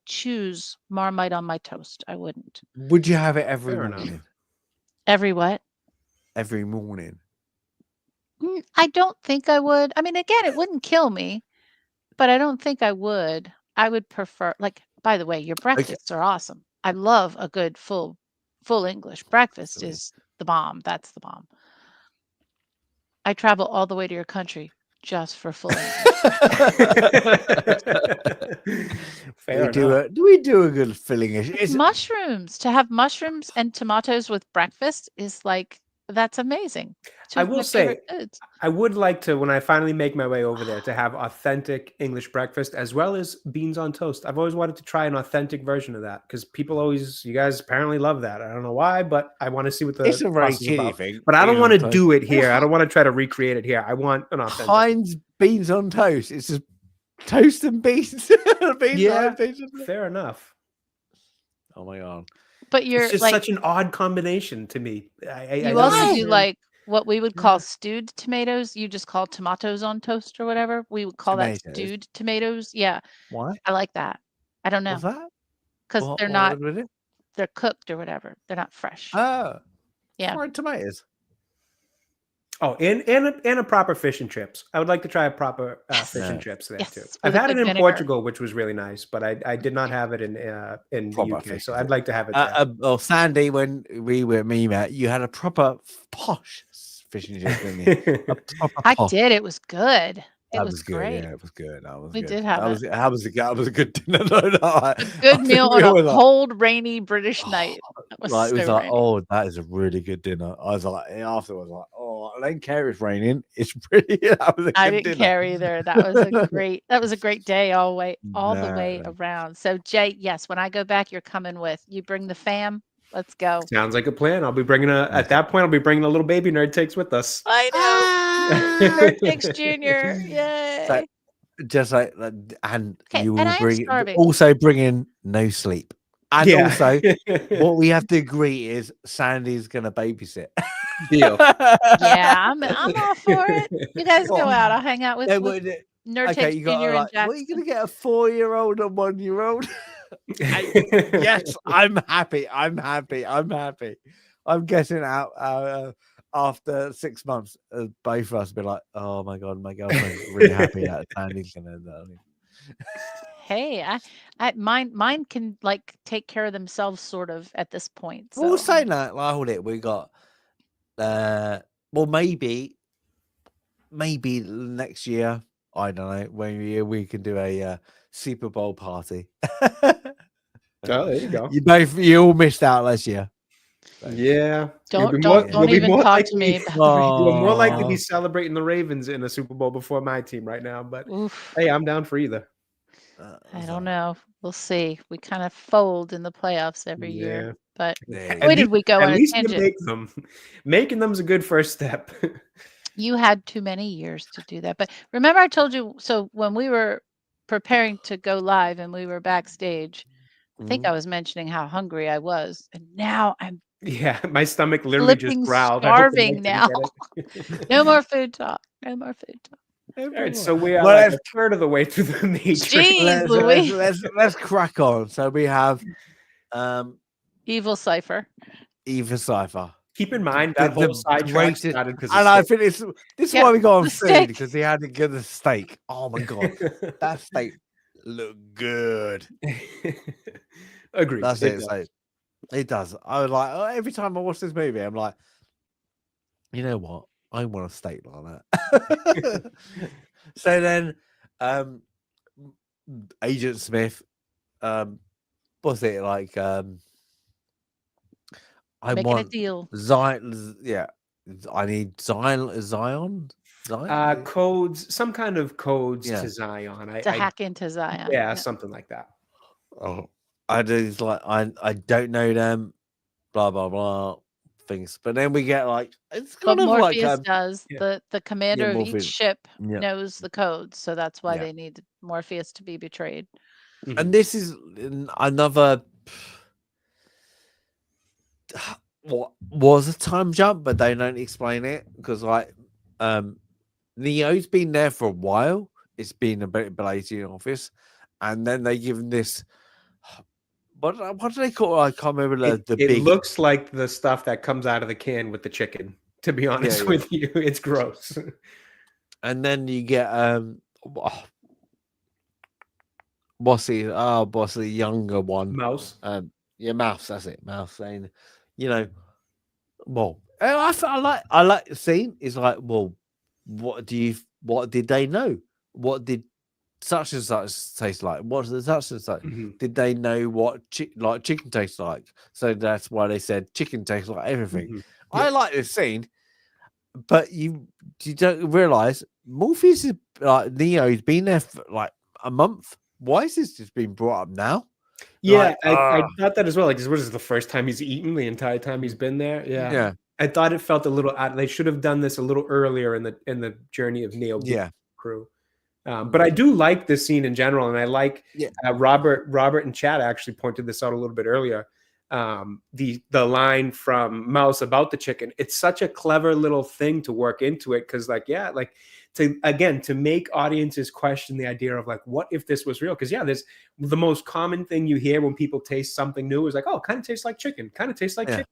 choose Marmite on my toast. I wouldn't. Would you have it every Fair enough. morning? Every what? Every morning. I don't think I would. I mean, again, it wouldn't kill me, but I don't think I would. I would prefer like, by the way, your breakfasts are awesome. I love a good full English breakfast is the bomb. That's the bomb. I travel all the way to your country just for full Fair do enough. we do a good filling? Is mushrooms. To have mushrooms and tomatoes with breakfast is like, that's amazing. I will say, I would like to, when I finally make my way over there, to have authentic English breakfast as well as beans on toast. I've always wanted to try an authentic version of that because you guys apparently love that. I don't know why, but I want to see what the it's a very process is kiddie about. thing. But I don't want to do it here. I don't want to try to recreate it here. I want an authentic. Heinz beans on toast. It's just toast and beans. Yeah, fair enough. Oh my god! But you're it's just like, such an odd combination to me. You also do like what we would call stewed tomatoes. You just call tomatoes on toast or whatever. We would call that stewed tomatoes. Yeah. Why? I like that. I don't know. What's that? Because they're not. They're cooked or whatever. They're not fresh. Oh, yeah. Fried tomatoes. Oh, and a proper fish and chips. I would like to try a proper fish and chips there too. I've had it in Portugal, which was really nice, but I did not have it in the UK. So I'd like to have it there. Well, Sandy, when we were met, you had a proper posh fish and chips, didn't you? I did. It was good. It was good. great. Yeah, it was good. We did have it. That was a good dinner. A good meal on a cold, rainy British night. It was like, oh, that is a really good dinner. I was like, afterwards, like, oh, I don't care if it's raining. It's pretty. That was a good I didn't dinner. care either. That was a great day all the way around. So Jay, yes, when I go back, you're coming with. You bring the fam. Let's go. Sounds like a plan. I'll be bringing at that point, I'll be bringing a little baby Nerd Takes with us. I know. Nerd Takes Junior. Yay. So, just like, and you will also bring in no sleep. And also, what we have to agree is Sandy's going to babysit. Deal. Yeah, I'm all for it. You guys go out. I'll hang out with Nerd Takes Junior and Jackson. What are you going to get a 4-year-old and 1-year-old? Yes, I'm happy. I'm getting out after 6 months. Both of us be like, oh my god, my girlfriend's really happy that Sandy's gonna. Hey, mine can like take care of themselves sort of at this point. So. We'll say that. Like, hold it. We got. Well, maybe next year. I don't know when we can do a Super Bowl party. Oh, there you go. You all missed out last year. Yeah. Don't even talk to me. You'll more likely be celebrating the Ravens in a Super Bowl before my team right now. But hey, I'm down for either. I don't know. We'll see. We kind of fold in the playoffs every year. But where did we go on a tangent? Making them's a good first step. You had too many years to do that. But remember I told you, so when we were preparing to go live and we were backstage, I think I was mentioning how hungry I was. And now I'm my stomach literally just growled. Starving now. No more food talk. No more food talk. All right, so we are like a third of the way through the matrix. Jeez, let's crack on. So we have Evil Cipher. Keep in mind that whole sidetrack started because and I think this is why we got on food, because he had to get the steak. Oh my god, that steak looked good. Agreed. That's it. It does. I was like, every time I watch this movie, I'm like, you know what? I want a steak like that. So then, Agent Smith, what's it like? I want a deal. Zion. Yeah, I need Zion. Zion? Codes, some kind of codes Yeah. to Zion. To hack into Zion. Yeah, something like that. Oh, I just like I don't know them. Blah blah blah things, but then we get like it's But kind of like Morpheus does. Yeah. The commander of each Morpheus. ship Yeah. knows the codes, so that's why Yeah. they need Morpheus to be betrayed. And this is another what was a time jump, but they don't explain it because like Neo's been there for a while. It's been a bit blazy in office, and then they give him this. What do they call it? I can't remember the It big. looks like the stuff that comes out of the can with the chicken. To be honest with you, it's gross. And then you get what's the younger one? Mouse. Yeah, Mouse. That's it. Mouse saying, well, I like the scene. It's like, well, what did they know? What did such and such taste like? What does such and such? Did they know what chicken tastes like? So that's why they said chicken tastes like everything. I like this scene, but you don't realize Morpheus is like Neo's been there for like a month. Why is this just being brought up now? Yeah, I thought that as well. Like, what is this, the first time he's eaten the entire time he's been there? Yeah. I thought it felt a little odd. They should have done this a little earlier in the journey of Neo crew. But I do like this scene in general, and I like Robert and Chad actually pointed this out a little bit earlier. The line from Mouse about the chicken. It's such a clever little thing to work into it because, to make audiences question the idea of like, what if this was real? Because there's the most common thing you hear when people taste something new is like, oh, kind of tastes like chicken, kind of tastes like chicken.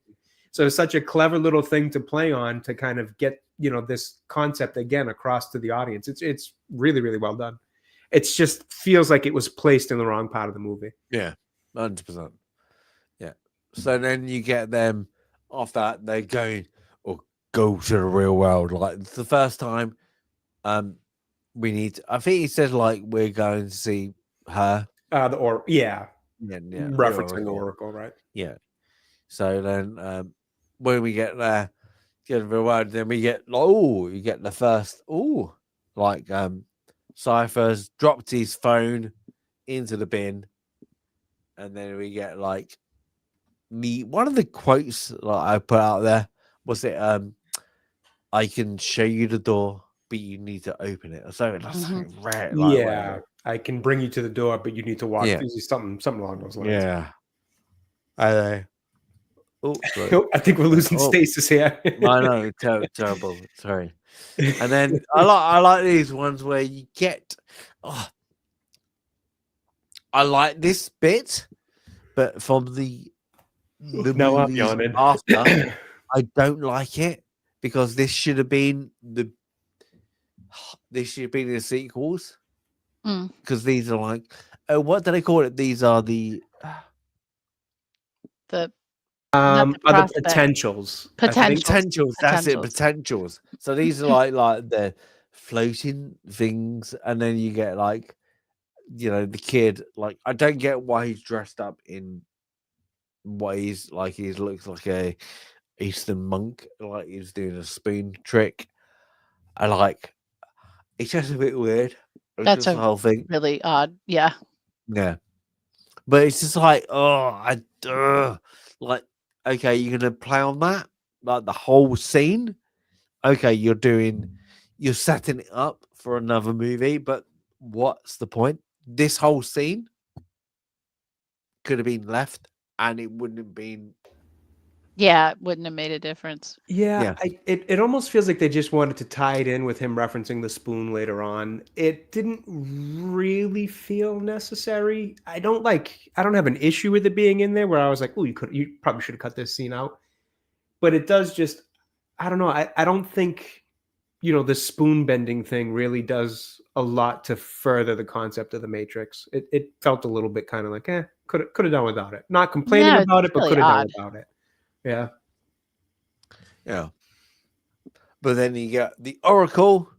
So it's such a clever little thing to play on to kind of get this concept again across to the audience. It's really, really well done. It just feels like it was placed in the wrong part of the movie. Yeah, 100%. Yeah. So then you get them off that they're going or go to the real world. Like it's the first time. We need. I think he said like we're going to see her. Referencing the Oracle, right? Yeah. So then, when we get there, get the real world, then we get you get the first Cypher's dropped his phone into the bin, and then we get like one of the quotes like I put out there was it I can show you the door, but you need to open it or something. That's something rare. Like, I can bring you to the door, but you need to walk through something along those lines. Yeah. I I think we're losing stasis here. I know, terrible. Sorry. And then I like these ones where you get. I like this bit, but from the movies after, I don't like it because this should have been the sequels. Because these are like, what do they call it? These are the potentials. Potentials. That's it. Potentials. So these are like the floating things, and then you get like, the kid. Like, I don't get why he's dressed up in what he's like. He looks like a Eastern monk, like he's doing a spoon trick. It's just a bit weird. That's the whole thing. Really odd. Yeah. Yeah. But it's just like, okay, you're gonna play on that, like the whole scene. Okay, you're setting it up for another movie, but what's the point? This whole scene could have been left, and it wouldn't have been. Yeah, it wouldn't have made a difference. Yeah. It almost feels like they just wanted to tie it in with him referencing the spoon later on. It didn't really feel necessary. I don't have an issue with it being in there where I was like, oh, you probably should have cut this scene out. But it does just, I don't know. I don't think, the spoon bending thing really does a lot to further the concept of the Matrix. It felt a little bit kind of like, could have done without it. Not complaining about it, but really could have done without it. Yeah. Yeah. But then you get the Oracle.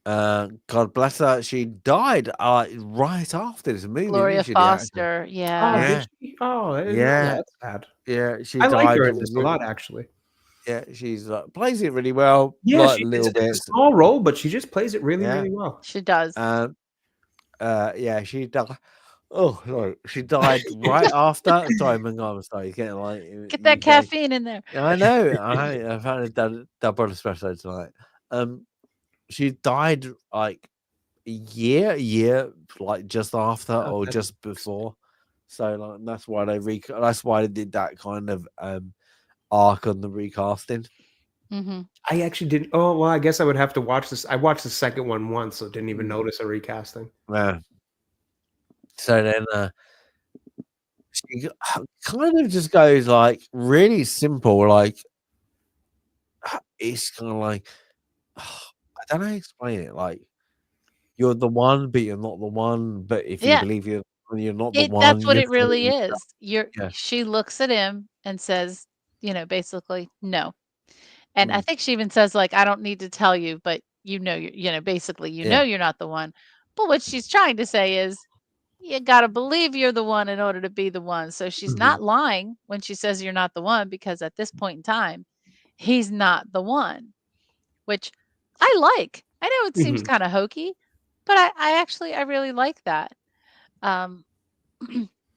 God bless her. She died right after this movie. Gloria Foster. Yeah. That's sad. Yeah. She I died. like her in this a lot, actually. Yeah, she's like plays it really well. Yeah, Like it's little a bits. small role, but she just plays it really, Yeah. really well. She does. Yeah, she died. Oh, sorry. She died right after. Sorry, I'm sorry. Getting like Get that UK. caffeine in there. I know. I've had a double espresso tonight. She died like a year, like just after Oh, or that's just before. So like that's why that's why they did that kind of arc on the recasting. Mm-hmm. I actually didn't. Oh well, I guess I would have to watch this. I watched the second one once, so didn't even notice a recasting. Yeah. So then she kind of just goes like really simple, like it's kind of like I don't know how to explain it. Like you're the one, but you're not the one. But if you Yeah. believe you're not the That's one, what you're it really totally is. yeah. She looks at him and says, basically, no. And I Mm, think she even says, like, I don't need to tell you, but basically, yeah, you're not the one. But what she's trying to say is, you got to believe you're the one in order to be the one. So she's Mhm. not lying when she says you're not the one, because at this point in time, he's not the one, which I like. I know it seems Mhm. kind of hokey, but I really like that. Um,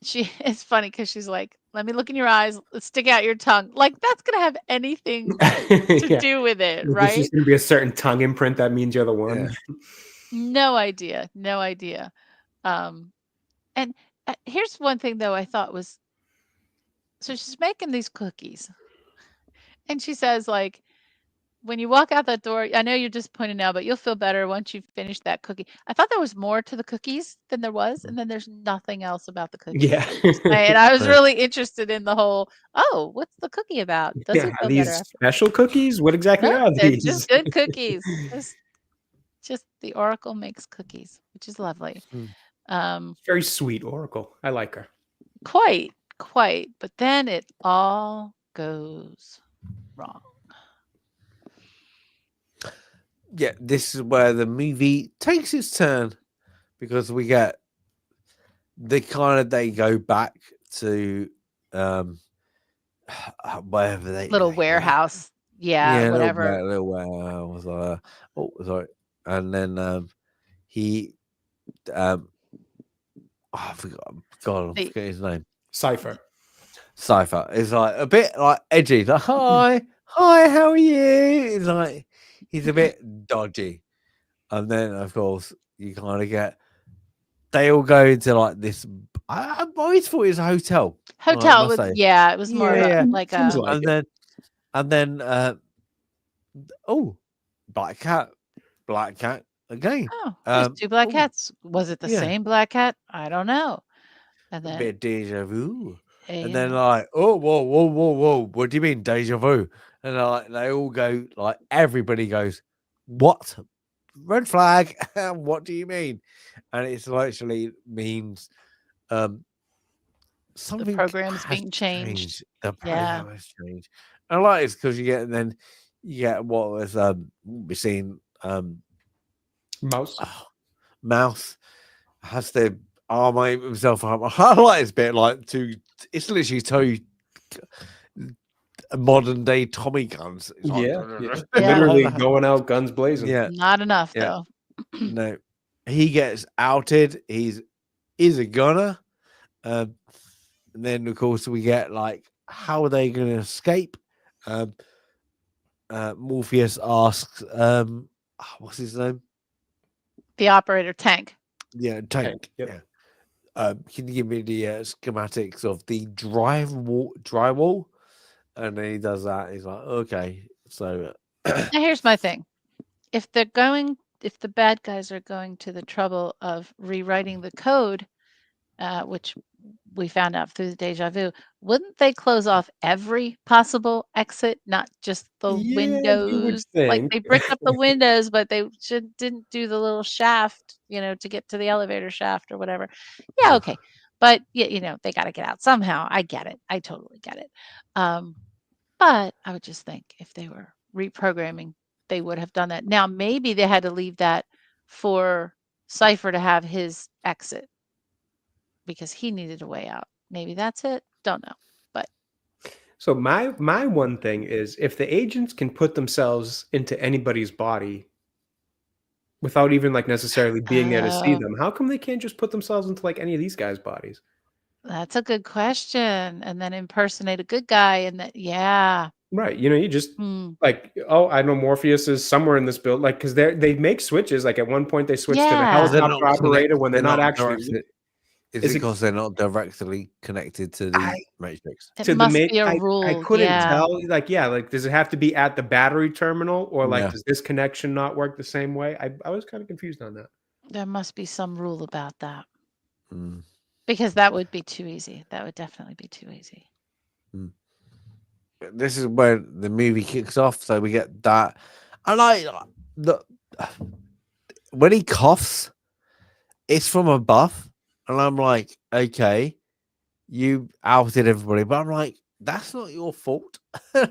it's funny because she's like, let me look in your eyes, let's stick out your tongue. Like, that's gonna have anything to Yeah, do with it, there's right? just gonna be a certain tongue imprint that means you're the one. yeah. No idea. No idea. Um, and here's one thing though I thought was, so she's making these cookies, and she says, like, when you walk out that door, I know you're disappointed now, but you'll feel better once you've finished that cookie. I thought there was more to the cookies than there was, and then there's nothing else about the cookies. Yeah. And I was really interested in the whole, oh, what's the cookie about? Does Yeah, he are feel better these after? special cookies? What exactly No, are they're just these? good cookies. Just the Oracle makes cookies, which is lovely. Mm. Very sweet Oracle. I like her. Quite. But then it all goes wrong. Yeah, this is where the movie takes its turn because we get they go back to wherever Little they were. warehouse. Yeah, Yeah, whatever. little warehouse. Oh, sorry. And then he I forgot. God, I forget his name. Cypher. Cypher is like a bit like edgy. He's like, hi, how are you? It's like he's a bit dodgy. And then of course you kind of get they all go into like this. I always thought it was a hotel. I Hotel must was, say. yeah, it was more of Yeah. like Seems like And it. then oh, black cat again. oh, there's two black Oh, cats. Was it the yeah, same black cat? I don't know. And a then, bit deja vu. And then yeah, like, oh, whoa, what do you mean deja vu? And like they all go like everybody goes, what? Red flag. What do you mean? And it's literally means the something program's has being changed. changed. The Yeah. program has changed. And I like this because you get what was we've seen Mouse. Mouse has to arm himself up. I like this bit like it's literally two modern day Tommy guns. It's like, Yeah. Yeah. Literally going out guns blazing. yeah, Not enough yeah. though. No. He gets outed. He's a gunner. And then of course we get like how are they gonna escape? Morpheus asks, what's his name? The operator Tank. Yeah, Tank. Yep. Yeah. Can you give me the schematics of the drywall? And then he does that. He's like, okay. So Now here's my thing. If the bad guys are going to the trouble of rewriting the code, which we found out through the deja vu, wouldn't they close off every possible exit, not just the Yeah, you would windows? Like, think. they bricked up the windows, but they didn't do the little shaft, to get to the elevator shaft or whatever. Yeah, okay. But they got to get out somehow. I get it. I totally get it. But I would just think if they were reprogramming, they would have done that. Now, maybe they had to leave that for Cypher to have his exit because he needed a way out. Maybe that's it. Don't know. But So my one thing is, if the agents can put themselves into anybody's body without even like necessarily being there to see them, how come they can't just put themselves into like any of these guys' bodies? That's a good question. And then impersonate a good guy, and that, yeah. Right. You just Hmm. like, oh, I know Morpheus is somewhere in this build. Like, because they make switches. Like at one point they switch to the Yeah. helicopter operator when they're not actually. directed. Is Is it it because they're not directly connected to the Matrix? It to the must main? be a I rule. couldn't Yeah. tell. Like, yeah, like does it have to be at the battery terminal, or like Yeah. does this connection not work the same way? I was kind of confused on that. There must be some rule about that, Mm. because that would be too easy. That would definitely be too easy. This is where the movie kicks off. So we get that, and when he coughs, it's from above, and I'm like, okay, you outed everybody, but I'm like, that's not your fault.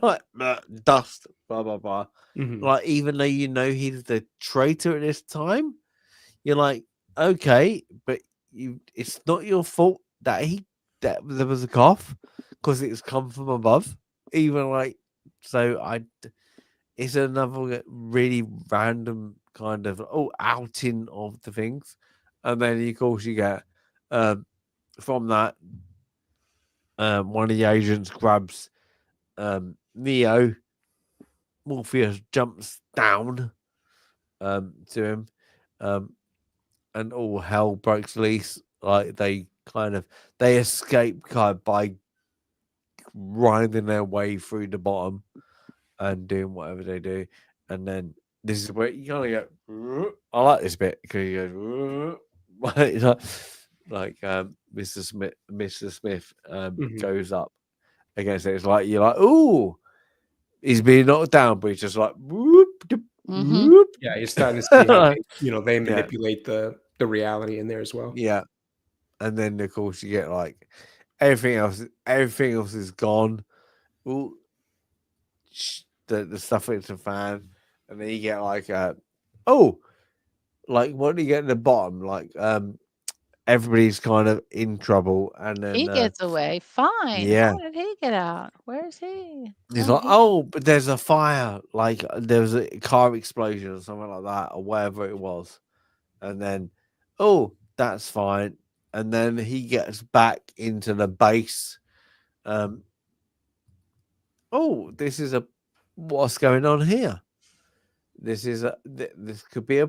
Like, dust, blah blah blah. Mhm. Like, even though you know he's the traitor at this time, you're like, okay, but it's not your fault that there was a cough, because it's come from above. Even like, so it's another really random kind of outing of the things, and then of course you get from that one of the agents grabs Neo. Morpheus jumps down to him, and all hell breaks loose. Like they escape by grinding their way through the bottom and doing whatever they do. And then this is where you kind of go, I like this bit because you go, like Mr. Smith goes up against it. It's like you're like, ooh, he's being knocked down, but he's just like, whoop, Mhm. whoop. Yeah, you're starting to see how they manipulate the reality in there as well. Yeah. And then of course you get like everything else is gone. Ooh, the stuff hits the fan, and then you get like like what do you get in the bottom? Like everybody's kind of in trouble, and then He gets away fine. yeah. How did he get out? Where is he? He's Oh, like, but there's a fire, like there was a car explosion or something like that, or whatever it was. And then, that's fine. And then he gets back into the base. This is what's going on here? This is this could be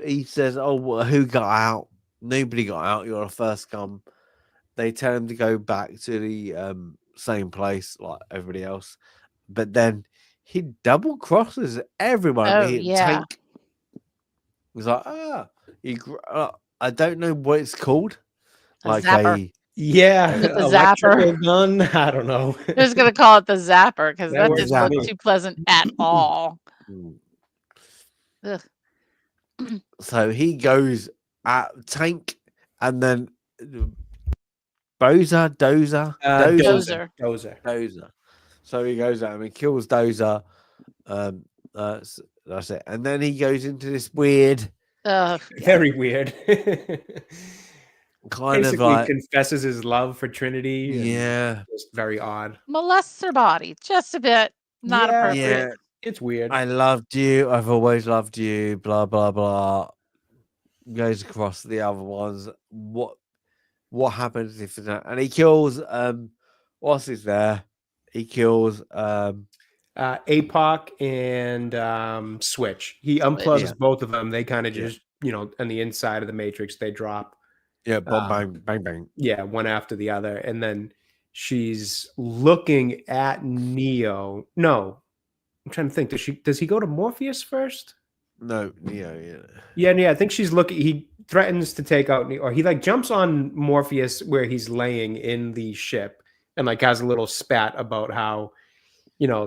he says, well, who got out? Nobody got out. You're the first come. They tell him to go back to the same place like everybody else, but then he double crosses everyone. oh yeah. Tank. He's like, I don't know what it's called. Like zapper. Yeah, The electrical zapper. gun. I don't know. I'm just gonna call it the zapper because That that works didn't for look me. too pleasant at all. Ugh. So he goes at Tank, and then Dozer. So he goes at him and kills Dozer. That's it. And then he goes into this weird, very weird. kind Basically of like confesses his love for Trinity. Yeah, just very odd. Molests her body just a bit. Not appropriate. Yeah, it's weird. I loved you. I've always loved you. Blah blah blah. Goes across the other ones. What happens if that? And he kills what's his there? He kills APOC and Switch. He unplugs both of them. They kind of just on the inside of the Matrix they drop. Yeah, bang bang bang. Yeah, one after the other, and then she's looking at Neo. No, I'm trying to think. Does he go to Morpheus first? No, Neo. Yeah. I think she's looking. He threatens to take out Neo, or he like jumps on Morpheus where he's laying in the ship, and like has a little spat about how,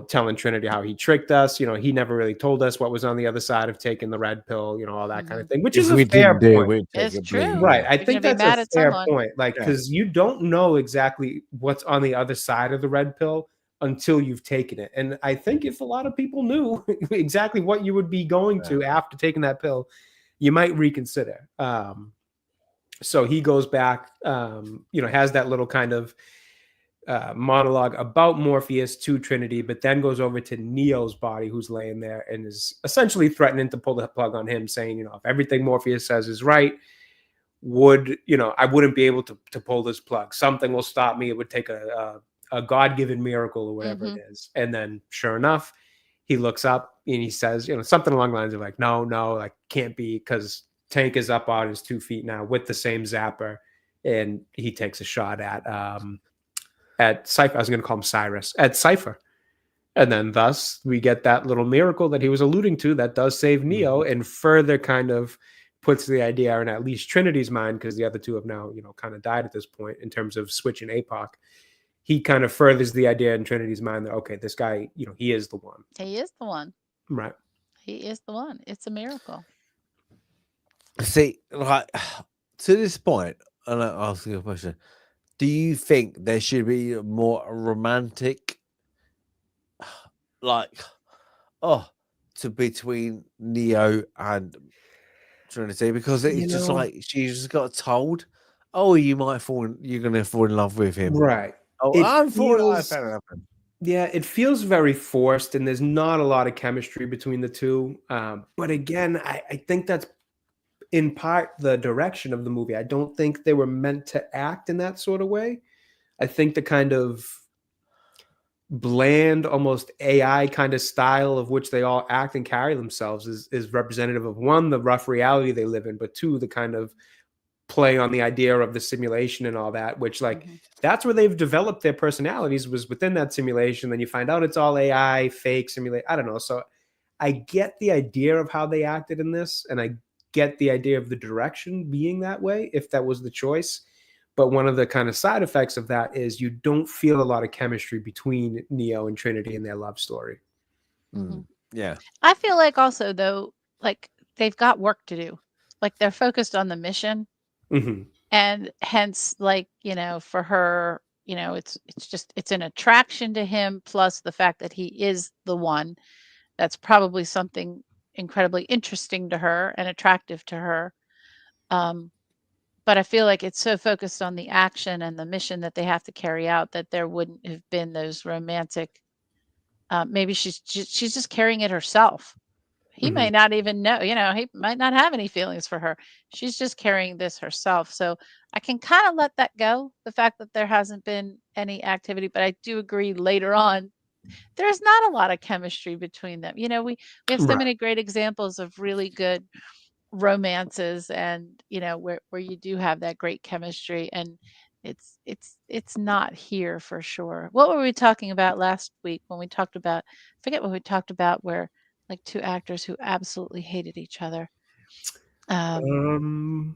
telling Trinity how he tricked us. He never really told us what was on the other side of taking the red pill. All that kind of thing, which is a fair point. It's true, right? I think that's a fair point. Like, because you don't know exactly what's on the other side of the red pill until you've taken it. And I think if a lot of people knew exactly what you would be going to after taking that pill, you might reconsider. So he goes back, has that little kind of monologue about Morpheus to Trinity, but then goes over to Neo's body, who's laying there and is essentially threatening to pull the plug on him, saying, if everything Morpheus says is right, I wouldn't be able to pull this plug. Something will stop me. It would take a God-given miracle or whatever it is. And then sure enough, he looks up and he says, something along the lines of like, no, like can't be, because Tank is up on his 2 feet now with the same zapper. And he takes a shot at Cypher. I was going to call him Cyrus, at Cypher. And then thus we get that little miracle that he was alluding to that does save Neo and further kind of puts the idea in at least Trinity's mind, because the other two have now, kind of died at this point in terms of Switch and APOC. He kind of furthers the idea in Trinity's mind that, okay, this guy, he is the one. He is the one. Right. He is the one. It's a miracle. See, like, to this point, and I'll ask you a question. Do you think there should be more romantic, like, to between Neo and Trinity? Because it's just like she just got told, you're going to fall in love with him. Right. I'm falling in love with him. Yeah, it feels very forced, and there's not a lot of chemistry between the two. But again, I think that's in part the direction of the movie. I don't think they were meant to act in that sort of way. I think the kind of bland, almost AI kind of style of which they all act and carry themselves is representative of, one, the rough reality they live in, but two, the kind of play on the idea of the simulation and all that, which that's where they've developed their personalities, was within that simulation. Then you find out it's all AI, fake, simulate. I don't know. So I get the idea of how they acted in this, and I get the idea of the direction being that way, if that was the choice. But one of the kind of side effects of that is you don't feel a lot of chemistry between Neo and Trinity in their love story. Yeah. I feel like also, though, like they've got work to do. Like they're focused on the mission. And hence, like, for her, it's an attraction to him, plus the fact that he is the one. That's probably something incredibly interesting to her and attractive to her. But I feel like it's so focused on the action and the mission that they have to carry out that there wouldn't have been those romantic. Maybe she's just carrying it herself. He might not even know, he might not have any feelings for her. She's just carrying this herself. So I can kind of let that go, the fact that there hasn't been any activity. But I do agree later on, there's not a lot of chemistry between them. We have so many great examples of really good romances, and where you do have that great chemistry, and it's not here for sure. What were we talking about last week when we talked about, forget what we talked about, where like two actors who absolutely hated each other? And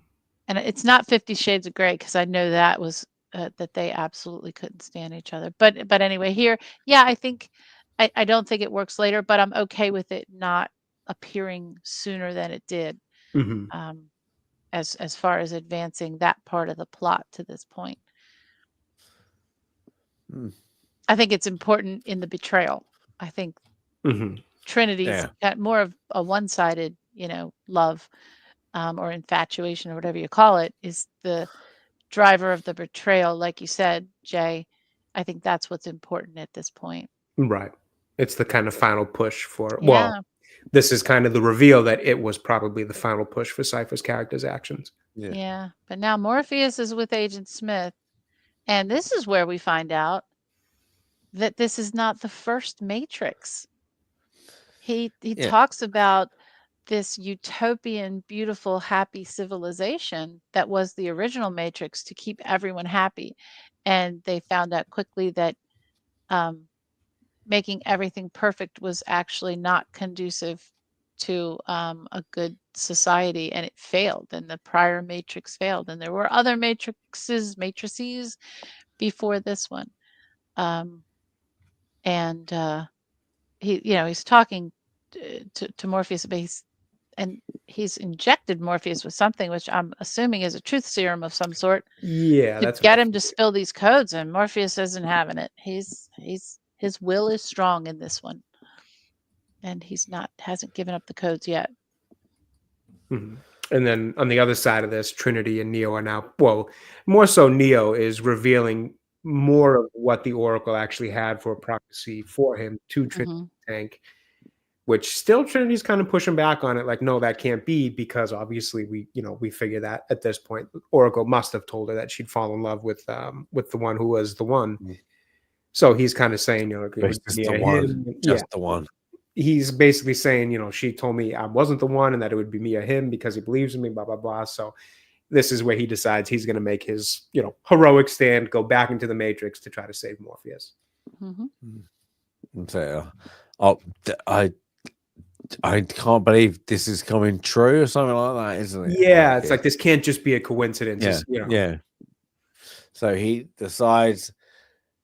it's not 50 Shades of Grey, because I know that was that they absolutely couldn't stand each other. But anyway, here, I think I don't think it works later, but I'm okay with it not appearing sooner than it did. As far as advancing that part of the plot to this point. I think it's important in the betrayal. I think Trinity's got more of a one-sided, love or infatuation or whatever you call it, is the driver of the betrayal. Like you said, Jay, I think that's what's important at this point. Right. It's the kind of final push for, this is kind of the reveal that it was probably the final push for Cypher's character's actions. Yeah. But now Morpheus is with Agent Smith. And this is where we find out that this is not the first Matrix. He talks about this utopian, beautiful, happy civilization that was the original Matrix to keep everyone happy. And they found out quickly that making everything perfect was actually not conducive to a good society, and it failed, and the prior Matrix failed, and there were other matrices before this one. He's talking to Morpheus, and he's injected Morpheus with something which I'm assuming is a truth serum of some sort. To get him to spill these codes, and Morpheus isn't having it. His will is strong in this one, and hasn't given up the codes yet. And then on the other side of this, Trinity and Neo are now, more so Neo is revealing more of what the Oracle actually had for a prophecy for him to Trinity's tank, which still Trinity's kind of pushing back on it. Like, no, that can't be, because obviously we figure that at this point, Oracle must have told her that she'd fall in love with the one who was the one. So he's kind of saying, it was the one, just the one. He's basically saying, she told me I wasn't the one and that it would be me or him because he believes in me, blah, blah, blah. So this is where he decides he's going to make his, heroic stand, go back into the Matrix to try to save Morpheus. So, I can't believe this is coming true or something like that, isn't it? Yeah, it's like this can't just be a coincidence. Yeah. So he decides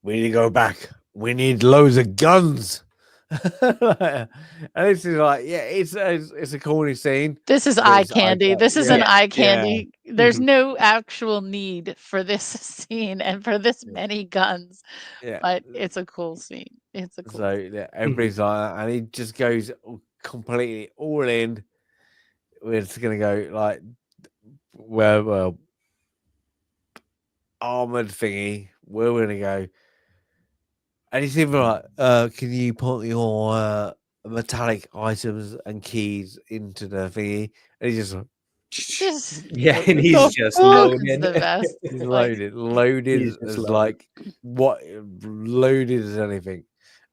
we need to go back. We need loads of guns. And this is like, it's a corny scene. This is eye candy. This is an eye candy. There's no actual need for this scene and for this many guns. But it's a cool scene. It's a cool scene. Everybody's like that, and he just goes completely all in. We're just gonna go like, well, armored thingy. We're gonna go. And he's even like, can you put your metallic items and keys into the thingy? And he's just like, and he's just loaded. The best. He's loaded as like what, loaded as anything.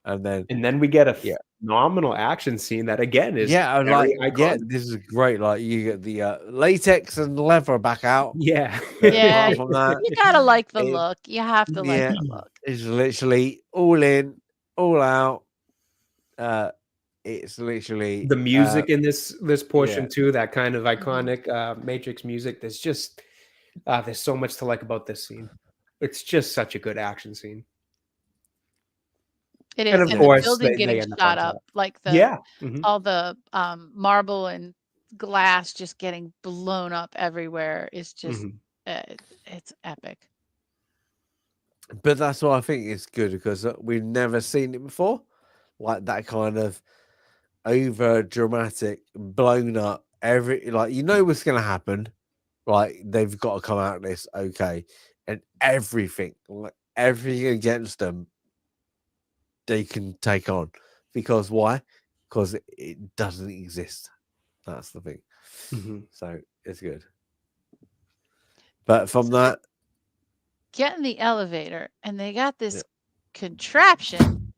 And then we get a phenomenal action scene that again is iconic. This is great. Like you get the latex and leather back out. You gotta like the look. You have to like the look. It's literally all in, all out. It's literally the music in this portion too. That kind of iconic Matrix music. There's just there's so much to like about this scene. It's just such a good action scene. It is, and of course, the building getting shot up, like all the marble and glass just getting blown up everywhere is just it's epic. But that's why I think it's good, because we've never seen it before, like that kind of over dramatic, blown up. What's going to happen, right? They've got to come out of this okay, and everything against them, they can take on. Because why? Because it doesn't exist. That's the thing. So it's good. But from that, get in the elevator, and they got this contraption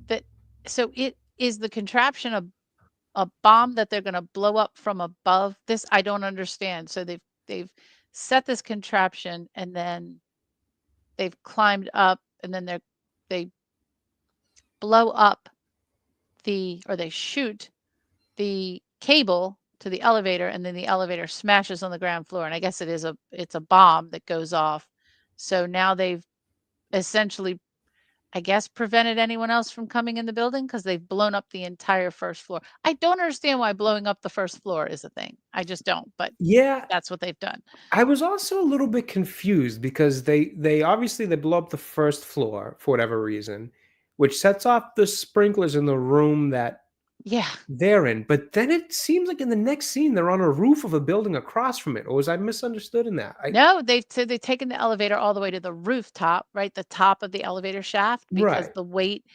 that, so it is the contraption a bomb that they're going to blow up from above. This I don't understand. So they've set this contraption, and then they've climbed up, and then they blow up they shoot the cable to the elevator, and then the elevator smashes on the ground floor. And I guess it's a bomb that goes off. So now they've essentially, I guess, prevented anyone else from coming in the building, because they've blown up the entire first floor. I don't understand why blowing up the first floor is a thing. I just don't. But that's what they've done. I was also a little bit confused, because they obviously they blow up the first floor for whatever reason, which sets off the sprinklers in the room that they're in. But then it seems like in the next scene they're on a roof of a building across from it. Or was I misunderstood in that? No, they said they've taken the elevator all the way to the rooftop, right? The top of the elevator shaft, because the weight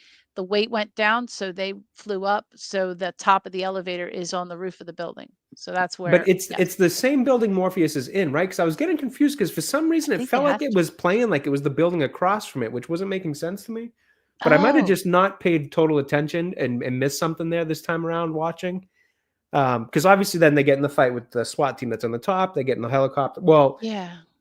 went down, so they flew up. So the top of the elevator is on the roof of the building. So that's where. But it's the same building Morpheus is in, right? Because I was getting confused, because for some reason it felt like it was playing like it was the building across from it, which wasn't making sense to me. But I might have just not paid total attention and missed something there this time around watching. Because obviously then they get in the fight with the SWAT team that's on the top. They get in the helicopter. Well,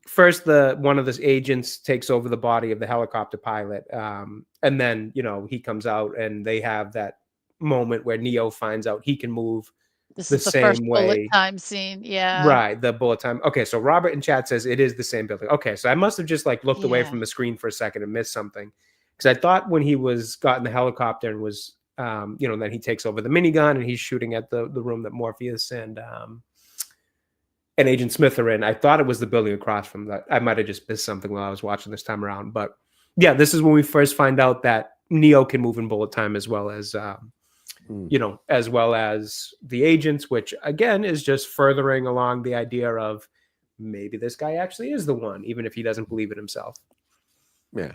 first one of the agents takes over the body of the helicopter pilot. And then, he comes out, and they have that moment where Neo finds out he can move this the is the same first way. bullet time scene. Right, the bullet time. Okay, so Robert in chat says it is the same building. Okay, so I must have just looked away from the screen for a second and missed something. Because I thought when he got in the helicopter and was, then he takes over the minigun and he's shooting at the room that Morpheus and Agent Smith are in. I thought it was the building across from that. I might have just missed something while I was watching this time around. But yeah, this is when we first find out that Neo can move in bullet time, as well as, as well as the agents, which again is just furthering along the idea of maybe this guy actually is the one, even if he doesn't believe it himself. Yeah.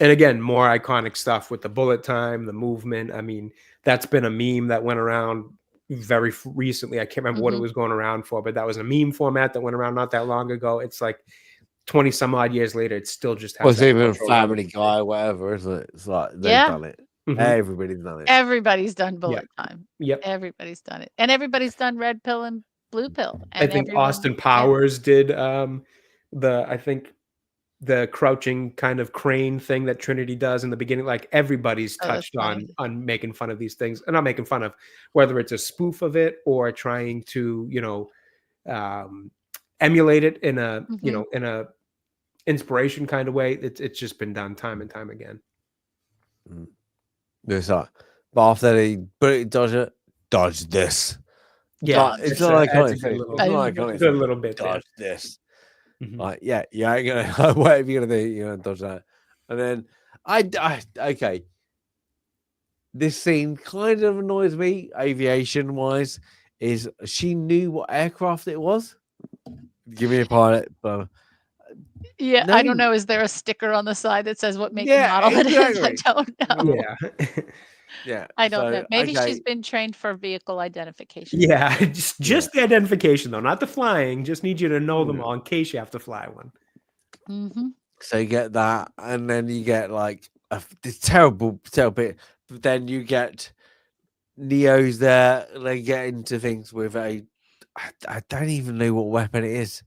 And again, more iconic stuff with the bullet time, the movement. I mean, that's been a meme that went around very recently. I can't remember what it was going around for, but that was a meme format that went around not that long ago. It's like 20 some odd years later, it still just has. Well, it's even Family Guy, whatever, isn't it? It's like they've done it. Everybody's done it. Everybody's done bullet time. Yep. Everybody's done it. And everybody's done red pill and blue pill. And I think Austin Powers did the crouching kind of crane thing that Trinity does in the beginning. Like everybody's touched on making fun of these things, and not making fun of, whether it's a spoof of it or trying to, emulate it in a, in a inspiration kind of way. It's just been done time and time again. It's like, but after they dodge this. Yeah, it's not like a good little bit. Dodge this. Like, yeah, you ain't gonna whatever you're gonna do, you're gonna dodge that. And then okay. This scene kind of annoys me, aviation wise, is she knew what aircraft it was. Give me a pilot, but yeah, no. I don't know. Is there a sticker on the side that says what make and model it is? I don't know. Yeah. I don't know. Maybe she's been trained for vehicle identification. Yeah, just the identification though, not the flying. Just need you to know them all in case you have to fly one. So you get that, and then you get like this terrible bit. But then you get Neo's there. They get into things with I don't even know what weapon it is.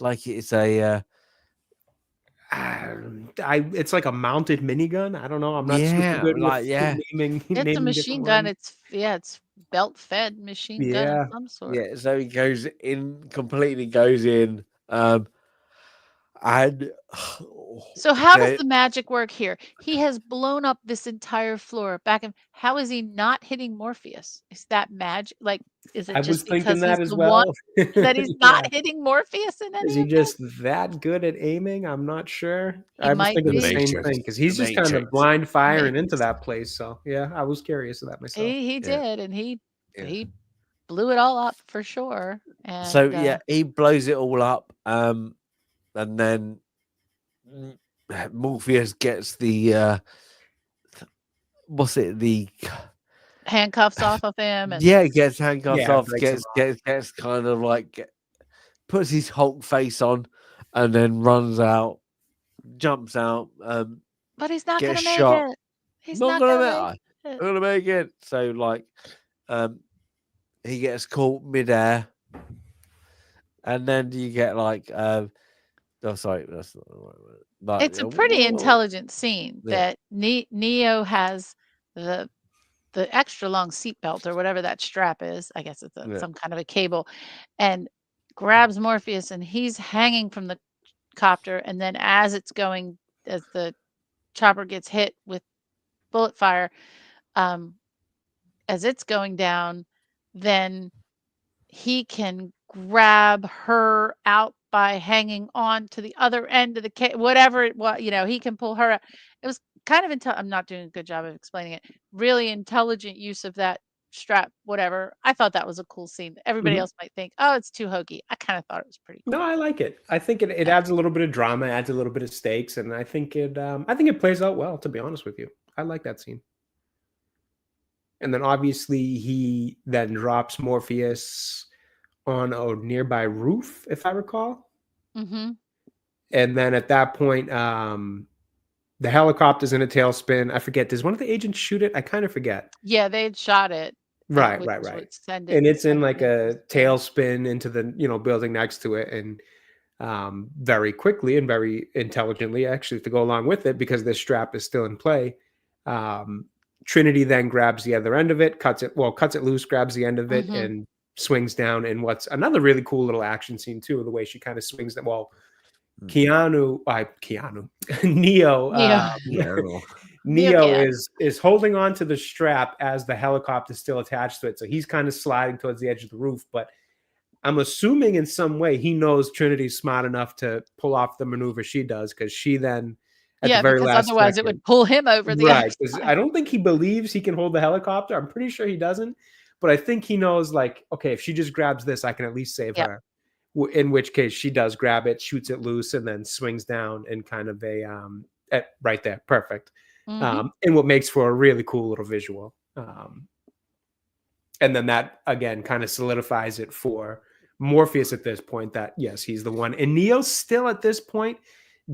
Like it's a. It's like a mounted minigun. I don't know. I'm not super good with naming. It's a machine gun. It's belt fed machine gun of some sort. Yeah, so he completely goes in. And so how does the magic work here? He has blown up this entire floor back and how is he not hitting Morpheus? Is that magic? Like, is it just because that he's as the well. one that he's not hitting Morpheus in any? Is he just that good at aiming? I'm not sure. I was thinking the same thing because he's just kind of blind firing into that place. So yeah, I was curious of that myself. He did, and he blew it all up for sure. And so he blows it all up. And then Morpheus gets the the handcuffs off of him. And gets handcuffs off. Gets kind of like puts his Hulk face on, and then runs out, jumps out. But he's not going to make it. He's not going to make it. So like, he gets caught midair, and then you get like. Oh, sorry, that's not the right word. But, it's a pretty intelligent scene that Neo has the extra long seatbelt or whatever that strap is. I guess it's some kind of a cable, and grabs Morpheus, and he's hanging from the copter. And then as the chopper gets hit with bullet fire, as it's going down, then he can grab her out by hanging on to the other end of the whatever it was, he can pull her out. It was kind of I'm not doing a good job of explaining it. Really intelligent use of that strap, whatever. I thought that was a cool scene. Everybody else might think, oh, it's too hokey. I kind of thought it was pretty cool. No, I like it. I think it adds a little bit of drama, adds a little bit of stakes, and I think it plays out well, to be honest with you. I like that scene. And then obviously he then drops Morpheus on a nearby roof, if I recall. And then at that point, the helicopter's in a tailspin. I forget. Does one of the agents shoot it? I kind of forget. Yeah, they had shot it. Right. And it's in like a tailspin into the building next to it, and very quickly and very intelligently, actually, to go along with it, because this strap is still in play. Trinity then grabs the other end of it, cuts it loose, grabs the end of it, and swings down in what's another really cool little action scene too, the way she kind of swings that. Neo is holding on to the strap as the helicopter is still attached to it, so he's kind of sliding towards the edge of the roof. But I'm assuming in some way he knows Trinity's smart enough to pull off the maneuver she does, because she then at the very last otherwise it would pull him over the right. Because I don't think he believes he can hold the helicopter. I'm pretty sure he doesn't. But I think he knows, like, okay, if she just grabs this, I can at least save her. In which case she does grab it, shoots it loose, and then swings down in kind of a right there, perfect. Mhm. And what makes for a really cool little visual. And then that again kind of solidifies it for Morpheus at this point that yes, he's the one. And Neo still at this point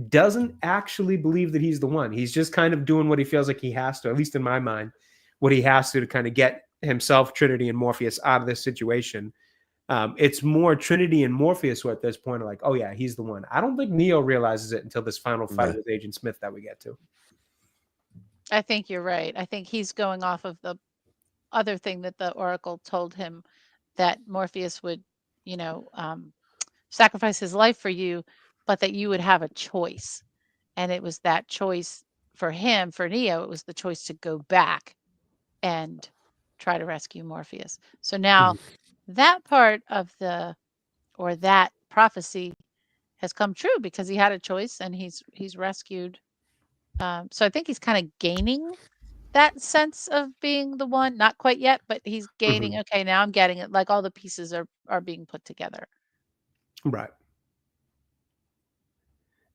doesn't actually believe that he's the one. He's just kind of doing what he feels like he has to, at least in my mind, what he has to kind of get himself, Trinity, and Morpheus out of this situation. It's more Trinity and Morpheus who at this point are like, oh yeah, he's the one. I don't think Neo realizes it until this final fight with Agent Smith that we get to. I think you're right. I think he's going off of the other thing that the Oracle told him, that Morpheus would, sacrifice his life for you, but that you would have a choice. And it was that choice for him, for Neo, it was the choice to go back and try to rescue Morpheus. So now that part of that prophecy has come true because he had a choice and he's rescued. So I think he's kind of gaining that sense of being the one. Not quite yet, but he's gaining. Okay, now I'm getting it. Like all the pieces are being put together. Right.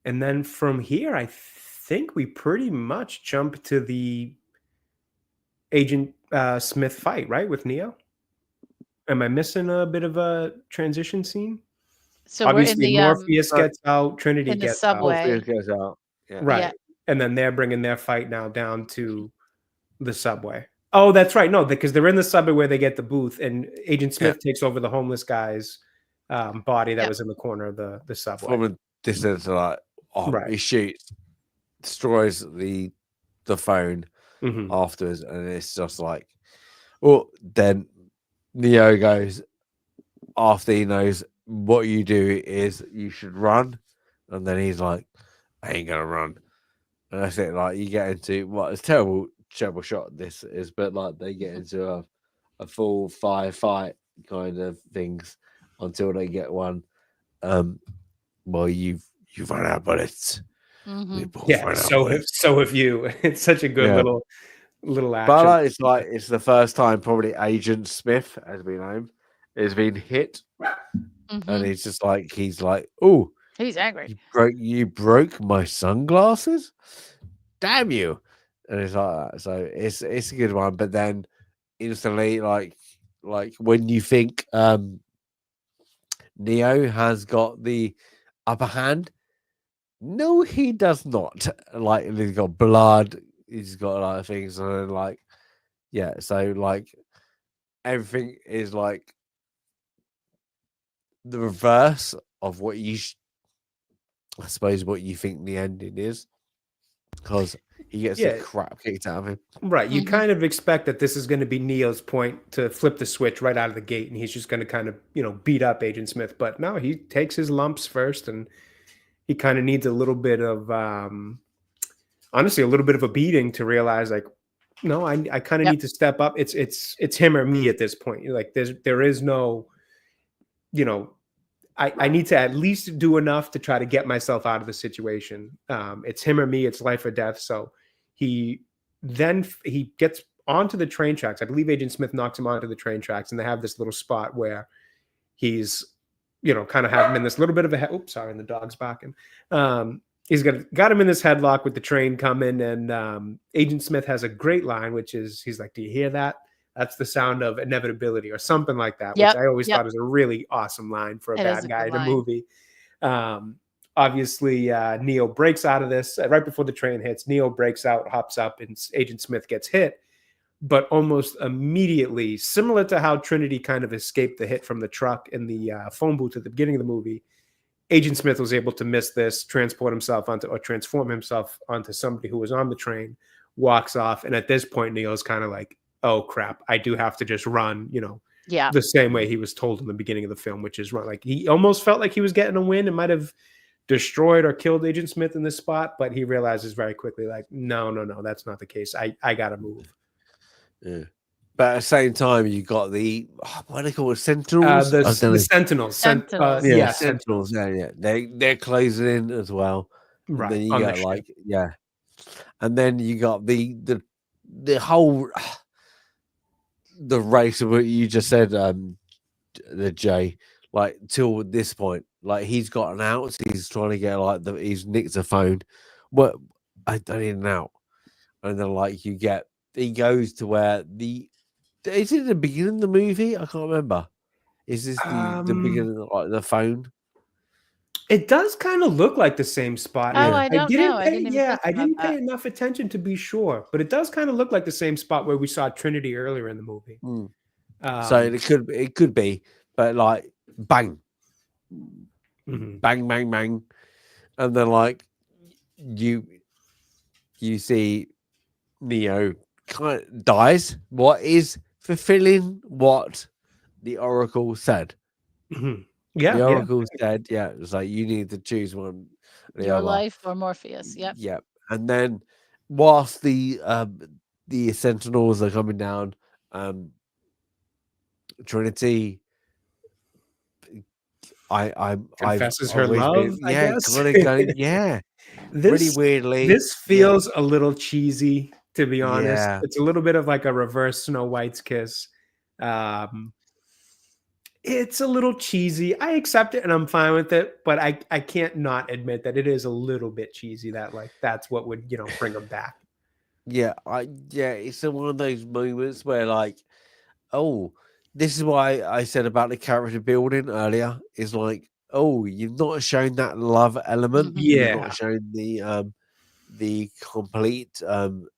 And then from here, I think we pretty much jump to the Agent Smith fight, right, with Neo. Am I missing a bit of a transition scene? So obviously we're in the Morpheus gets out, Trinity in the gets subway. Morpheus gets out. Yeah. Right. Yeah. And then they're bringing their fight now down to the subway. Oh, that's right. No, because they're in the subway where they get the booth, and Agent Smith takes over the homeless guy's body that was in the corner of the subway. From a distance, like, he shoots, destroys the phone afterwards, and it's just like, then Neo goes, after he knows what you do is you should run, and then he's like, I ain't gonna run. And that's it. Like, you get into it's terrible shot this is, but like they get into a full firefight kind of things until they get one. Well, you've run out of bullets. Yeah, so have you. It's such a good little action. But it's the first time probably Agent Smith, as we know him, has been hit, and he's like, oh, he's angry. You broke my sunglasses, damn you! And it's like that. So it's a good one. But then instantly, like when you think Neo has got the upper hand, no, he does not. Like, he's got blood, he's got a lot of things, and so like everything is like the reverse of what I suppose what you think the ending is, because he gets the crap kicked out of him. Right. You kind of expect that this is going to be Neo's point to flip the switch right out of the gate, and he's just going to kind of, beat up Agent Smith. But no, he takes his lumps first, and he kind of needs a little bit of, honestly, a little bit of a beating to realize, like, no, I kind of need to step up. It's him or me at this point. Like, there is no, I need to at least do enough to try to get myself out of the situation. It's him or me. It's life or death. So he gets onto the train tracks. I believe Agent Smith knocks him onto the train tracks, and they have this little spot where he's, kind of have him in this little bit of a oops, sorry, and the dog's barking. He's got him in this headlock with the train coming, and Agent Smith has a great line, which is, he's like, do you hear that? That's the sound of inevitability, or something like that, which I always thought was a really awesome line for a bad guy in a movie. Obviously, Neo breaks out of this right before the train hits. Neo breaks out, hops up, and Agent Smith gets hit. But almost immediately, similar to how Trinity kind of escaped the hit from the truck in the phone booth at the beginning of the movie, Agent Smith was able to miss this, transform himself onto somebody who was on the train, walks off, and at this point, Neo's kind of like, oh crap, I do have to just run, the same way he was told in the beginning of the film, which is run. Like, he almost felt like he was getting a win and might have destroyed or killed Agent Smith in this spot, but he realizes very quickly, like, no, that's not the case. I gotta move. Yeah. But at the same time, you got the what do they call it? Sentinels? The Sentinels. Sentinels. Sentinels. Yeah. They're closing in as well. Right. And then you got and then you got the whole the race of what you just said, the Jay, like till this point, like he's gotten out, so he's trying to get he's nicked a phone. What I don't even know. And then like he goes to where is it the beginning of the movie? I can't remember. Is this the beginning of like the phone? It does kind of look like the same spot. Oh, Yeah. I don't know. I didn't even think I about didn't pay that. enough attention to be sure, but it does kind of look like the same spot where we saw Trinity earlier in the movie. So it could be, but like bang, bang, bang, bang, and then like you see Neo kind of dies. What is fulfilling what the Oracle said? Yeah, The Oracle said, yeah, it was like you need to choose one or the Your other. life or Morpheus. Yep. Yep. And then whilst the Sentinels are coming down, Trinity, I confesses I've her always love, been, I yeah, guess. kind of going, yeah, really weirdly, This feels a little cheesy, to be honest. yeah, It's a little bit of like a reverse Snow White's kiss. It's a little cheesy. I accept it and I'm fine with it, but I can't not admit that it is a little bit cheesy. That like that's what would bring them back. yeah, it's one of those moments where like, oh, this is why I said about the character building earlier. Is like, oh, you've not shown that love element. You've Yeah, not shown the complete um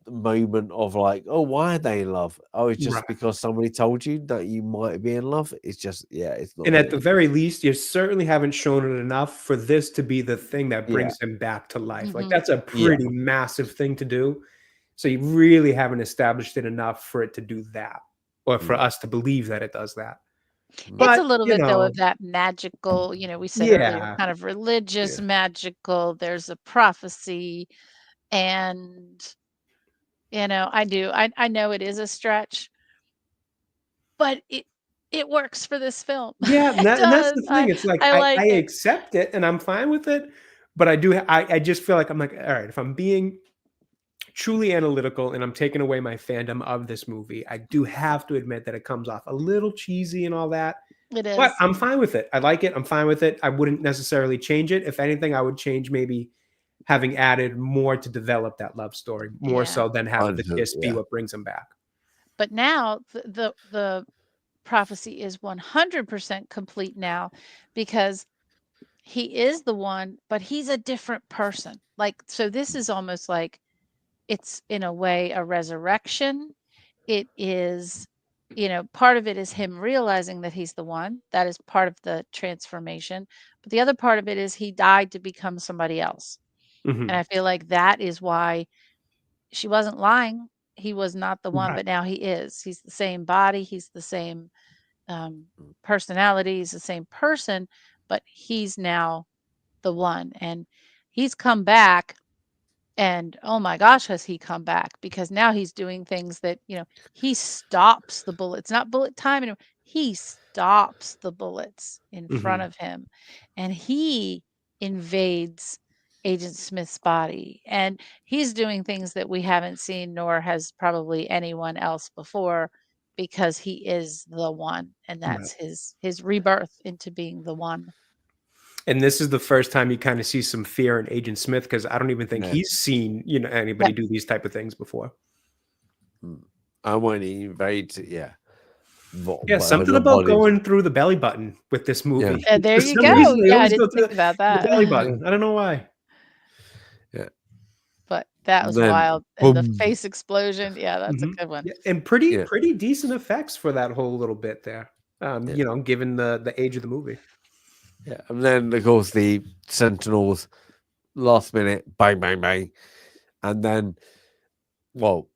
moment of like, oh, why are they in love? Oh, it's right. just because somebody told you that you might be in love. It's just, yeah, it's not And at there. the very least, you certainly haven't shown it enough for this to be the thing that Yeah, brings him back to life. Like Mhm. that's a yeah, pretty massive thing to do. So you really haven't established it enough for it to do that, or for mm, us to believe that it does that. It's But a little bit though of that magical, we said earlier, yeah, kind of religious, yeah, magical. There's a prophecy, and I do. I know it is a stretch, but it works for this film. yeah, and, It and that's does. the thing. It's like I I like it. accept it and I'm fine with it, but I just feel like I'm like, all right, if I'm being truly analytical and I'm taking away my fandom of this movie, I do have to admit that it comes off a little cheesy and all that. It But is. I'm fine with it. I like it. I'm fine with it. I wouldn't necessarily change it. If anything, I would change maybe having added more to develop that love story, more Yeah. so than have the kiss be yeah, what brings him back. But now the prophecy is 100% complete now, because he is the one, but he's a different person. Like, so this is almost like it's in a way a resurrection. It is, part of it is him realizing that he's the one. That is part of the transformation. But the other part of it is he died to become somebody else. And I Mhm. feel like that is why she wasn't lying. He was not the one, Right. but now he is. He's the same body. He's the same personality. He's the same person, but he's now the one. And he's come back, and oh my gosh, has he come back, because now he's doing things that, he stops the bullets, not bullet time anymore. He stops the bullets in front Mhm. of him, and he invades Agent Smith's body, and he's doing things that we haven't seen, nor has probably anyone else before, because he is the one, and Right. that's his rebirth into being the one. And this is the first time you kind of see some fear in Agent Smith because I don't even think yeah. he's seen, anybody Yep. do these type of things before. I won't invade, yeah, Yeah, whatever something the about body, going through the belly button with this yeah, movie. There For you some go. reason, they Yeah, I always go didn't to think about the that. belly button. I don't know why. yeah. But that And was then, wild, and the boom, face explosion, yeah, that's a Mhm. good one. Yeah, and pretty yeah, pretty decent effects for that whole little bit there. yeah, Given the age of the movie. yeah. And then, of course, the Sentinels, last minute, bang, bang, bang. And then, well,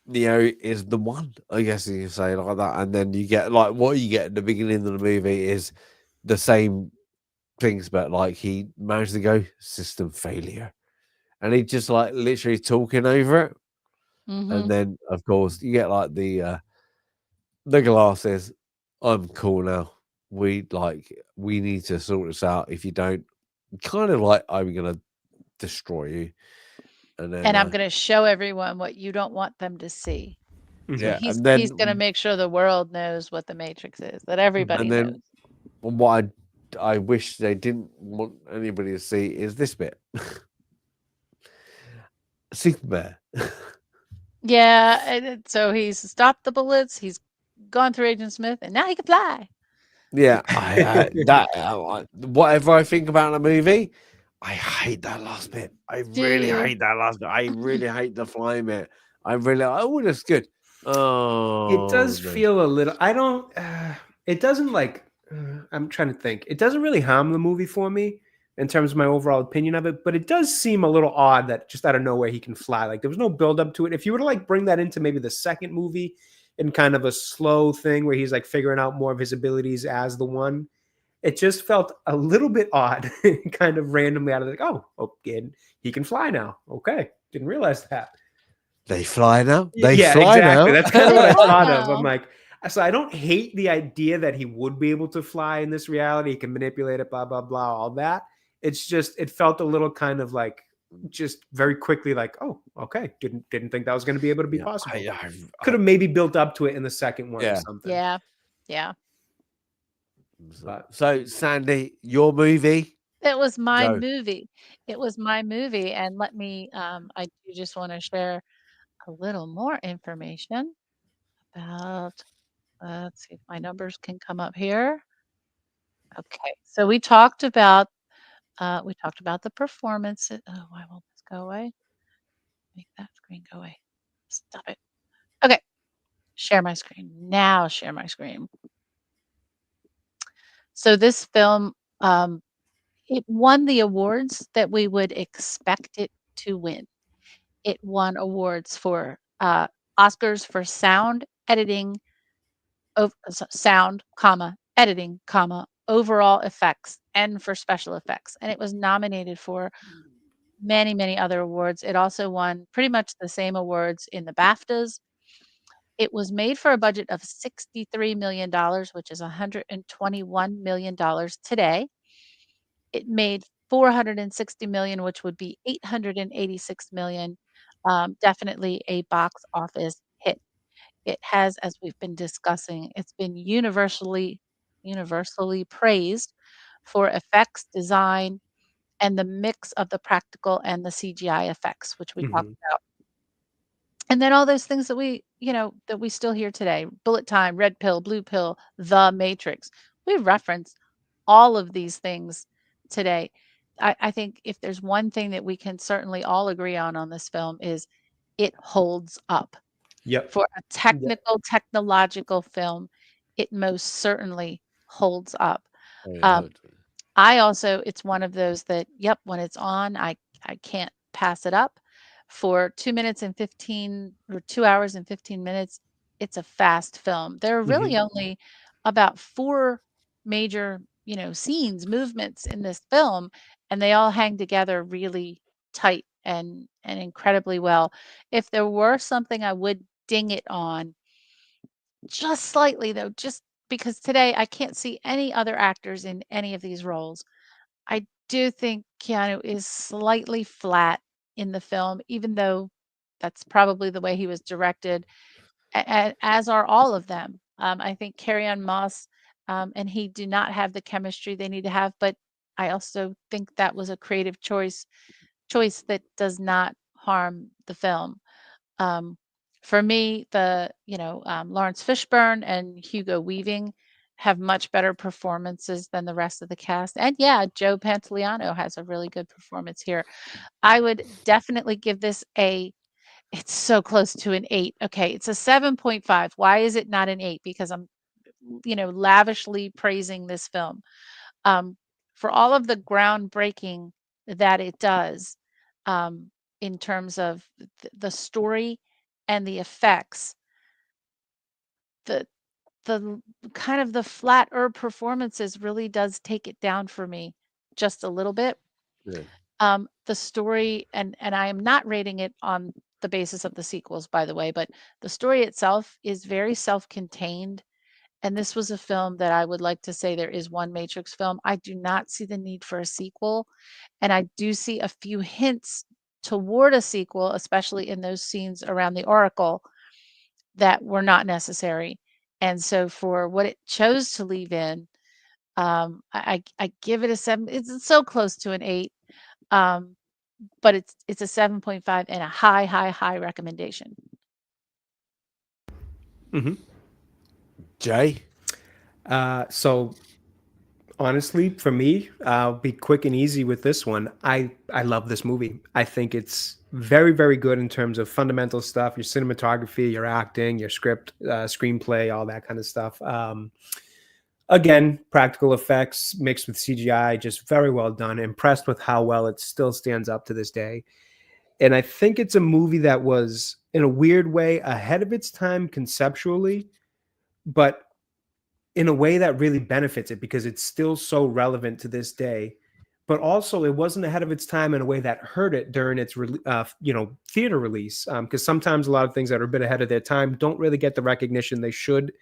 Neo is the one, I guess you can say like that. And then you get like what you get at the beginning of the movie is the same things, but like he managed to go system failure, and he just like literally talking over it. And Mhm. then, of course, you get like the glasses. I'm cool now. We need to sort this out. If you don't, kind of like I'm gonna destroy you. And then And I'm gonna show everyone what you don't want them to see. So Mhm. yeah, he's and he's gonna then make sure the world knows what the Matrix is, that everybody and knows. then what I I wish they didn't want anybody to see is this bit. Superman. Yeah, so he's stopped the bullets. He's gone through Agent Smith, and now he can fly. Yeah, whatever I think about the movie, I hate that last bit. I really hate that last bit. I really hate the flying bit. Oh, that's good. Oh, it does feel a little. I don't. It doesn't like. I'm trying to think. It doesn't really harm the movie for me in terms of my overall opinion of it, but it does seem a little odd that just out of nowhere he can fly. Like there was no build up to it. If you were to like bring that into maybe the second movie in kind of a slow thing where he's like figuring out more of his abilities as the one, it just felt a little bit odd, kind of randomly out of like, oh, again, he can fly now. Okay, didn't realize that. They fly now. Yeah, fly exactly. now. That's kind of what I thought of. now. I'm like, so I don't hate the idea that he would be able to fly in this reality. He can manipulate it, blah blah blah, all that. It's just it felt a little kind of like just very quickly like, oh, okay, didn't think that was going to be able to be possible. Could have maybe built up to it in the second one or something. Yeah. So Sandy, your movie? It was my movie. It was my movie, and let me. I do just want to share a little more information about. Let's see if my numbers can come up here. Okay, so we talked about the performance. Oh, why won't this go away? Make that screen go away. Stop it. Okay, share my screen now. Share my screen. So this film, it won the awards that we would expect it to win. It won awards for Oscars for sound editing, sound, editing, overall effects, and for special effects. And it was nominated for many, many other awards. It also won pretty much the same awards in the BAFTAs. It was made for a budget of $63 million, which is $121 million today. It made 460 million, which would be 886 million. Definitely a box office hit. It has, as we've been discussing, it's been universally praised for effects, design, and the mix of the practical and the CGI effects, which we talked about. And then all those things that we still hear today: bullet time, red pill, blue pill, the Matrix. We reference all of these things today. I think if there's one thing that we can certainly all agree on this film is it holds up. Yep. For a technological film, it most certainly holds up. It's one of those that, when it's on, I can't pass it up. For 2 minutes and 15 or 2 hours and 15 minutes, it's a fast film. There are really only about 4 major, scenes, movements in this film, and they all hang together really tight and incredibly well. If there were something I would ding it on, just slightly though, just because today I can't see any other actors in any of these roles. I do think Keanu is slightly flat in the film, even though that's probably the way he was directed, as are all of them. I think Carrie-Anne Moss and he do not have the chemistry they need to have, but I also think that was a creative choice that does not harm the film. For me, Laurence Fishburne and Hugo Weaving have much better performances than the rest of the cast. And yeah, Joe Pantoliano has a really good performance here. I would definitely give this it's so close to an 8. Okay, it's a 7.5. Why is it not an 8? Because I'm, lavishly praising this film. For all of the groundbreaking that it does, in terms of the story and the effects, the kind of the flatter performances really does take it down for me just a little bit. The story, and I am not rating it on the basis of the sequels, by the way, but the story itself is very self-contained. And this was a film that I would like to say there is one Matrix film. I do not see the need for a sequel. And I do see a few hints toward a sequel, especially in those scenes around the Oracle, that were not necessary. And so for what it chose to leave in, I give it a 7. It's so close to an 8. But it's a 7.5 and a high recommendation. Mm-hmm. Jay? So honestly, for me, I'll be quick and easy with this one. I love this movie. I think it's very, very good in terms of fundamental stuff, your cinematography, your acting, your script, screenplay, all that kind of stuff. Again, practical effects mixed with CGI, just very well done. Impressed with how well it still stands up to this day. And I think it's a movie that was, in a weird way, ahead of its time conceptually, but in a way that really benefits it because it's still so relevant to this day. But also, it wasn't ahead of its time in a way that hurt it during its theater release. Because sometimes a lot of things that are a bit ahead of their time don't really get the recognition they should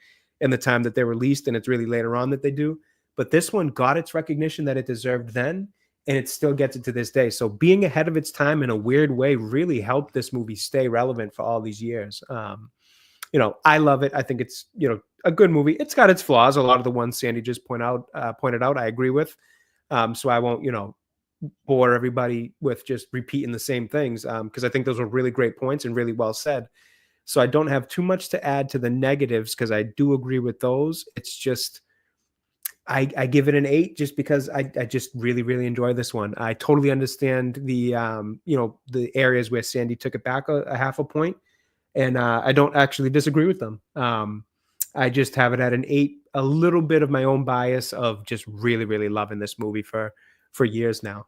in the time that they're released, and it's really later on that they do. But this one got its recognition that it deserved then, and it still gets it to this day. So being ahead of its time in a weird way really helped this movie stay relevant for all these years. I love it. I think it's, a good movie. It's got its flaws. A lot of the ones Sandy just pointed out, I agree with. So I won't, bore everybody with just repeating the same things, because I think those were really great points and really well said. So I don't have too much to add to the negatives because I do agree with those. It's just, I give it an 8 just because I just really, really enjoy this one. I totally understand the, the areas where Sandy took it back a half a point. And I don't actually disagree with them. I just have it at an 8, a little bit of my own bias of just really, really loving this movie for years now.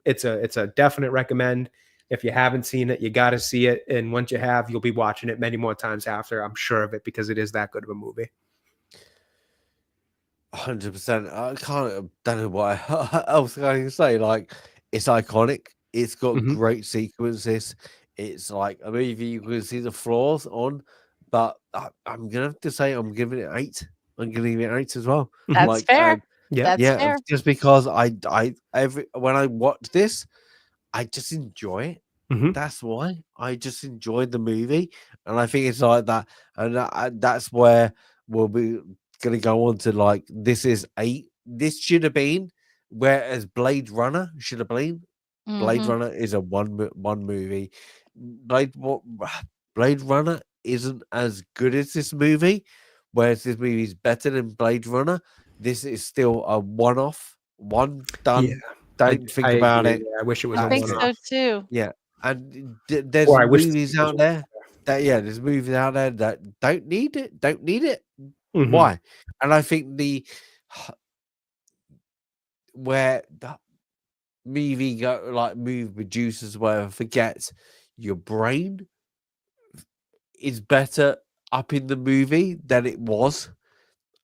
It's a definite recommend. If you haven't seen it, you got to see it. And once you have, you'll be watching it many more times after, I'm sure of it, because it is that good of a movie. 100%. Don't know what else I can say. Like, it's iconic. It's got great sequences. It's like a movie you can see the flaws on, but I'm gonna have to say I'm giving it 8. I'm gonna give it 8 as well. That's fair. That's fair. Just because when I watch this, I just enjoy it. That's why I just enjoyed the movie, and I think it's like that, and that's where we'll be gonna go on to, like, this is 8. This should have been, whereas Blade Runner should have been. Blade Runner is a one movie. Blade Runner isn't as good as this movie, whereas this movie is better than Blade Runner. This is still a one-off, one done. Yeah, don't think about it. Yeah, I wish it was. I think so too. Yeah, and there's movies out there there's movies out there that don't need it. Why? And I think where the movie movie producers forget your brain is better up in the movie than it was.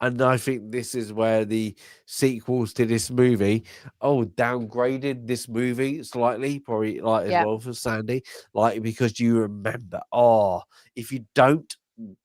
And I think this is where the sequels to this movie downgraded this movie slightly, probably as well for Sandy, because you remember. If you don't,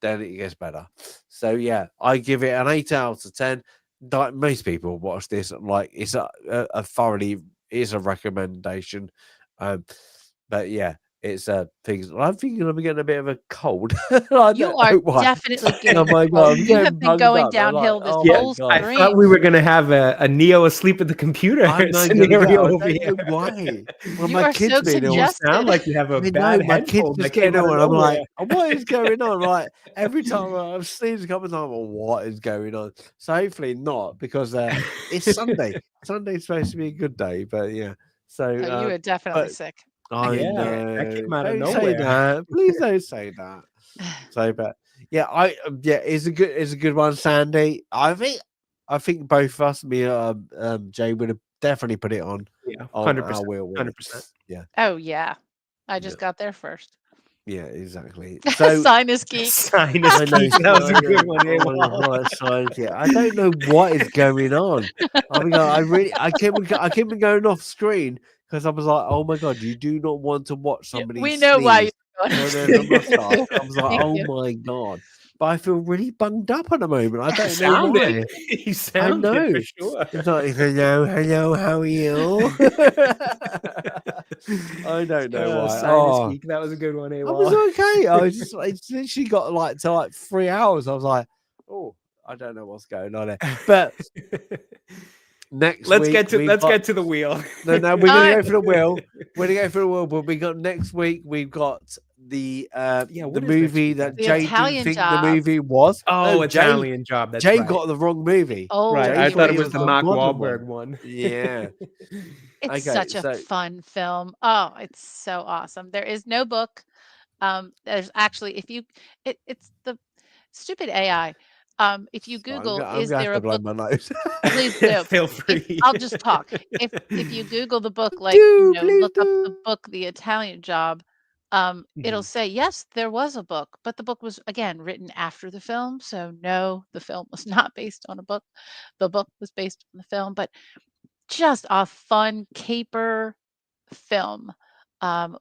then it gets better. So yeah, I give it an 8 out of 10. Like most people watch this, it's a thoroughly, it's a recommendation. But yeah, it's things. I'm thinking I'm getting a bit of a cold. You are definitely getting. Oh my god! You have been going downhill this whole stream. I thought we were going to have a Neo asleep at the computer scenario over here. Why? Well, you are so congested. Sound like you have a bad my kids just getting on. I'm like, what is going on? Like every time I've seen a couple of times, what is going on? So hopefully not, because it's Sunday. Sunday's supposed to be a good day, but yeah. So you are definitely sick. I know. That came out of Don't nowhere. say that. Please don't say that. So, but yeah, it's a good one, Sandy. I think both of us, me and Jay, would have definitely put it on. Yeah, 100%. 100%. Yeah. Oh yeah, I just got there first. Yeah, exactly. So Sinus Geek. Sinus Geek. That was a good one. I don't know what is going on. I mean, I kept going off screen because I was like, oh my god, you do not want to watch somebody. We know why. I was like, oh my god. But I feel really bunged up at the moment. I don't know why. You sound for sure. It's like, hello, how are you? I don't know why. Sinus Geek. That was a good one. I was okay. I was just, it's literally got to 3 hours. I was like, I don't know what's going on there. But next let's week, get to the wheel. No, we're gonna go for the wheel. We're gonna go for the wheel, but we got next week. We've got the what is movie next that week? The Jay Italian didn't think Job. the movie was. Oh, No, Italian Job. That's Jay right. got the wrong movie. Oh, Right. Jay I thought it it was the a Mark modern Wahlberg one. Yeah. it's Okay, such a so fun film. Oh, it's so awesome. There is no book. There's actually, if you, it's the stupid AI. If you Google, I'm is gonna there have a to blow book? my nose. Please do. Feel free. I'll just talk. If you Google the book, like, Do please look up the do. book, The Italian Job, it'll say, yes, there was a book, but the book was, again, written after the film. So no, the film was not based on a book. The book was based on the film, but just a fun caper film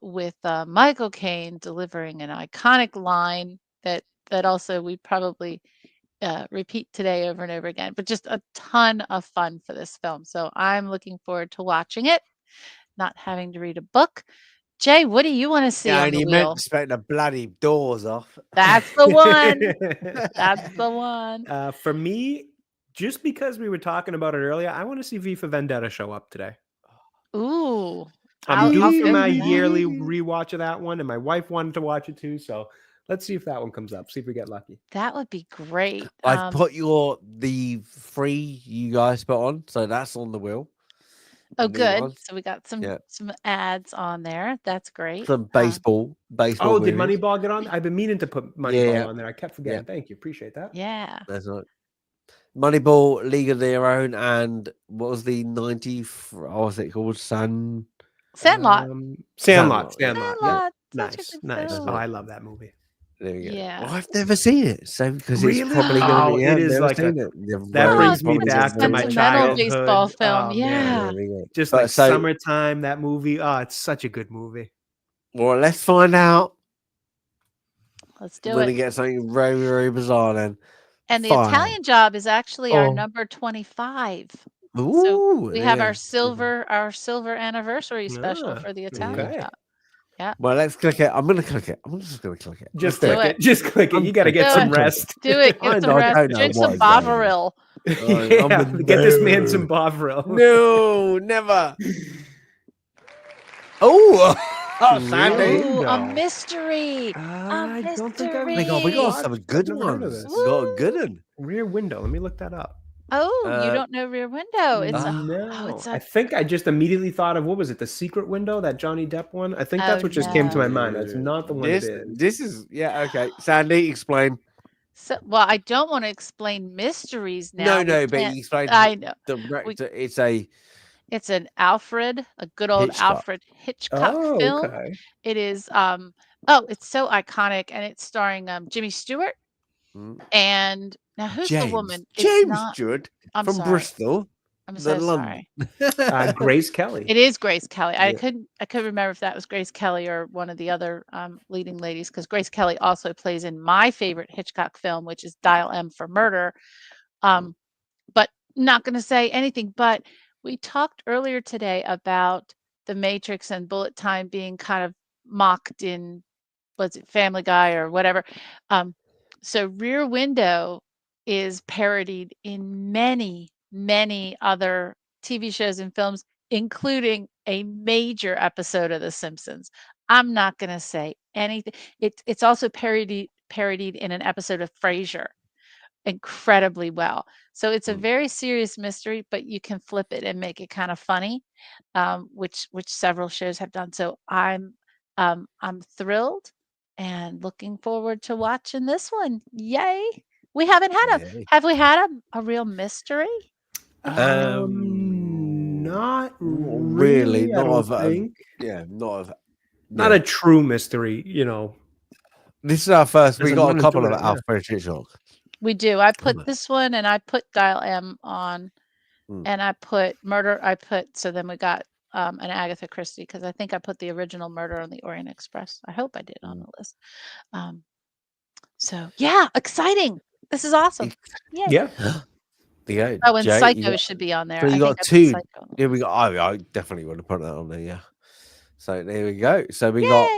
with Michael Caine delivering an iconic line that also we probably repeat today over and over again, but just a ton of fun for this film. So I'm looking forward to watching it, not having to read a book. Jay, what do you want to see Yeah, on and the he wheel? meant to spend the bloody doors off. That's the one. That's the one. For me, just because we were talking about it earlier, I want to see V for Vendetta show up today. Ooh. I'm due for go my for that. yearly rewatch of that one, and my wife wanted to watch it too. So let's see if that one comes up. See if we get lucky. That would be great. I've put the 3 you guys put on, so that's on the wheel. Oh, The new good. ones. So we got some Yeah. ads on there. That's great. Some baseball Oh, did movies. Moneyball get on? I've been meaning to put Moneyball Yeah. on there. I kept forgetting. Thank you. Appreciate that. Yeah. That's right. Moneyball, League of Their Own, and what was the 90? What was it called? Sandlot. Sandlot. Yeah. Sandlot. Such a Nice. good Nice. film. Oh, I love that movie. There we go. Yeah. Well, I've never seen it, so because Really? it's probably going to Oh, be. it is like that brings me it's a back to my sentimental childhood. baseball film. Oh, Yeah. man. Just like summertime, that movie. Oh, it's such a good movie. Well, let's find out. Let's do We're going to it. get something very, very bizarre then. And The Italian Job is actually our number 25. Ooh, So we have yeah. our silver anniversary special for The Italian Job. Yeah. Well, let's click it. I'm going to click it. I'm just going to click it. Just click it. Just click it. You got to get some rest. Do it. Get some rest. Drink some Bovril. Yeah, get this man some Bovril. No, never. Oh, Sandy. Ooh, a mystery. I don't think I've mystery. We got some good ones. We got a good one. Rear Window. Let me look that up. Oh, you don't know Rear Window. It's I think I just immediately thought of, what was it, The Secret Window, that Johnny Depp one? I think that's what just came to my mind. That's not the one it is. This is, okay. Sandy, explain. So, well, I don't want to explain mysteries now. No, but you explain. I know. It's an Alfred, a good old Alfred Hitchcock film. Okay. It is it's so iconic, and it's starring Jimmy Stewart. And now who's the woman? James Stewart from Bristol. I'm so sorry. Grace Kelly. It is Grace Kelly. I couldn't remember if that was Grace Kelly or one of the other leading ladies, because Grace Kelly also plays in my favorite Hitchcock film, which is Dial M for Murder. But not going to say anything. But we talked earlier today about The Matrix and bullet time being kind of mocked in, was it Family Guy or whatever. So Rear Window is parodied in many, many other TV shows and films, including a major episode of The Simpsons. I'm not going to say anything. It's also parodied in an episode of Frasier incredibly well. So it's a very serious mystery, but you can flip it and make it kind of funny, which several shows have done. So I'm thrilled and looking forward to watching this one. Yay! We haven't had have we had a real mystery? Not really. Not a true mystery, This is our first. We got a couple of Alfred Hitchcock. We do. I put this one, and I put Dial M on, and I put Murder. So then we got an Agatha Christie, because I think I put the original Murder on the Orient Express. I hope I did on the list. So yeah, exciting. This is awesome. Yay. Yeah. Oh, and Psycho should be on there. So you got 2. Yeah, we got. I definitely would have put that on there. Yeah. So there we go. So we got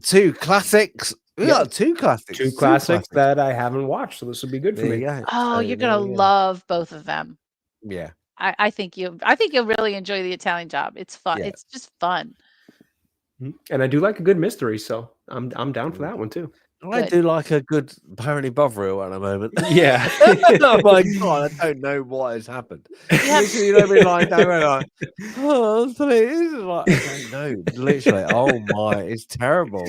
2 classics We got two classics. Two classics that I haven't watched, so this will be good for me. Oh, you're gonna love both of them. Yeah. I think you'll really enjoy The Italian Job. It's fun. Yeah. It's just fun. And I do like a good mystery, so I'm down for that one too. I do like a good apparently Bovril at the moment. Yeah. Oh my god, I don't know what has happened. Literally, you know, been lying down and like, oh, this is like, I don't know. Literally, oh my, it's terrible.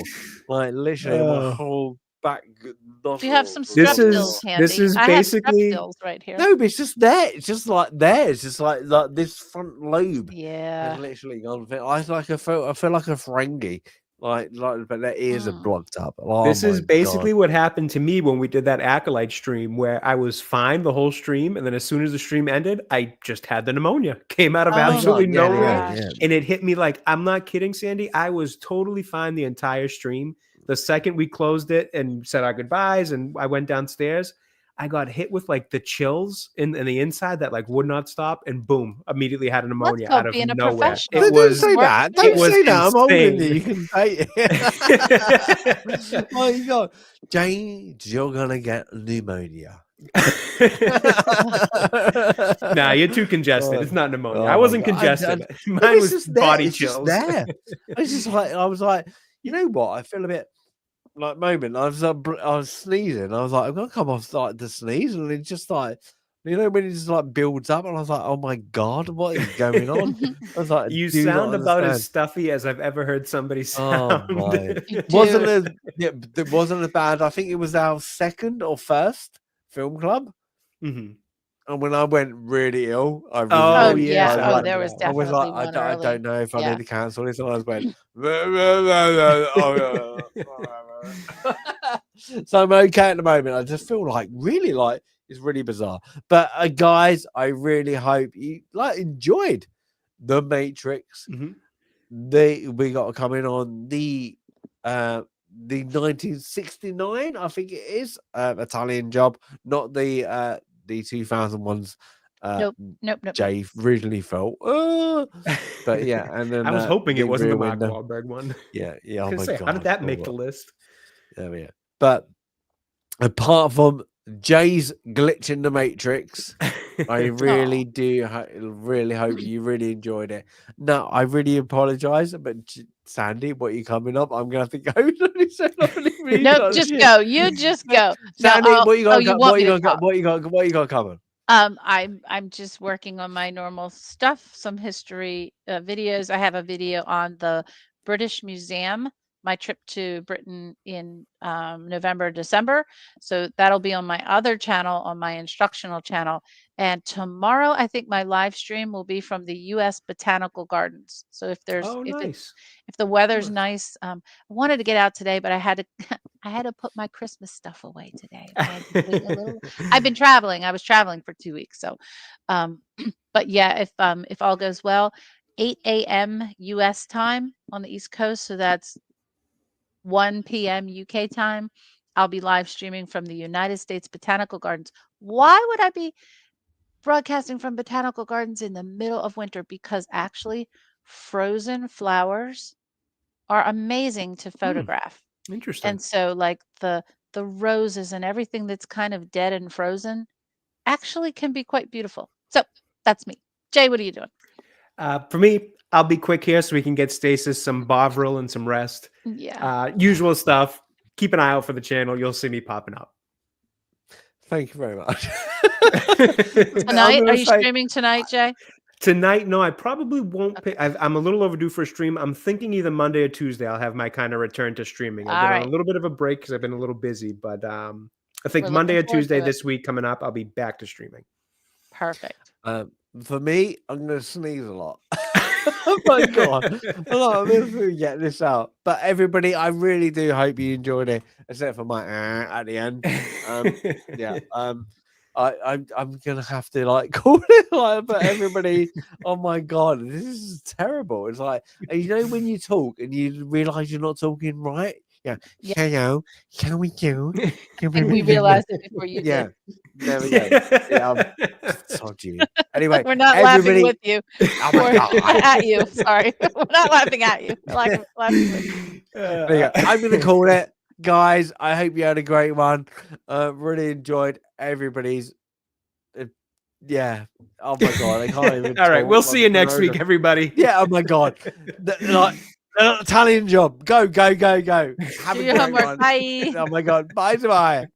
Like literally, my whole back. Do you have some strep pills handy? This is I basically have strep pills right here. No, but it's just there. It's just like there. It's just like this front lobe. Yeah. Has literally gone. I feel like a Ferengi. Like, but their ears are blocked up. Oh, this is basically what happened to me when we did that Acolyte stream, where I was fine the whole stream, and then as soon as the stream ended, I just had the pneumonia. Came out of absolutely nowhere, and it hit me like, I'm not kidding, Sandy. I was totally fine the entire stream. The second we closed it and said our goodbyes, and I went downstairs, I got hit with like the chills in the inside that like would not stop, and boom, immediately had a pneumonia out of nowhere. It was say that. Don't say that. I'm older than you. You can say it. Oh, you go, James, you're gonna get pneumonia. Nah, you're too congested. It's not pneumonia. I wasn't congested. Mine was just body chills. There. It's just like I was like, you know what? I feel a bit. Like moment, I was sneezing. I was like, I'm gonna come off like to sneeze, and it's just like, you know, when it just like builds up, and I was like, oh my god, what is going on? I was like, you sound about as stuffy as I've ever heard somebody sound. Oh my. wasn't it wasn't as bad. I think it was our second or first film club. Mm-hmm. And when I went really ill, I really there was definitely I was like, one I early. don't know if I need to cancel this. And I was went, so I'm okay at the moment. I just feel like really like it's really bizarre. But guys, I really hope you like enjoyed The Matrix. Mm-hmm. We got to come in on the 1969, I think it is, Italian Job, not the 2001s. Nope. Jay originally felt, but yeah, and then I was hoping it wasn't the Mark window. Wahlberg one. Yeah. Oh my god, how did that make the list? Yeah. But apart from Jay's glitch in the Matrix, I really really hope you really enjoyed it. No, I really apologize, but Sandy, what are you coming up? I'm gonna have to go. No, just go. You just go. Sandy, no, what you got? What you got coming? I'm just working on my normal stuff, some history videos. I have a video on the British Museum, my trip to Britain in November, December. So that'll be on my other channel, on my instructional channel. And tomorrow, I think my live stream will be from the U.S. Botanical Gardens. So if there's if the weather's nice, I wanted to get out today, but I had to put my Christmas stuff away today. I had to wait a little. I've been traveling. I was traveling for 2 weeks. So, but yeah, if all goes well, 8 a.m. U.S. time on the East Coast. So that's 1 p.m. UK time. I'll be live streaming from the United States Botanical Gardens. Why would I be broadcasting from Botanical Gardens in the middle of winter? Because actually, frozen flowers are amazing to photograph. Interesting. And so like the roses and everything that's kind of dead and frozen actually can be quite beautiful. So that's me. Jay, what are you doing? For me, I'll be quick here so we can get Stasis some Bovril and some rest. Yeah. Usual stuff. Keep an eye out for the channel. You'll see me popping up. Thank you very much. Tonight? Are you streaming tonight, Jay? Tonight, no, I probably won't pick. I'm a little overdue for a stream. I'm thinking either Monday or Tuesday I'll have my kind of return to streaming. I've been on a little bit of a break because I've been a little busy, but I think Monday or Tuesday this week coming up, I'll be back to streaming. Perfect. For me, I'm going to sneeze a lot. Oh my god! I'm going to get this out. But everybody, I really do hope you enjoyed it, except for my at the end. Yeah. I'm gonna have to like call it like, but everybody, oh my god, this is terrible. It's like, you know, when you talk and you realize you're not talking right. Yeah. Hello, can we do? And we realized it before you did. There we go. Yeah, told you. Anyway, we're not laughing with you. Oh my god. At you. Sorry, we're not laughing at you. We're laughing with you. There you go. I'm gonna call it. guys, I hope you had a great one. Really enjoyed everybody's. Yeah. Oh my god, I can't even. All right, talk. we'll see you next week, everybody. Yeah. Oh my god, Italian job. Go. Have Do a your great homework. one. Bye. Oh my god. Bye.